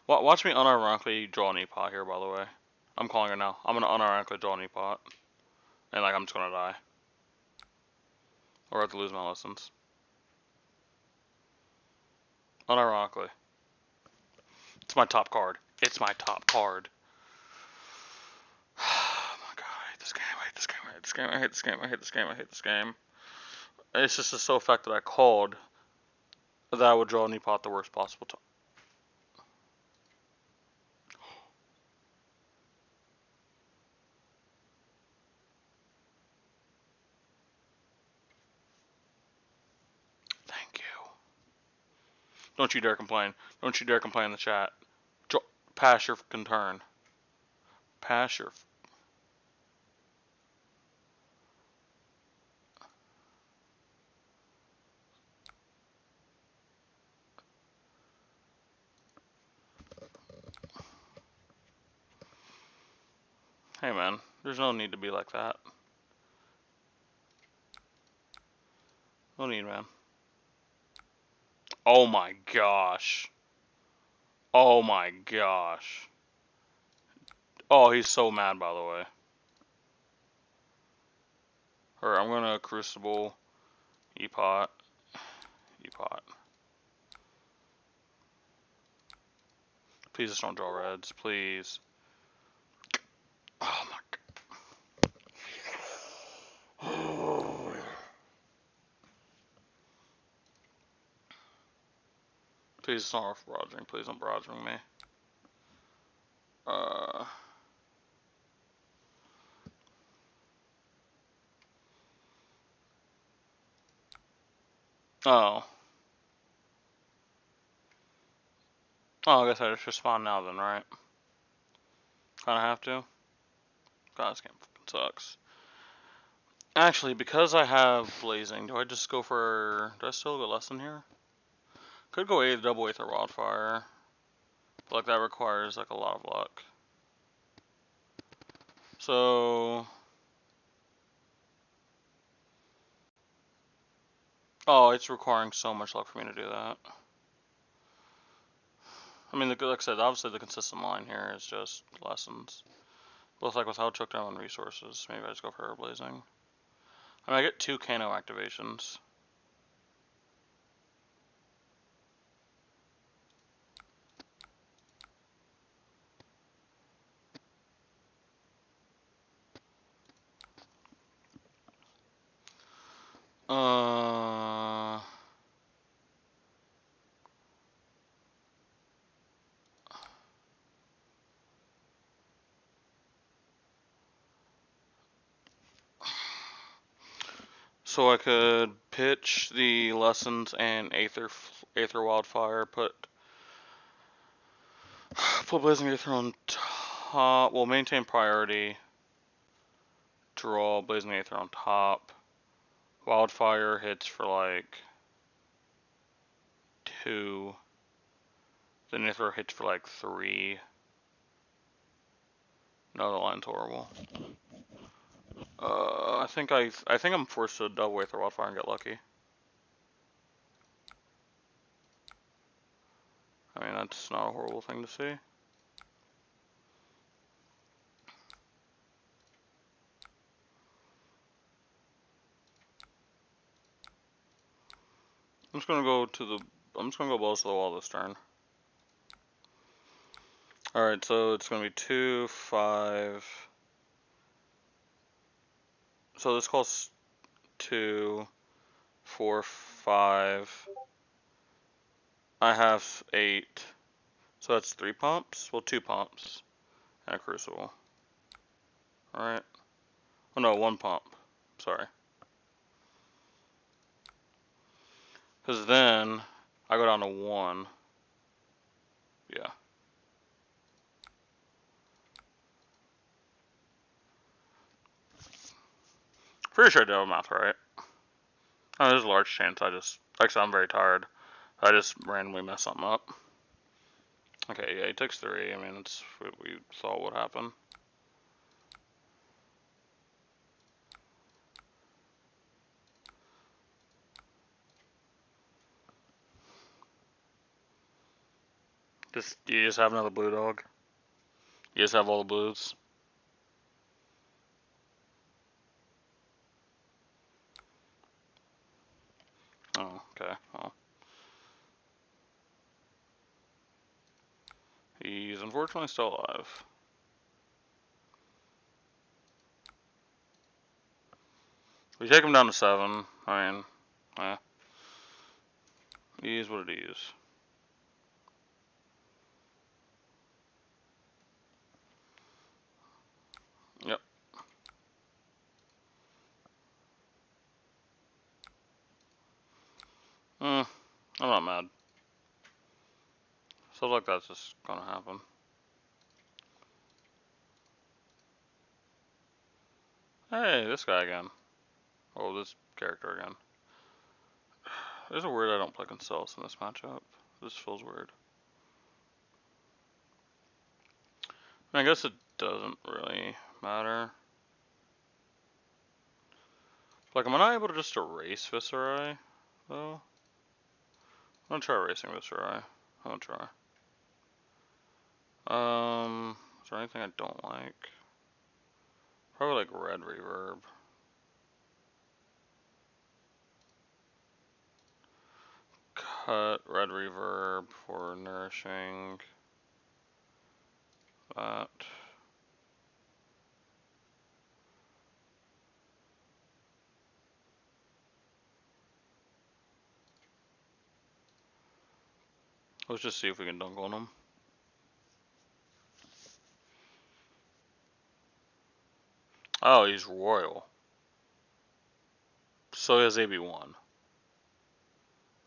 Watch me unironically draw an E-pot here, by the way. I'm calling it now. I'm gonna unironically draw an E-pot. And like, I'm just gonna die. Or I have to lose my lessons. Unironically. It's my top card. It's my top card. Oh my god, I hate this game, I hate this game, I hate this game, I hate this game, I hate this game, I hate this game. It's just the sole fact that I called that I would draw an E-pot the worst possible time. Thank you. Don't you dare complain. Don't you dare complain in the chat. Pass your fucking turn. Pass your. Hey man, there's no need to be like that. No need, man. Oh my gosh. Oh my gosh. Oh, he's so mad, by the way. Alright, I'm gonna Crucible, E-pot, E-pot. Please just don't draw reds, please. Oh my god. Please don't barraging, please don't barraging me. Oh. Oh, I guess I just respond now then, right? Kinda have to. God, this game fucking sucks. Actually, because I have blazing, do I just go for? Do I still go lesson here? Could go double Aether Wildfire, but like that requires like a lot of luck. So, oh, it's requiring so much luck for me to do that. I mean, like I said, obviously the consistent line here is just lessons. Both like without choke down on resources, maybe I just go for Air Blazing. I mean, I get 2 Kano activations. So I could pitch the lessons and Aether Wildfire, put Blazing Aether on top. Well, maintain priority. Draw Blazing Aether on top. Wildfire hits for like 2. Then Aether hits for like 3. No, the line's horrible. I think I'm forced to double Aether Wildfire and get lucky. I mean, that's not a horrible thing to see. I'm just gonna go balls to the wall this turn. Alright, so it's gonna be 2, 5. So this calls 2, 4, 5. I have 8. So that's 3 pumps? Well, 2 pumps. And a crucible. Alright. Oh no, 1 pump. Sorry. Because then I go down to 1. Yeah. Pretty sure I did my math right. Oh, there's a large chance actually I'm very tired. I just randomly mess something up. Okay, yeah, he takes 3. I mean, it's what we thought would happen. You just have another blue dog? You just have all the blues? Oh, okay. Well. He's unfortunately still alive. We take him down to 7. I mean, he is what it is. Yep. I'm not mad. Stuff like that's just gonna happen. Hey, this guy again. Oh, this character again. There's a word I don't play Conceals in this matchup. This feels weird. I guess it doesn't really matter. Like, am I not able to just erase Viscerai, though? I'm gonna try erasing Viscerai. I'm gonna try. Is there anything I don't like? Probably like red reverb. Cut red reverb for nourishing that. Let's just see if we can dunk on him. Oh, he's royal. So he has AB1.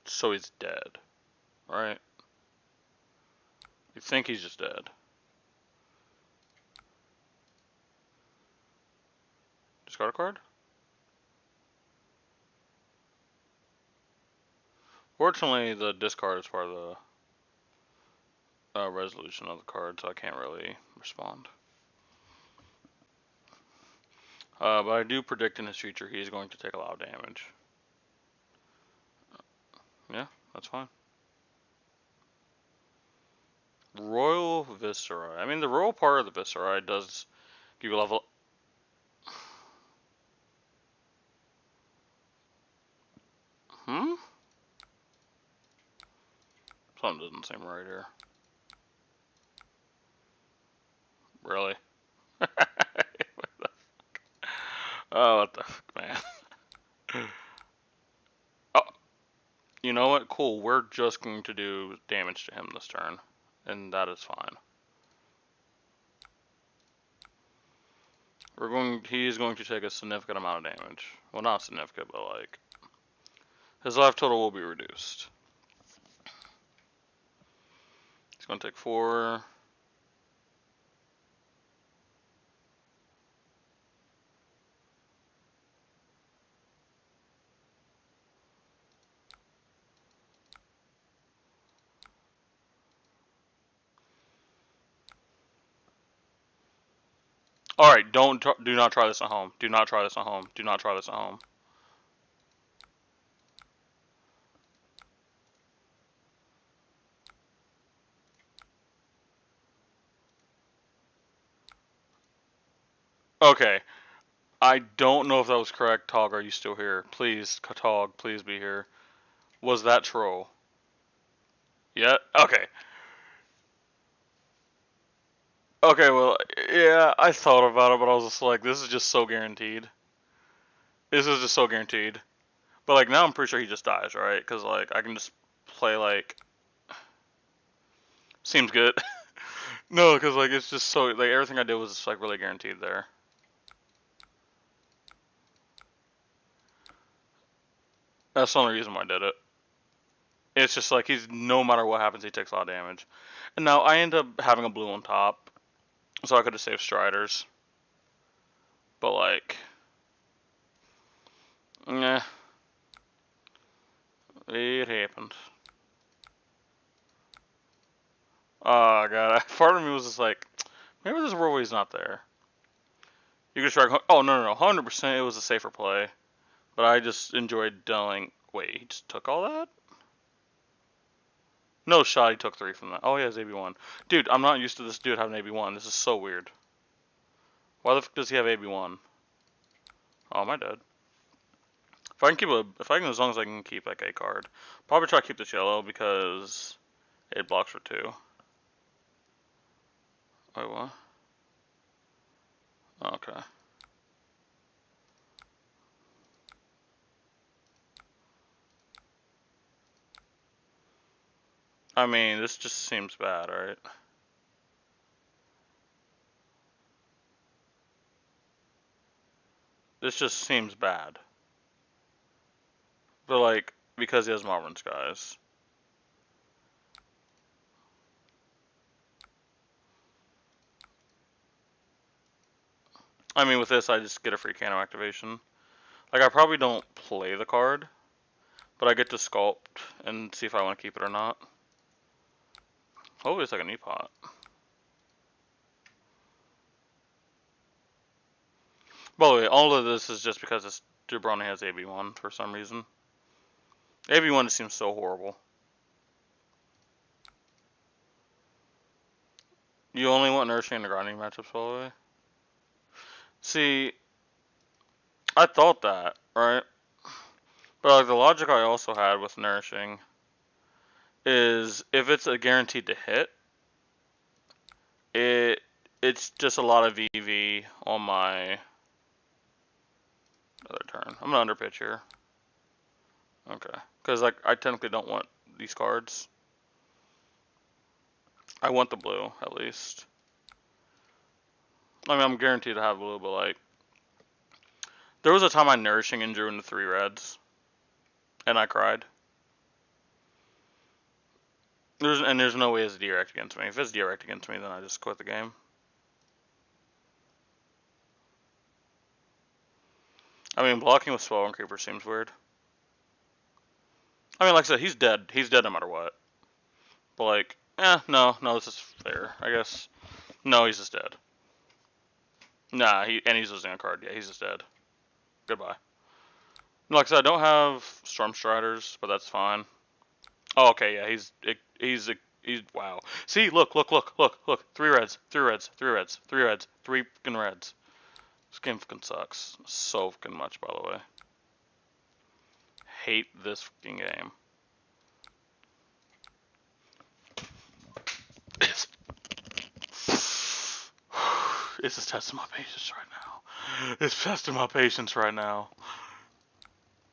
So he's dead. Right? You think he's just dead. Discard a card? Fortunately, the discard is part of the resolution of the card, so I can't really respond. But I do predict in his future he's going to take a lot of damage. Yeah, that's fine. Royal Viceroy. I mean, the royal part of the Viceroy does give you level. Something doesn't seem right here. Really? Oh, what the fuck, man. Oh, you know what? Cool. We're just going to do damage to him this turn, and that is fine. He's going to take a significant amount of damage. Well, not significant, but like his life total will be reduced. He's going to take 4. All right, do not try this at home. Do not try this at home. Do not try this at home. Okay. I don't know if that was correct. Tog, are you still here? Please, Tog, please be here. Was that troll? Yeah? Okay. Okay, well, yeah, I thought about it, but I was just like, this is just so guaranteed. This is just so guaranteed. But, like, now I'm pretty sure he just dies, right? Because, like, I can just play, like... Seems good. No, because, like, it's just so... Like, everything I did was just, like, really guaranteed there. That's the only reason why I did it. It's just, like, no matter what happens, he takes a lot of damage. And now I end up having a blue on top, so I could have saved Striders. But, like... Nah. It happened. Oh, God. Part of me was just like, maybe there's a world where he's not there. You could strike... Oh, no. 100% it was a safer play. But I just enjoyed dealing... Wait, he just took all that? No shot, he took 3 from that. Oh, he has AB1. Dude, I'm not used to this dude having AB1. This is so weird. Why the fuck does he have AB1? Oh, am I dead? If I can, as long as I can keep, like, a card. Probably try to keep this yellow because it blocks for 2. Wait, what? Okay. I mean, this just seems bad, right? This just seems bad. But, like, because he has Marvin Skies. I mean, with this, I just get a free Kano activation. Like, I probably don't play the card, but I get to sculpt and see if I want to keep it or not. Hopefully it's like an E-pot. By the way, all of this is just because this Jabroni has AB1 for some reason. AB1 just seems so horrible. You only want Nourishing in the grinding matchups, by the way? See, I thought that, right? But like the logic I also had with Nourishing is if it's a guaranteed to hit, it's just a lot of VV on my other turn. I'm gonna underpitch here. Okay, because like I technically don't want these cards. I want the blue at least. I mean, I'm guaranteed to have blue, but like there was a time I Nourishing and drew into 3 reds, and I cried. There's no way it's direct against me. If it's direct against me, then I just quit the game. I mean, blocking with Spell and Creeper seems weird. I mean, like I said, he's dead. He's dead no matter what. But like, no, this is fair, I guess. No, he's just dead. Nah, he's losing a card. Yeah, he's just dead. Goodbye. Like I said, I don't have Storm Striders, but that's fine. Oh, okay, yeah, he's wow. See, look. 3 reds, 3 reds, 3 reds, 3 reds, 3 fucking reds. This game fucking sucks so fucking much, by the way. Hate this fucking game. It's just testing my patience right now. It's testing my patience right now.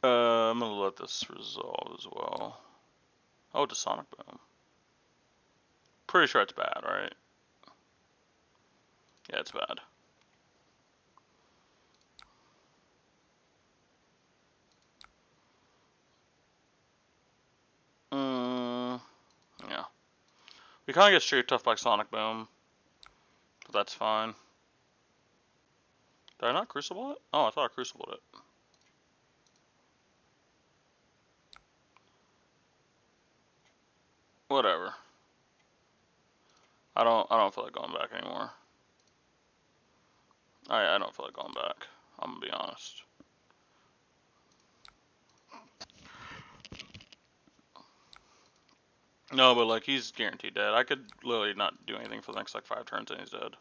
I'm gonna let this resolve as well. Oh, the Sonic Boom. Pretty sure it's bad, right? Yeah, it's bad. Yeah. We kind of get straight tough by Sonic Boom, but that's fine. Did I not Crucible it? Oh, I thought I Crucibled it. Whatever. I don't feel like going back anymore. I don't feel like going back. I'm gonna be honest. No, but like he's guaranteed dead. I could literally not do anything for the next like 5 turns and he's dead.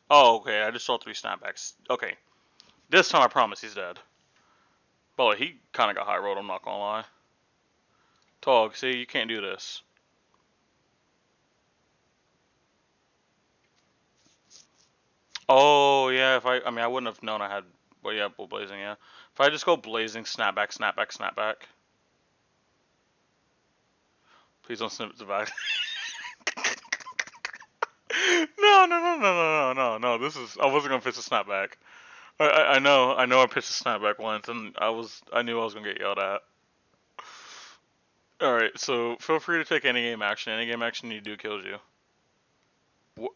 Oh, okay. I just saw 3 snapbacks. Okay. This time I promise he's dead. But like, he kind of got high rolled. I'm not gonna lie. Tog, see, you can't do this. Oh yeah. I mean, I wouldn't have known I had. Well, yeah, Bull Blazing. Yeah. If I just go Blazing, snapback, snapback, snapback. Please don't snip it back. No. This is. I wasn't gonna pitch a snapback. I know. I pitched a snapback once, and I knew I was gonna get yelled at. All right. So feel free to take any game action. Any game action you do kills you. What?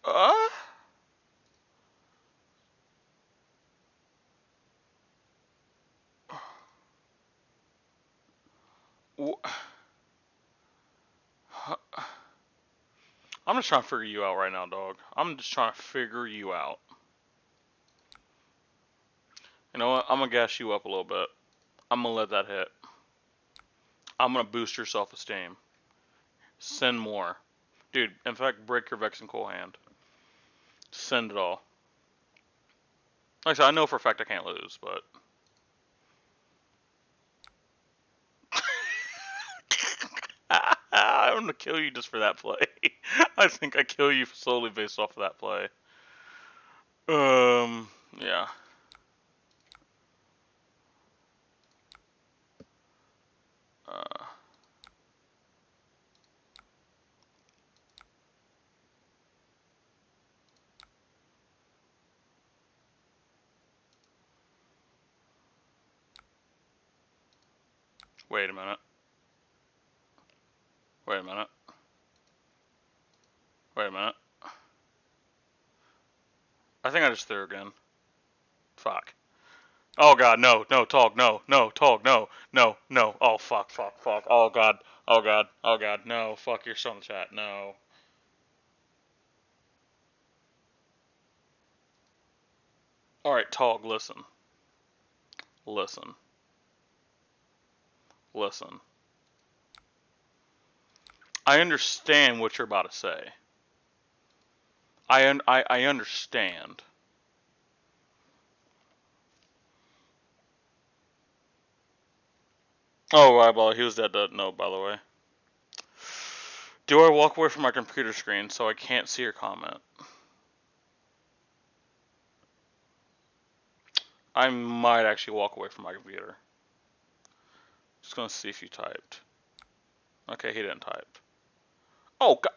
Uh. I'm just trying to figure you out right now, dog. I'm just trying to figure you out. You know what? I'm gonna gas you up a little bit. I'm gonna let that hit. I'm gonna boost your self-esteem. Send more. Dude, in fact, break your Vex and Cool Hand. Send it all. Like I said, I know for a fact I can't lose, but... I'm gonna kill you just for that play. I think I kill you solely based off of that play. Yeah. Uh... Wait a minute. Wait a minute. Wait a minute. I think I just threw again. Fuck. Oh god, no, Tog, no, Tog, no. Oh fuck. Oh god, no, fuck, you're still in the chat, no. Alright, Tog, listen. Listen. I understand what you're about to say. I understand. Oh, right, well, he was dead to no, by the way. Do I walk away from my computer screen so I can't see your comment? I might actually walk away from my computer. Just gonna see if you typed. Okay, he didn't type. Oh, God.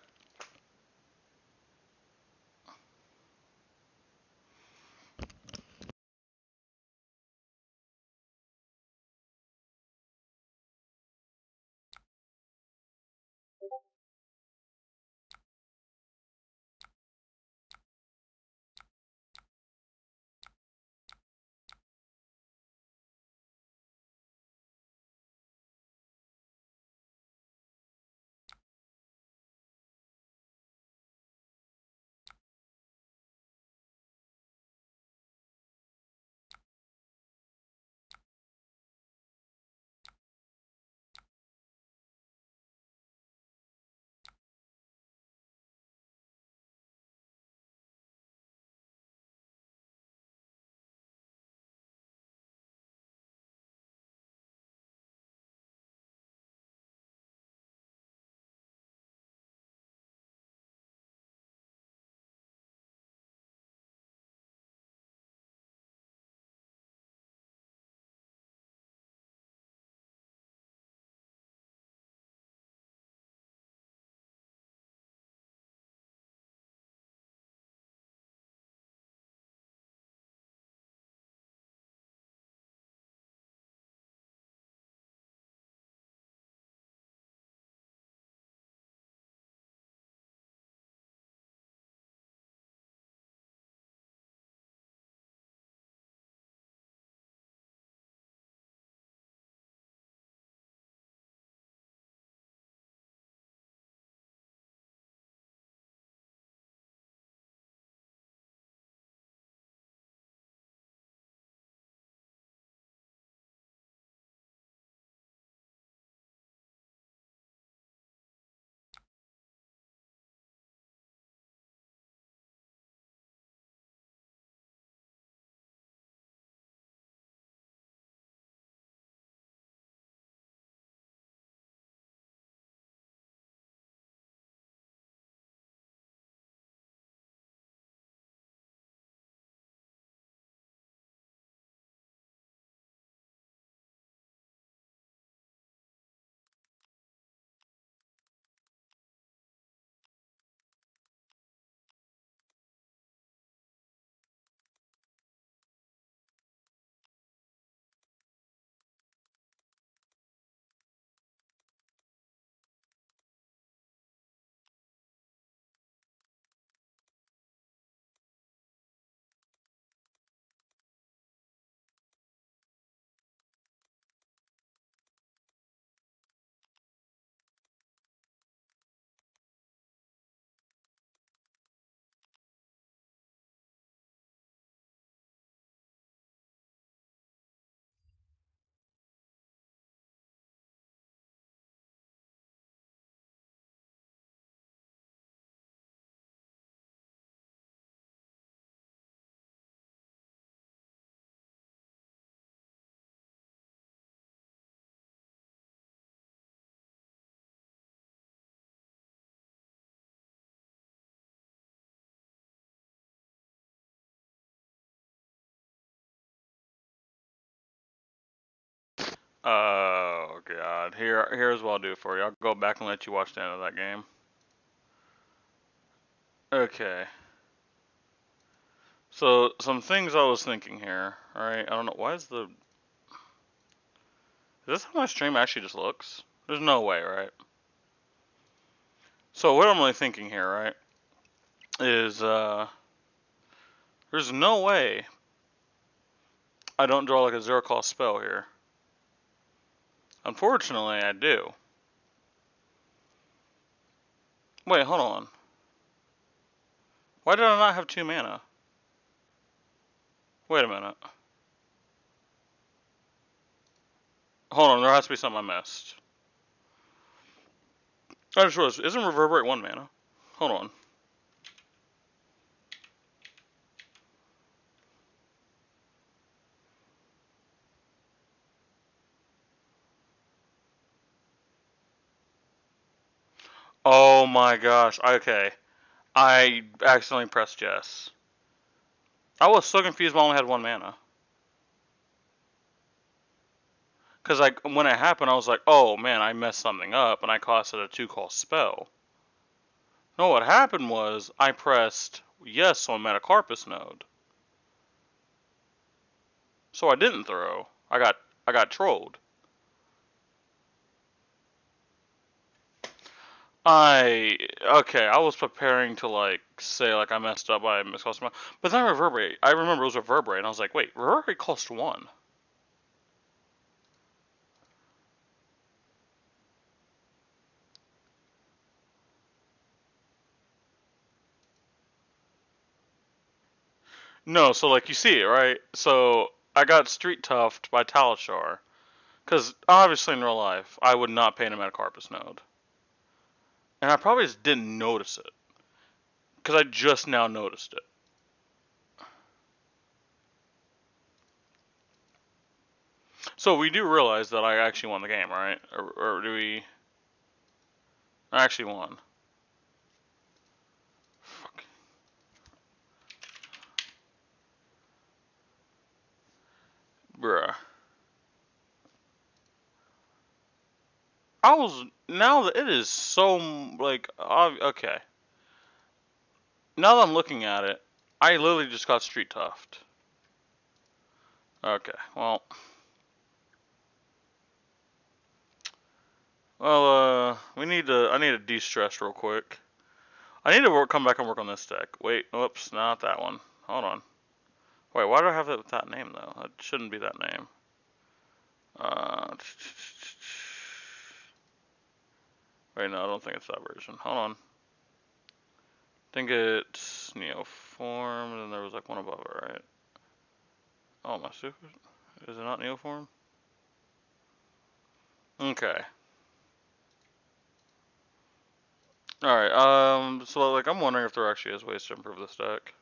Oh god. Here's what I'll do for you. I'll go back and let you watch the end of that game. Okay. So some things I was thinking here. Alright, I don't know. Why is the... Is this how my stream actually just looks? There's no way, right? So what I'm really thinking here, right, is there's no way I don't draw like a zero cost spell here. Unfortunately, I do. Wait, hold on. Why did I not have 2 mana? Wait a minute. Hold on, there has to be something I missed. I just realized, isn't Reverberate 1 mana? Hold on. Oh my gosh, okay. I accidentally pressed yes. I was so confused when I only had 1 mana. Because like, when it happened, I was like, oh man, I messed something up, and I costed a 2-cost spell. No, what happened was, I pressed yes on Metacarpus node. So I didn't throw. I got trolled. Okay, I was preparing to like say like I messed up by miscast my, but then Reverberate. I remember it was Reverberate, and I was like, wait, Reverberate cost 1. No, so like you see it, right? So I got Street Tuft by Talishar, because obviously in real life I would not paint a Metacarpus node, and I probably just didn't notice it, because I just now noticed it. So we do realize that I actually won the game, right? Or do we? I actually won. Fuck. Bruh. Now that it is so, like, okay. Now that I'm looking at it, I literally just got Street Tuft. Okay, well. Well, I need to de-stress real quick. I need to come back and work on this deck. Wait, whoops, not that one. Hold on. Wait, why do I have it with that name, though? It shouldn't be that name. Wait, no, I don't think it's that version. Hold on. I think it's Neoform, and then there was like one above it, right? Oh, my super. Is it not Neoform? Okay. Alright, so like I'm wondering if there actually is ways to improve this deck.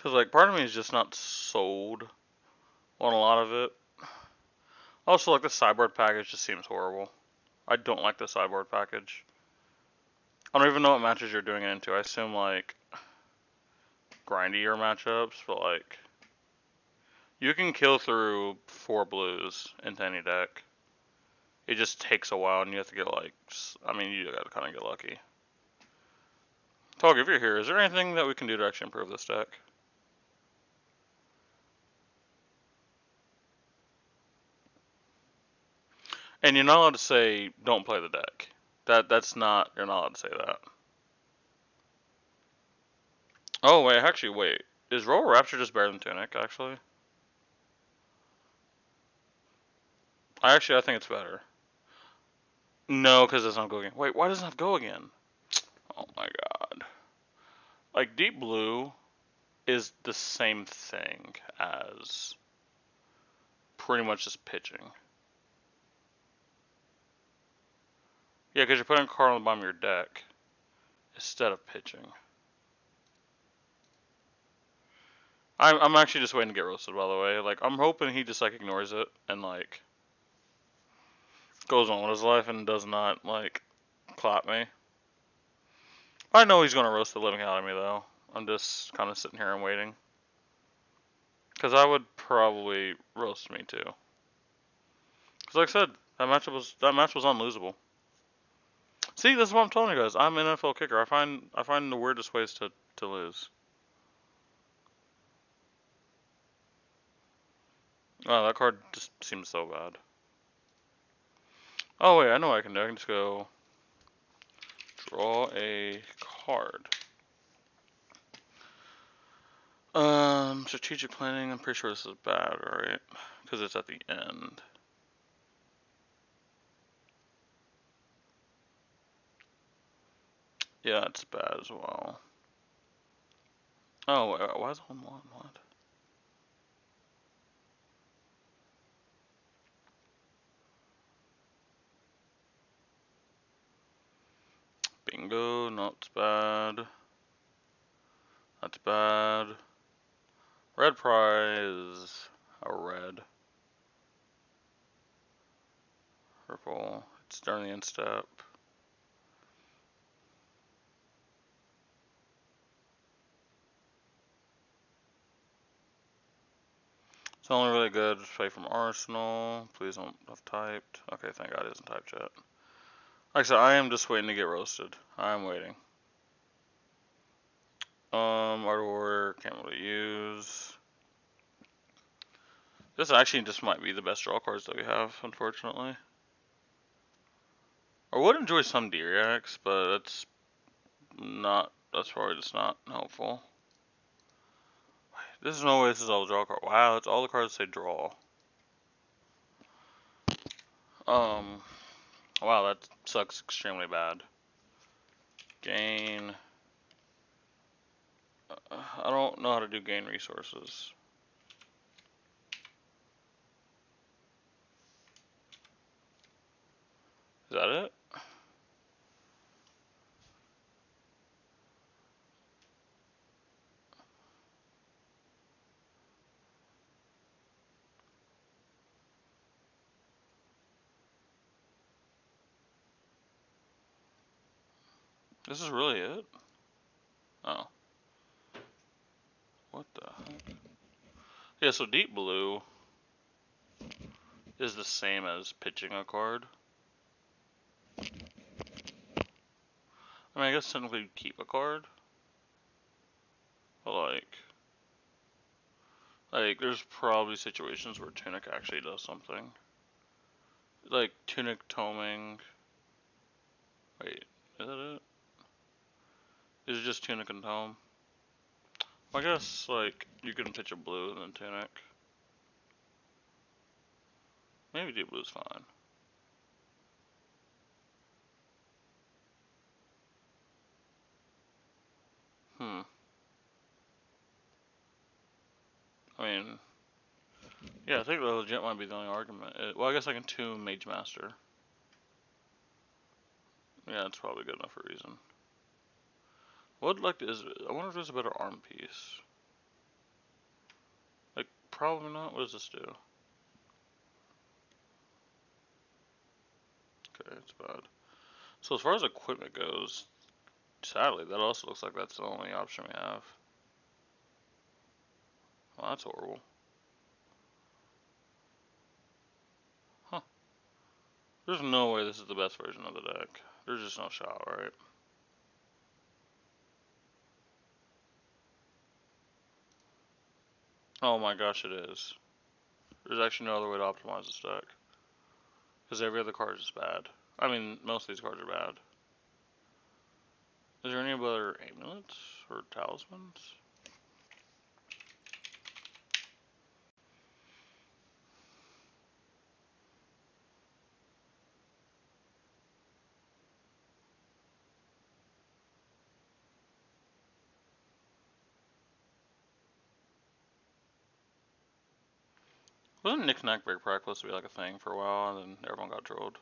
Cause like part of me is just not sold on a lot of it. Also, like the sideboard package just seems horrible. I don't like the sideboard package. I don't even know what matches you're doing it into. I assume like grindier matchups, but like you can kill through 4 blues into any deck. It just takes a while, and you have to get like, I mean, you gotta kind of get lucky. Tog, if you're here, is there anything that we can do to actually improve this deck? And you're not allowed to say don't play the deck. That's not, you're not allowed to say that. Oh wait, actually wait. Is Royal Rapture just better than Tunic, actually? I think it's better. No, because it doesn't have Go Again. Wait, why doesn't it have Go Again? Oh my god. Like, Deep Blue is the same thing as pretty much just pitching. Yeah, because you're putting a card on the bottom of your deck instead of pitching. I'm actually just waiting to get roasted, by the way. Like, I'm hoping he just, like, ignores it and, like, goes on with his life and does not, like, clap me. I know he's going to roast the living out of me, though. I'm just kind of sitting here and waiting. Because I would probably roast me too. Cause like I said, that match was unlosable. See, this is what I'm telling you guys. I'm an NFL kicker. I find the weirdest ways to lose. Oh, that card just seems so bad. Oh wait, I know what I can do. I can just go draw a card. Strategic planning. I'm pretty sure this is bad, right? Because it's at the end. Yeah, it's bad as well. Oh, wait, why is it 1-1? What? Bingo, not bad. That's bad. Red prize. A red. Purple. It's during the end step. It's only really good. Play from Arsenal. Please don't have typed. Okay, thank God it isn't typed yet. Like I said, I am just waiting to get roasted. I'm waiting. Art Warrior, can't really use. This actually just might be the best draw cards that we have, unfortunately. I would enjoy some D-Reacts, but that's probably just not helpful. This is no way this is all draw card. Wow, it's all the cards say draw. Wow, that sucks extremely bad. Gain. I don't know how to do gain resources. Is that it? This is really it? Oh. What the heck? Yeah, so Deep Blue is the same as pitching a card. I mean, I guess technically you keep a card. But like, there's probably situations where Tunic actually does something. Like, Tunic Toming. Wait, is that it? Is it just Tunic and Tome? I guess, like, you can pitch a blue and then Tunic. Maybe Deep Blue's fine. I mean, yeah, I think the legit might be the only argument. Well, I guess I can tune Mage Master. Yeah, it's probably good enough for a reason. What, like, I wonder if there's a better arm piece. Like, probably not. What does this do? Okay, it's bad. So as far as equipment goes, sadly, that also looks like that's the only option we have. Well, that's horrible. Huh. There's no way this is the best version of the deck. There's just no shot, right? Oh my gosh, it is. There's actually no other way to optimize this deck. Because every other card is bad. I mean, most of these cards are bad. Is there any other amulets or talismans? Wasn't Knick-Knack very supposed to be like a thing for a while, and then everyone got trolled?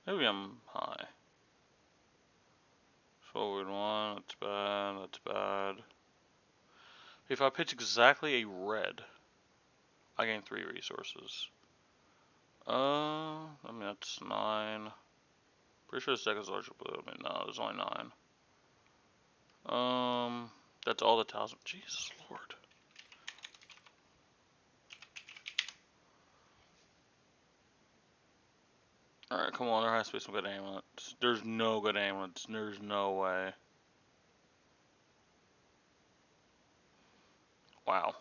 Maybe I'm high. Forward one, that's bad, that's bad. If I pitch exactly a red, I gain 3 resources. I mean, that's 9. Pretty sure this deck is larger blue. I mean, no, there's only 9. That's all the talisman. Jesus Lord. Alright, come on, there has to be some good amulets. There's no good amulets. There's no way. Wow.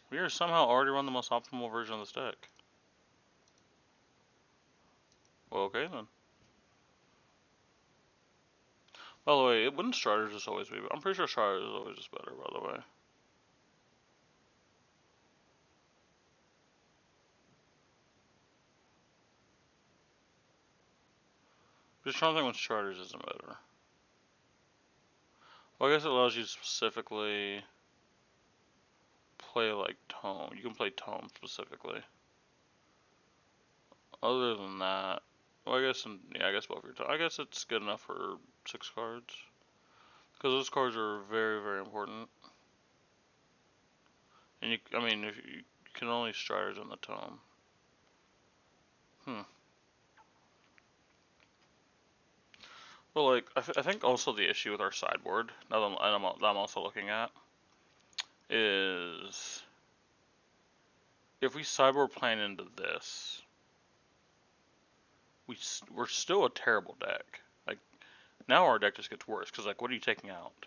We are somehow already run the most optimal version of this deck. Well, okay then. By the way, wouldn't Striders just always be? I'm pretty sure Striders is always just better, by the way. Just trying to think when Striders isn't better. Well, I guess it allows you to specifically play like Tome. You can play Tome specifically. Other than that, well, I guess, yeah, I guess both your I guess it's good enough for 6 cards. Because those cards are very, very important. And I mean, if you can only Striders in the Tome. But like, I think also the issue with our sideboard, now that I'm also looking at, is if we sideboard plan into this, we're still a terrible deck. Like, now our deck just gets worse, because like, what are you taking out?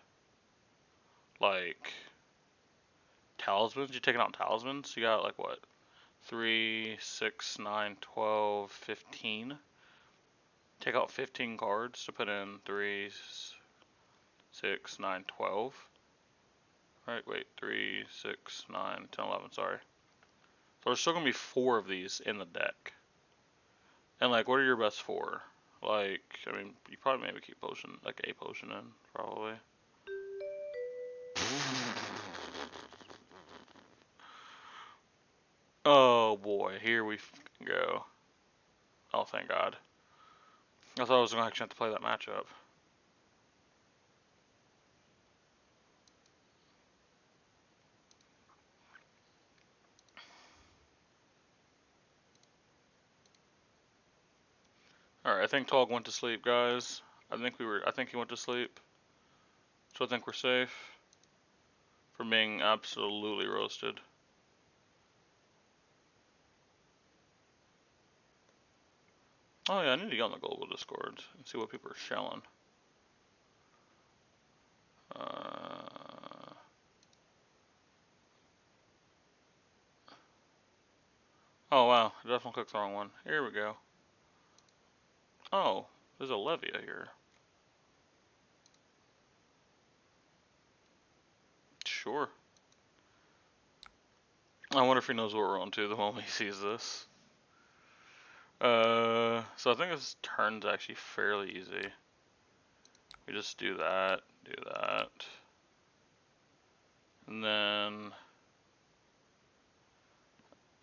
Like, talismans? You're taking out talismans? You got like what? 3, 6, 9, 12, 15. Take out 15 cards to put in 3, 6, 9, 12. Alright, wait, 3, 6, 9, 10, 11, sorry. So there's still gonna be 4 of these in the deck. And like, what are your best 4? Like, I mean, you probably maybe keep potion, like a potion in, probably. Oh boy, here we go. Oh, thank God. I thought I was gonna actually have to play that matchup. Alright, I think Tog went to sleep, guys. I think he went to sleep. So I think we're safe from being absolutely roasted. Oh yeah, I need to get on the global Discord and see what people are shelling. Oh wow, I definitely clicked the wrong one. Here we go. Oh, there's a Levia here. Sure. I wonder if he knows what we're on to the moment he sees this. So I think this turn's actually fairly easy. We just do that, and then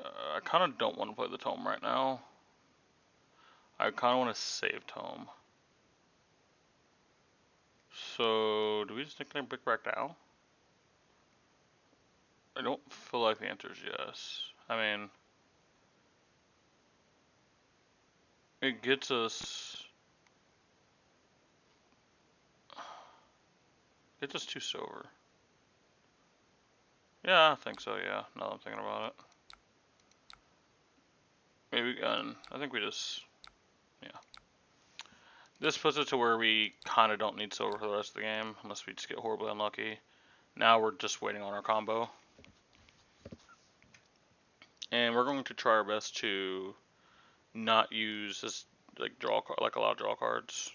I kind of don't want to play the Tome right now. I kind of want to save Tome. So do we just nickname Brickback now? I don't feel like the answer is yes. I mean, it gets us 2 silver. Yeah, I think so, yeah, now that I'm thinking about it. Maybe, I think we just, yeah. This puts it to where we kind of don't need silver for the rest of the game, unless we just get horribly unlucky. Now we're just waiting on our combo. And we're going to try our best to not use this, like, a lot of draw cards.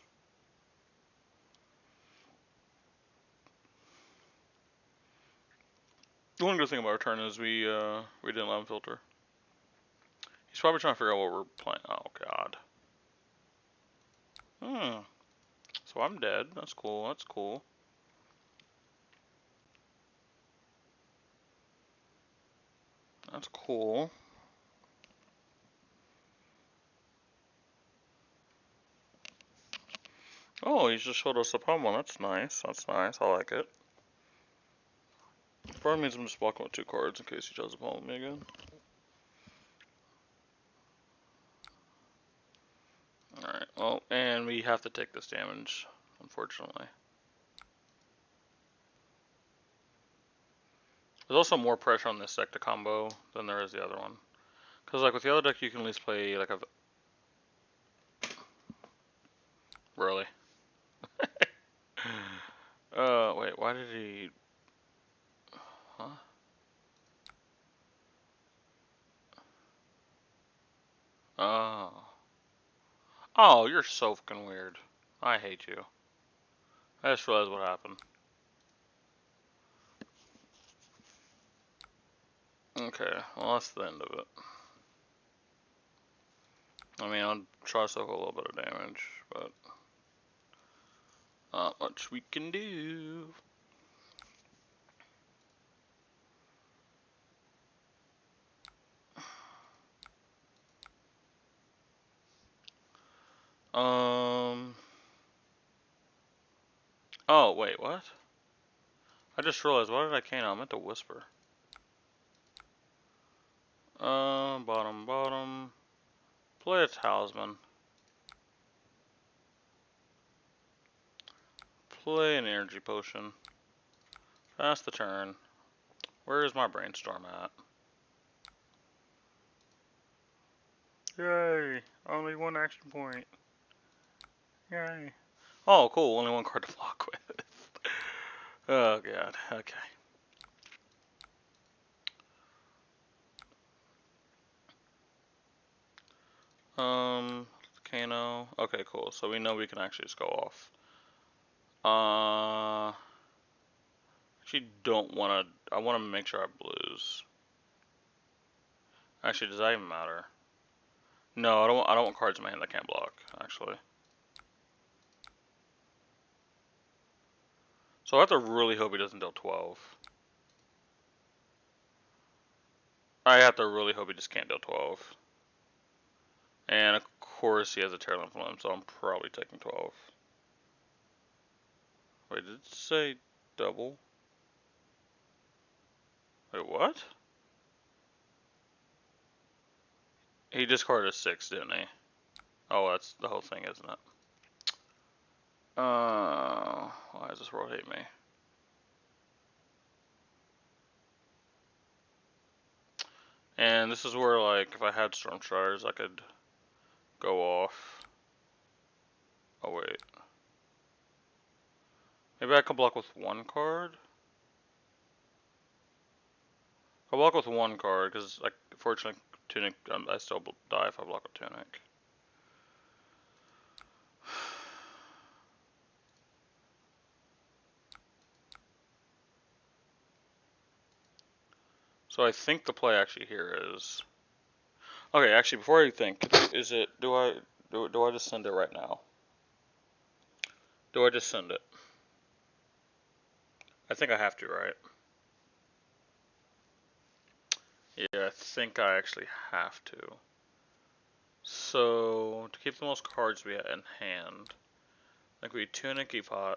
The one good thing about our turn is we didn't let him filter. He's probably trying to figure out what we're playing. Oh God. So I'm dead. That's cool. That's cool. That's cool. Oh, he's just showed us a Pokemon. That's nice. That's nice. I like it. Probably means I'm just walking with 2 cards in case he tries to pummel me again. Alright, well, and we have to take this damage. unfortunately. There's also more pressure on this deck to combo than there is the other one. Because, like, with the other deck, you can at least play, like, a... Really? Wait, why did he... Huh? Oh. Oh, you're so fucking weird. I hate you. I just realized what happened. Okay, well, that's the end of it. I mean, I'll try to soak a little bit of damage, but not much we can do. Oh, wait, what? I just realized, why did I Kano? I meant to whisper. Bottom. Play a talisman. Play an energy potion. Pass the turn. Where is my brainstorm at? Yay! Only one action point. Yay. Oh, cool. Only one card to block with. Oh, God. Okay. Kano. Okay, cool. So we know we can actually just go off. Actually don't want to... I want to make sure I blues. Actually, does that even matter? No, I don't want cards in my hand that can't block, actually. So I have to really hope he doesn't deal 12. I have to really hope he just can't deal 12. And of course he has a Tear Limb, so I'm probably taking 12. Wait, did it say double? Wait, what? He discarded a 6, didn't he? Oh, that's the whole thing, isn't it? Why does this world hate me? And this is where, like, if I had Storm Shires, I could go off. Oh, wait. Maybe I could block with one card? I'll block with one card, because, like, fortunately, Tunic, I still die if I block with Tunic. So I think the play actually here is... Okay, actually, before I think, is it... Do I just send it right now? Do I just send it? I think I have to, right? Yeah, I think I actually have to. So, to keep the most cards we have in hand, I think we Tunic Epot,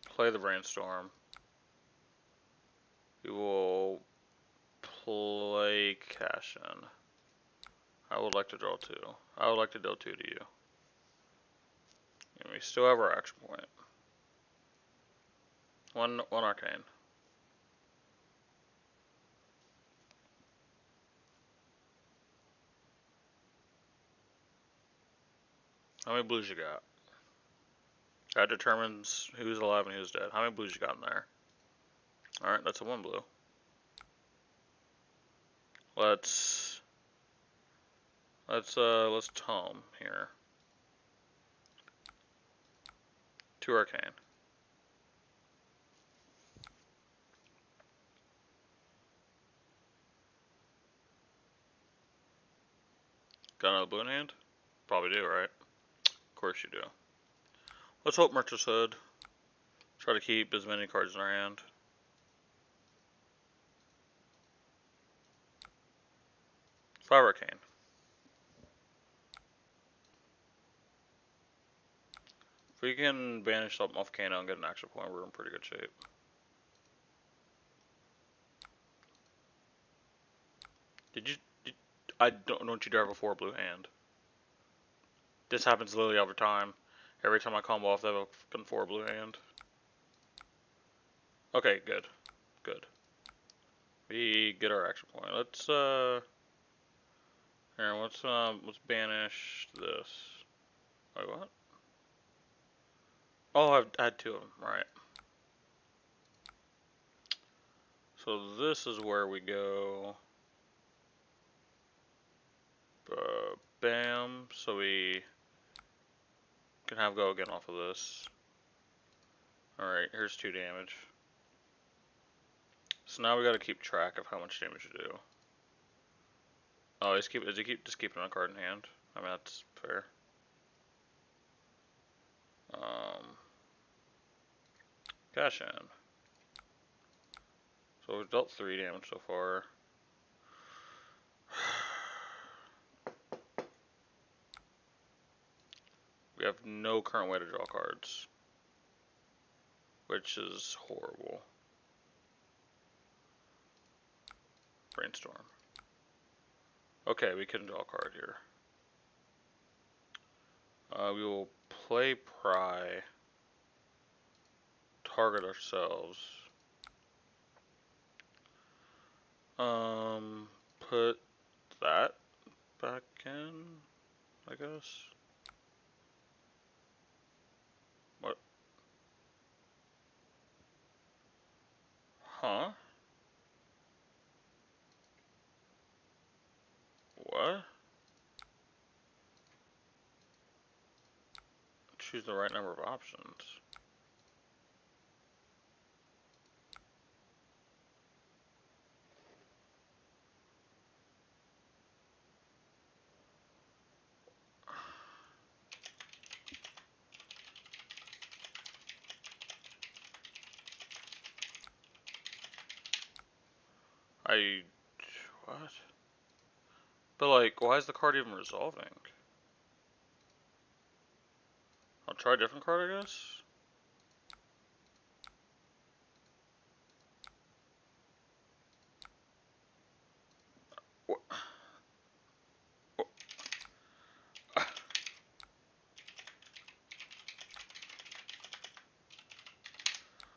play the Brainstorm. We will play Cash In. I would like to draw 2. I would like to deal 2 to you. And we still have our action point. One Arcane. How many blues you got? That determines who's alive and who's dead. How many blues you got in there? Alright, that's a 1 blue. Let's tome here. 2 Arcane. Got another blue in hand? Probably do, right? Of course you do. Let's hope Merchant's Hood. Try to keep as many cards in our hand. 5 Arcane. If we can banish something off Kano and get an action point, we're in pretty good shape. Don't you dare have a 4 blue hand. This happens literally every time. Every time I combo off, they have a fucking 4 blue hand. Okay, good. Good. We get our action point. Let's here, let's banish this. Wait, what? Oh, I had 2 of them, right. So this is where we go. Bam. So we can have go again off of this. Alright, here's 2 damage. So now we gotta keep track of how much damage you do. Oh, is he just keeping a card in hand? I mean, that's fair. Cash in. So we've dealt 3 damage so far. We have no current way to draw cards, which is horrible. Brainstorm. Okay, we can draw a card here. We will play Pry. Target ourselves. Put that back in, I guess. What? Huh? What? Choose the right number of options. What? But like, why is the card even resolving? I'll try a different card, I guess? What?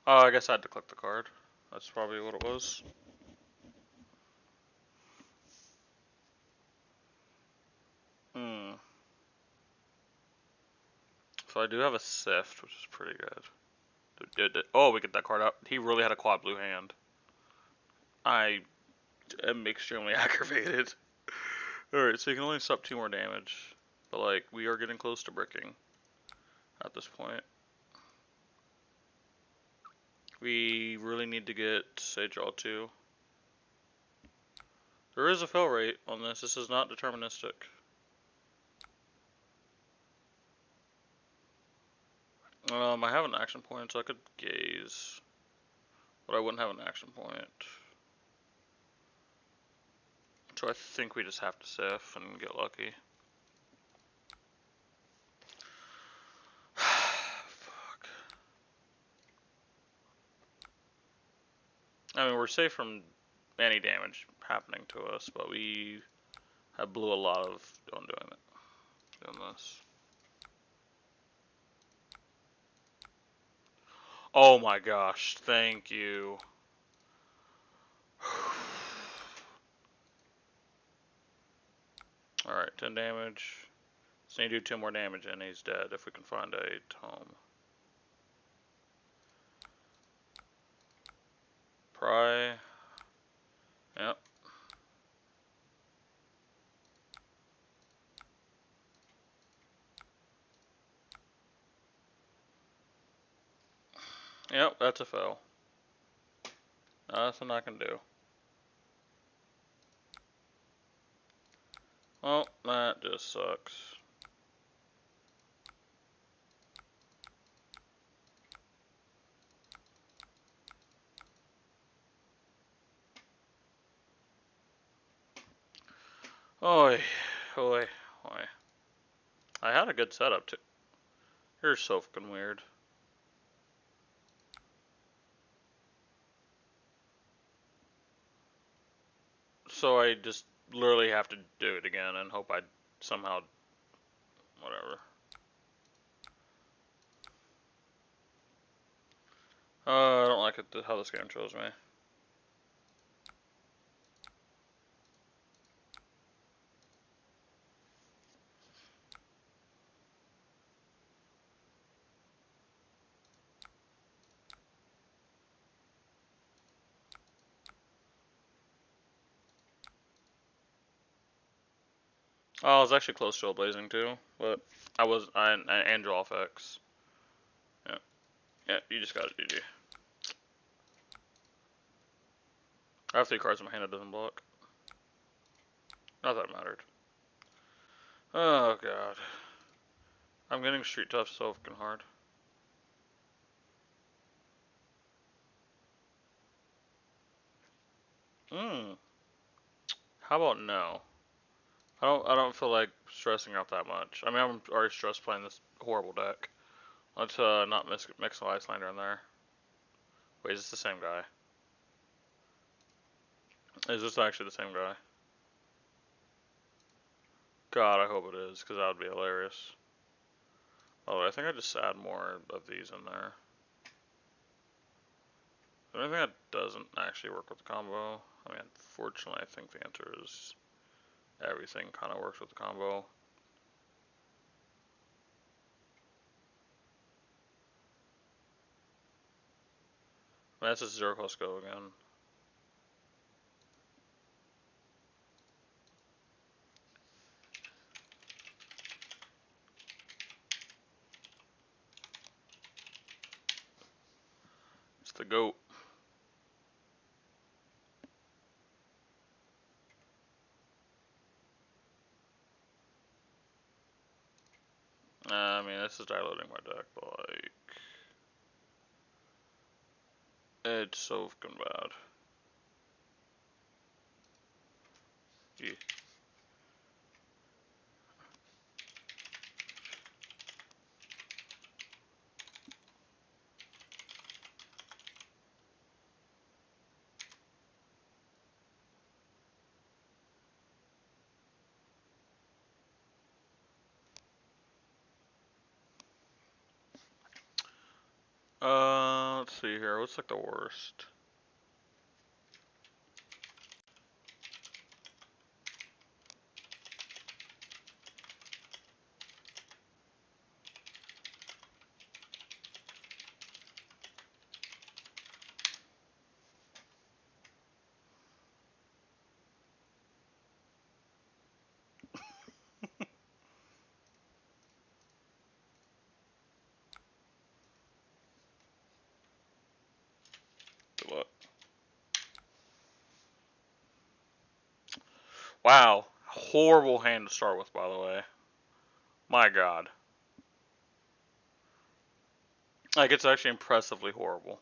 Oh, I guess I had to click the card. That's probably what it was. So I do have a Sift, which is pretty good. Oh, we get that card out. He really had a quad blue hand. I am extremely aggravated. Alright, so you can only sup 2 more damage. But like, we are getting close to bricking at this point. We really need to get Sage Draw 2. There is a fill rate on this. This is not deterministic. I have an action point, so I could gaze. But I wouldn't have an action point. So I think we just have to Sif and get lucky. Fuck. I mean, we're safe from any damage happening to us, but we have blew a lot of on doing this. Oh my gosh, thank you. Alright, 10 damage. So you do 2 more damage and he's dead if we can find a tome. Pry. Yep. Yep, that's a fail. Nothing I can do. Well, that just sucks. Oi, oi, oi. I had a good setup too. You're so fucking weird. So I just literally have to do it again and hope I somehow, whatever. I don't like it, how this game chose me. Oh, I was actually close to a blazing too, but I and draw effects. Yeah, yeah, you just got it, GG. I have 3 cards in my hand that doesn't block. Not that it mattered. Oh god, I'm getting street tough so fucking hard. How about no? I don't feel like stressing out that much. I mean, I'm already stressed playing this horrible deck. Let's not mix an Icelander in there. Wait, is this the same guy? Is this actually the same guy? God, I hope it is, because that would be hilarious. Oh, I think I just add more of these in there. The only thing that doesn't actually work with the combo, I mean, unfortunately, I think the answer is everything kind of works with the combo. I mean, that's a 0 cost go again. It's the GOAT. I mean, this is diluting my deck, but like, it's so fucking bad. Yeah. Let's see here. What's like the worst? What? Wow, horrible hand to start with, by the way. My God. Like, it's actually impressively horrible.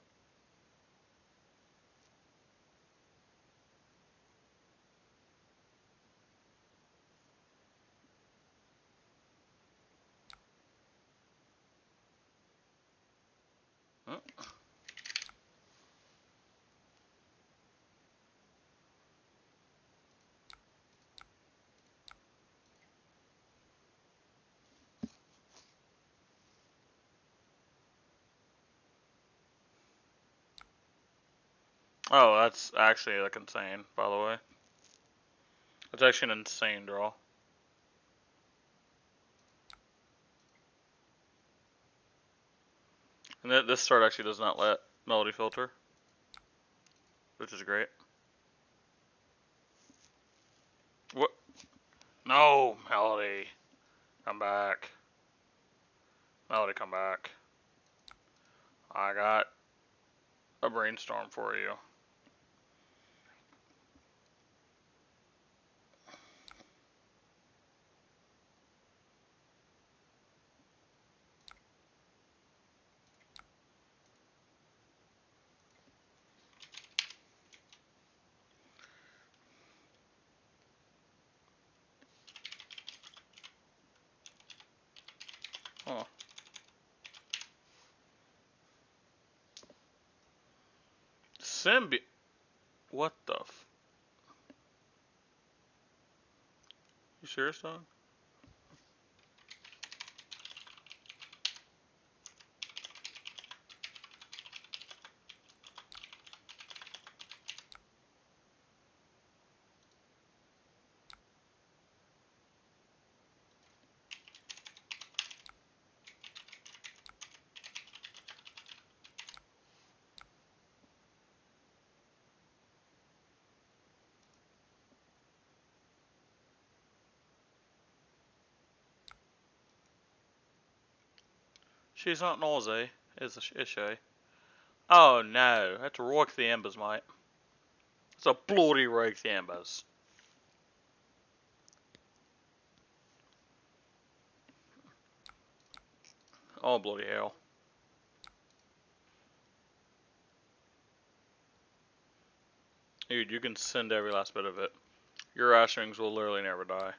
Oh, that's actually like insane, by the way. It's actually an insane draw. And this start actually does not let Melody filter, which is great. What? No, Melody. Come back. Melody, come back. I got a brainstorm for you. Huh. Symbi... What the f... You serious, dog? She's not Nausea, is she? Oh no, that's Rourke the Embers, mate. It's a bloody Rourke the Embers. Oh bloody hell. Dude, you can send every last bit of it. Your Ashrings will literally never die.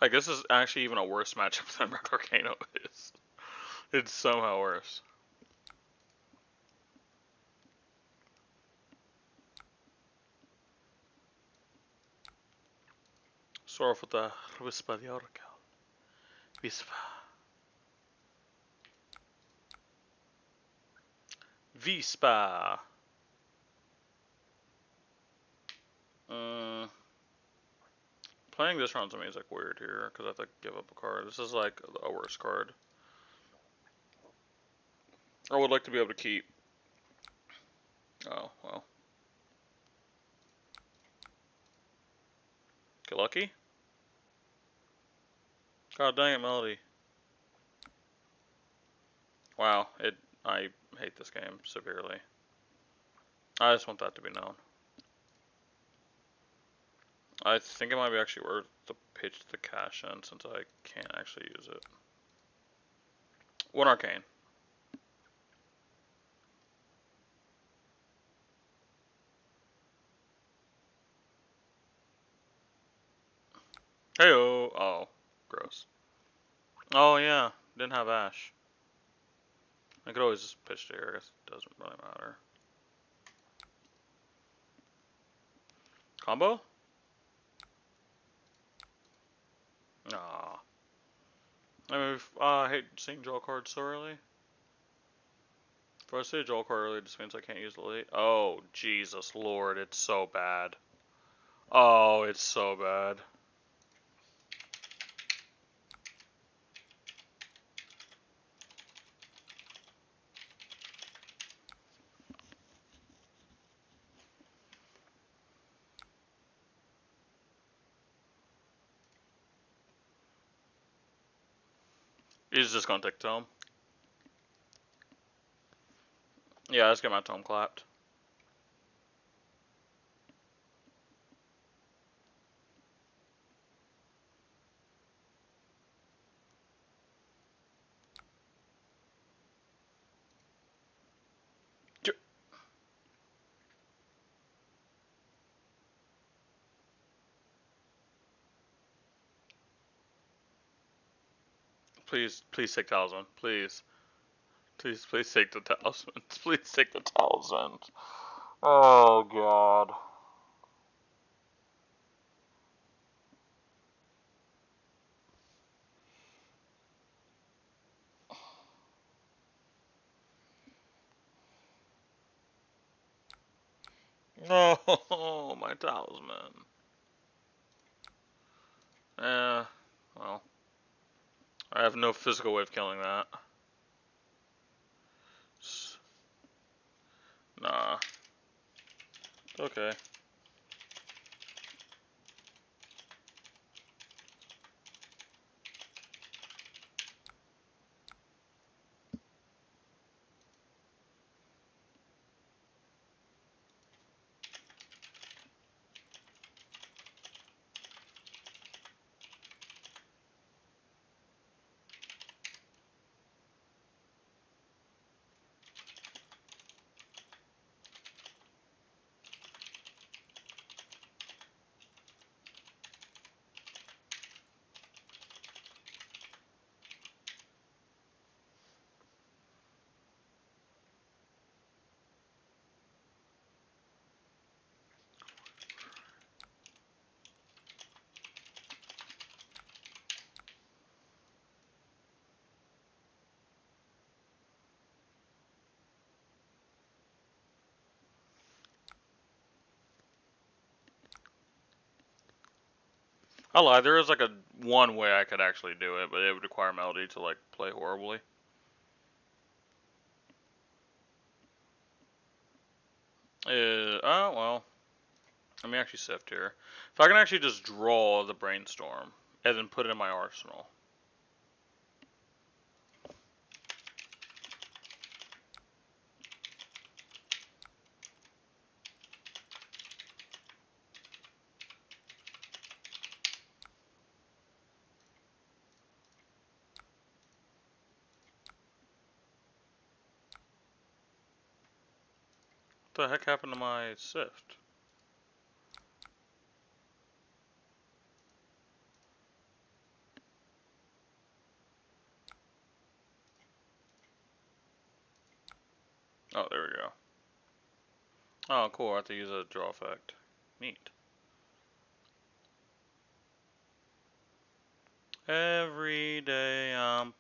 Like, this is actually even a worse matchup than regular Kano is. It's somehow worse. Sorry for the whisper the oracle. Whisper. Vispa. Playing this round to me is like weird here because I have to give up a card. This is like a worse card. I would like to be able to keep. Oh, well. Get lucky? God dang it, Melody. Wow, I hate this game severely. I just want that to be known. I think it might be actually worth to pitch the cash in since I can't actually use it. One Arcane. Heyo. Oh, gross. Oh yeah, didn't have Ash. I could always just pitch to here. I guess it doesn't really matter. Combo? Nah. I mean, I hate seeing draw cards so early. If I see a draw card early, it just means I can't use the late. Oh, Jesus Lord, it's so bad. Oh, it's so bad. He's just gonna take Tome. Yeah, let's get my Tome clapped. Please, please take Talisman. Please. Please, please take the Talismans. Please take the Talismans. Oh, God. No, my Talisman. Well. I have no physical way of killing that. Nah. Okay. I lied. There is like a one way I could actually do it, but it would require Melody to like play horribly. Oh well. Let me actually sift here. If I can actually just draw the Brainstorm and then put it in my arsenal. What the heck happened to my sift? Oh, there we go. Oh, cool. I have to use a draw effect. Neat. Every day I'm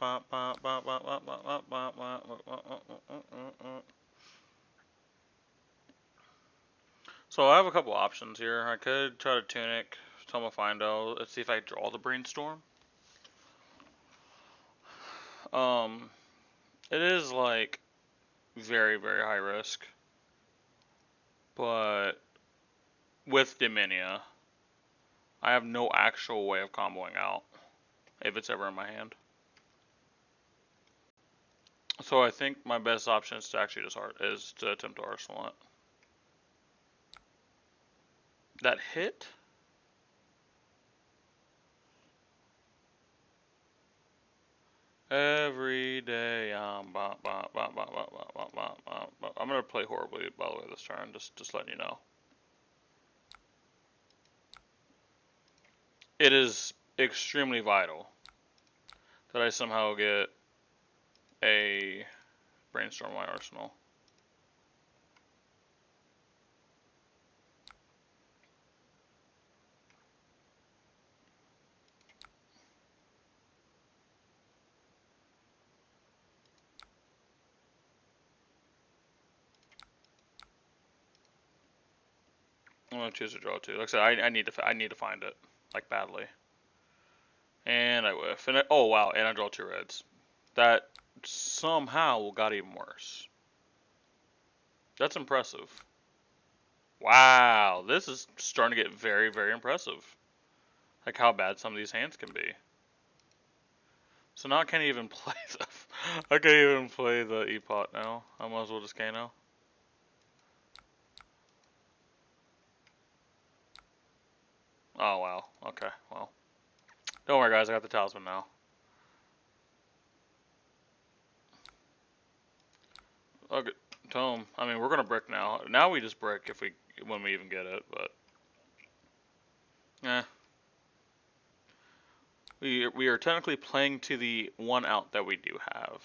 So I have a couple options here. I could try to tunic, Toma Findo. Let's see if I draw the brainstorm. It is like very, very high risk, but with Diminia, I have no actual way of comboing out if it's ever in my hand. So I think my best option is to actually just attempt to arsenal it. That hit? Every day I'm gonna play horribly, by the way, this turn. Just letting you know. It is extremely vital that I somehow get a brainstorm my arsenal. I'm gonna choose a draw too. Like I said, I need to find it like badly. And I whiff. And oh wow, and I draw 2 reds. That somehow got even worse. That's impressive. Wow, this is starting to get very, very impressive. Like how bad some of these hands can be. So now I can't even play the I can't even play the E-Pot now. I might as well just Kano. Oh wow. Okay, well. Don't worry guys, I got the talisman now. Okay, Tome. I mean we're gonna brick now. Now we just brick when we even get it, but we are technically playing to the 1 out that we do have.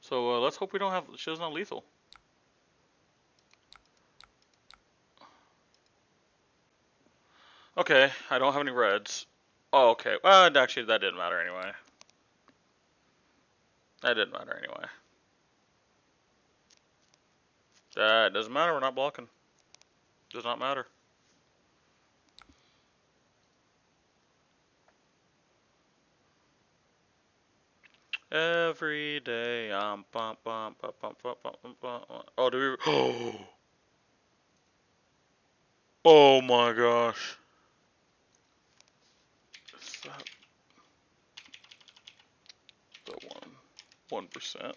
So let's hope she doesn't have lethal. Okay, I don't have any reds. Oh, okay. Well, actually, that didn't matter anyway. That didn't matter anyway. That doesn't matter. We're not blocking. Does not matter. Every day I'm bump bump bump bump bump bump bump. Oh, do we? Oh my gosh. Is that the 1%?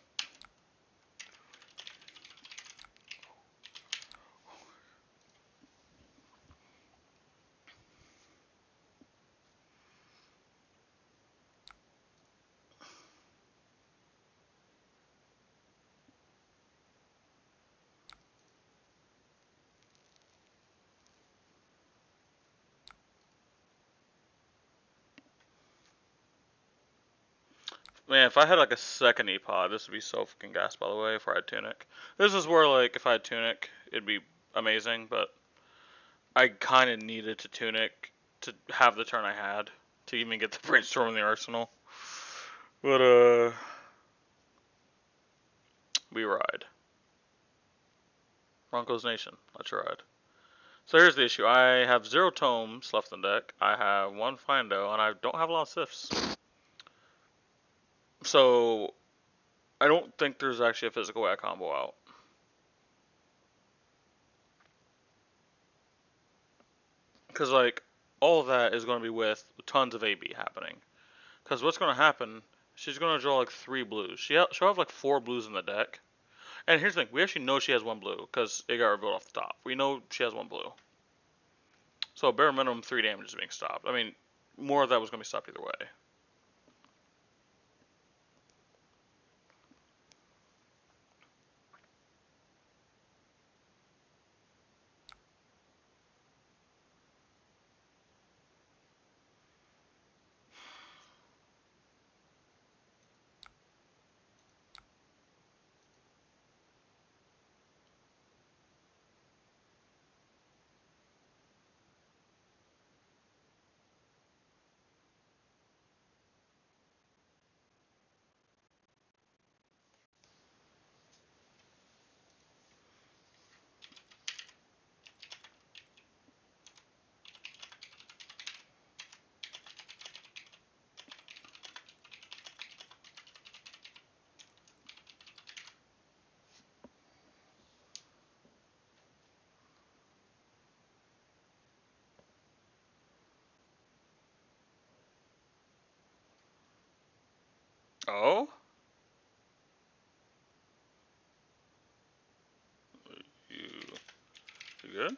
Man, if I had like a second E-Pod, this would be so fucking gas, by the way, if I had Tunic. This is where, like, if I had Tunic, it'd be amazing, but I kind of needed to Tunic to have the turn I had to even get the Brainstorm in the arsenal. But, we ride. Broncos Nation, let's ride. So here's the issue. I have 0 tomes left in the deck. I have 1 Findo, and I don't have a lot of sifts. So I don't think there's actually a physical way I combo out. Because, like, all of that is going to be with tons of AB happening. Because what's going to happen, she's going to draw, like, 3 blues. She'll have, like, 4 blues in the deck. And here's the thing. We actually know she has 1 blue, because it got revealed off the top. We know she has 1 blue. So, bare minimum, 3 damage is being stopped. I mean, more of that was going to be stopped either way. Oh? You good?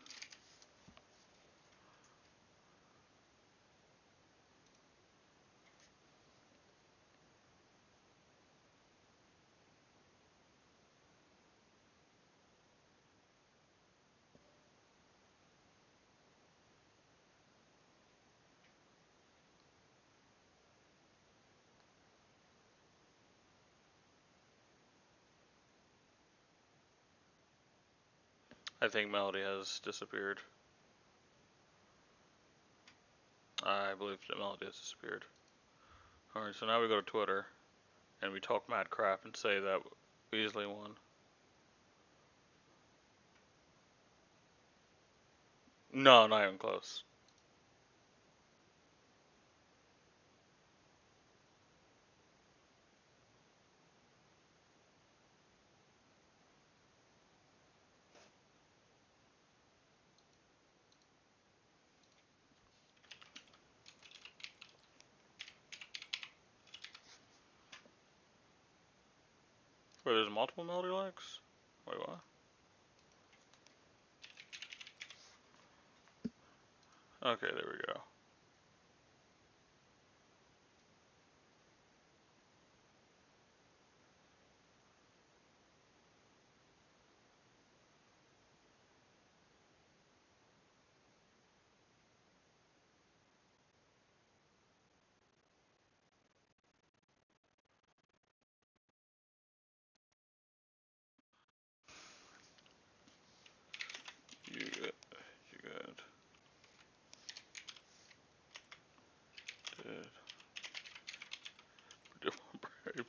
I think Melody has disappeared. I believe that Melody has disappeared. Alright, so now we go to Twitter, and we talk mad crap and say that Weasley won. No, not even close. Wait, there's multiple Melody likes? Wait, what? Okay, there we go. You good. You good. Did. Different brave.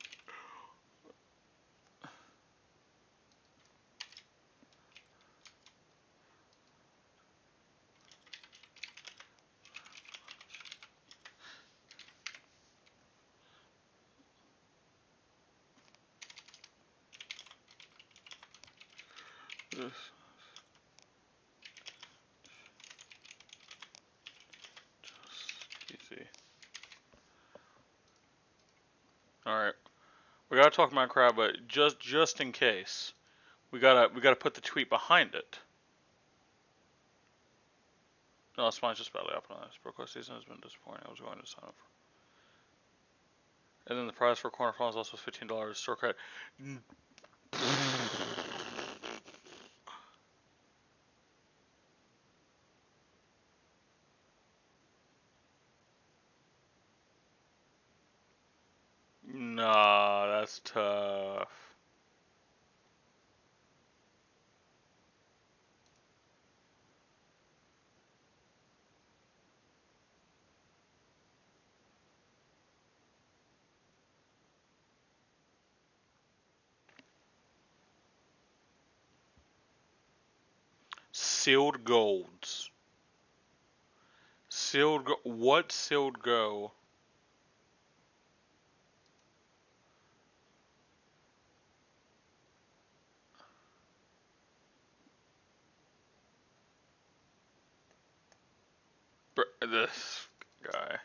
This. Just easy. Alright. We gotta talk about crap, but just in case, we gotta put the tweet behind it. No, mine's just badly optimized. Proquest season has been disappointing. I was going to sign up for. And then the prize for corner falls is also $15. Store credit. Nah, that's tough. Sealed golds. Sealed go. What sealed go? This guy.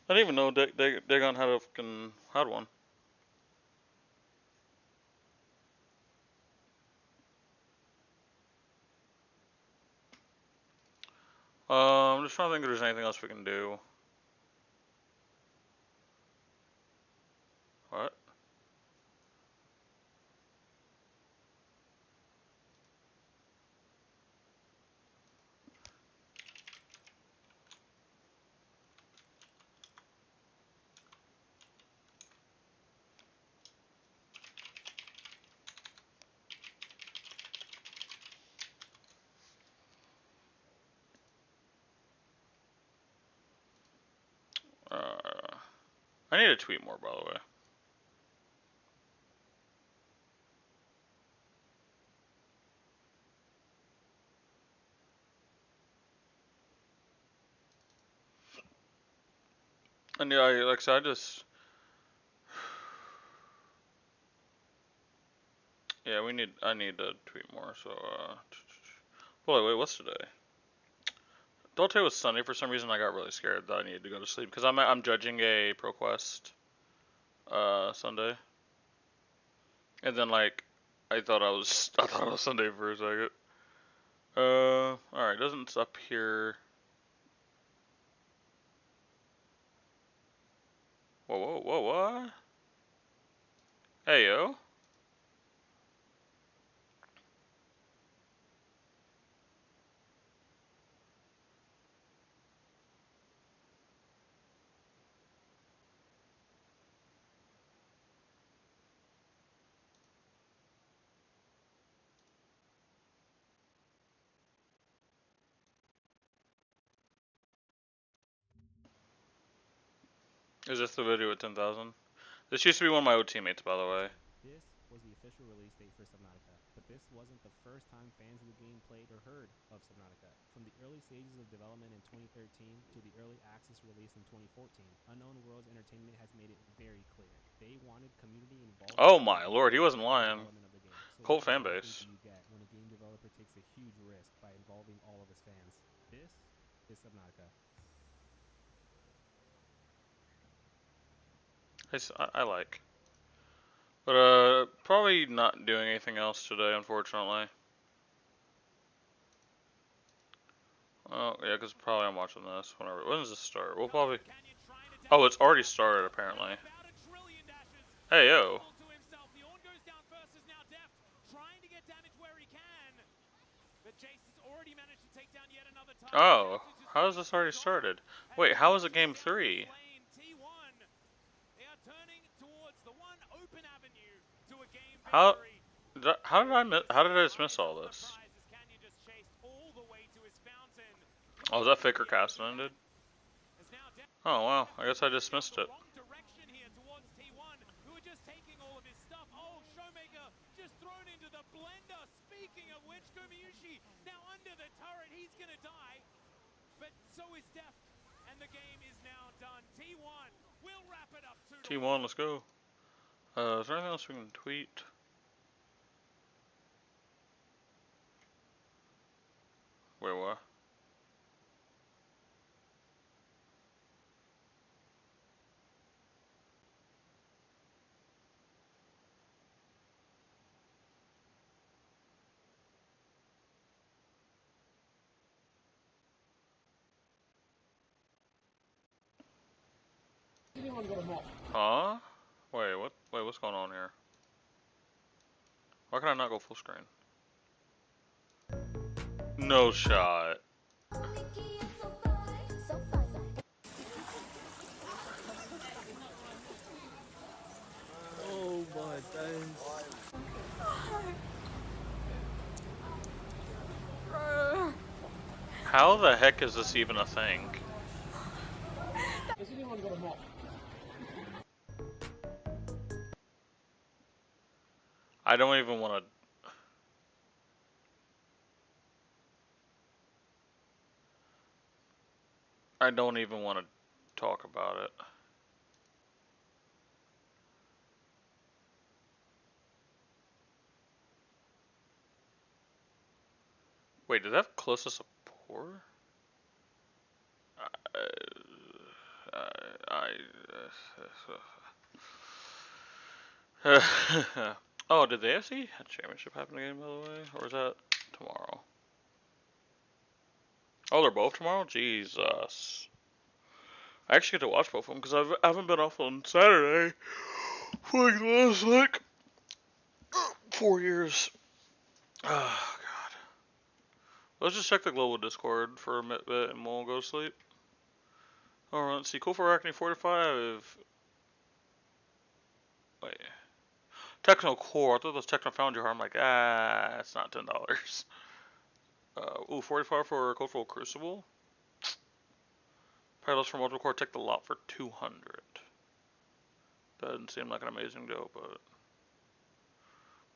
I didn't even know Dagon had a fucking had one. I'm just trying to think if there's anything else we can do. What? I need to tweet more, by the way. And yeah, like I said, yeah, I need to tweet more. So, wait, what's today? Don't was Sunday. For some reason, I got really scared that I needed to go to sleep because I'm judging a Proquest Sunday, and then like I thought I thought it was Sunday for a second. All right, doesn't up here. Whoa, what? Hey yo. Is this the video with 10,000? This used to be one of my old teammates, by the way. This was the official release date for Subnautica, but this wasn't the first time fans of the game played or heard of Subnautica. From the early stages of development in 2013 to the early access release in 2014, Unknown Worlds Entertainment has made it very clear. They wanted community involvement. Oh my lord, he wasn't lying. Development of the game. So Cult what fan exactly base. do you get when a game developer takes a huge risk by involving all of his fans? This is Subnautica. I like. But, probably not doing anything else today, unfortunately. Oh, yeah, because probably I'm watching this whenever. When does this start? We'll probably. Oh, it's already started, apparently. Hey, yo. Oh, how has this already started? Wait, how is it game 3? How how did I just miss all this? Oh, is that Faker cast ended? Oh wow, I guess I just missed it. Now under the turret, he's gonna die, but so is Def, and the game is now done. T1 will wrap it up. T1, let's go. Is there anything else we can tweet? Wait, what? Huh? Wait, what? Wait, what's going on here? Why can I not go full screen? No shot. Oh my days. How the heck is this even a thing? I don't even want to. I don't even want to talk about it. Wait, did that have closest support? Oh, did the AFC championship happen again, by the way? Or is that tomorrow? Oh, they're both tomorrow? Jesus. I actually get to watch both of them because I haven't been off on Saturday for like the last, like, 4 years. Oh, God. Let's just check the global Discord for a bit and we'll go to sleep. Alright, let's see. Cool for Arachne 45. Wait. Techno Core. I thought it was Techno Foundry Heart. I'm like, it's not $10. Ooh, 45 for Cultural Crucible. Pilots from Multiple Core take the lot for 200. Doesn't seem like an amazing deal, but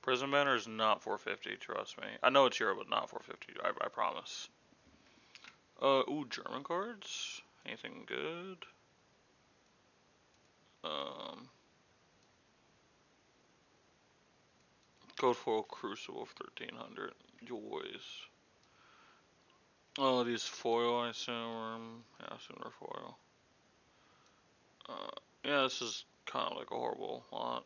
Prison Banner is not 450. Trust me. I know it's Euro, but not 450. I promise. Ooh, German cards. Anything good? Code foil Crucible of 1300. Joys. Oh, these foil, I assume. Yeah, I assume they're foil. Yeah, this is kind of like a horrible lot.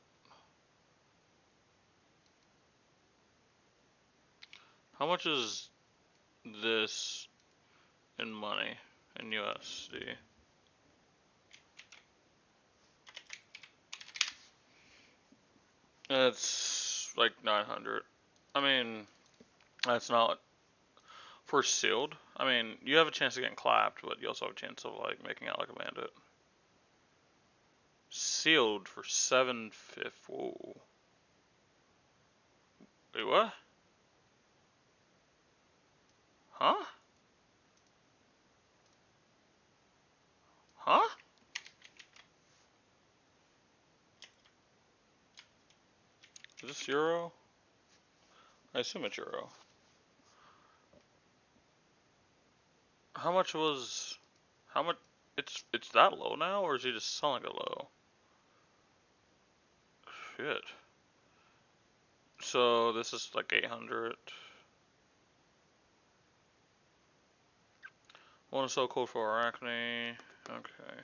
How much is this in money, in USD? It's like 900. I mean, that's not for sealed. I mean, you have a chance of getting clapped, but you also have a chance of like making out like a bandit. Sealed for 750. Whoa. Wait, what? Huh? Huh? Is this Euro? I assume it's Euro. How much was? How much? It's that low now, or is he just selling it low? Shit. So this is like 800. Want to sell Cold for Arachne. Okay.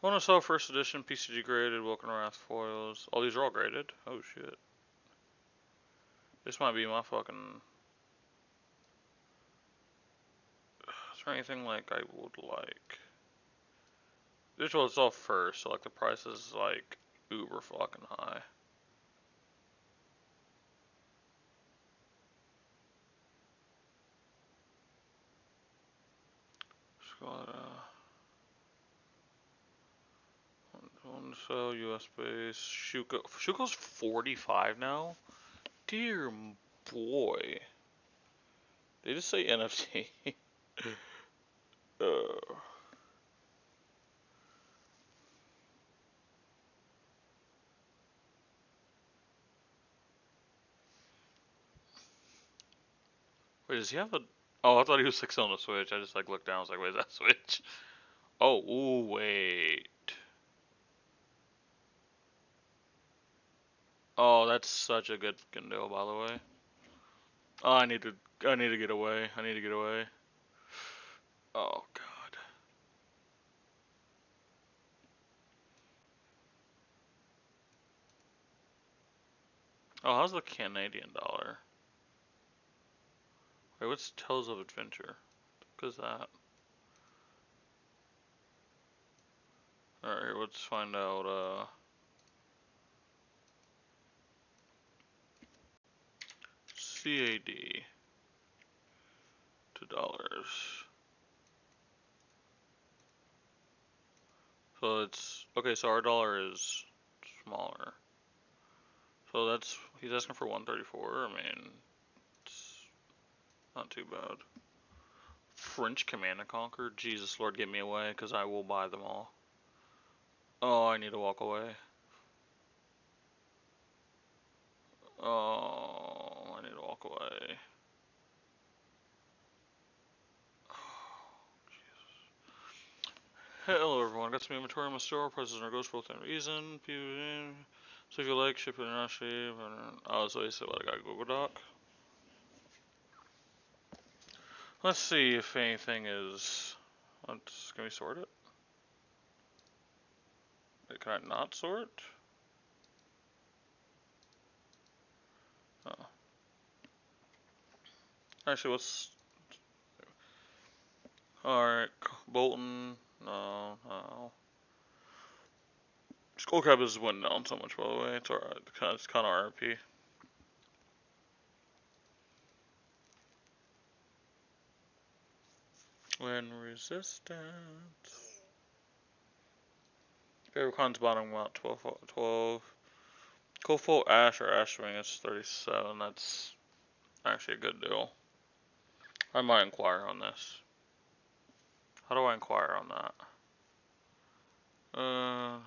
Want to sell first edition PCG graded Welcome Wrath foils. Oh, these are all graded. Oh shit. This might be my fucking. Is there anything like I would like? This was all first, so like the price is like uber fucking high. Just got one sell US base. Shuko's 45 now. Dear boy. They just say NFT. Wait, does he have a? Oh, I thought he was like selling a Switch. I just like looked down. I was like, wait, is that Switch? Oh, ooh, wait. Oh, that's such a good fucking deal, by the way. Oh, I need to get away. I need to get away. Oh God. Oh, how's the Canadian dollar? Wait, what's Tales of Adventure? What is that? Alright, here, let's find out, CAD to dollars. So it's, okay, so our dollar is smaller. So that's, he's asking for 134. I mean, it's not too bad. French Command and Conquer? Jesus Lord, get me away, because I will buy them all. Oh, I need to walk away. Oh, I need to walk away. Hello everyone, got some inventory in my store, prices are negotiable within reason. So if you like, ship it or not ship. Oh, so basically what I got Google Doc. Let's see if anything is. Can we sort it? Wait, can I not sort? Oh. Actually, what's. Alright, Bolton. No, no. Skullcrab is went down so much, by the way. It's alright. It's kind of RP. When resistance. Favorite con's bottom out 12. Coalfoot Ash or Ashwing is 37. That's actually a good deal. I might inquire on this. How do I inquire on that? Hmm.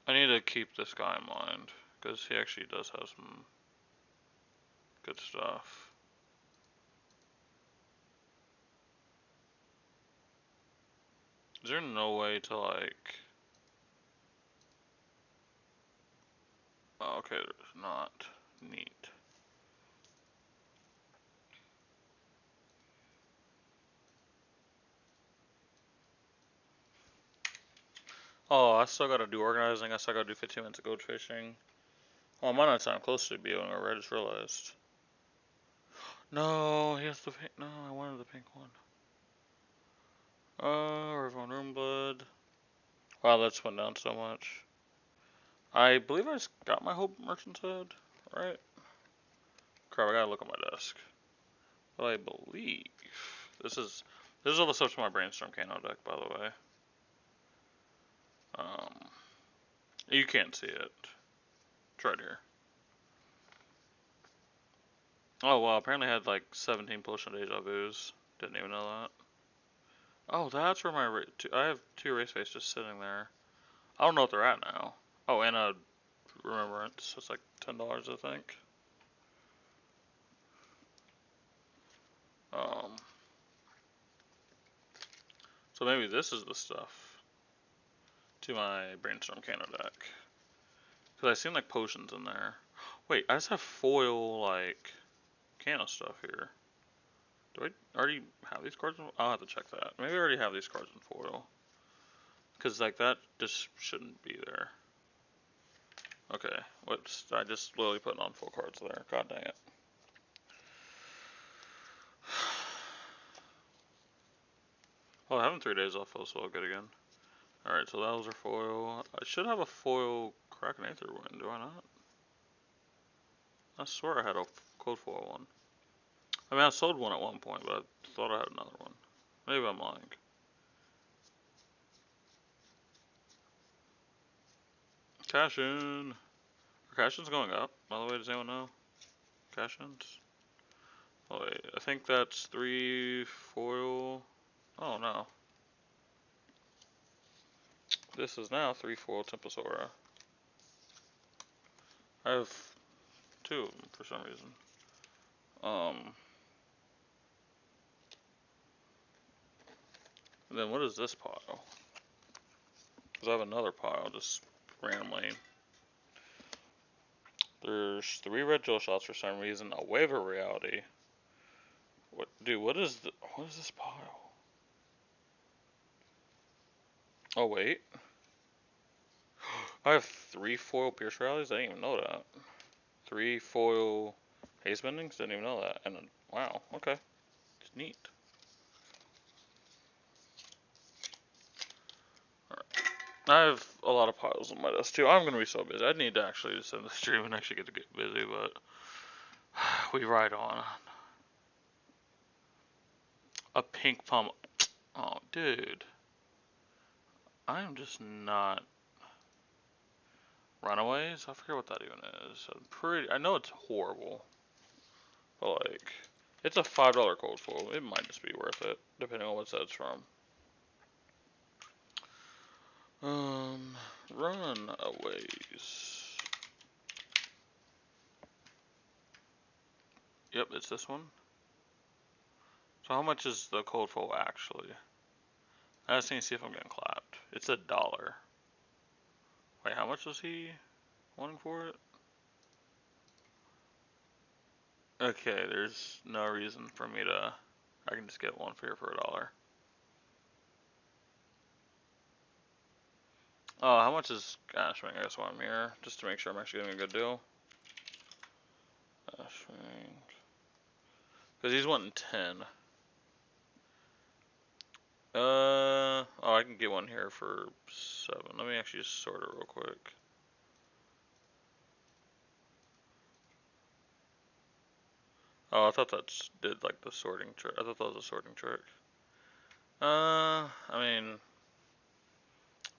I need to keep this guy in mind. because he actually does have some good stuff. Is there no way to like... Oh, okay, there's not. Neat. Oh, I still gotta do organizing. I still gotta do 15 minutes of gold fishing. Oh, I'm not time close to being over. I just realized. No, he has the pink. No, I wanted the pink one. River on Room Blood. Wow, that's went down so much. I believe I just got my Hope Merchant's Head, right? Crap, I gotta look at my desk. But I believe this is all the stuff to my Brainstorm Kano deck, by the way. You can't see it. It's right here. Oh wow, apparently I had like 17 potion deja vus. Didn't even know that. Oh, that's where my I have 2 race face just sitting there. I don't know what they're at now. Oh, and a remembrance. It's like $10, I think. So maybe this is the stuff to my Brainstorm Kano deck. Because I seen like potions in there. Wait, I just have foil like Kano stuff here. Do I already have these cards? I'll have to check that. Maybe I already have these cards in foil. Because like that just shouldn't be there. Okay, whoops. I just literally put on full cards there. God dang it. Oh, having 3 days off feels so good again. Alright, so those are foil. I should have a foil Kraken Aether one, do I not? I swear I had a cold foil one. I mean, I sold one at one point, but I thought I had another one. Maybe I'm lying. Cash in. Are cash ins going up, by the way? Does anyone know? Cash ins? Oh, wait. I think that's 3 foil. Oh, no. This is now 3 foil Tempest Aura. I have 2 of them for some reason. And then what is this pile? Because I have another pile just randomly. There's 3 red drill shots for some reason. A wave of reality. What, dude? What is this pile? Oh wait, I have 3 foil pierce rallies. I didn't even know that. 3 foil haze bendings. Didn't even know that. And wow, okay, it's neat. I have a lot of piles on my desk too. I'm gonna be so busy. I need to actually just end the stream and actually get busy, but we ride on. A pink pump. Oh, dude. I am just not. Runaways? I forget what that even is. I know it's horrible. But like, it's a $5 cold foil. It might just be worth it, depending on what set it's from. Runaways. Yep, it's this one. So how much is the cold foil actually? I just need to see if I'm getting clapped. It's $1. Wait, how much was he wanting for it? Okay, there's no reason for me to. I can just get one for $1. Oh, how much is Ashwing? I guess while I'm here, just to make sure I'm actually getting a good deal. Ashwing. Because he's wanting 10. Oh, I can get one here for 7. Let me actually just sort it real quick. Oh, I thought that did like the sorting trick. I thought that was a sorting trick. I mean,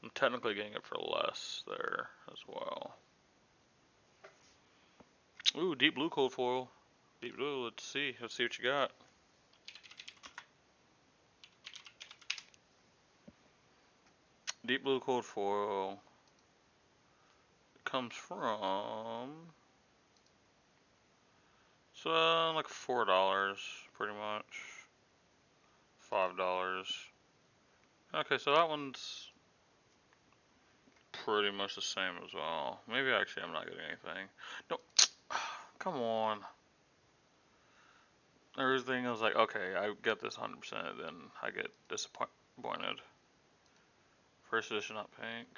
I'm technically getting it for less there as well. Ooh, deep blue cold foil. Deep blue, let's see what you got. Deep blue cold foil. comes from, so like $4, pretty much. $5. Okay, so that one's pretty much the same as well. Maybe actually I'm not getting anything. No, come on. Everything I was like, okay, I get this 100%, then I get disappointed. First edition, not pink.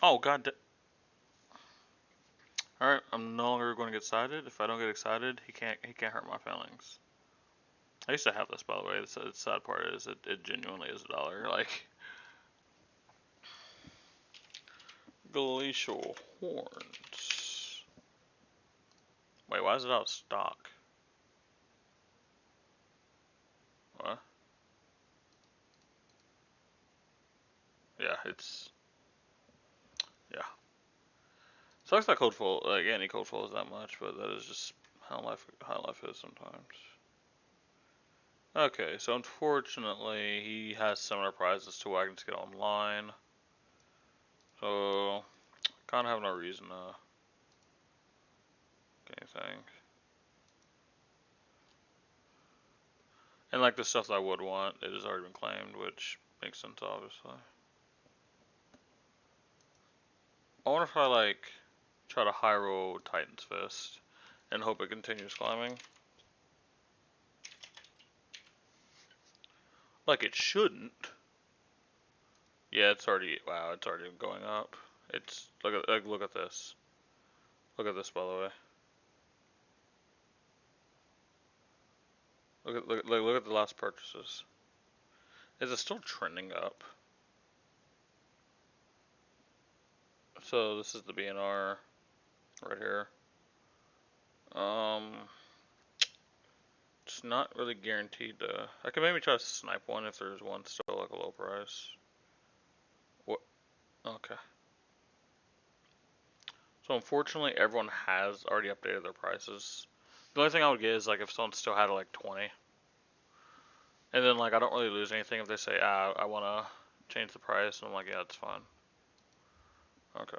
Oh god. All right, I'm no longer going to get excited. If I don't get excited, he can't hurt my feelings. I used to have this, by the way. The sad part is it genuinely is $1. Like glacial horns. Wait, why is it out of stock? What? Yeah, it's yeah. Sucks that code full, like any code full is that much, but that is just how life is sometimes. Okay, so unfortunately he has similar prizes to what I can just get online. So kind of have no reason to get anything. And like the stuff that I would want, it has already been claimed, which makes sense obviously. I wonder if I like try to high roll Titan's Fist and hope it continues climbing. Like it shouldn't. Yeah, it's already, wow, it's already going up. It's look at this. Look at this, by the way. Look at the last purchases. Is it still trending up? So this is the BNR right here. It's not really guaranteed to. I can maybe try to snipe one if there's one still like a low price. What? Okay. So unfortunately, everyone has already updated their prices. The only thing I would get is like if someone still had it like 20, and then like I don't really lose anything if they say I want to change the price, and I'm like yeah, it's fine. Okay.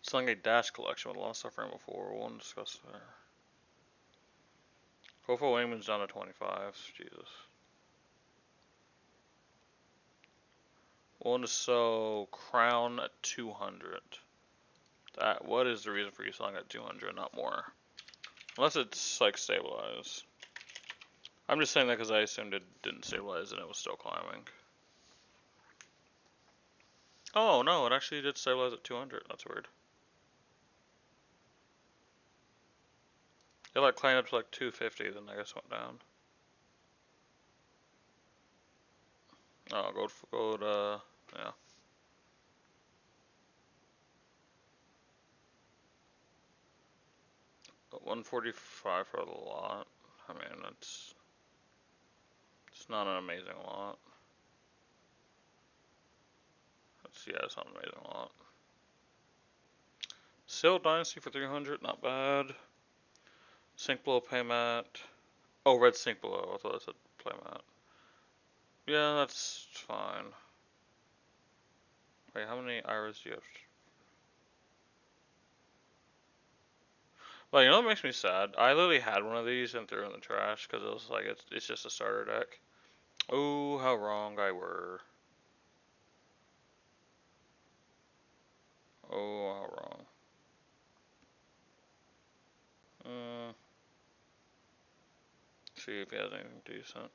Selling a dash collection with a lot of stuff from before. We won't discuss there. Hopeful Wingman's down to 25. Jesus. Willing to sell Crown at 200. What is the reason for you selling at 200, not more? Unless it's like stabilized. I'm just saying that because I assumed it didn't stabilize and it was still climbing. Oh no, it actually did stabilize at 200. That's weird. It like climbed up to like 250, then I guess went down. Oh, gold, yeah. 145 for the lot. I mean, it's not an amazing lot. Yeah, it's not an amazing lot. Sail Dynasty for 300, not bad. Sink Below Paymat. Oh, Red Sink Below. I thought it said Playmat. Yeah, that's fine. Wait, how many IRAs do you have? Well, you know what makes me sad? I literally had one of these and threw it in the trash because it was like, it's just a starter deck. Oh, how wrong I were. Oh, how wrong. See if he has anything decent.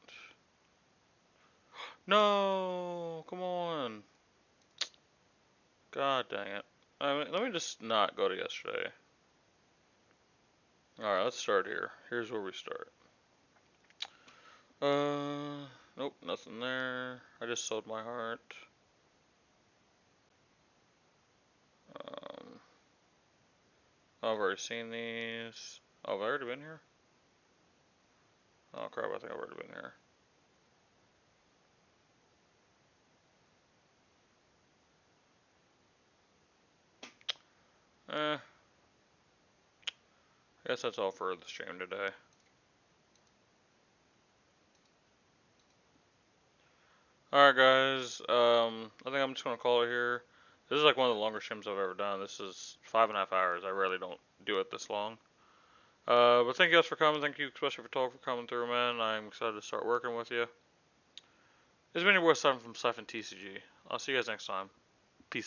No, come on. God dang it. I mean, let me just not go to yesterday. Alright, let's start here. Here's where we start. Nope, nothing there. I just sold my heart. I've already seen these. Oh, have I already been here? Oh crap, I think I've already been here. I guess that's all for the stream today. Alright guys, I think I'm just gonna call it here. This is like one of the longer streams I've ever done. This is 5.5 hours. I rarely don't do it this long. But thank you guys for coming. Thank you especially for Talk for coming through, man. I'm excited to start working with you. This has been your boy Siphon from Siphon TCG. I'll see you guys next time.